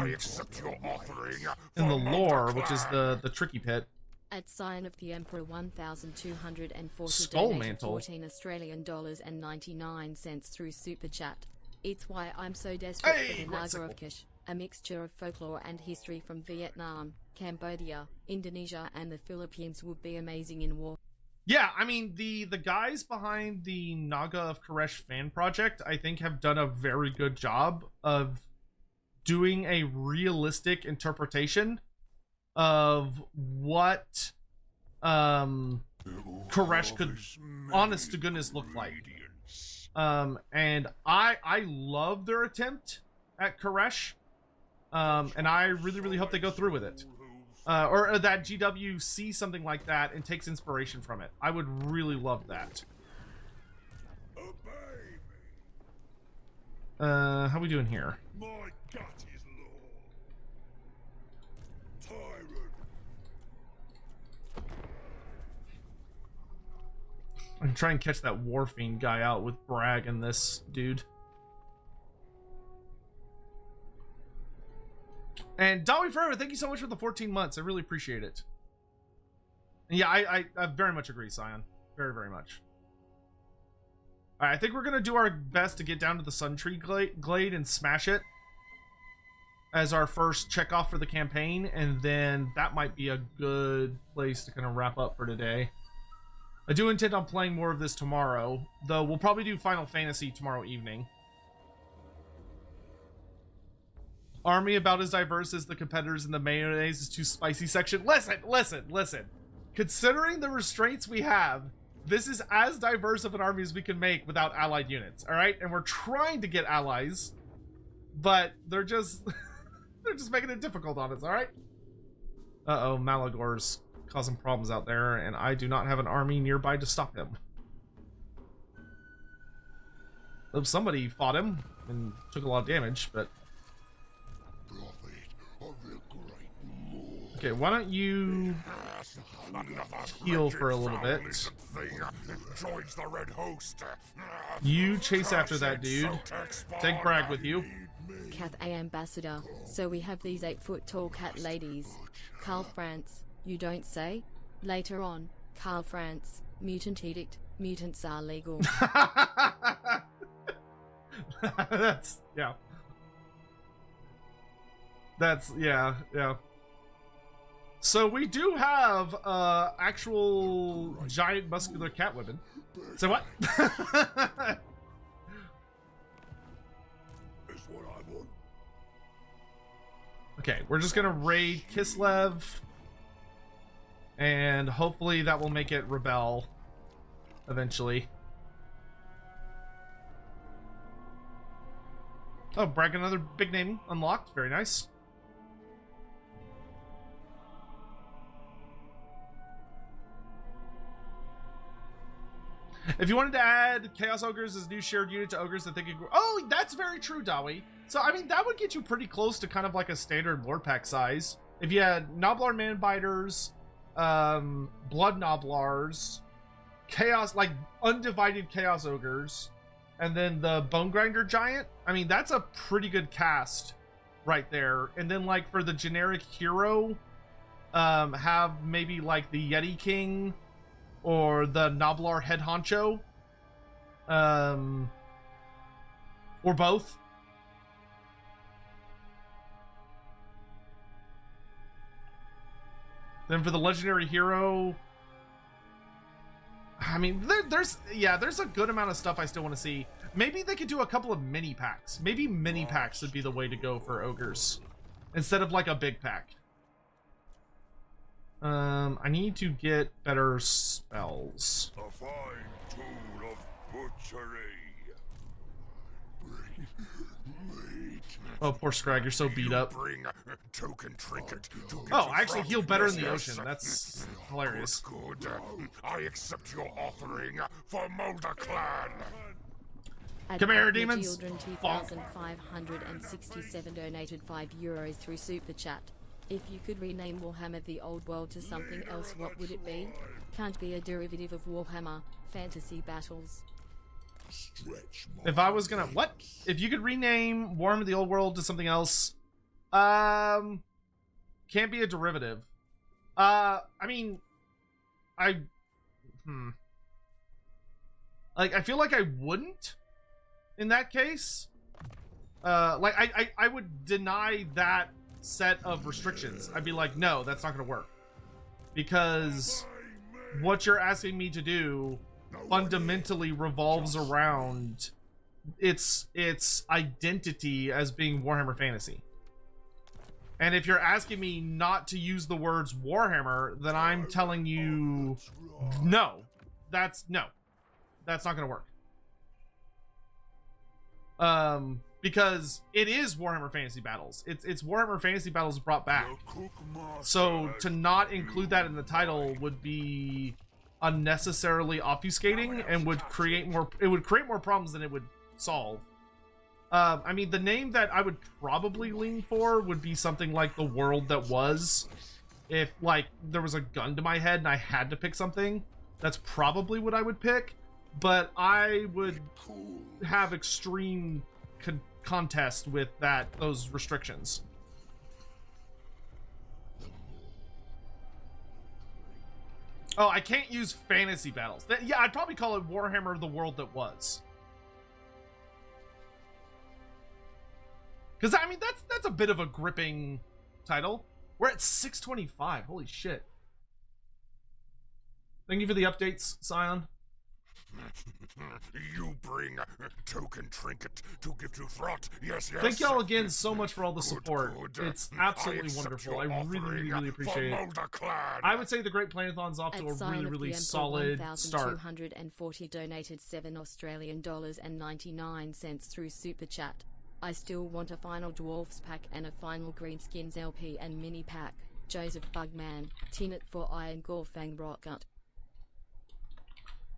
in the lore, which is the tricky pit. At sign of the Emperor 1,240 Skull donated mantle. 14 Australian dollars and 99 cents through Super Chat. It's why I'm so desperate Hey, for the Naga of Kish, a mixture of folklore and history from Vietnam, Cambodia, Indonesia and the Philippines would be amazing in war. Yeah, I mean, the guys behind the Naga of Koresh fan project, I think, have done a very good job of doing a realistic interpretation of what Koresh could, honest to goodness, look like. And I love their attempt at Koresh, and I really hope they go through with it. or that GW sees something like that and takes inspiration from it. I would really love that. How we doing here? My gut is law. Tyrant. I can try and catch that Warfiend guy out with Bragg and this dude. And Dolly Forever, thank you so much for the 14 months. I really appreciate it. And yeah, I very much agree, Scion. Very, very much. All right, I think we're going to do our best to get down to the Sun Tree Glade and smash it as our first checkoff for the campaign. And then that might be a good place to kind of wrap up for today. I do intend on playing more of this tomorrow, though we'll probably do Final Fantasy tomorrow evening. Army about as diverse as the competitors in the mayonnaise is too spicy section. Listen. Considering the restraints we have, this is as diverse of an army as we can make without allied units, all right? And we're trying to get allies, but they're just they're just making it difficult on us, all right? Uh-oh, Malagor's causing problems out there, and I do not have an army nearby to stop him. Though somebody fought him and took a lot of damage, but... Okay, why don't you heal for a little bit? You chase after that dude. Take Bragg with you. Cath A Ambassador, so we have these 8-foot-tall cat ladies. Carl France, you don't say? Later on, Carl France, mutant edict, mutants are legal. That's, yeah. That's, yeah. So we do have actual giant muscular cat women. So what? Okay, we're just gonna raid Kislev, and hopefully that will make it rebel eventually. Oh, Bragg, another big name unlocked. Very nice. If you wanted to add Chaos Ogres as new shared unit to Ogres that they could grow... Oh, that's very true, Dawi. So, I mean, that would get you pretty close to kind of like a standard Lord Pack size. If you had Noblar Manbiters, Blood Noblars, Chaos, like undivided Chaos Ogres, and then the Bone Grinder Giant. I mean, that's a pretty good cast right there. And then, like, for the generic hero, have maybe like the Yeti King or the Noblar Head Honcho, or both. Then for the legendary hero, I mean, there's a good amount of stuff I still want to see. Maybe they could do a couple of mini packs. Maybe mini packs would be the way to go for ogres instead of like a big pack. I need to get better spells. A fine tool of butchery. Oh, poor Skrag, you're so beat up. Bring token trinket to Oh, I actually heal better in the ocean. That's hilarious. Good. I accept your offering for Mulder Clan. Come here, demons. Children 2,567 donated €5 through Super Chat. If you could rename Warhammer the Old World to something else, what would it be? Can't be a derivative of Warhammer. Fantasy battles. If I was gonna... What? If you could rename Warhammer the Old World to something else... Can't be a derivative. I mean... Like, I feel like I wouldn't in that case. Like, I would deny that set of restrictions. I'd be like, no, that's not gonna work. Because what you're asking me to do fundamentally revolves around its identity as being Warhammer Fantasy. And if you're asking me not to use the words Warhammer, then I'm telling you no. That's not gonna work. because it is Warhammer Fantasy Battles. It's Warhammer Fantasy Battles brought back. So to not include that in the title would be unnecessarily obfuscating and would create more. It would create more problems than it would solve. I mean, the name that I would probably lean for would be something like The World That Was. If, like, there was a gun to my head and I had to pick something, that's probably what I would pick. But I would have extreme contest with those restrictions. Oh, I can't use fantasy battles. Yeah, I'd probably call it Warhammer The World That Was. Because, I mean, that's a bit of a gripping title. We're at 625. Holy shit. Thank you for the updates, Scion. You bring token trinket to give to Throt. Yes, yes. Thank y'all again so much for all the support. Good. It's absolutely wonderful. I really appreciate it. I would say the Great Planethon's off to a really solid start. 1240 donated $7 and 99 cents through Super Chat. I still want a final Dwarfs pack and a final Greenskins LP and mini pack. Joseph Bugman, Tinnet for Iron Gorfang Rocket.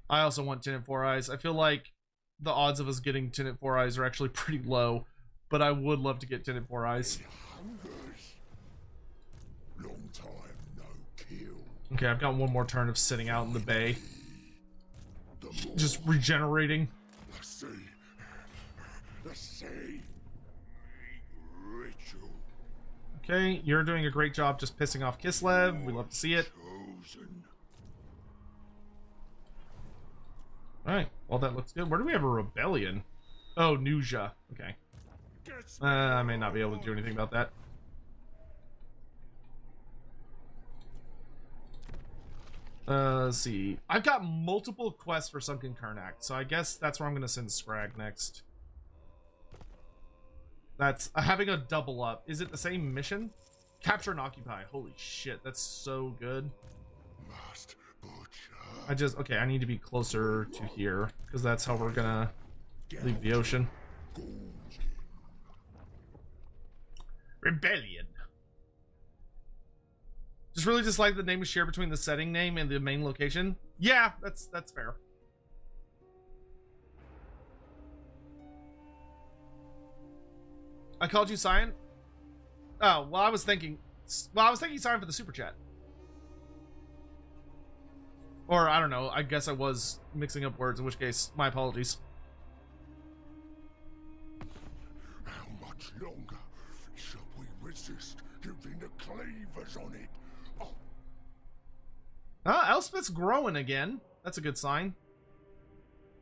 I also want Tinnet 4 Eyes. I feel like the odds of us getting Tinnet 4 Eyes are actually pretty low, but I would love to get Tinnet 4 Eyes. Long time no kill. Okay, I've got one more turn of sitting out in the bay. Just regenerating. The sea. Ritual. Okay, you're doing a great job just pissing off Kislev. We love to see it. Alright, well that looks good. Where do we have a rebellion? Oh, Nuja. Okay. I may not be able to do anything about that. Let's see. I've got multiple quests for Sunken Karnak, so I guess that's where I'm going to send Skrag next. That's having a double up. Is it the same mission? Capture and occupy. Holy shit, that's so good. Okay, I need to be closer to here because that's how we're gonna leave the ocean. Rebellion. Just really just like the name is shared between the setting name and the main location. Yeah, that's fair. I called you Cyan? Oh, well I was thinking Cyan for the super chat. Or, I don't know, I guess I was mixing up words, in which case, my apologies. How much longer shall we resist using the cleavers on it? Elspeth's growing again. That's a good sign.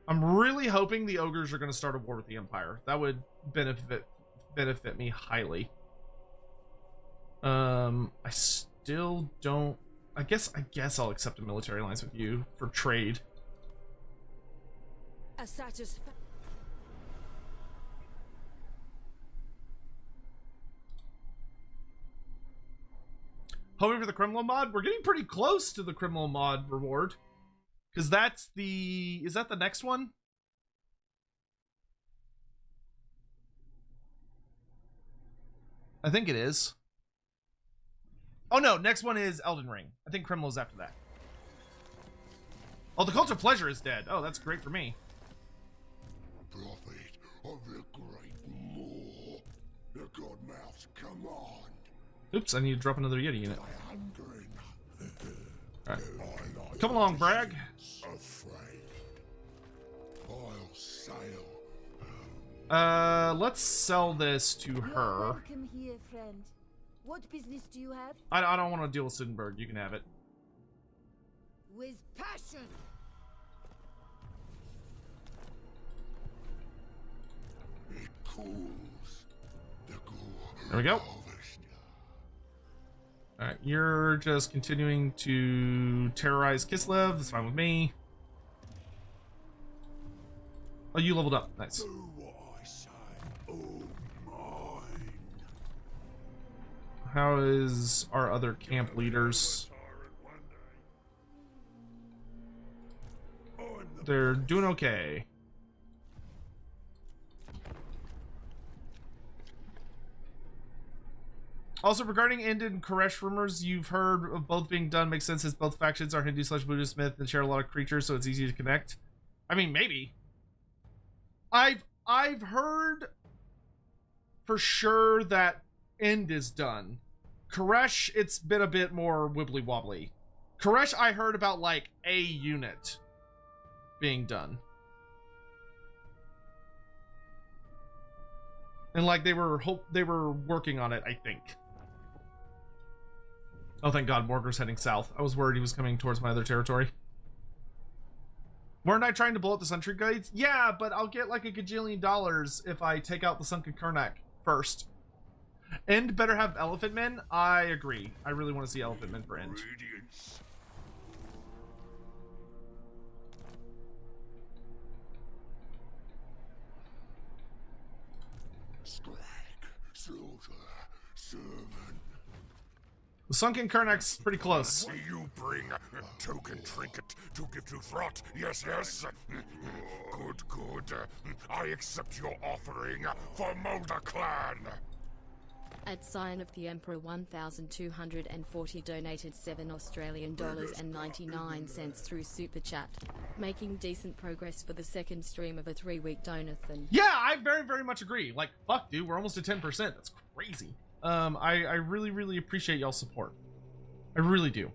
I'm really hoping the ogres are going to start a war with the Empire. That would benefit me highly. I still don't... I guess I'll accept a military alliance with you for trade. Hoping for the criminal mod. We're getting pretty close to the criminal mod reward, because that's the... Is that the next one? I think it is. Oh no, next one is Elden Ring. I think Criminal's after that. Oh, the Cult of Pleasure is dead. Oh, that's great for me. Prophet of the Great Moor, the Godmouth's command. Oops, I need to drop another Yeti unit. Alright. Come along, Bragg. Afraid. I'll sail. Let's sell this to her. Welcome here, friend. What business do you have? I don't want to deal with Sittenberg. You can have it. With passion. It cools the gore. There we go. Alright, you're just continuing to terrorize Kislev. That's fine with me. Oh, you leveled up. Nice. Do what I say. Oh, mine. How is our other camp leaders? They're doing okay. Also, regarding End and Koresh rumors you've heard of both being done makes sense as both factions are Hindu/Buddhist myth and share a lot of creatures, so it's easy to connect. I mean, maybe. I've heard for sure that End is done. Koresh, it's been a bit more wibbly wobbly. Koresh, I heard about like a unit being done. And like they were working on it, I think. Oh, thank God, Morgar's heading south. I was worried he was coming towards my other territory. Weren't I trying to blow up the sentry guides? Yeah, but I'll get like $1 gajillion if I take out the Sunken Karnak first. End better have elephant men? I agree. I really want to see elephant men for End. Radiance. Skrag, slaughter, servant. The Sunken Karnak's pretty close. Will you bring a token trinket to give to Throt? Yes, yes. Good, good. I accept your offering for Mulder Clan. At sign of the Emperor 1,240 donated $7 and 99 cents through Super Chat, making decent progress for the second stream of a 3-week Donothon. Yeah, I very, very much agree. Like, fuck, dude, we're almost at 10%. That's crazy. I really, really appreciate y'all's support. I really do.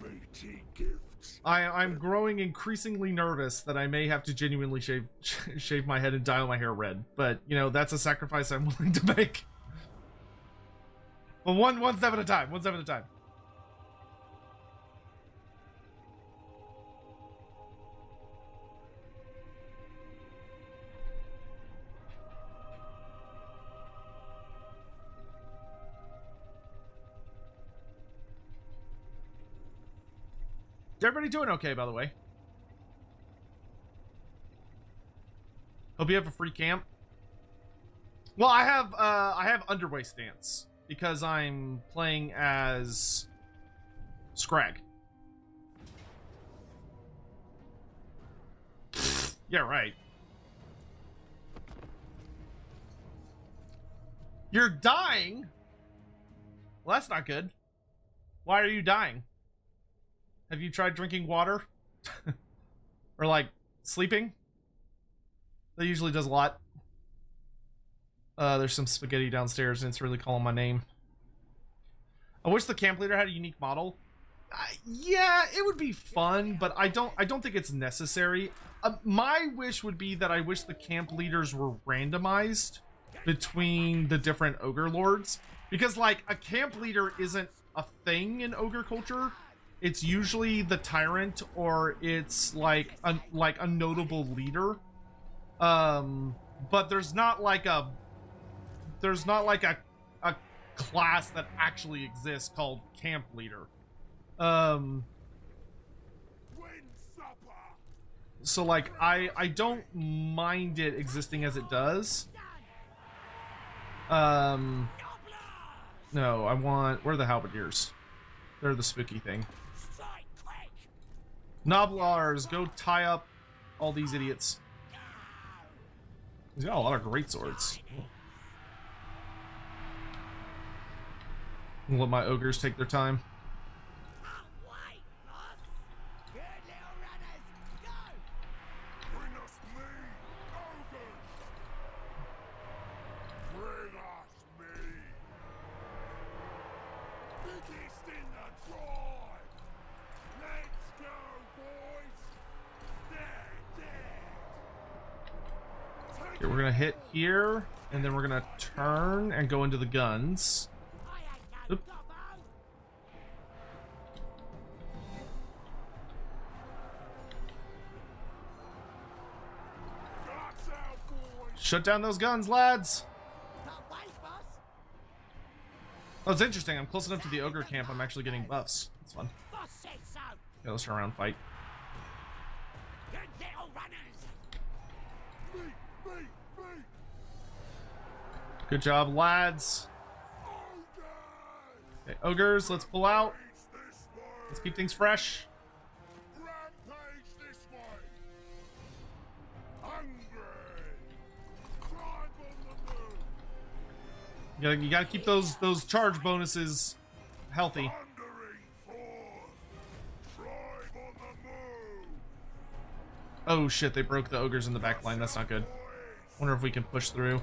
Matey gifts. I'm growing increasingly nervous that I may have to genuinely shave my head and dye my hair red. But, you know, that's a sacrifice I'm willing to make. But one step at a time. One step at a time. Is everybody doing okay, by the way? Hope you have a free camp. Well, I have underway stance because I'm playing as Skrag. Yeah, right. You're dying? Well, that's not good. Why are you dying? Have you tried drinking water? Or like sleeping? That usually does a lot. There's some spaghetti downstairs and it's really calling my name. I wish the camp leader had a unique model. Yeah, it would be fun, but I don't think it's necessary. My wish would be that I wish the camp leaders were randomized between the different ogre lords, because like a camp leader isn't a thing in ogre culture. It's usually the tyrant or it's like a notable leader. But there's not like a class that actually exists called camp leader. So like I don't mind it existing as it does. No, I want, where are the halberdiers? They're the spooky thing. Noblars, go tie up all these idiots. He's got a lot of great swords. I'll let my ogres take their time. Bring us me, ogres! Bring us me! Biggest in the tribe! Let's go, boys! They're dead! Okay, we're gonna hit here, and then we're gonna turn and go into the guns. Oop. Guts out, boys! Shut down those guns, lads! Oh, it's interesting. I'm close enough to the ogre camp. I'm actually getting buffs. It's fun. Yeah, let's turn around and fight. Good job, lads. Okay, ogres, let's pull out. Let's keep things fresh. Rampage this way! Hungry! Tribe on the move! You gotta keep those charge bonuses healthy. Thundering forth! Tribe on the move! Oh shit, they broke the ogres in the back line. That's not good. Wonder if we can push through.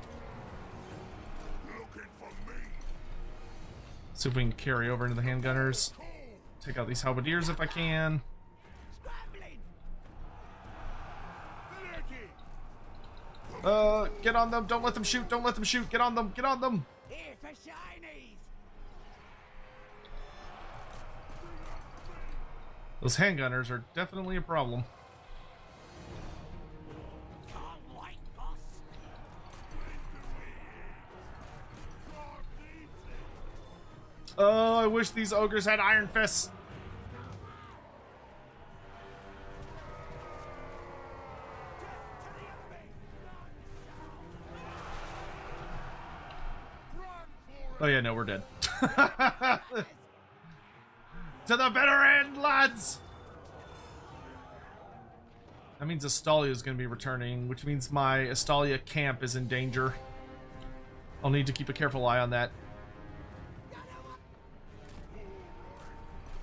Looking for me! See if we can carry over into the handgunners. Take out these halberdiers if I can. Get on them. Don't let them shoot. Don't let them shoot. Get on them. Get on them. Here for shinies! Those handgunners are definitely a problem. Oh, I wish these ogres had iron fists. Oh yeah, no, we're dead. To the bitter end, lads! That means Astalia is going to be returning, which means my Astalia camp is in danger. I'll need to keep a careful eye on that.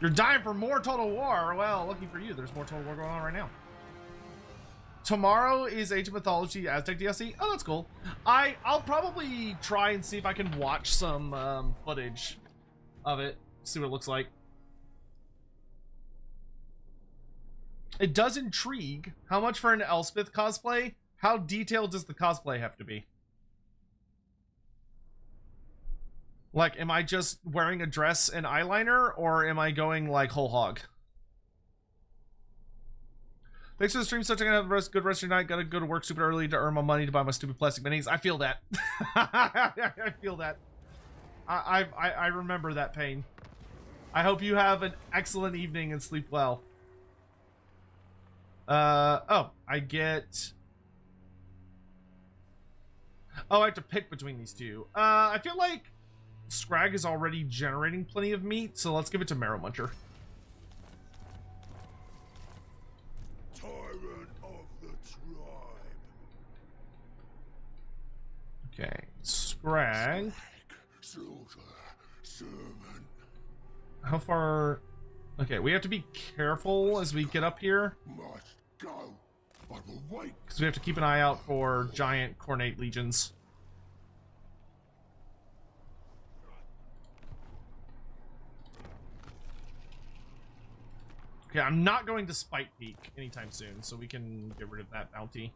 You're dying for more Total War. Well, lucky for you, there's more Total War going on right now. Tomorrow is Age of Mythology Aztec DLC. Oh, that's cool. I'll probably try and see if I can watch some footage of it, see what it looks like. It does intrigue. How much for an Elspeth cosplay? How detailed does the cosplay have to be? Like, am I just wearing a dress and eyeliner, or am I going like whole hog? Thanks for the stream. So I'm gonna have a good rest of your night. Gotta go to work super early to earn my money to buy my stupid plastic minis. I feel that. I feel that. I remember that pain. I hope you have an excellent evening and sleep well. Oh, I get... Oh, I have to pick between these two. I feel like Skrag is already generating plenty of meat, so let's give it to Marrow Muncher. Tyrant of the tribe. Okay, Skrag. Slaughter, servant. How far... Okay, we have to be careful as we get up here, Must go. I will wait. because we have to keep an eye out for giant cornate legions. Okay, I'm not going to Spite Peak anytime soon, so we can get rid of that bounty.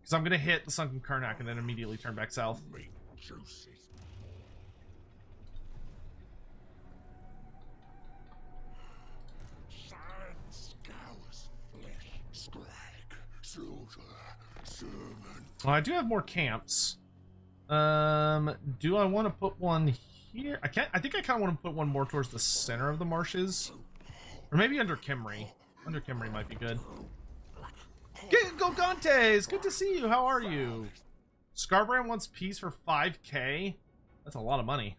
Because I'm going to hit the Sunken Karnak and then immediately turn back south. Meat juices. Sand scours flesh. Skrag, slaughter, servant. Well, I do have more camps. Do I want to put one here? I think I kind of want to put one more towards the center of the marshes. Or maybe under Kimry. Under Kimry might be good. Go Gantes! Good to see you. How are you? Scarbrand wants peace for 5k. That's a lot of money.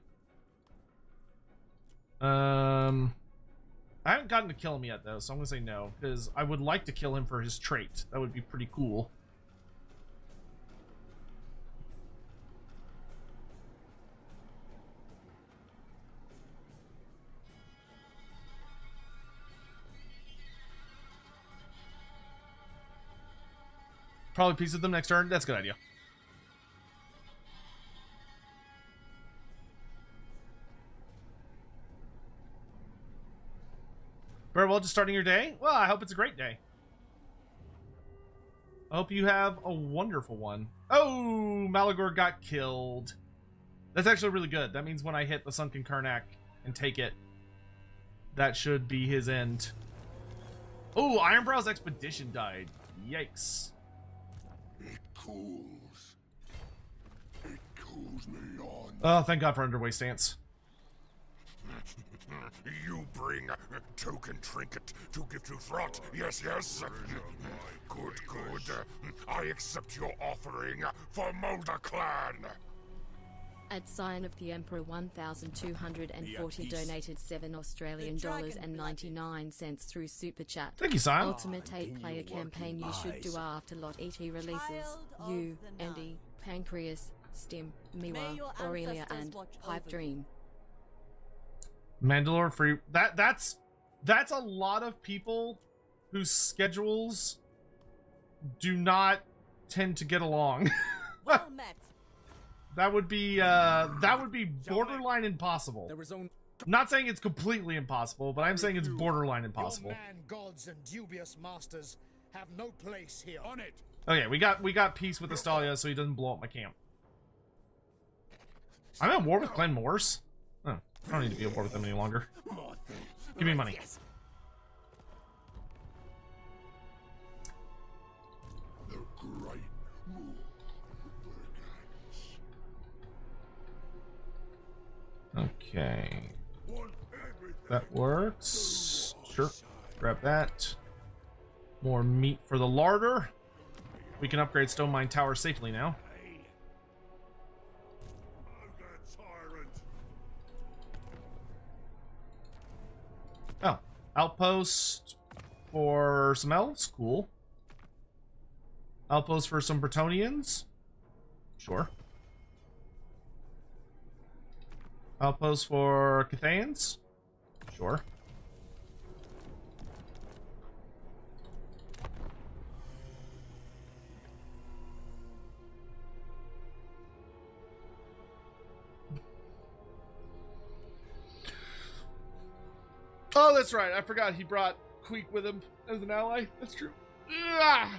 I haven't gotten to kill him yet though, so I'm gonna say no, because I would like to kill him for his trait. That would be pretty cool. Probably peace with them next turn. That's a good idea. Very well, just starting your day? Well, I hope it's a great day. I hope you have a wonderful one. Oh, Malagor got killed. That's actually really good. That means when I hit the Sunken Karnak and take it, that should be his end. Oh, Ironbrow's Expedition died. Yikes. It cools. It cools me on. Oh, thank God for Underway Stance. You bring a token trinket to give to Throt. Yes, yes. Good, good. I accept your offering for Mulder Clan. At sign of the Emperor 1,240 donated $7 and 99 cents through Super Chat. Thank you, Sion. Ultimate 8-player campaign you should do after Lot ET releases. You, Andy, Pancreas, Stim, May Miwa, your Aurelia, ancestors and watch Pipe over Dream. Mandalore free. That's a lot of people whose schedules do not tend to get along. Well met. That would be borderline impossible. There was only I'm not saying it's completely impossible, but I'm saying it's borderline impossible. Your man gods and dubious masters have no place here. On it. Okay, we got peace with Astalia, so he doesn't blow up my camp. I'm at war with Clan Morse. Oh, I don't need to be at war with them any longer. Give me money. The great move. Okay, Want everything. that works. Sure, grab that. More meat for the larder. We can upgrade Stone Mine Tower safely now. Oh, outpost for some elves, cool. Outpost for some Bretonians, sure. Outpost for Cathayans, sure. Oh, that's right. I forgot he brought Queek with him as an ally. That's true. Ugh.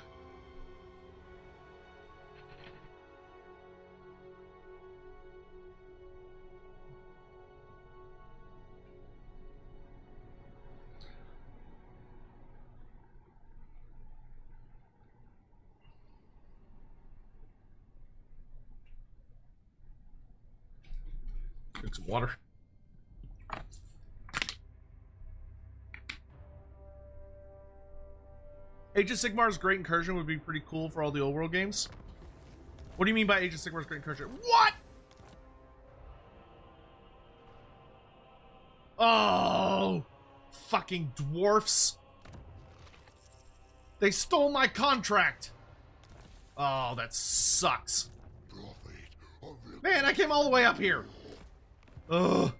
Drink some water. Age of Sigmar's Great Incursion would be pretty cool for all the old world games. What do you mean by Age of Sigmar's Great Incursion? What? Oh, fucking dwarfs. They stole my contract. Oh, that sucks. Man, I came all the way up here. Ugh.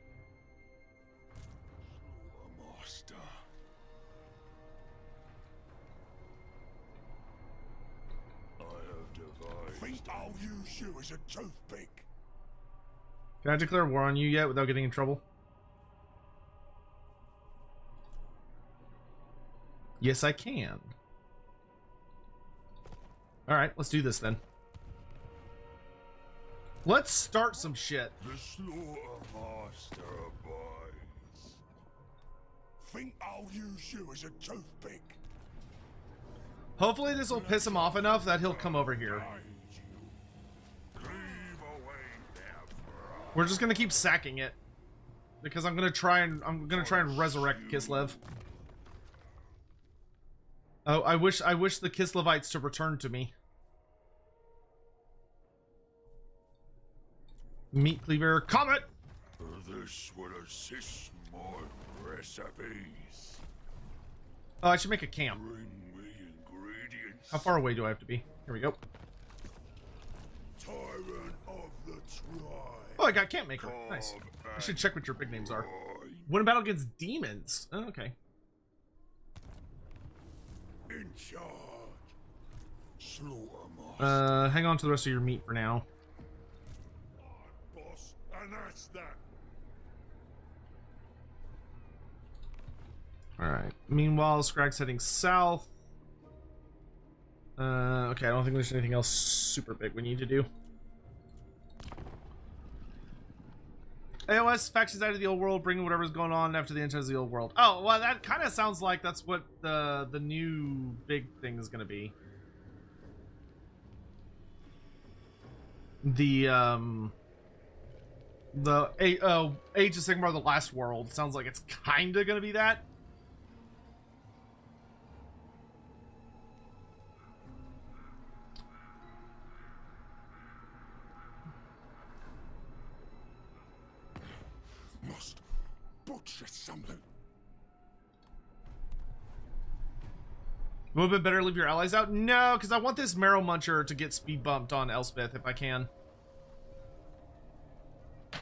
I'll use you as a toothpick. Can I declare war on you yet without getting in trouble? Yes, I can. Alright, let's do this then. Let's start some shit. The Loremaster abides. Think I'll use you as a toothpick. Hopefully this will piss him off enough that he'll come over here. We're just gonna keep sacking it. Because I'm gonna try and resurrect Kislev. Oh, I wish the Kislevites to return to me. Meat cleaver, comet! This would assist my recipes. Oh, I should make a camp. Bring me ingredients. How far away do I have to be? Here we go. Tyrant of the tribe. Oh, I got Camp Maker. Nice. I should check what your big names are. Win a battle against demons. Oh, okay. In charge. Slaughtermaster. Hang on to the rest of your meat for now. Boss, and that's that. Alright. Meanwhile, Skrag's heading south. Okay, I don't think there's anything else super big we need to do. AOS factions out of the old world, bringing whatever's going on after the enter of the old world. Oh, well, that kind of sounds like that's what the new big thing is going to be. The Age of Sigmar: The Last World sounds like it's kind of going to be that. Must butcher something. Would have been better leave your allies out? No, because I want this Marrow Muncher to get speed bumped on Elspeth if I can.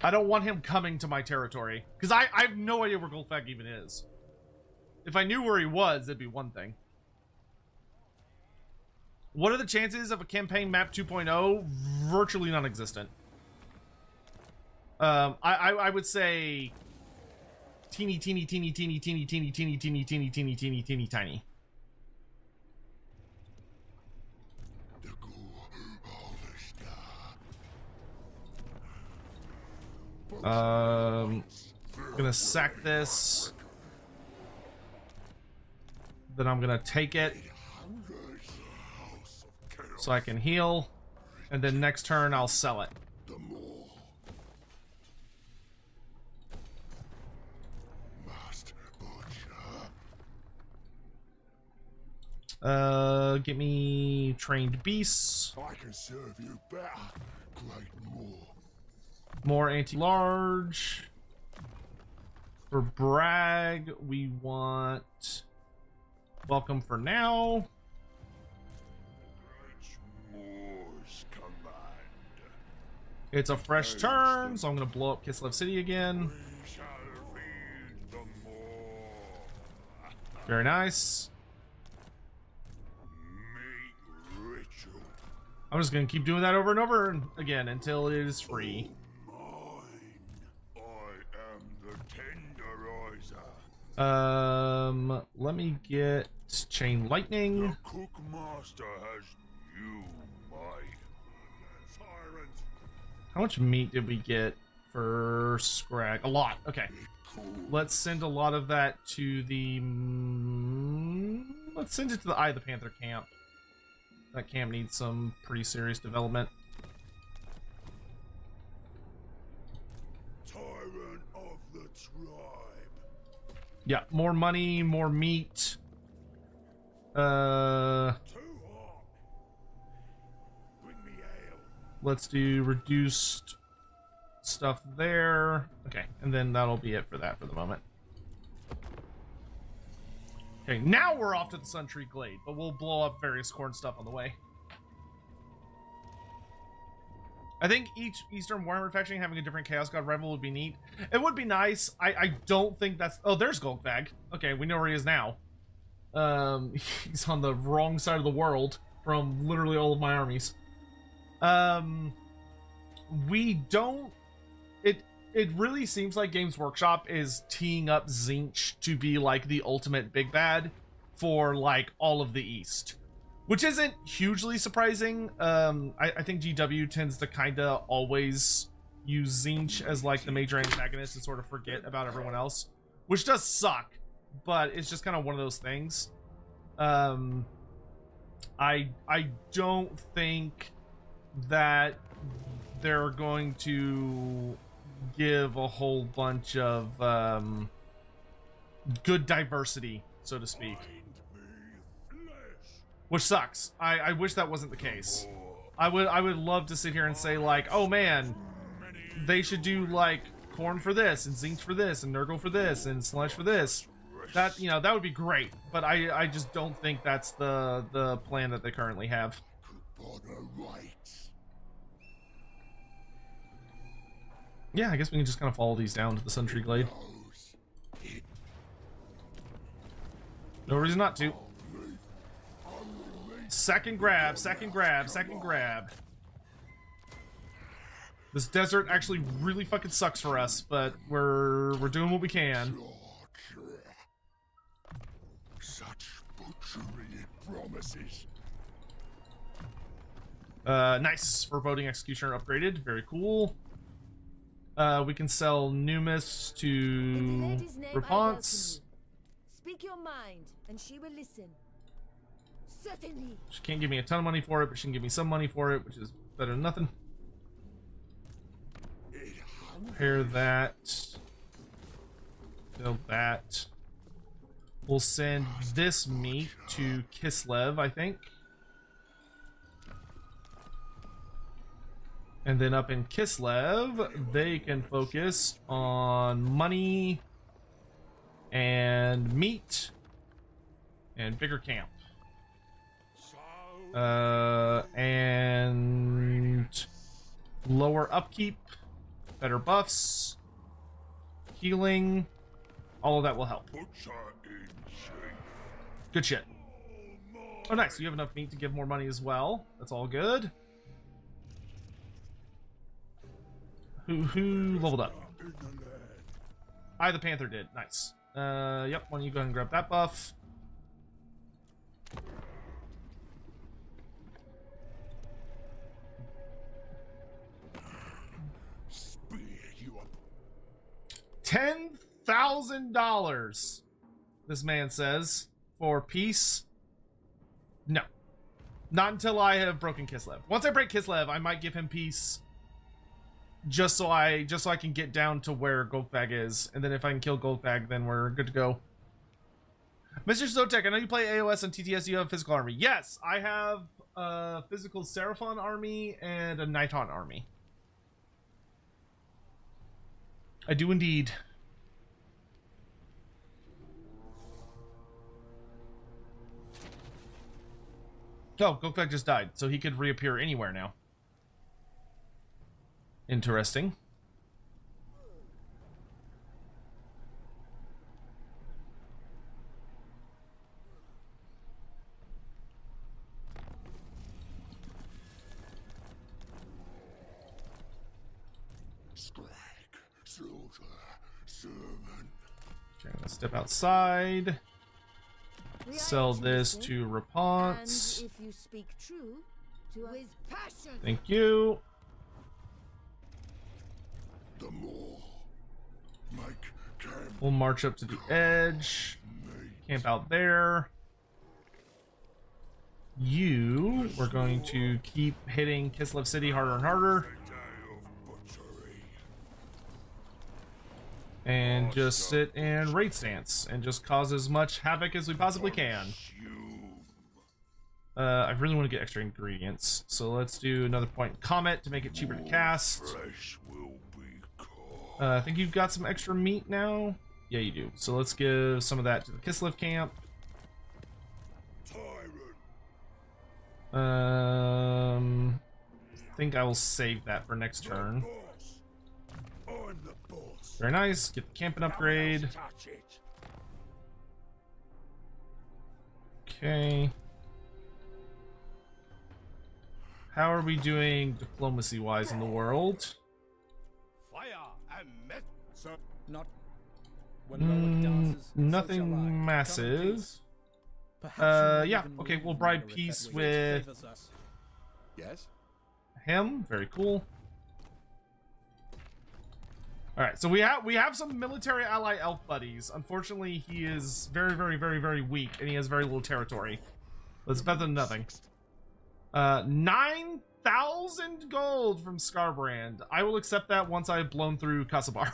I don't want him coming to my territory. Because I have no idea where Golfag even is. If I knew where he was, that'd be one thing. What are the chances of a campaign map 2.0? Virtually non-existent. I would say teeny tiny. Gonna sack this. Then I'm gonna take it so I can heal, and then next turn I'll sell it. Get me trained beasts. I can serve you better. Great more. More anti-large. For brag, we want welcome for now. It's a fresh turn, so I'm gonna blow up Kislev City again. Very nice. I'm just gonna keep doing that over and over again until it is free. Let me get chain lightning. The Cookmaster has you, my tyrant. How much meat did we get for Skrag? A lot. Okay. Let's send a lot of that to the... let's send it to the Eye of the Panther camp. That camp needs some pretty serious development. Tyrant of the tribe. Yeah, more money, more meat. Too hot. Bring me ale. Let's do reduced stuff there. Okay, and then that'll be it for that for the moment. Okay, now we're off to the Sun Tree Glade, but we'll blow up various corn stuff on the way. I think each Eastern Warhammer faction having a different Chaos God rival would be neat. It would be nice. I don't think that's... Oh, there's Golfag. Okay, we know where he is now. He's on the wrong side of the world from literally all of my armies. We don't... It really seems like Games Workshop is teeing up Tzeentch to be like the ultimate big bad for like all of the East, which isn't hugely surprising. I think GW tends to kind of always use Tzeentch as like the major antagonist and sort of forget about everyone else, which does suck, but it's just kind of one of those things. I don't think that they're going to give a whole bunch of good diversity, so to speak, which sucks. I wish that wasn't the case. I would love to sit here and say like, oh man, they should do like Khorne for this and Tzeentch for this and Nurgle for this and Slaanesh for this. That, you know, that would be great, but I just don't think that's the plan that they currently have. Yeah, I guess we can just kind of follow these down to the Sun Tree Glade. No reason not to. Second grab, second grab, second grab. This desert actually really fucking sucks for us, but we're doing what we can. Such butchery it promises. Nice. Foreboding Executioner upgraded. Very cool. We can sell Numis to Reponse. Speak your mind, and she will listen. Certainly. She can't give me a ton of money for it, but she can give me some money for it, which is better than nothing. Repair that. Build that. We'll send this meat to Kislev, I think. And then up in Kislev, they can focus on money and meat and bigger camp. And lower upkeep. better buffs, healing, all of that will help. Butcher in chief. Good shit. Oh, nice. You have enough meat to give more money as well. That's all good. Who leveled up? I, the Panther, did. Nice. Yep. Why don't you go ahead and grab that buff? Spear you up. $10,000. This man says for peace. No, not until I have broken Kislev. Once I break Kislev, I might give him peace, just so I can get down to where Golfbag is, and then if I can kill Golfbag, then we're good to go. Mr. Zotek, I know you play AOS and TTS. Do you have a physical army? Yes, I have a physical Seraphon army and a Nighthaunt army. I do indeed. Oh, Golfbag just died, so he could reappear anywhere now. Interesting. Skrag, slaughter, servant. Okay, I'm gonna step outside. Sell this to Rapunz. And if you speak true, with passion. Thank you. The more. Make camp. We'll march up to the edge. Camp out there. You, we're going to keep hitting Kislev City harder and harder. And just sit and raid stance and just cause as much havoc as we possibly can. I really want to get extra ingredients, so let's do another point comet to make it cheaper to cast. I think you've got some extra meat now. Yeah, you do. So let's give some of that to the Kislev camp. I think I will save that for next turn. Very nice. Get the camp an upgrade. Okay. How are we doing diplomacy-wise in the world? Not when Loic dances, so shall I. Nothing massive. Yeah. Okay, we'll bribe peace with Yes? him. Very cool. All right, so we have some military ally elf buddies. Unfortunately, he is very, very, very, very weak, and he has very little territory. But it's better than nothing. 9,000 gold from Skarbrand. I will accept that once I've blown through Kasabar.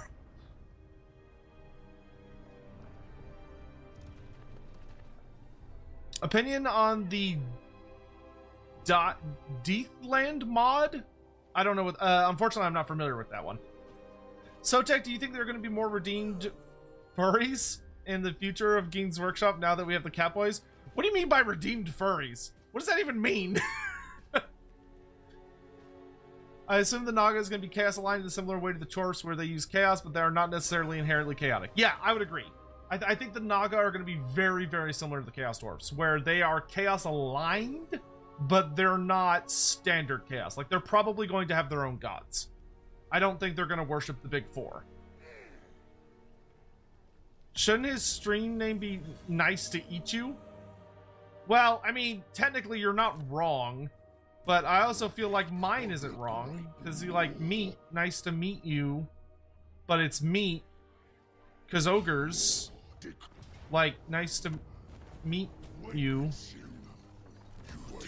Opinion on the Deathland mod? I don't know what. Unfortunately, I'm not familiar with that one. Sotek, do you think there are going to be more redeemed furries in the future of Games Workshop now that we have the Catboys? What do you mean by redeemed furries? What does that even mean? I assume the Naga is going to be chaos aligned in a similar way to the Chorfs, where they use chaos, but they are not necessarily inherently chaotic. Yeah, I would agree. I think the Naga are going to be very, very similar to the Chaos Dwarfs, where they are chaos aligned, but they're not standard chaos. Like, they're probably going to have their own gods. I don't think they're going to worship the big four. Shouldn't his stream name be Nice to Eat You? Well, I mean, technically you're not wrong, but I also feel like mine isn't wrong, because you like meat, nice to meet you, but it's meat, because ogres like nice to meet you.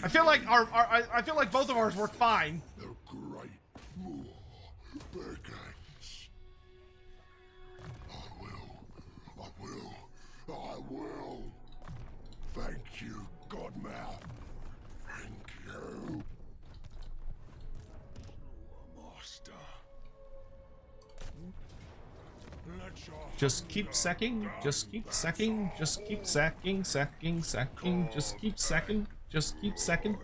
I feel like I feel like both of ours work fine. I will. Thank you, Godmouth. Thank you. Master. Just keep sacking, just keep sacking, just keep sacking, sacking, sacking, just keep sacking, just keep sacking.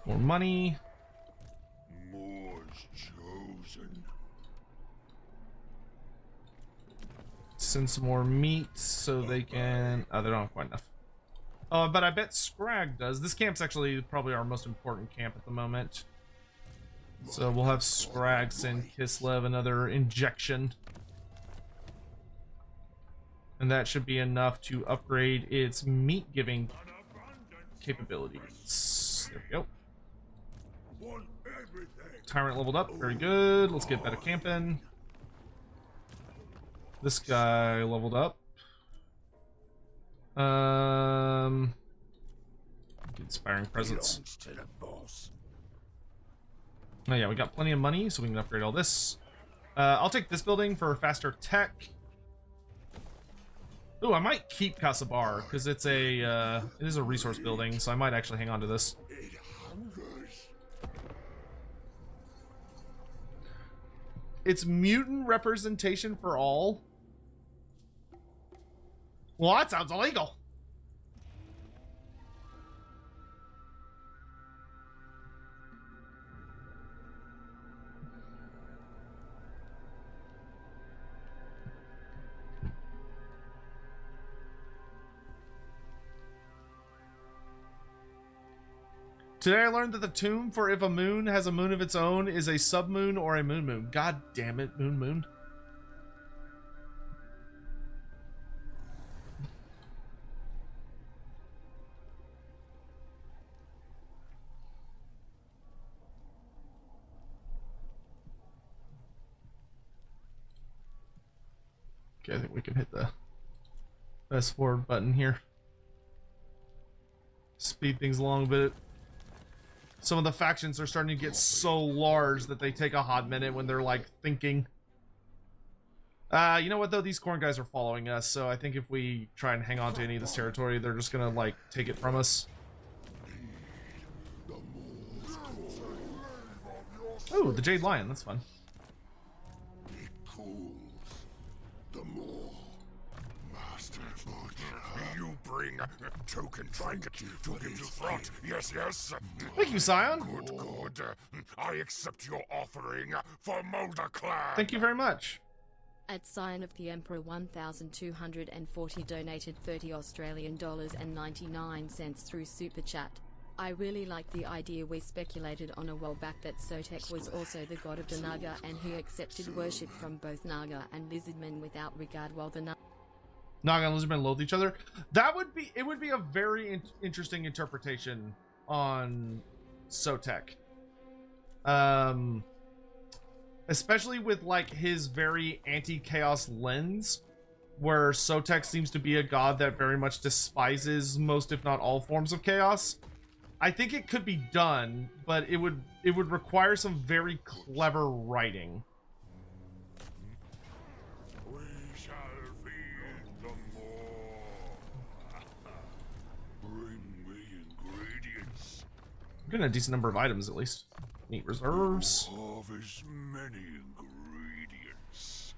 More money. More's chosen. send some more meat so they can... Oh, they don't have quite enough. But I bet Skrag does. This camp's actually probably our most important camp at the moment. So we'll have Skrag send Kislev another injection. And that should be enough to upgrade its meat-giving capabilities. There we go. Tyrant leveled up. Very good. Let's get better camping. This guy leveled up. Inspiring presence. Oh yeah, we got plenty of money, so we can upgrade all this. I'll take this building for faster tech. Ooh, I might keep Kasabar because it's a it is a resource building, so I might actually hang on to this. It's mutant representation for all. Well, that sounds illegal. Today I learned that the tomb for if a moon has a moon of its own is a submoon or a moon. God damn it, moon. Okay, I think we can hit the fast forward button here. Speed things along a bit. Some of the factions are starting to get so large that they take a hot minute when they're like thinking. You know what though? These corn guys are following us, so I think if we try and hang on to any of this territory, they're just gonna like take it from us. Oh, the Jade Lion, that's fun. You bring token trinket to give you front. Yes. Thank you, Scion. Good. I accept your offering for Mulder Clan. Thank you very much. At Sign of the Emperor 1240 donated 30 Australian dollars and 99 cents through Super Chat. I really like the idea we speculated on a while back that Sotek was also the god of the Naga and he accepted worship from both Naga and Lizardmen without regard while the Naga and Lizardmen loathe each other. That would be, it would be a very interesting interpretation on Sotek. Especially with like his very anti-chaos lens, where Sotek seems to be a god that very much despises most if not all forms of chaos. I think it could be done, but it would require some very clever writing. We shall feed the more. Bring me ingredients. I'm getting a decent number of items at least. Meat reserves. Harvest many ingredients.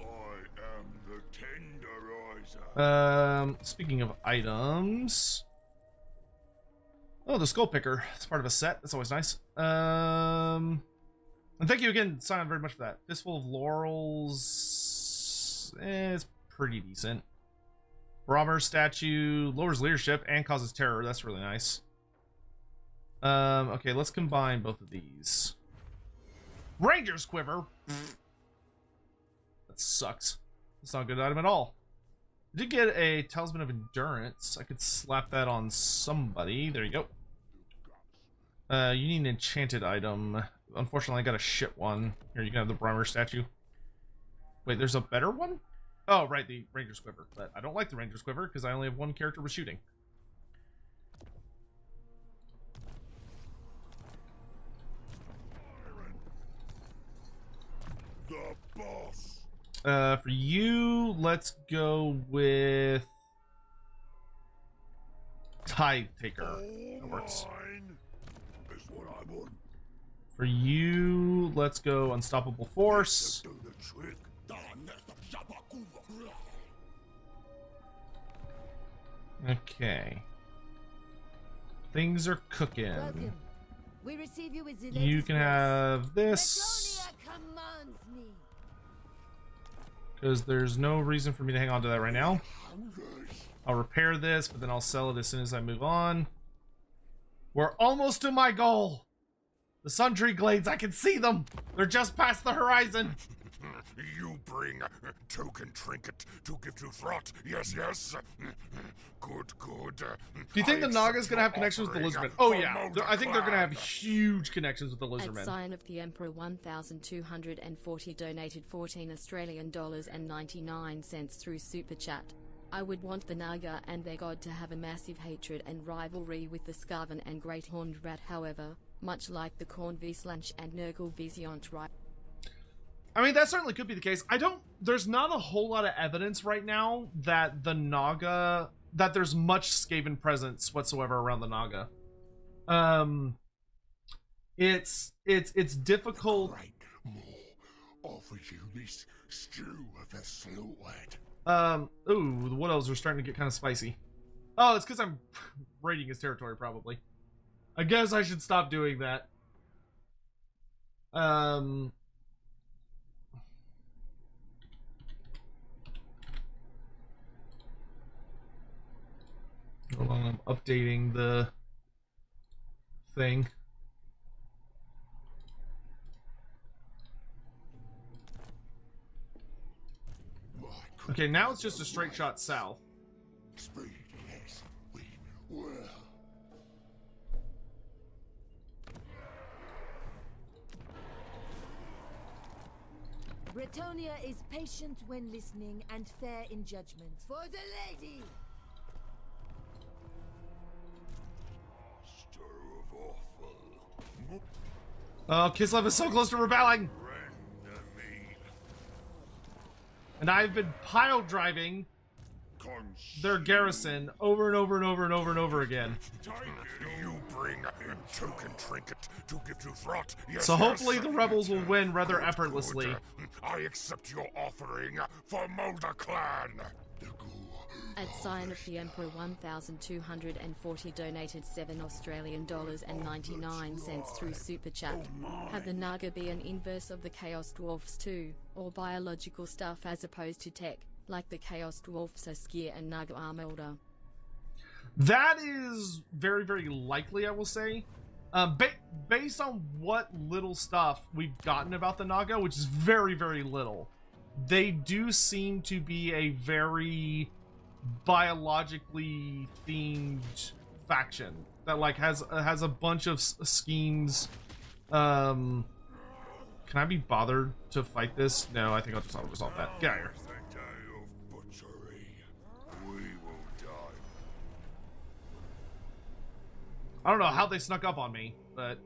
I am the tenderizer. Speaking of items. Oh, the skull picker. It's part of a set. That's always nice. And thank you again, Simon, very much for that. Fistful of laurels. It's pretty decent. Barometer statue lowers leadership and causes terror. That's really nice. Okay, let's combine both of these. Ranger's quiver. That sucks. That's not a good item at all. I did get a talisman of endurance. I could slap that on somebody. There you go. You need an enchanted item. Unfortunately, I got a shit one. Here, you can have the barometer statue. Wait, there's a better one? Oh, right, the Ranger's Quiver. But I don't like the Ranger's Quiver because I only have one character with shooting. The boss. For you, let's go with Tithe Taker. That works. Is what I want. For you, let's go Unstoppable Force. Do the trick. Okay. Things are cooking. Welcome. We receive you with the You latest can news. have this. commands me. Because there's no reason for me to hang on to that right now. I'll repair this, but then I'll sell it as soon as I move on. We're almost to my goal. The Suntree Glades, I can see them. They're just past the horizon. You bring token trinket to give to Throt. Yes, yes. Good, good. Do you think the Naga's gonna have connections with the Lizardmen? Oh yeah, I think they're gonna have huge connections with the At Lizardmen. sign of the Emperor 1240 donated 14 Australian dollars and 99 cents through Super Chat. I would want the Naga and their god to have a massive hatred and rivalry with the Skaven and Great Horned Rat, however, much like the Korn v Slanch and Nurgle v Ziont, right? I mean, that certainly could be the case. There's not a whole lot of evidence right now that the Naga, that there's much Skaven presence whatsoever around the Naga. It's difficult. Right, more. Offer you this stew of the slaughtered. Ooh, the Wood Elves are starting to get kind of spicy. Oh, it's because I'm raiding his territory, probably. I guess I should stop doing that. Hold on, I'm updating the thing. Okay, now it's just a straight shot south. Speed, yes, we will. Bretonia is patient when listening and fair in judgment. For the lady! Stir of awful. Oh, Kislev is so close to rebelling! Render me. And I've been pile driving their garrison over and over and over and over and over again. You bring token trinket to give to Throt. Yes, So hopefully yes. the rebels will win rather Good, effortlessly. good. I accept your offering for Mulder Clan. At sign of the Emperor 1240 donated 7 Australian dollars and 99 cents through Super Chat. Have the Naga be an inverse of the Chaos Dwarfs too, or biological stuff as opposed to tech, like the Chaos Dwarfs are Skier and Naga Armolder. That is very, very likely, I will say. Based on what little stuff we've gotten about the Naga, which is very, very little, they do seem to be a very biologically themed faction that like has a bunch of schemes. Can I be bothered to fight this? No, I think I'll just auto-resolve that. Get out of here. The day of butchery. We will die. I don't know how they snuck up on me, but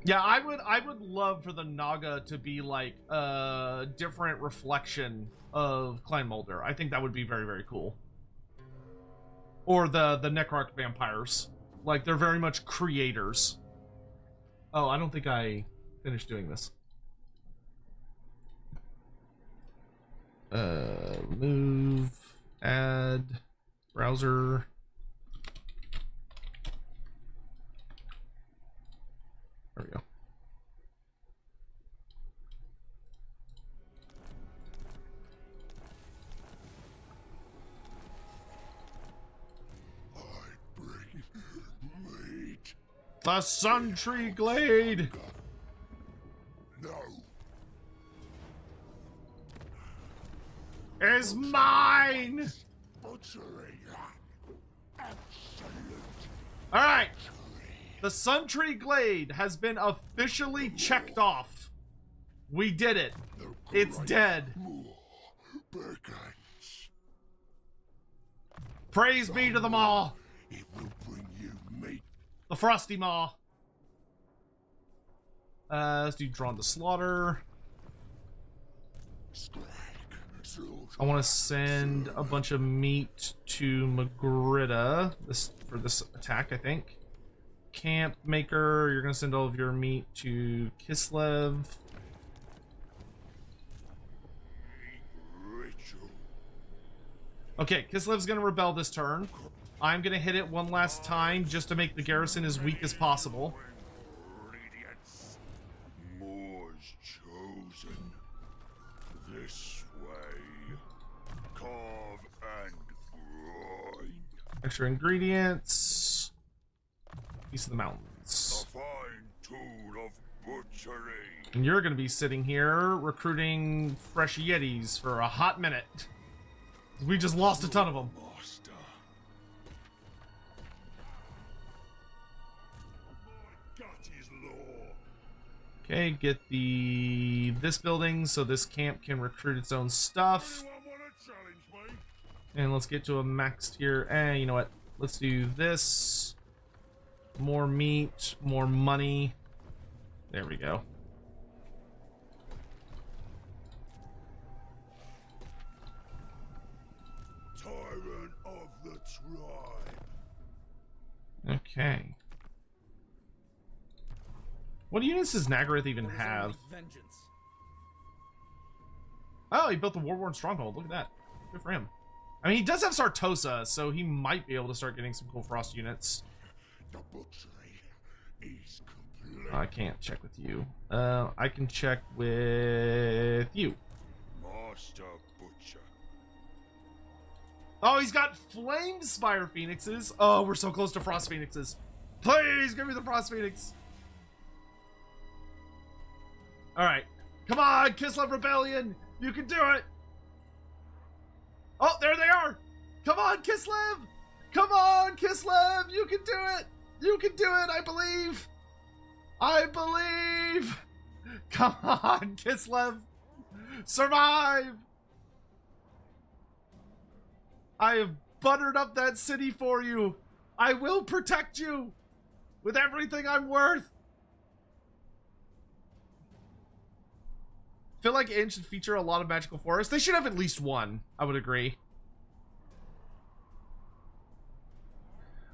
yeah, I would love for the Naga to be like a different reflection of Clan Mulder. I think that would be very, very cool. Or the Necroc vampires. Like, they're very much creators. Oh, I don't think I finished doing this. Remove, add, browser. There we go. I bring meat. The Suntree Glade! No. Is mine! Butchery. Absolute. Alright. The Suntree Glade has been officially checked off. We did it. It's dead. More beckons. Praise be to the Maw. It will bring you meat. The Frosty Maw. Let's do Drawn to Slaughter. Skrag. I want to send a bunch of meat to Magritta for this attack, I think. Camp Maker, you're going to send all of your meat to Kislev. Ritual. Okay, Kislev's going to rebel this turn. I'm gonna hit it one last time just to make the garrison as weak as possible. Radiance. Moors chosen. This way. Carve and grind. Extra ingredients. Piece of the mountains. A fine tool of butchery. And you're gonna be sitting here recruiting fresh Yetis for a hot minute. We just lost a ton of them. Master. My gut is law. Okay, get this building so this camp can recruit its own stuff. Anyone wanna challenge me? And let's get to a max tier. You know what? Let's do this. More meat, more money. There we go. Tyrant of the tribe. Okay. What units does Nagaroth even have? Vengeance. Oh, he built the War-Worn Stronghold. Look at that. Good for him. I mean, he does have Sartosa, so he might be able to start getting some cool Frost units. The butchery is complete. I can't check with you. I can check with you. Master Butcher. Oh, he's got Flame Spire Phoenixes. Oh, we're so close to Frost Phoenixes. Please, give me the Frost Phoenix. Alright. Come on, Kislev Rebellion. You can do it. Oh, there they are. Come on, Kislev. Come on, Kislev. You can do it. You can do it. I believe. I believe. Come on, Kislev. Survive. I have buttered up that city for you. I will protect you with everything I'm worth. Feel like Inn should feature a lot of magical forests. They should have at least one. I would agree.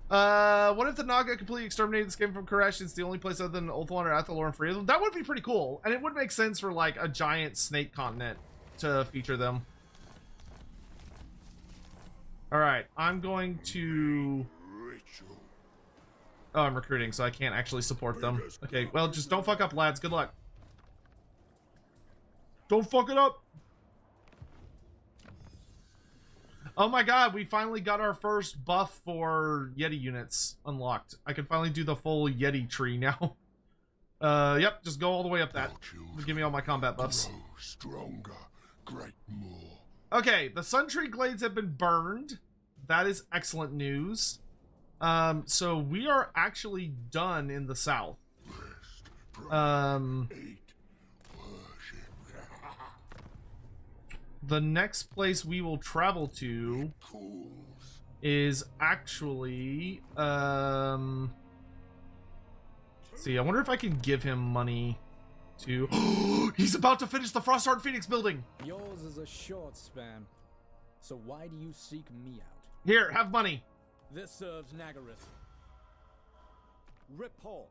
What if the Naga completely exterminated this game from Koresh? It's the only place other than Ulthuan or Athalor and free of them. That would be pretty cool. And it would make sense for like a giant snake continent to feature them. Alright, I'm going to... Ritual. Oh, I'm recruiting, so I can't actually support them. Okay, well, just don't fuck up, lads. Good luck. Don't fuck it up! Oh my god, we finally got our first buff for Yeti units unlocked. I can finally do the full Yeti tree now. Yep, just go all the way up that. Give me all my combat buffs. Grow stronger. Great more. Okay, the Sun Tree Glades have been burned. That is excellent news. So we are actually done in the south. Rest. Eat. Worship. The next place we will travel to Cools. is actually, see, I wonder if I can give him money to... He's about to finish the Frostheart Phoenix building! Yours is a short span. So why do you seek me out? Here, have money. This serves Nagaroth. Report.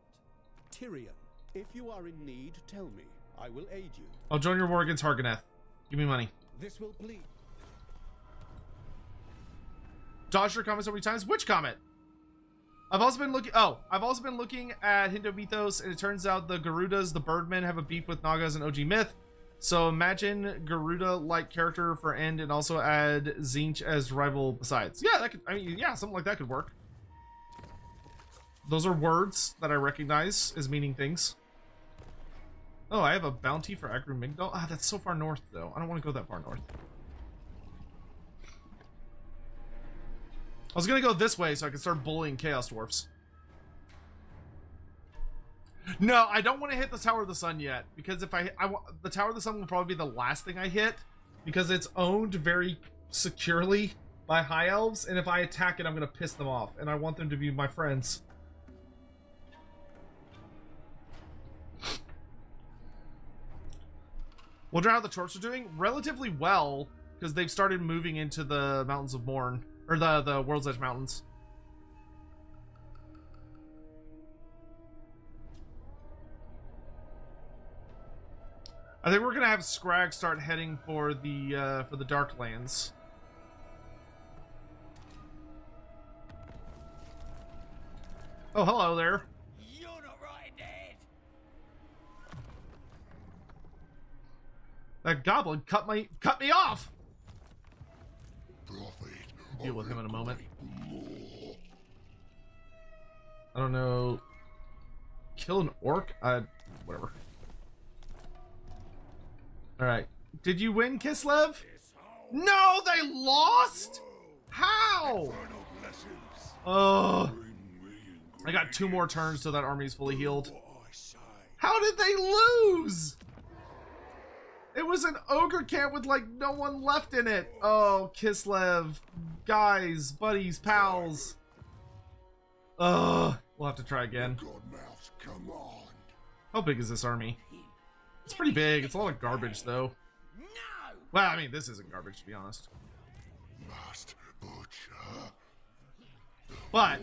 Tyrion, if you are in need, tell me. I will aid you. I'll join your war against Harganeth. Give me money. This will please. Dodged your comment so many times. Which comment? I've also been looking... Oh, I've also been looking at Hindu Mythos, and it turns out the Garudas, the Birdmen, have a beef with Nagas and OG Myth. So imagine Garuda-like character for End, and also add Zinch as rival besides. Yeah, that could... I mean, yeah, something like that could work. Those are words that I recognize as meaning things. Oh, I have a bounty for Agru Migdal. Ah, that's so far north, though. I don't want to go that far north. I was gonna go this way so I can start bullying Chaos Dwarfs. No, I don't want to hit the Tower of the Sun yet, because if the Tower of the Sun will probably be the last thing I hit, because it's owned very securely by High Elves, and if I attack it, I'm gonna piss them off, and I want them to be my friends. Wonder how the Torps are doing? Relatively well, because they've started moving into the Mountains of Morn, or the World's Edge Mountains. I think we're gonna have Skrag start heading for the Darklands. Oh, hello there. You're not right, Dad. That goblin cut me off. Prophet Deal with him in a moment. more. I don't know. Kill an orc? Whatever. Alright. Did you win, Kislev? No, they lost? How? I got 2 more turns till that army is fully healed. How did they lose? It was an ogre camp with like no one left in it. Oh, Kislev. Guys, buddies, pals. We'll have to try again. Godmouth's command. How big is this army? It's pretty big. It's a lot of garbage, though. Well, I mean, this isn't garbage, to be honest. Must butcher. But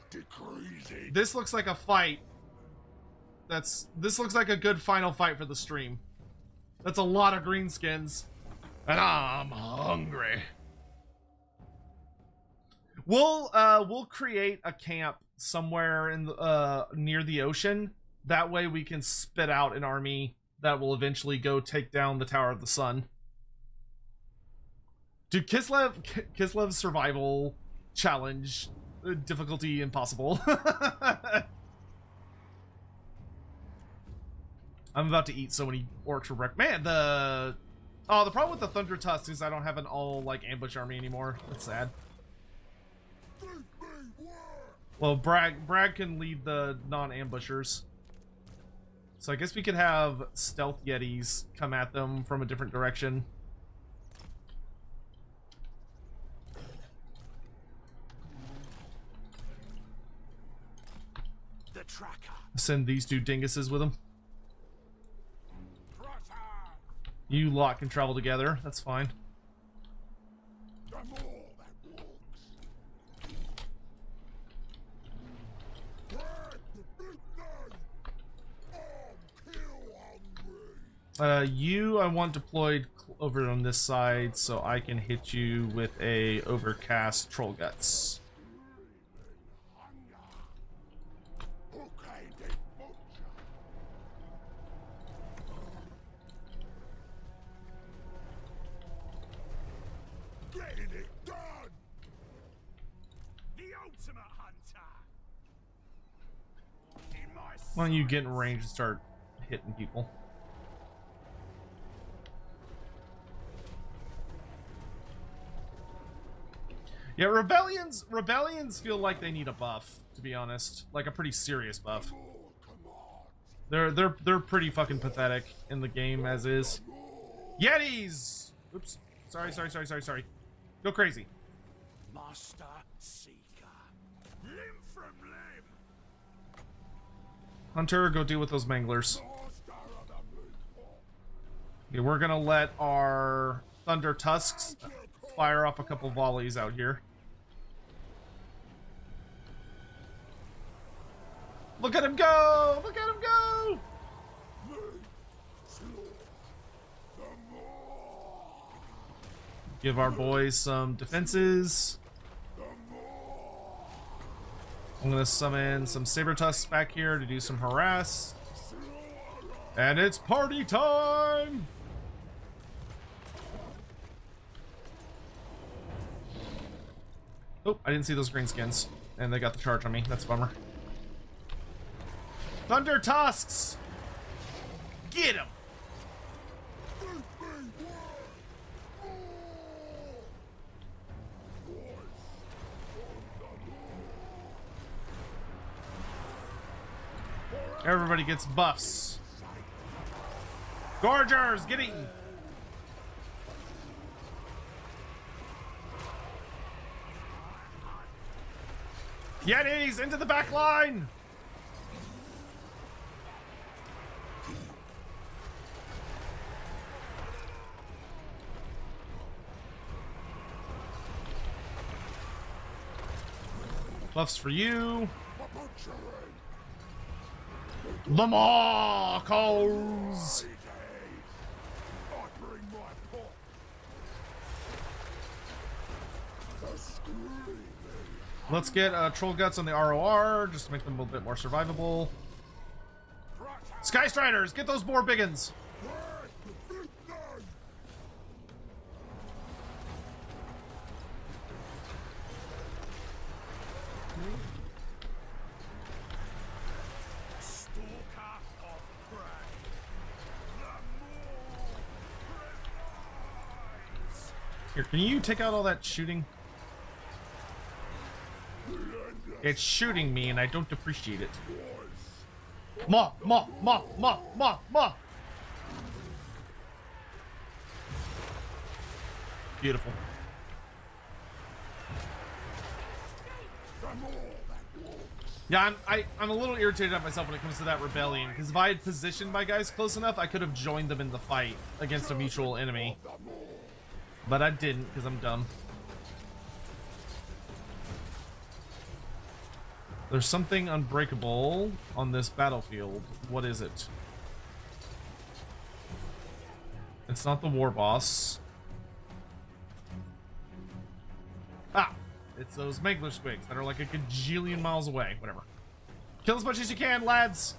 Decreasing. this looks like a fight. This looks like a good final fight for the stream. That's a lot of greenskins. And I'm hungry. We'll create a camp somewhere in the, near the ocean. That way we can spit out an army that will eventually go take down the Tower of the Sun. Dude, Kislev's survival challenge, difficulty impossible. I'm about to eat so many orcs for breakfast. Man, the problem with the Thunder Tusk is I don't have an all like ambush army anymore. That's sad. Well, Bragg can lead the non-ambushers. So I guess we could have stealth yetis come at them from a different direction. The tracker. Send these 2 dinguses with them. You lot can travel together. That's fine. The more that walks. Brad, the big name. I'm kill hungry. You I want deployed over on this side so I can hit you with a overcast troll guts. Okay, big butcher. Getting it done. The ultimate hunter. In my Why don't you get in range and start hitting people? Yeah, rebellions feel like they need a buff, to be honest. Like a pretty serious buff. They're pretty fucking pathetic in the game as is. Yetis! Oops. Sorry. Go crazy. Master Seeker. Limb from limb. Hunter, go deal with those manglers. Master of the moon. Okay, we're gonna let our Thunder Tusks fire off a couple volleys out here. Look at him go! Look at him go! Give our boys some defenses. I'm gonna summon some Saber Tusks back here to do some harass. And it's party time! Oh, I didn't see those greenskins. And they got the charge on me. That's a bummer. Thunder Tusks! Get him! Everybody gets buffs. Gorgers, get eaten! Yetis, into the back line! Buffs for you. The Maw calls. Let's get troll guts on the ROR just to make them a little bit more survivable. Sky Striders, get those boar biggins. Here, can you take out all that shooting? It's shooting me and I don't appreciate it. Ma! Beautiful. Yeah, I'm a little irritated at myself when it comes to that rebellion, because if I had positioned my guys close enough, I could have joined them in the fight against a mutual enemy. But I didn't, because I'm dumb. There's something unbreakable on this battlefield. What is it? It's not the war boss. Ah! It's those Mangler squigs that are like a gajillion miles away. Whatever. Kill as much as you can, lads!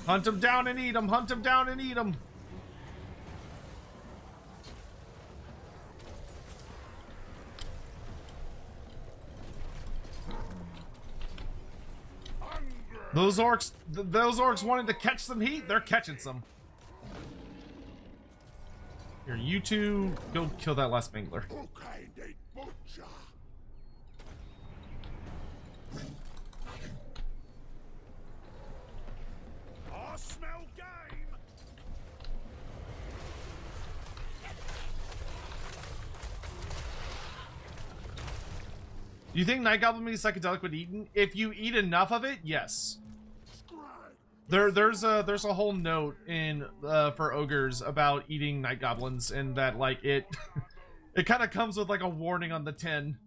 Hunt them down and eat them! Hunt them down and eat them! Those orcs wanted to catch some heat. They're catching some. Here, you two go kill that last Mangler. Do you think Night Goblin meat is psychedelic when eaten? If you eat enough of it, yes. There's a whole note in for ogres about eating night goblins, and that like it it kind of comes with like a warning on the tin.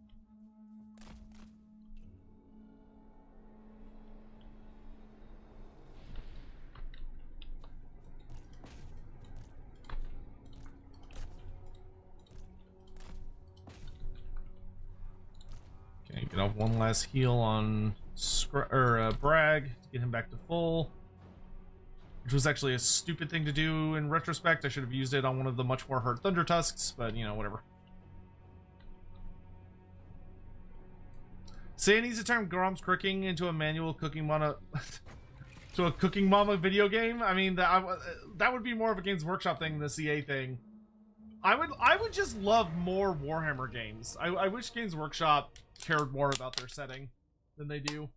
Okay, get off one last heal on Bragg to get him back to full. Which was actually a stupid thing to do in retrospect. I should have used it on one of the much more hurt Thunder Tusks, but you know, whatever. Say needs to turn Grom's cooking into a manual cooking mama to a cooking mama video game. I mean, that would be more of a Games Workshop thing than the CA thing. I would just love more Warhammer games. I wish Games Workshop cared more about their setting than they do,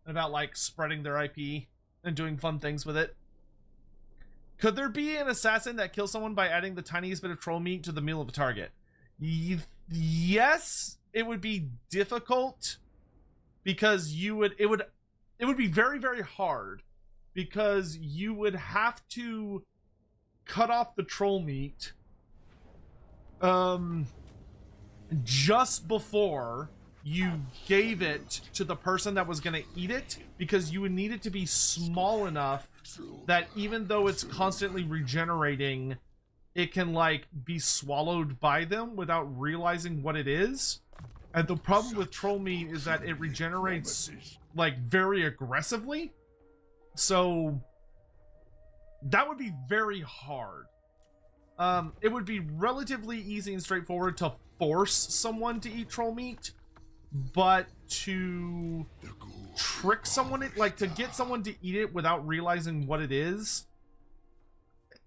and about like spreading their IP and doing fun things with it. Could there be an assassin that kills someone by adding the tiniest bit of troll meat to the meal of a target? Yes, it would be difficult because it would be very, very hard because you would have to cut off the troll meat just before you gave it to the person that was going to eat it, because you would need it to be small enough that even though it's constantly regenerating, it can like be swallowed by them without realizing what it is. And the problem with troll meat is that it regenerates like very aggressively, so that would be very hard. It would be relatively easy and straightforward to force someone to eat troll meat, but to trick someone, like to get someone to eat it without realizing what it is,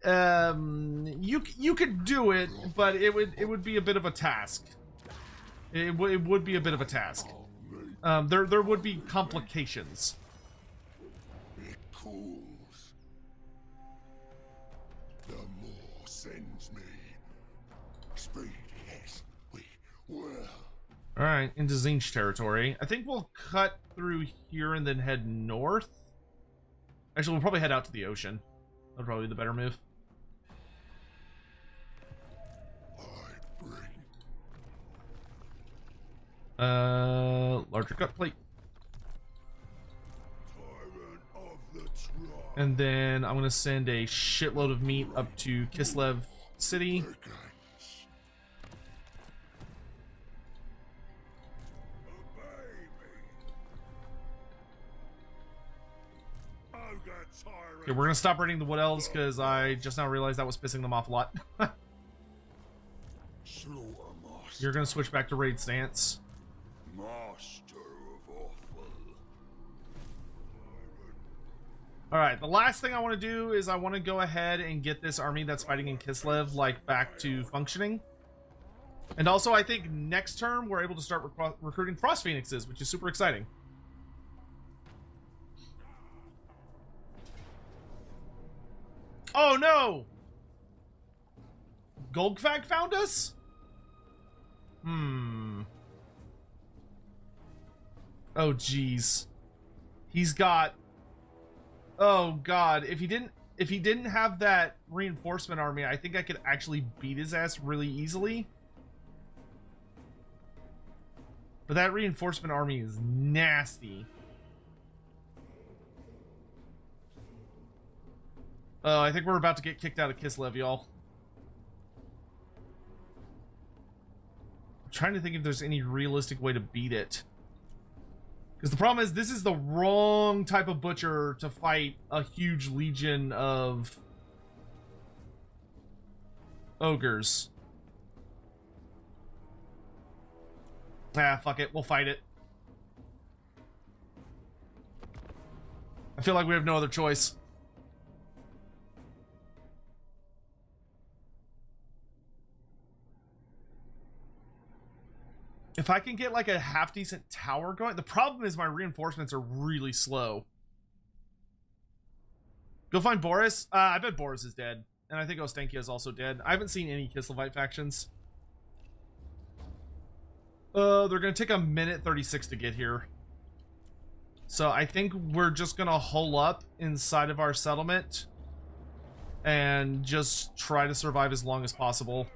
you could do it, but it would be a bit of a task. It would be a bit of a task. There would be complications. It cools. The more sends me. Speed, yes, we will. Alright, into Zinch territory. I think we'll cut through here and then head north. Actually, we'll probably head out to the ocean. That'll probably be the better move. Larger gut plate. And then I'm gonna send a shitload of meat up to Kislev City. Okay, we're gonna stop raiding the Wood Elves because I just now realized that was pissing them off a lot. You're gonna switch back to raid stance. Master of awful. Alright, the last thing I want to do is I want to go ahead and get this army that's fighting in Kislev, like, back to functioning. And also, I think next term, we're able to start recruiting Frost Phoenixes, which is super exciting. Oh, no! Golgfag found us? Oh, jeez. He's got... Oh, God. If he didn't have that reinforcement army, I think I could actually beat his ass really easily. But that reinforcement army is nasty. Oh, I think we're about to get kicked out of Kislev, y'all. I'm trying to think if there's any realistic way to beat it. Because the problem is, this is the wrong type of butcher to fight a huge legion of ogres. Ah, fuck it. We'll fight it. I feel like we have no other choice. If I can get like a half-decent tower going... The problem is my reinforcements are really slow. Go find Boris. I bet Boris is dead. And I think Ostenkia is also dead. I haven't seen any Kislevite factions. They're going to take a minute 36 to get here. So I think we're just going to hole up inside of our settlement. And just try to survive as long as possible.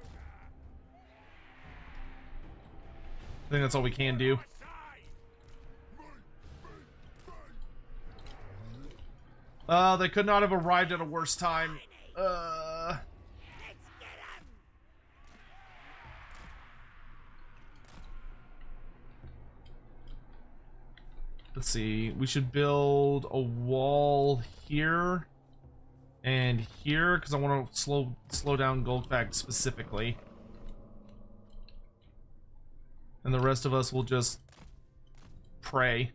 I think that's all we can do. They could not have arrived at a worse time. Let's see. We should build a wall here and here because I want to slow down Goldfag specifically. And the rest of us will just pray.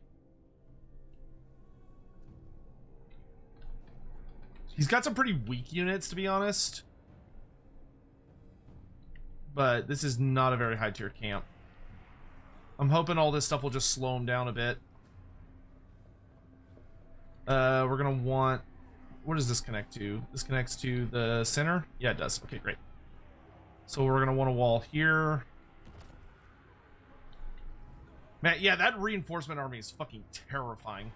He's got some pretty weak units, to be honest. But this is not a very high tier camp. I'm hoping all this stuff will just slow him down a bit. We're gonna want... Where does this connect to? This connects to the center? Yeah, it does. Okay, great. So we're gonna want a wall here. Man, yeah, that reinforcement army is fucking terrifying.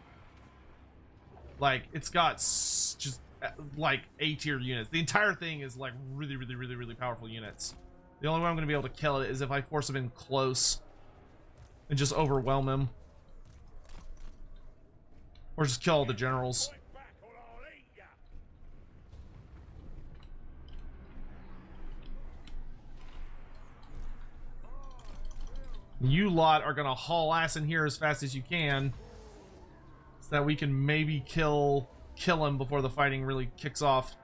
Like, it's got just, like, A-tier units. The entire thing is, like, really, really, really, really powerful units. The only way I'm going to be able to kill it is if I force him in close and just overwhelm him. Or just kill all the generals. You lot are gonna haul ass in here as fast as you can, so that we can maybe kill him before the fighting really kicks off.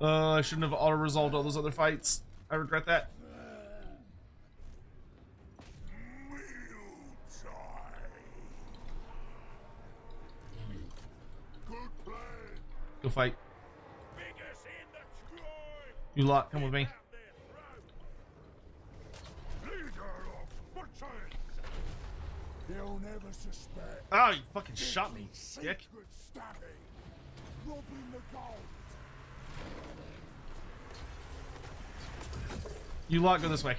I shouldn't have auto-resolved all those other fights. I regret that. Go fight. You lot, come with me. Oh, you fucking shot me, dick. You lot, go this way.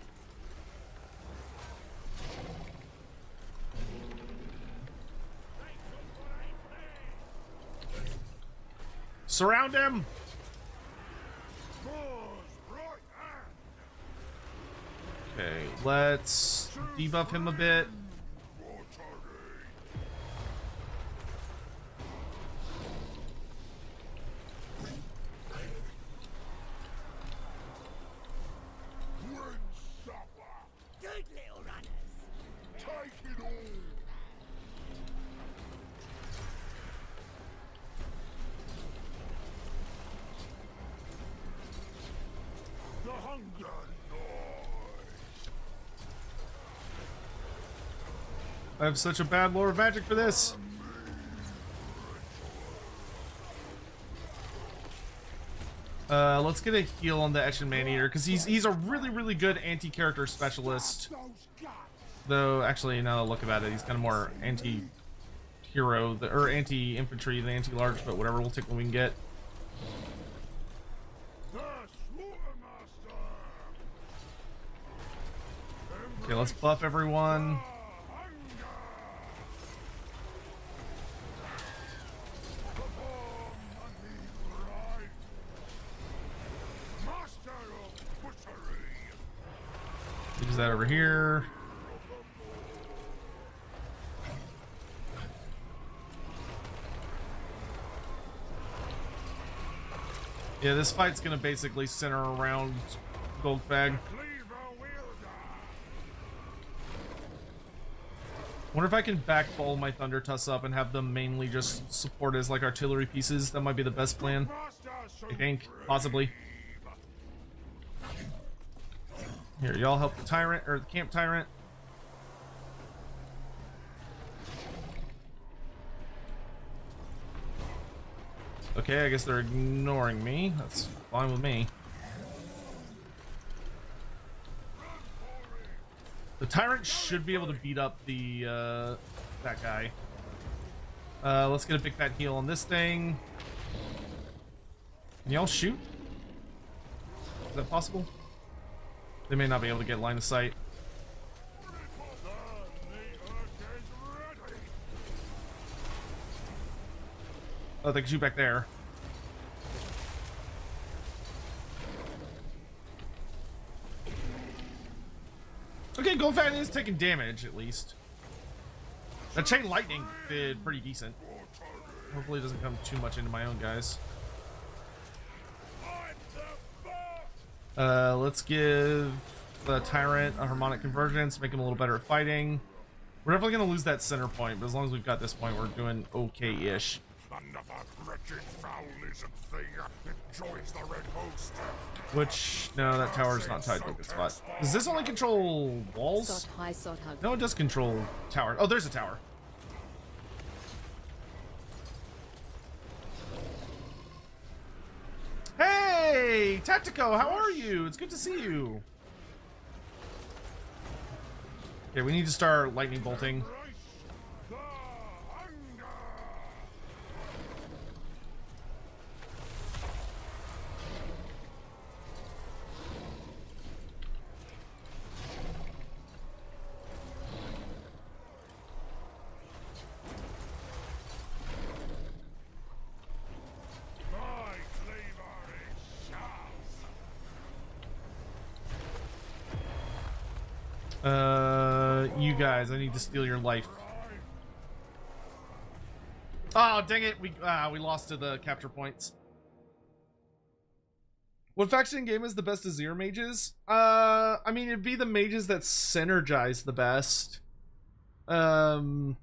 Surround him! Okay, let's debuff him a bit. I have such a bad lore of magic for this. Let's get a heal on the Etchin Man-Eater, because he's a really good anti-character specialist. Though, actually, now that I look about it, he's kind of more anti-hero, or anti-infantry than anti-large, but whatever, we'll take what we can get. Okay, let's buff everyone. Use that over here. Yeah, this fight's gonna basically center around Goldfag. Wonder if I can backfall my Thunder Tuss up and have them mainly just support as like artillery pieces. That might be the best plan. I think, possibly. Here, y'all help the tyrant, or the camp tyrant. Okay, I guess they're ignoring me. That's fine with me. The tyrant should be able to beat up the that guy. Let's get a big fat heal on this thing. Can y'all shoot? Is that possible? They may not be able to get line of sight. Oh, they can shoot back there. Okay, Goldfag is taking damage, at least. That chain lightning did pretty decent. Hopefully it doesn't come too much into my own guys. Let's give the Tyrant a Harmonic Convergence, make him a little better at fighting. We're definitely going to lose that center point, but as long as we've got this point, we're doing okay-ish. Another wretched foul lizard thing joins the red host. Which, no, that tower's not tied to a good spot. Does this only control walls? No, it does control tower. Oh, there's a tower. Hey, Tactico, how are you? It's good to see you. Okay, we need to start lightning bolting. You guys, I need to steal your life. Oh, dang it, we lost to the capture points. What faction game is the best Azir mages? I mean, it'd be the mages that synergize the best. I mean,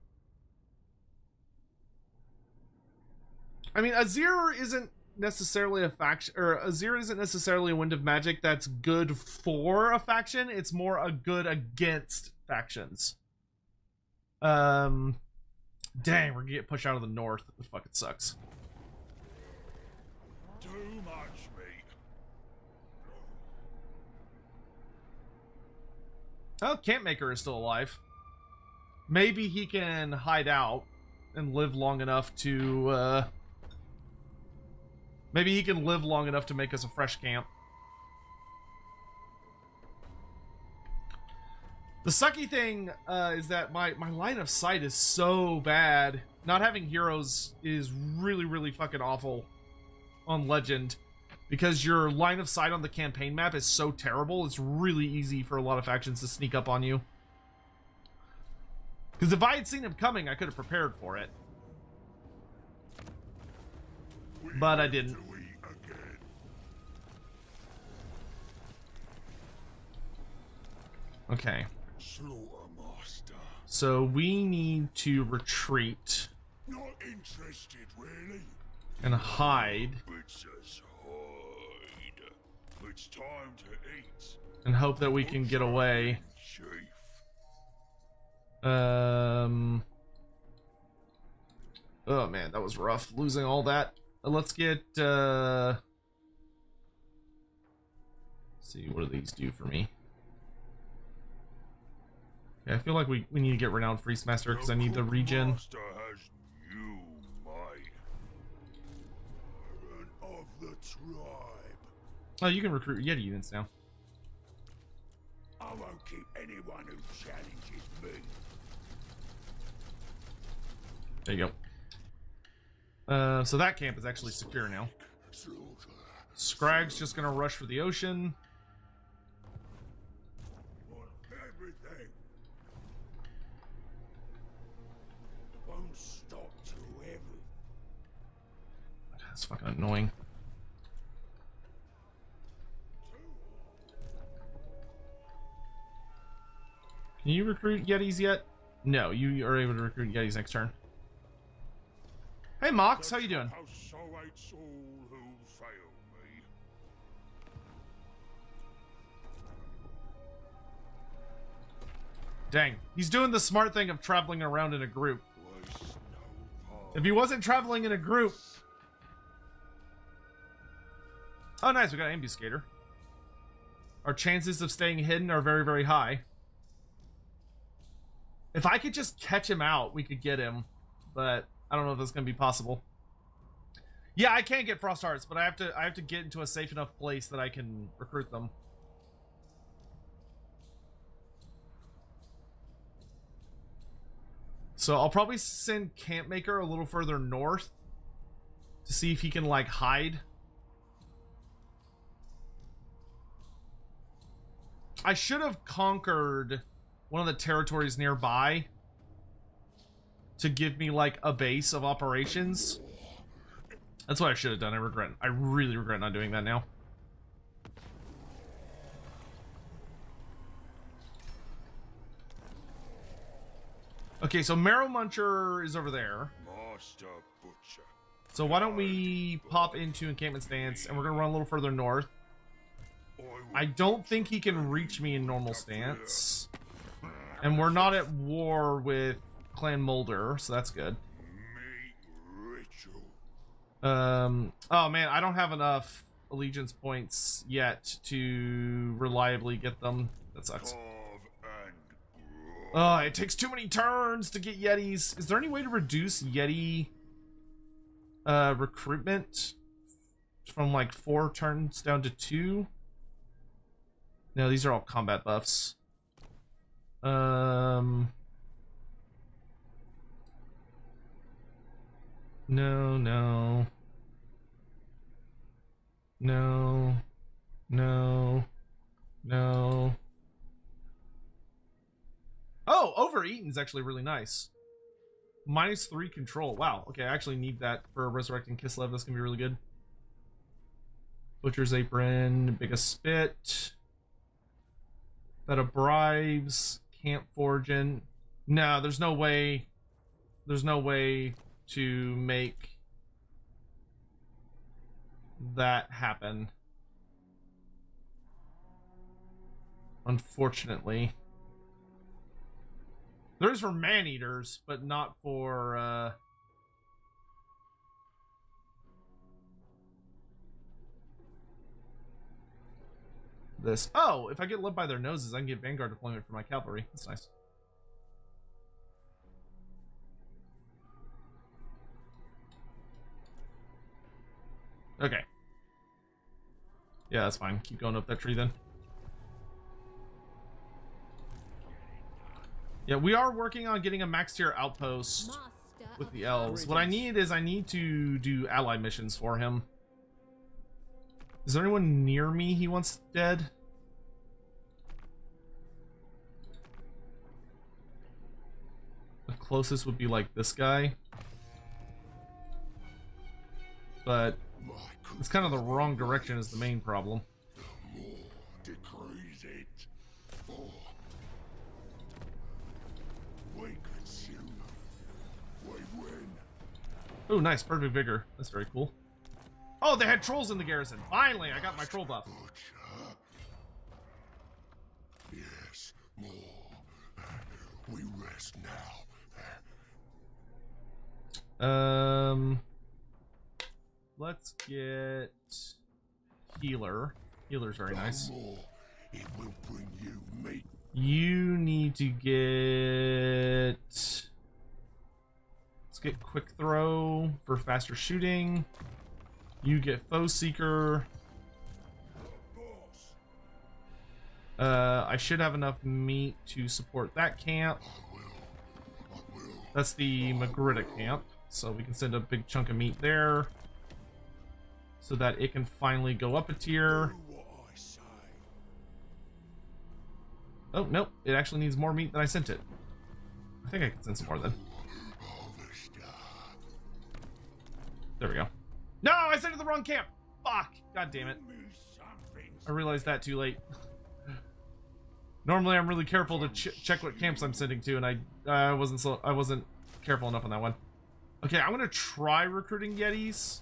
Azir isn't necessarily a faction, or Azir isn't necessarily a wind of magic that's good for a faction. It's more a good against factions. Dang, we're gonna get pushed out of the north. It fucking sucks. Too much meat. Oh, Campmaker is still alive. Maybe he can hide out and live long enough to maybe he can live long enough to make us a fresh camp. The sucky thing is that my line of sight is so bad. Not having heroes is really fucking awful on Legend, because your line of sight on the campaign map is so terrible. It's really easy for a lot of factions to sneak up on you. Because if I had seen him coming, I could have prepared for it. But I didn't. Okay. Slaughtermaster. So we need to retreat. Not interested, really. And hide. It's just hide. It's time to eat. And hope that we can get away. Chief. Oh man, that was rough losing all that. Let's get see, what do these do for me? Yeah, I feel like we need to get Renowned Priestmaster because I need the regen. Master has new might. Of the tribe. Oh, you can recruit Yeti units now. I won't keep anyone who challenges me. There you go. So that camp is actually secure now. Skrag's just gonna rush for the ocean. Want everything. Won't stop till everything. That's fucking annoying. Can you recruit Yetis yet? No, you are able to recruit Yetis next turn. Hey Mox, how you doing? How so hates all who fail me. Dang, he's doing the smart thing of traveling around in a group. Waste no part. If he wasn't traveling in a group... Oh nice, we got an ambuscator. Our chances of staying hidden are very, very high. If I could just catch him out, we could get him. But I don't know if that's going to be possible. Yeah, I can get Frost Hearts, but I have to get into a safe enough place that I can recruit them. So I'll probably send Campmaker a little further north to see if he can, like, hide. I should have conquered one of the territories nearby to give me, like, a base of operations. That's what I should have done. I really regret not doing that now. Okay, so Marrow Muncher is over there. Master Butcher. So why don't we pop into Encampment Stance, and we're gonna run a little further north. I don't think he can reach me in normal stance. And we're not at war with Clan Mulder, so that's good. Oh man, I don't have enough allegiance points yet to reliably get them. That sucks. Oh, it takes too many turns to get Yetis. Is there any way to reduce Yeti recruitment from like 4 turns down to 2? No, these are all combat buffs. No. No. Oh, Overeaten's actually really nice. -3 control. Wow. Okay, I actually need that for Resurrecting Kislev. That's gonna be really good. Butcher's Apron, Biggest Spit. Better Bribes, Camp Forging. No, there's no way. There's no way to make that happen. Unfortunately. There is for man-eaters, but not for, this. Oh, if I get led by their noses, I can get Vanguard deployment for my cavalry. That's nice. Okay. Yeah, that's fine. Keep going up that tree then. Yeah, we are working on getting a max tier outpost with the elves. What I need is I need to do ally missions for him. Is there anyone near me he wants dead? The closest would be like this guy. But it's kind of the wrong direction is the main problem. Oh, nice. Perfect vigor. That's very cool. Oh, they had trolls in the garrison. Finally, I got my troll buff. Yes, more. We rest now. Let's get healer. Healer's very nice. More, it will bring you meat. You need to get... Let's get quick throw for faster shooting. You get foe seeker. I should have enough meat to support that camp. I will. That's the Magritta camp, so we can send a big chunk of meat there so that it can finally go up a tier. Do what I say. Oh, nope, it actually needs more meat than I sent it. I think I can send some more then. There we go. No, I sent it to the wrong camp! Fuck! God damn it. I realized that too late. Normally I'm really careful to check what camps I'm sending to, and I wasn't careful enough on that one. Okay, I'm gonna try recruiting Yetis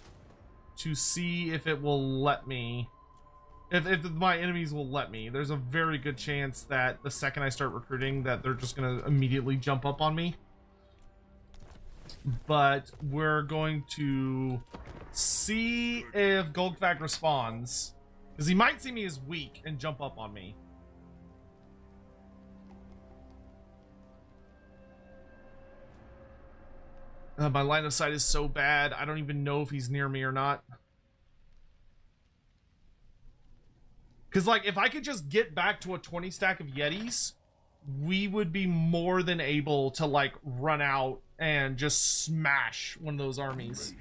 to see if it will let me. If my enemies will let me. There's a very good chance that the second I start recruiting that they're just gonna immediately jump up on me. But we're going to see if Golgfag responds, because he might see me as weak and jump up on me. My line of sight is so bad, I don't even know if he's near me or not. Because, like, if I could just get back to a 20 stack of Yetis, we would be more than able to, like, run out and just smash one of those armies.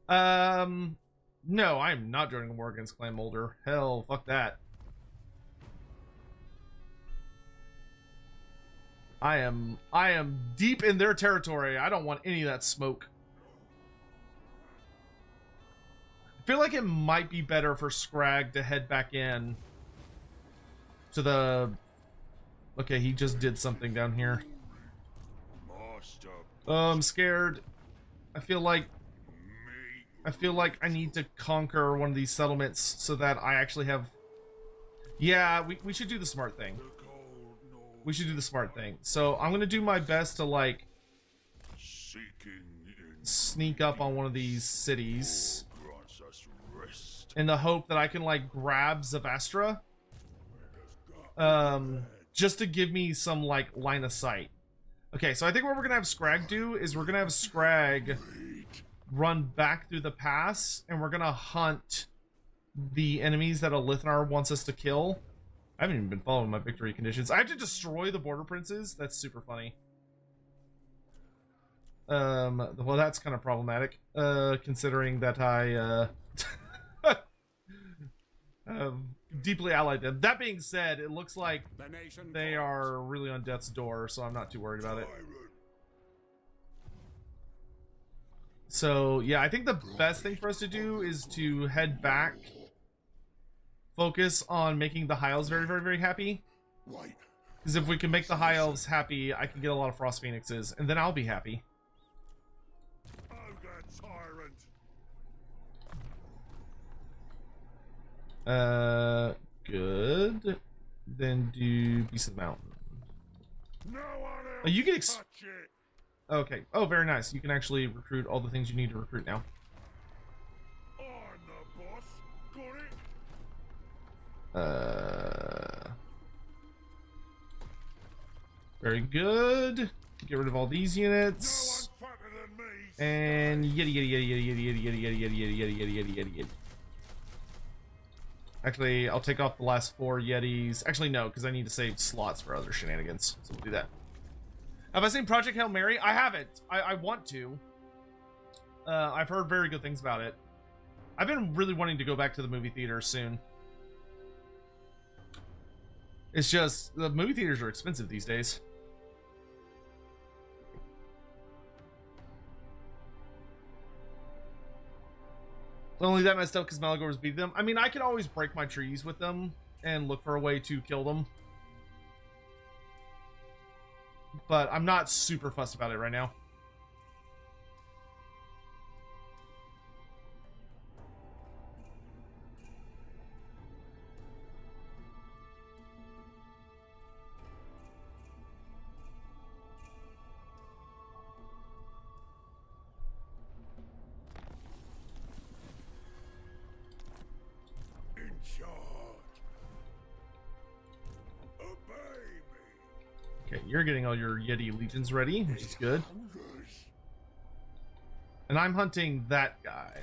No, I am not joining a war against Clan Molder. Hell, fuck that. I am deep in their territory. I don't want any of that smoke. I feel like it might be better for Skrag to head back in to the... Okay, he just did something down here. Oh, I'm scared. I feel like I need to conquer one of these settlements so that I actually have... Yeah, we should do the smart thing. We should do the smart thing. So I'm gonna do my best to, like, sneak up on one of these cities in the hope that I can, like, grab Zavastra, just to give me some, like, line of sight. Okay, so I think what we're gonna have Skrag do is we're gonna have Skrag run back through the pass, and we're gonna hunt the enemies that Alithnar wants us to kill. I haven't even been following my victory conditions. I have to destroy the border princes. That's super funny. Well, that's kind of problematic, considering that I deeply allied them. That being said, it looks like they are really on death's door, so I'm not too worried about it. So yeah, I think the best thing for us to do is to head back. Focus on making the High Elves very, very, very happy. Because if we can make the High Elves happy, I can get a lot of Frost Phoenixes, and then I'll be happy. Good. Then do Beast of the Mountain. Oh, you can okay. Oh, very nice. You can actually recruit all the things you need to recruit now. Very good. Get rid of all these units. And yeti. Actually, I'll take off the last 4 Yetis. Actually, no, because I need to save slots for other shenanigans. So we'll do that. Have I seen Project Hail Mary? I haven't. I want to. I've heard very good things about it. I've been really wanting to go back to the movie theater soon. It's just, the movie theaters are expensive these days. Only that messed up because Malagors beat them. I mean, I could always break my trees with them and look for a way to kill them. But I'm not super fussed about it right now. Okay, you're getting all your Yeti legions ready, which is good. And I'm hunting that guy.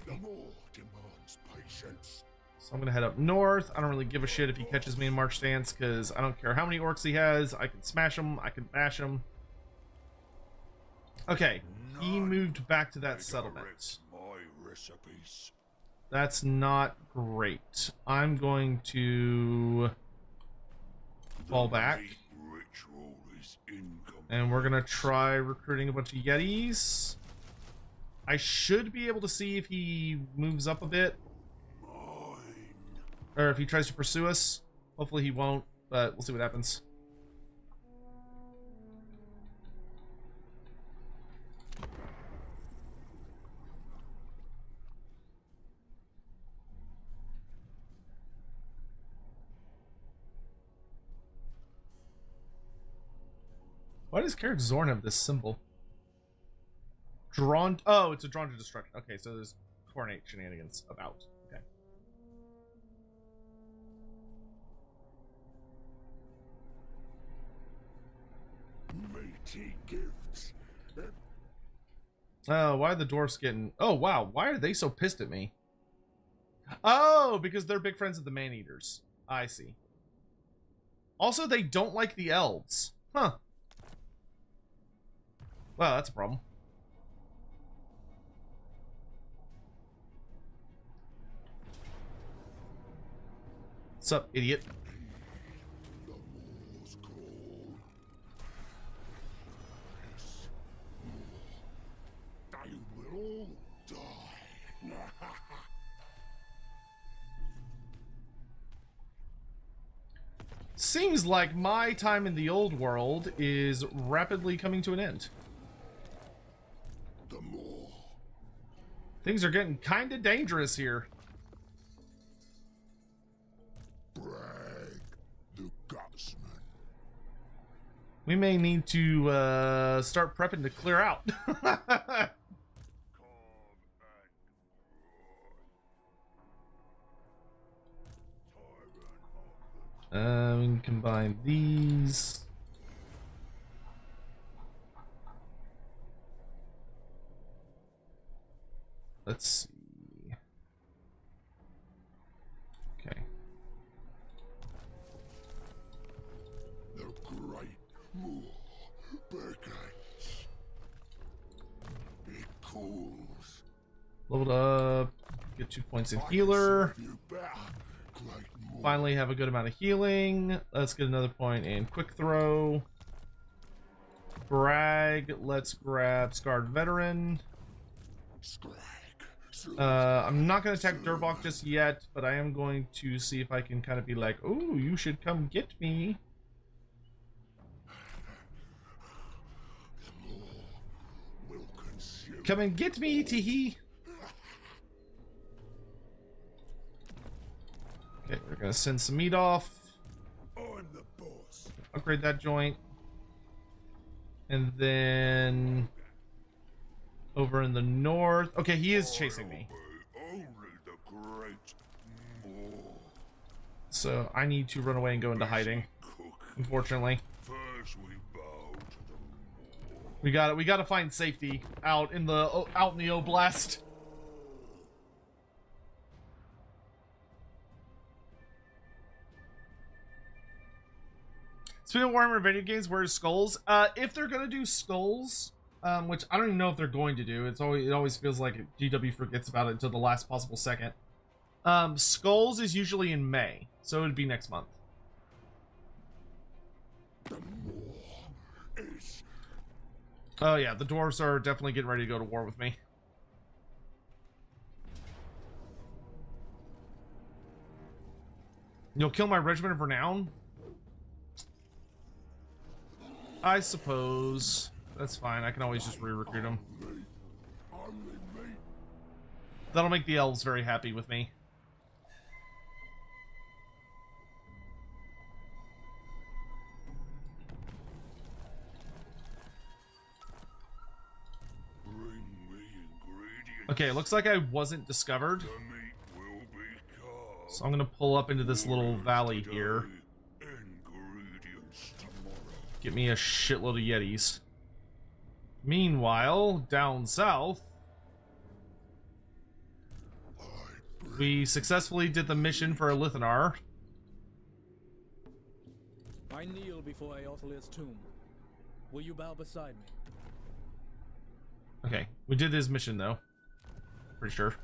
So I'm gonna head up north. I don't really give a shit if he catches me in march stance, because I don't care how many orcs he has. I can smash him, I can bash him. Okay, he moved back to that settlement. That's not great. I'm going to fall back. And we're gonna try recruiting a bunch of Yetis. I should be able to see if he moves up a bit. Or if he tries to pursue us. Hopefully he won't, but we'll see what happens. Why does Carrick Zorn have this symbol? Drawn. Oh, it's a drawn to destruction. Okay, so there's coordinate shenanigans about. Okay. Matey gifts. Oh, why are the dwarfs getting... Oh, wow. Why are they so pissed at me? Oh, because they're big friends of the man-eaters. I see. Also, they don't like the elves. Huh. Wow, that's a problem. What's up, idiot? They will all die. Seems like my time in the old world is rapidly coming to an end. The more. Things are getting kind of dangerous here. Brag the gutsman. We may need to start prepping to clear out. We can combine these. Let's see. Okay. The great Moor beckons. It calls. Leveled up. Get 2 points in healer. You better, great Moor. Finally have a good amount of healing. Let's get another point in quick throw. Brag. Let's grab Scarred Veteran. Skrag. I'm not going to attack Durbok just yet, but I am going to see if I can kind of be like, oh, you should come get me. The Moor will consume. Come and get me, Teehee. Okay, we're going to send some meat off. I'm the boss. Upgrade that joint. And then over in the north. Okay, he is chasing me. Only the great Moor. So I need to run away and go into hiding. Cook. Unfortunately. First we bow to the Moor. We got to find safety out in the Oblast. Speaking of Warhammer video games, where's Skulls? If they're gonna do Skulls, which I don't even know if they're going to do. It always feels like GW forgets about it until the last possible second. Skulls is usually in May, so it'd be next month. The Moor is. Oh yeah, the dwarves are definitely getting ready to go to war with me. You'll kill my regiment of renown? I suppose. That's fine. I can always just re-recruit them. That'll make the elves very happy with me. Okay, looks like I wasn't discovered. So I'm gonna pull up into this little valley here. get me a shitload of Yetis. Meanwhile, down south, we successfully did the mission for Lithanar. I kneel before Eothlia's tomb. Will you bow beside me? Okay, we did his mission though. Pretty sure.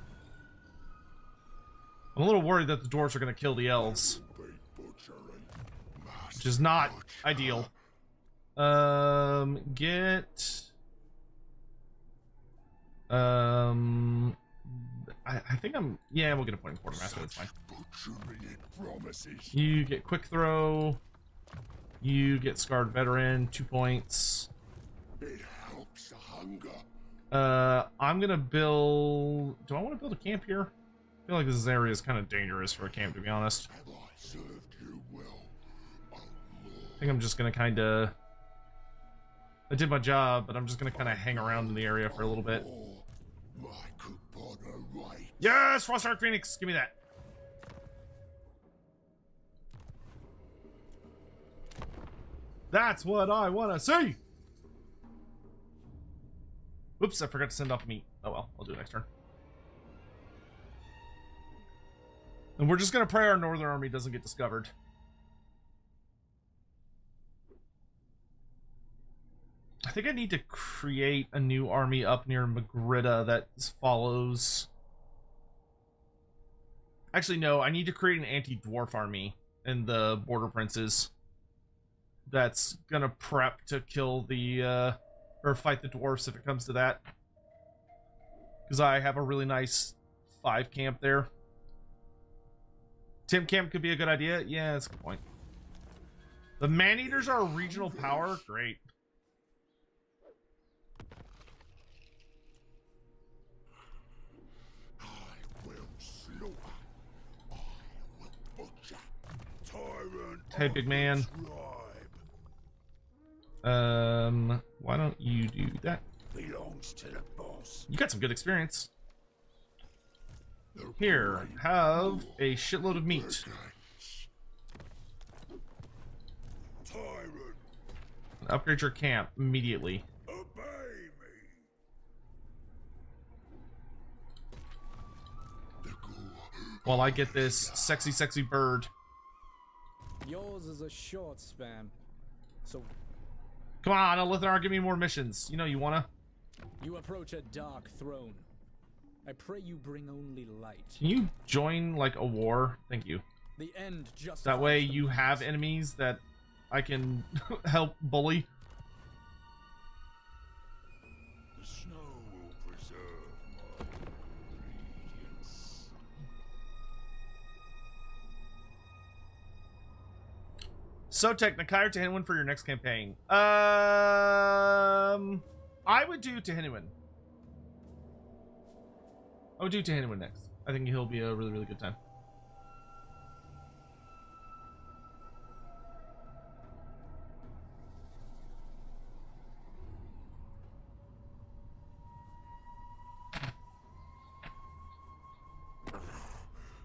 I'm a little worried that the dwarves are going to kill the elves, which is not ideal. Get... I think I'm... Yeah, we'll get a point in Quartermaster, that's fine. You get Quick Throw. You get Scarred Veteran, 2 points. It helps the hunger. I'm gonna build... Do I want to build a camp here? I feel like this area is kind of dangerous for a camp, to be honest. Have I served you well? I think I'm just gonna kind of... I did my job, but I'm just gonna kind of hang around in the area for a little bit. Yes! Frost Arc Phoenix! Give me that. That's what I want to see! Whoops, I forgot to send off meat. Oh well, I'll do it next turn. And we're just gonna pray our northern army doesn't get discovered. I think I need to create a new army up near Magritta that follows... Actually, no, I need to create an anti-dwarf army in the Border Princes. That's gonna prep to kill the, or fight the dwarfs if it comes to that. Because I have a really nice 5 camp there. Tim camp could be a good idea. Yeah, that's a good point. The Man-Eaters are a regional power. Great. I will slaughter. I will butcher. Tyrant. Hey, big man. Why don't you do that? Belongs to the boss. You got some good experience. Here, have a shitload of meat. Tyrant. Upgrade your camp immediately. Obey me. While I get this sexy, sexy bird. Yours is a short span, so Come on, Lithanar, give me more missions. You know you wanna. you approach a dark throne. I pray you bring only light. Can you join, like, a war? Thank you. The end justifies That way the you means. have enemies that I can help bully. The snow will preserve my ingredients. So, Technikai or Tehiniwin for your next campaign? I would do Tehiniwin. I would do Tehiniwin next. I think he'll be a really, really good time.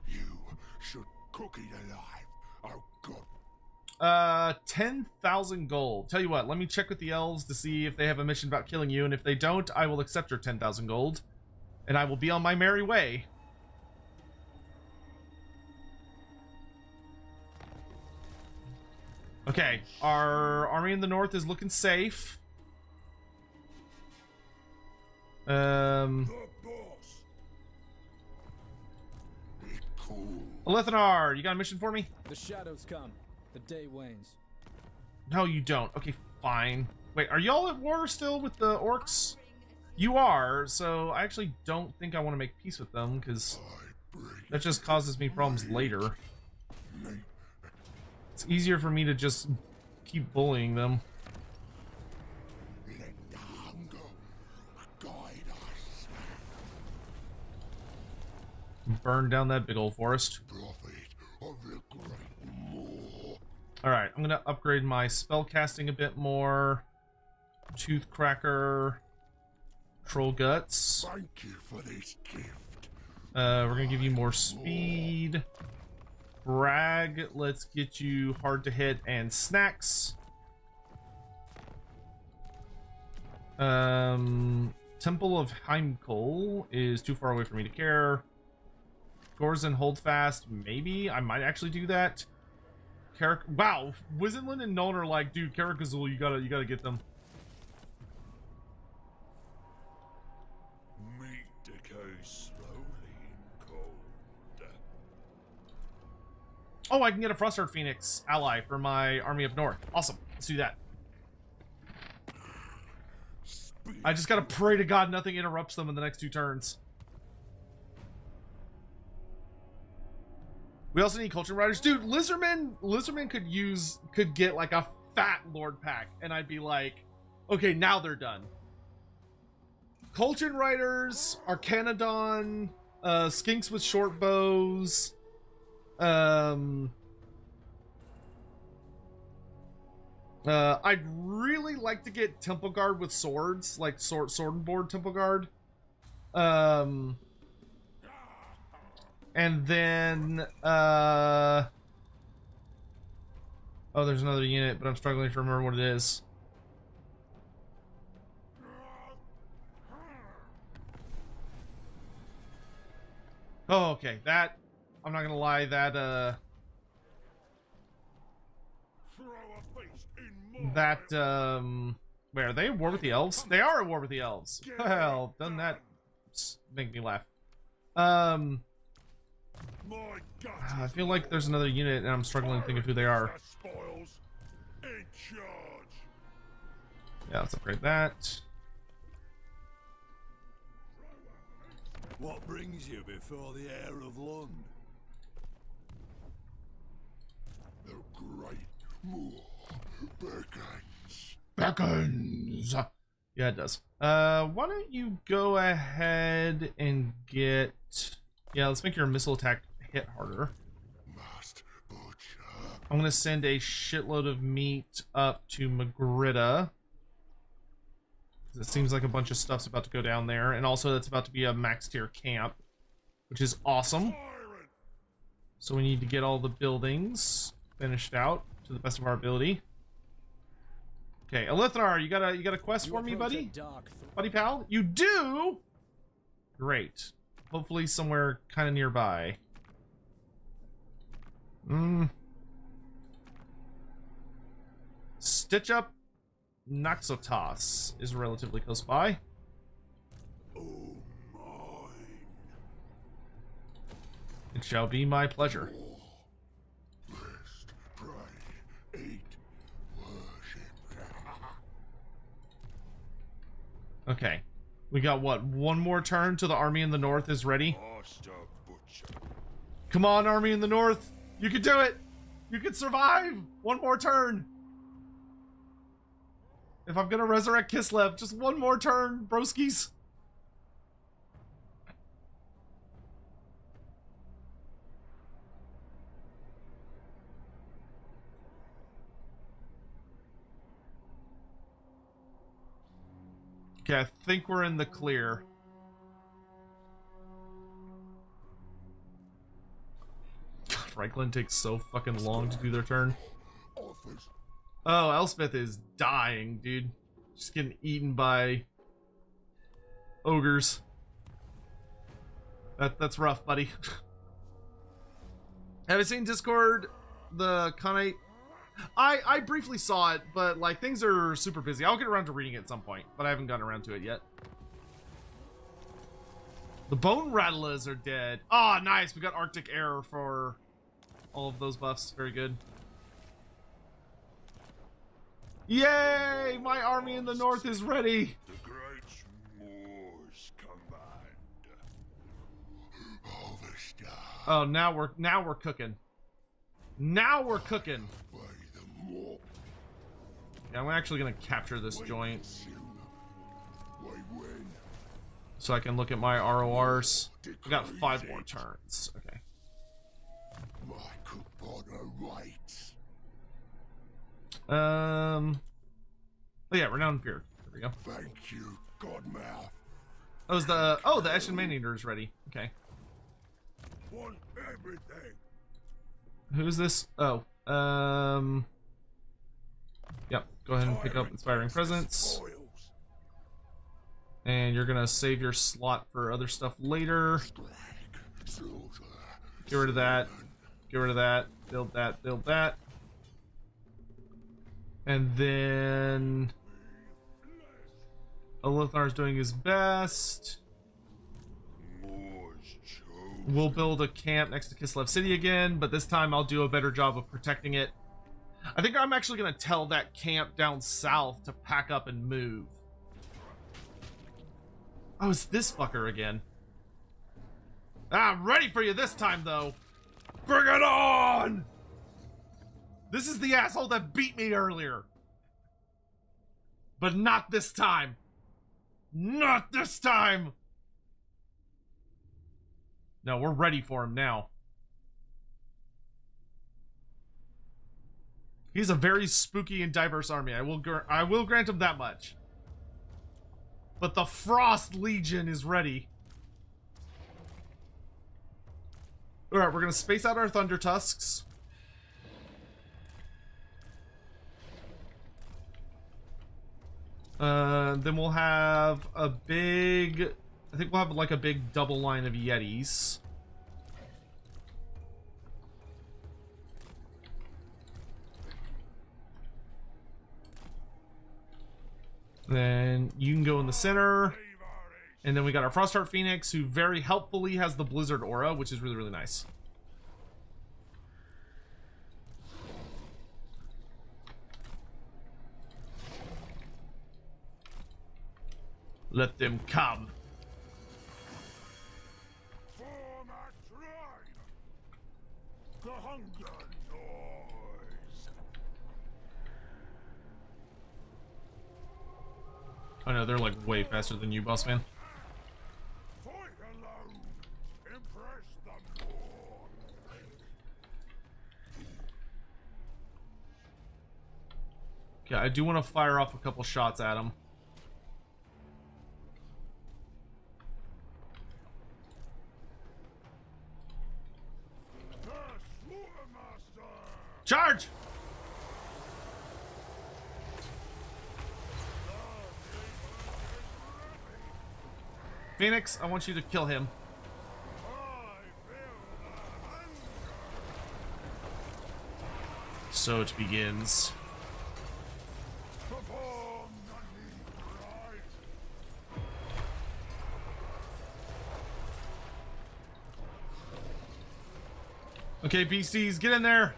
You should cook it alive. Oh God. 10,000 gold. Tell you what, let me check with the elves to see if they have a mission about killing you, and if they don't, I will accept your 10,000 gold, and I will be on my merry way. Okay, our army in the north is looking safe. The boss. Be cool. Lithanar, you got a mission for me? The shadows come. The day wanes. No, you don't. Okay, fine. Wait, are y'all at war still with the orcs? You are, so I actually don't think I want to make peace with them, because that just causes me problems later. It's easier for me to just keep bullying them. Let the hunger guide us. Burn down that big old forest. Prophet of the great moor. Alright, I'm gonna upgrade my spell casting a bit more. Toothcracker. Troll Guts. Thank you for this gift. We're gonna give you more speed. Brag, let's get you hard to hit and snacks. Temple of Heimkohl is too far away for me to care. Gorzen Holdfast, maybe I might actually do that. Wow, Wizenland and Nuln are like, dude, Karakazul, you gotta get them. Meat decays slowly in cold. Oh, I can get a Frostheart Phoenix ally for my army up north. Awesome, let's do that. I just gotta pray to God nothing interrupts them in the next 2 turns. We also need Culture Riders. Dude, Lizardmen could get like a fat Lord pack, and I'd be like, okay, now they're done. Culture Riders, Arcanodon, Skinks with short bows, I'd really like to get Temple Guard with swords, like sword and board Temple Guard. And then, oh, there's another unit, but I'm struggling to remember what it is. Oh, okay. That, I'm not gonna lie, that, wait, are they at war with the elves? They are at war with the elves. Well, doesn't that make me laugh? I feel like there's another unit, and I'm struggling to think of who they are. Yeah, let's upgrade that. What brings you before the heir of Lund? The great Moor beckons. Beckons! Yeah, it does. Why don't you go ahead and get... Yeah, let's make your missile attack hit harder. I'm gonna send a shitload of meat up to Magritta. It seems like a bunch of stuff's about to go down there, and also that's about to be a max tier camp, which is awesome. So we need to get all the buildings finished out to the best of our ability. Okay, Elithnar, you got a quest for me, buddy? Buddy pal? You do? Great. Hopefully somewhere kind of nearby. Stitch Up Naxotas is relatively close by. Oh, mine. It shall be my pleasure. Rest, pray, eat, worship. Okay. We got what? One more turn till the army in the north is ready? Come on, army in the north. You can do it. You can survive. One more turn. If I'm gonna resurrect Kislev, just one more turn, broskies. Okay, I think we're in the clear. God, Reichland takes so fucking long to do their turn. Oh, Elspeth is dying, dude. Just getting eaten by ogres. That's rough, buddy. Have you seen Discord? The Khanate? I briefly saw it, but like things are super busy. I'll get around to reading it at some point, but I haven't gotten around to it yet. The Bone Rattlers are dead. Ah, nice. We got Arctic Air for all of those buffs. Very good. Yay! My army in the north is ready. The great Moors command. Harvest. Oh, now we're cooking. Now we're cooking. Yeah, I'm actually gonna capture this joint so I can look at my RORs. We got 5 more turns. Okay. Oh yeah, Renowned Beard. There we go. Thank you, Godmouth. That was the the Eshin Man-Eater is ready. Okay. Want everything. Who's this? Oh, yep. Go ahead and pick up Inspiring Presence. And you're gonna save your slot for other stuff later. Get rid of that. Get rid of that. Build that. Build that. And then Olothar's doing his best. We'll build a camp next to Kislev City again, but this time I'll do a better job of protecting it. I think I'm actually going to tell that camp down south to pack up and move. Oh, it's this fucker again. I'm ready for you this time, though. Bring it on! This is the asshole that beat me earlier. But not this time. Not this time! No, we're ready for him now. He's a very spooky and diverse army. I will grant him that much. But the Frost Legion is ready. Alright, we're going to space out our Thunder Tusks. Then we'll have a big... I think we'll have like a big double line of Yetis. Then you can go in the center. And then we got our Frostheart Phoenix, who very helpfully has the Blizzard Aura, which is really, really nice. Let them come. Form a tribe. The hunger noise. Oh no, they're like way faster than you, boss man. Fight alone. Impress them more. Okay, I do want to fire off a couple shots at him. Charge! Phoenix, I want you to kill him. So it begins. Okay, beasties, get in there.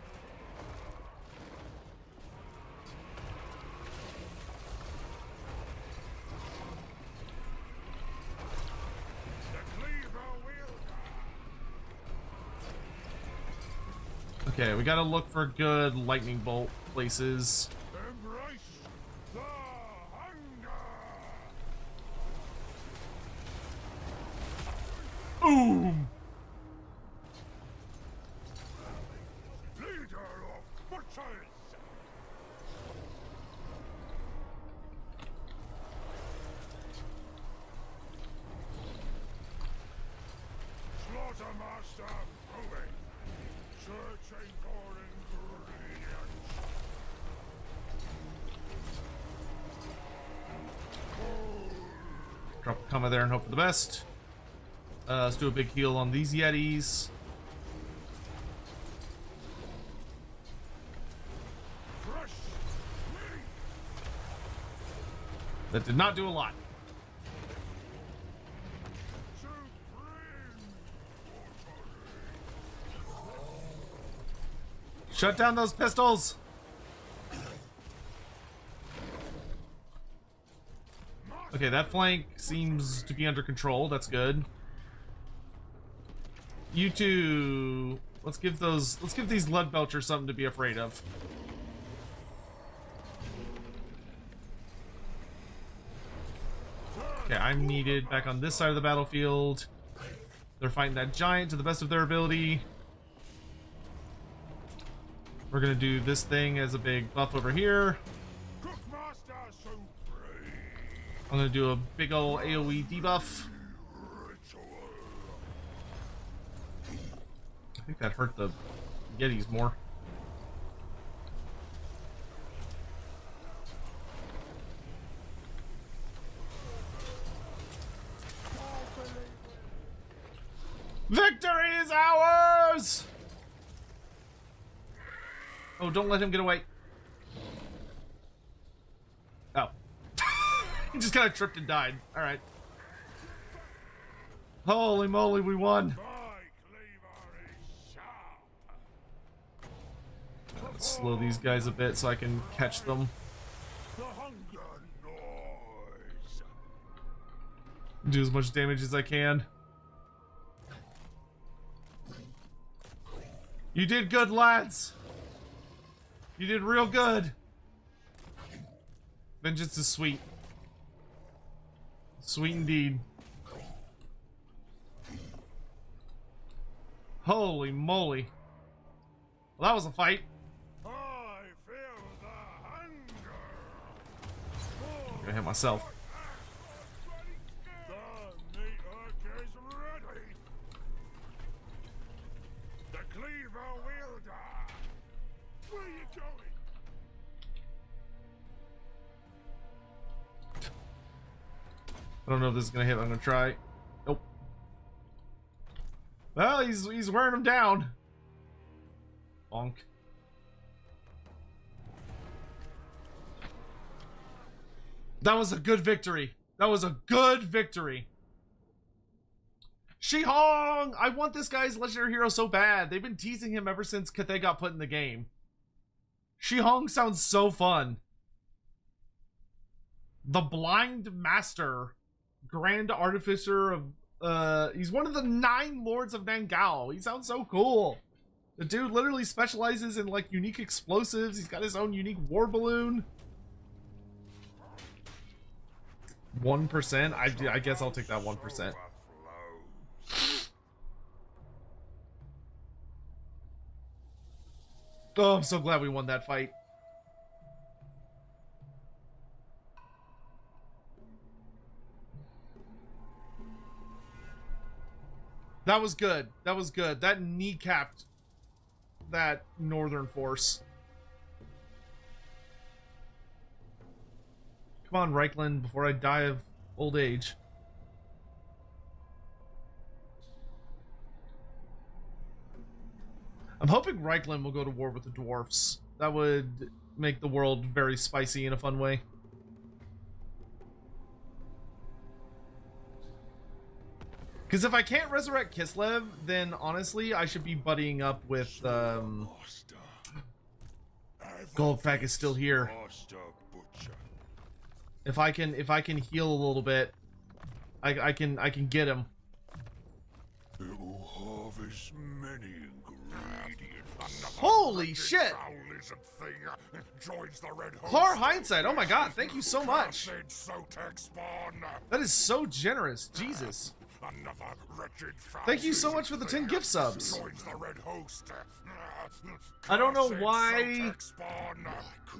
Okay, we gotta look for good lightning bolt places. Embrace the hunger. Boom! Leader of butchers. Slaughtermaster moving. Searching for ingredients. Drop a comma there and hope for the best. Let's do a big heal on these Yetis. Fresh meat. That did not do a lot. Shut down those pistols! Okay, that flank seems to be under control. That's good. You two, let's give these lead belchers something to be afraid of. Okay, I'm needed back on this side of the battlefield. They're fighting that giant to the best of their ability. We're gonna do this thing as a big buff over here. I'm gonna do a big ol' AoE debuff. I think that hurt the Yetis more. Victory is ours! Oh, don't let him get away. Oh. He just kind of tripped and died. All right. Holy moly, we won. Let's slow these guys a bit so I can catch them. Do as much damage as I can. You did good, lads. You did real good. Vengeance is sweet. Sweet indeed. Holy moly. Well, that was a fight. I feel the hunger. I'm gonna hit myself. The meat hook is ready. The cleaver wielder. Where you going? I don't know if this is gonna hit. I'm gonna try. Nope. Well, he's wearing him down. Bonk. That was a good victory. That was a good victory. Shi-Hong! I want this guy's legendary hero so bad. They've been teasing him ever since Cathay got put in the game. Shi-Hong sounds so fun. The Blind Master. Grand Artificer of... he's one of the 9 Lords of Nangao. He sounds so cool. The dude literally specializes in, like, unique explosives. He's got his own unique war balloon. 1%? I guess I'll take that 1%. Oh, I'm so glad we won that fight. That was good. That was good. That kneecapped that northern force. Come on, Reichland, before I die of old age. I'm hoping Reichland will go to war with the dwarfs. That would make the world very spicy in a fun way. Because if I can't resurrect Kislev, then honestly, I should be buddying up with, Goldpack is still here. If I can heal a little bit, I can get him. It will harvest many ingredients. Holy shit! Joins the red Clar Hindsight, oh my god, thank you so much. Spawn. That is so generous, Jesus. Another wretched fowl Thank you so much for the 10 gift subs. joins the red host. I don't know why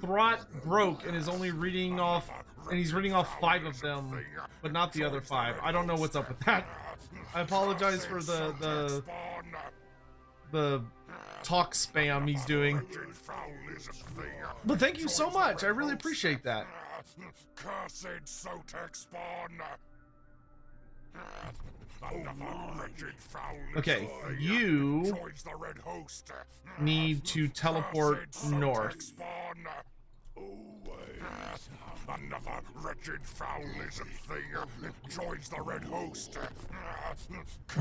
Throt broke and is only reading off, and he's reading off 5 of them, but not the other 5. I don't know what's up with that. I apologize for the talk spam he's doing. But thank you so much. I really appreciate that. Cursed Sotek spawn. Okay, you need to teleport north. Another wretched foul lizard thing joins the red host.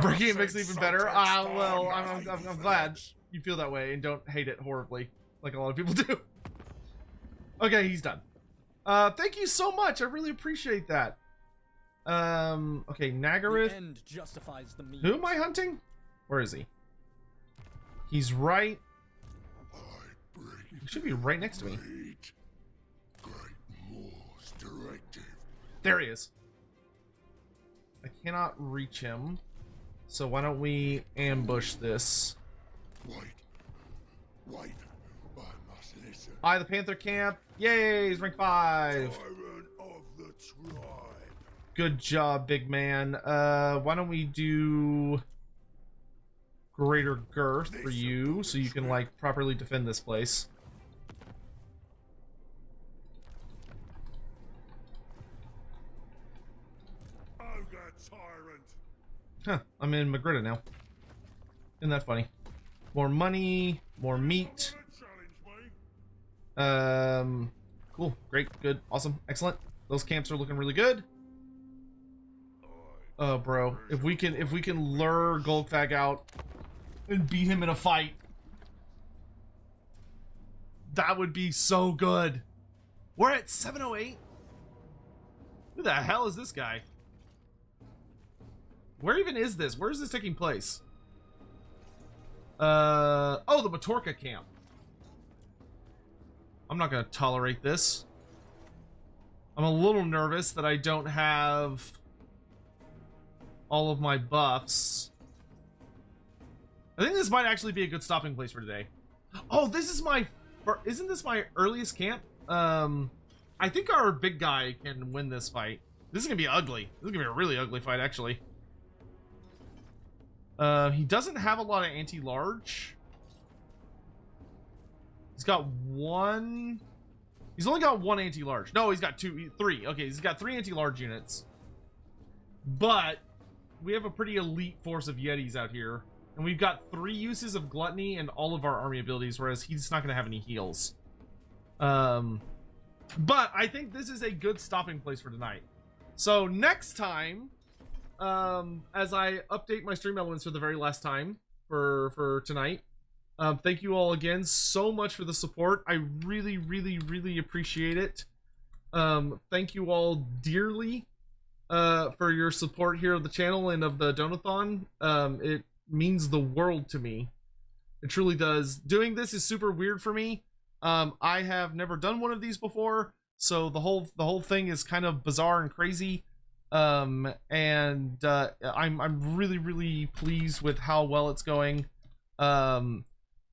Breaking it makes it even better. Well, I'm glad you feel that way and don't hate it horribly like a lot of people do. Okay, he's done. Thank you so much. I really appreciate that. Okay, Nagaryth. End justifies the means. Who am I hunting? Where is he? He's right. He should be right next to me. There he is. I cannot reach him. So why don't we ambush this? Wait, I must listen. The Panther Camp. Yay, he's rank 5. Tyrant of the tribe. Good job, big man. Why don't we do greater girth for you so you can, like, properly defend this place. Ogre tyrant. Huh, I'm in Magritta now. Isn't that funny? More money, more meat. Cool, great, good, awesome, excellent. Those camps are looking really good. Oh, bro, if we can lure Goldfag out and beat him in a fight, that would be so good. We're at 708. Who the hell is this guy? Where even is this? Where is this taking place? Oh, the Matorka camp. I'm not gonna tolerate this. I'm a little nervous that I don't have all of my buffs. I think this might actually be a good stopping place for today. Oh, this is my... Isn't this my earliest camp? I think our big guy can win this fight. This is gonna be ugly. This is gonna be a really ugly fight, actually. He doesn't have a lot of anti-large. He's got one... He's only got one anti-large. No, he's got three. Okay, he's got 3 anti-large units. But we have a pretty elite force of Yetis out here. And we've got 3 uses of Gluttony and all of our army abilities, whereas he's not going to have any heals. But I think this is a good stopping place for tonight. So next time, as I update my stream elements for the very last time for tonight, thank you all again so much for the support. I really, really, really appreciate it. Thank you all dearly for your support here of the channel and of the Donathon. It means the world to me. It truly does. Doing this is super weird for me. I have never done one of these before, so the whole thing is kind of bizarre and crazy. I'm really, really pleased with how well it's going.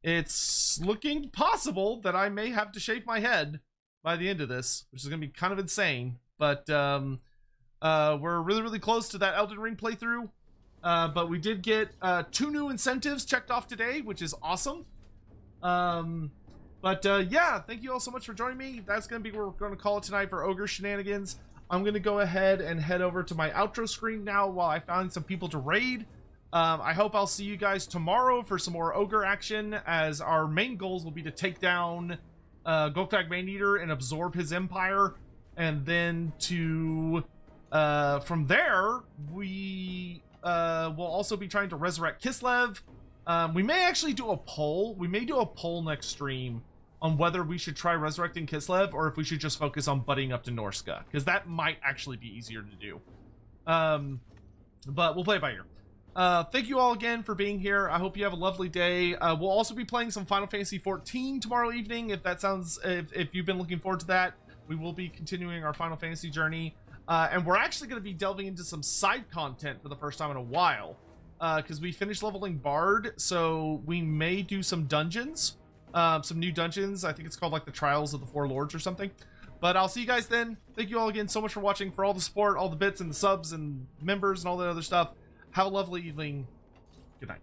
It's looking possible that I may have to shave my head by the end of this, which is gonna be kind of insane. But we're really, really close to that Elden Ring playthrough. But we did get 2 new incentives checked off today, which is awesome. Yeah, thank you all so much for joining me. That's gonna be what we're gonna call it tonight for Ogre Shenanigans. I'm gonna go ahead and head over to my outro screen now while I found some people to raid. I hope I'll see you guys tomorrow for some more Ogre action, as our main goals will be to take down Golgthag Maneater and absorb his empire, and then to from there we will also be trying to resurrect Kislev. We may actually do a poll. We may do a poll next stream on whether we should try resurrecting Kislev or if we should just focus on buddying up to Norska, because that might actually be easier to do. But we'll play it by ear. Thank you all again for being here. I hope you have a lovely day. We'll also be playing some Final Fantasy XIV tomorrow evening. If that sounds, if you've been looking forward to that, we will be continuing our Final Fantasy journey. And we're actually going to be delving into some side content for the first time in a while. Because we finished leveling Bard, so we may do some dungeons. Some new dungeons. I think it's called like the Trials of the Four Lords or something. But I'll see you guys then. Thank you all again so much for watching, for all the support, all the bits and the subs and members and all that other stuff. Have a lovely evening. Good night.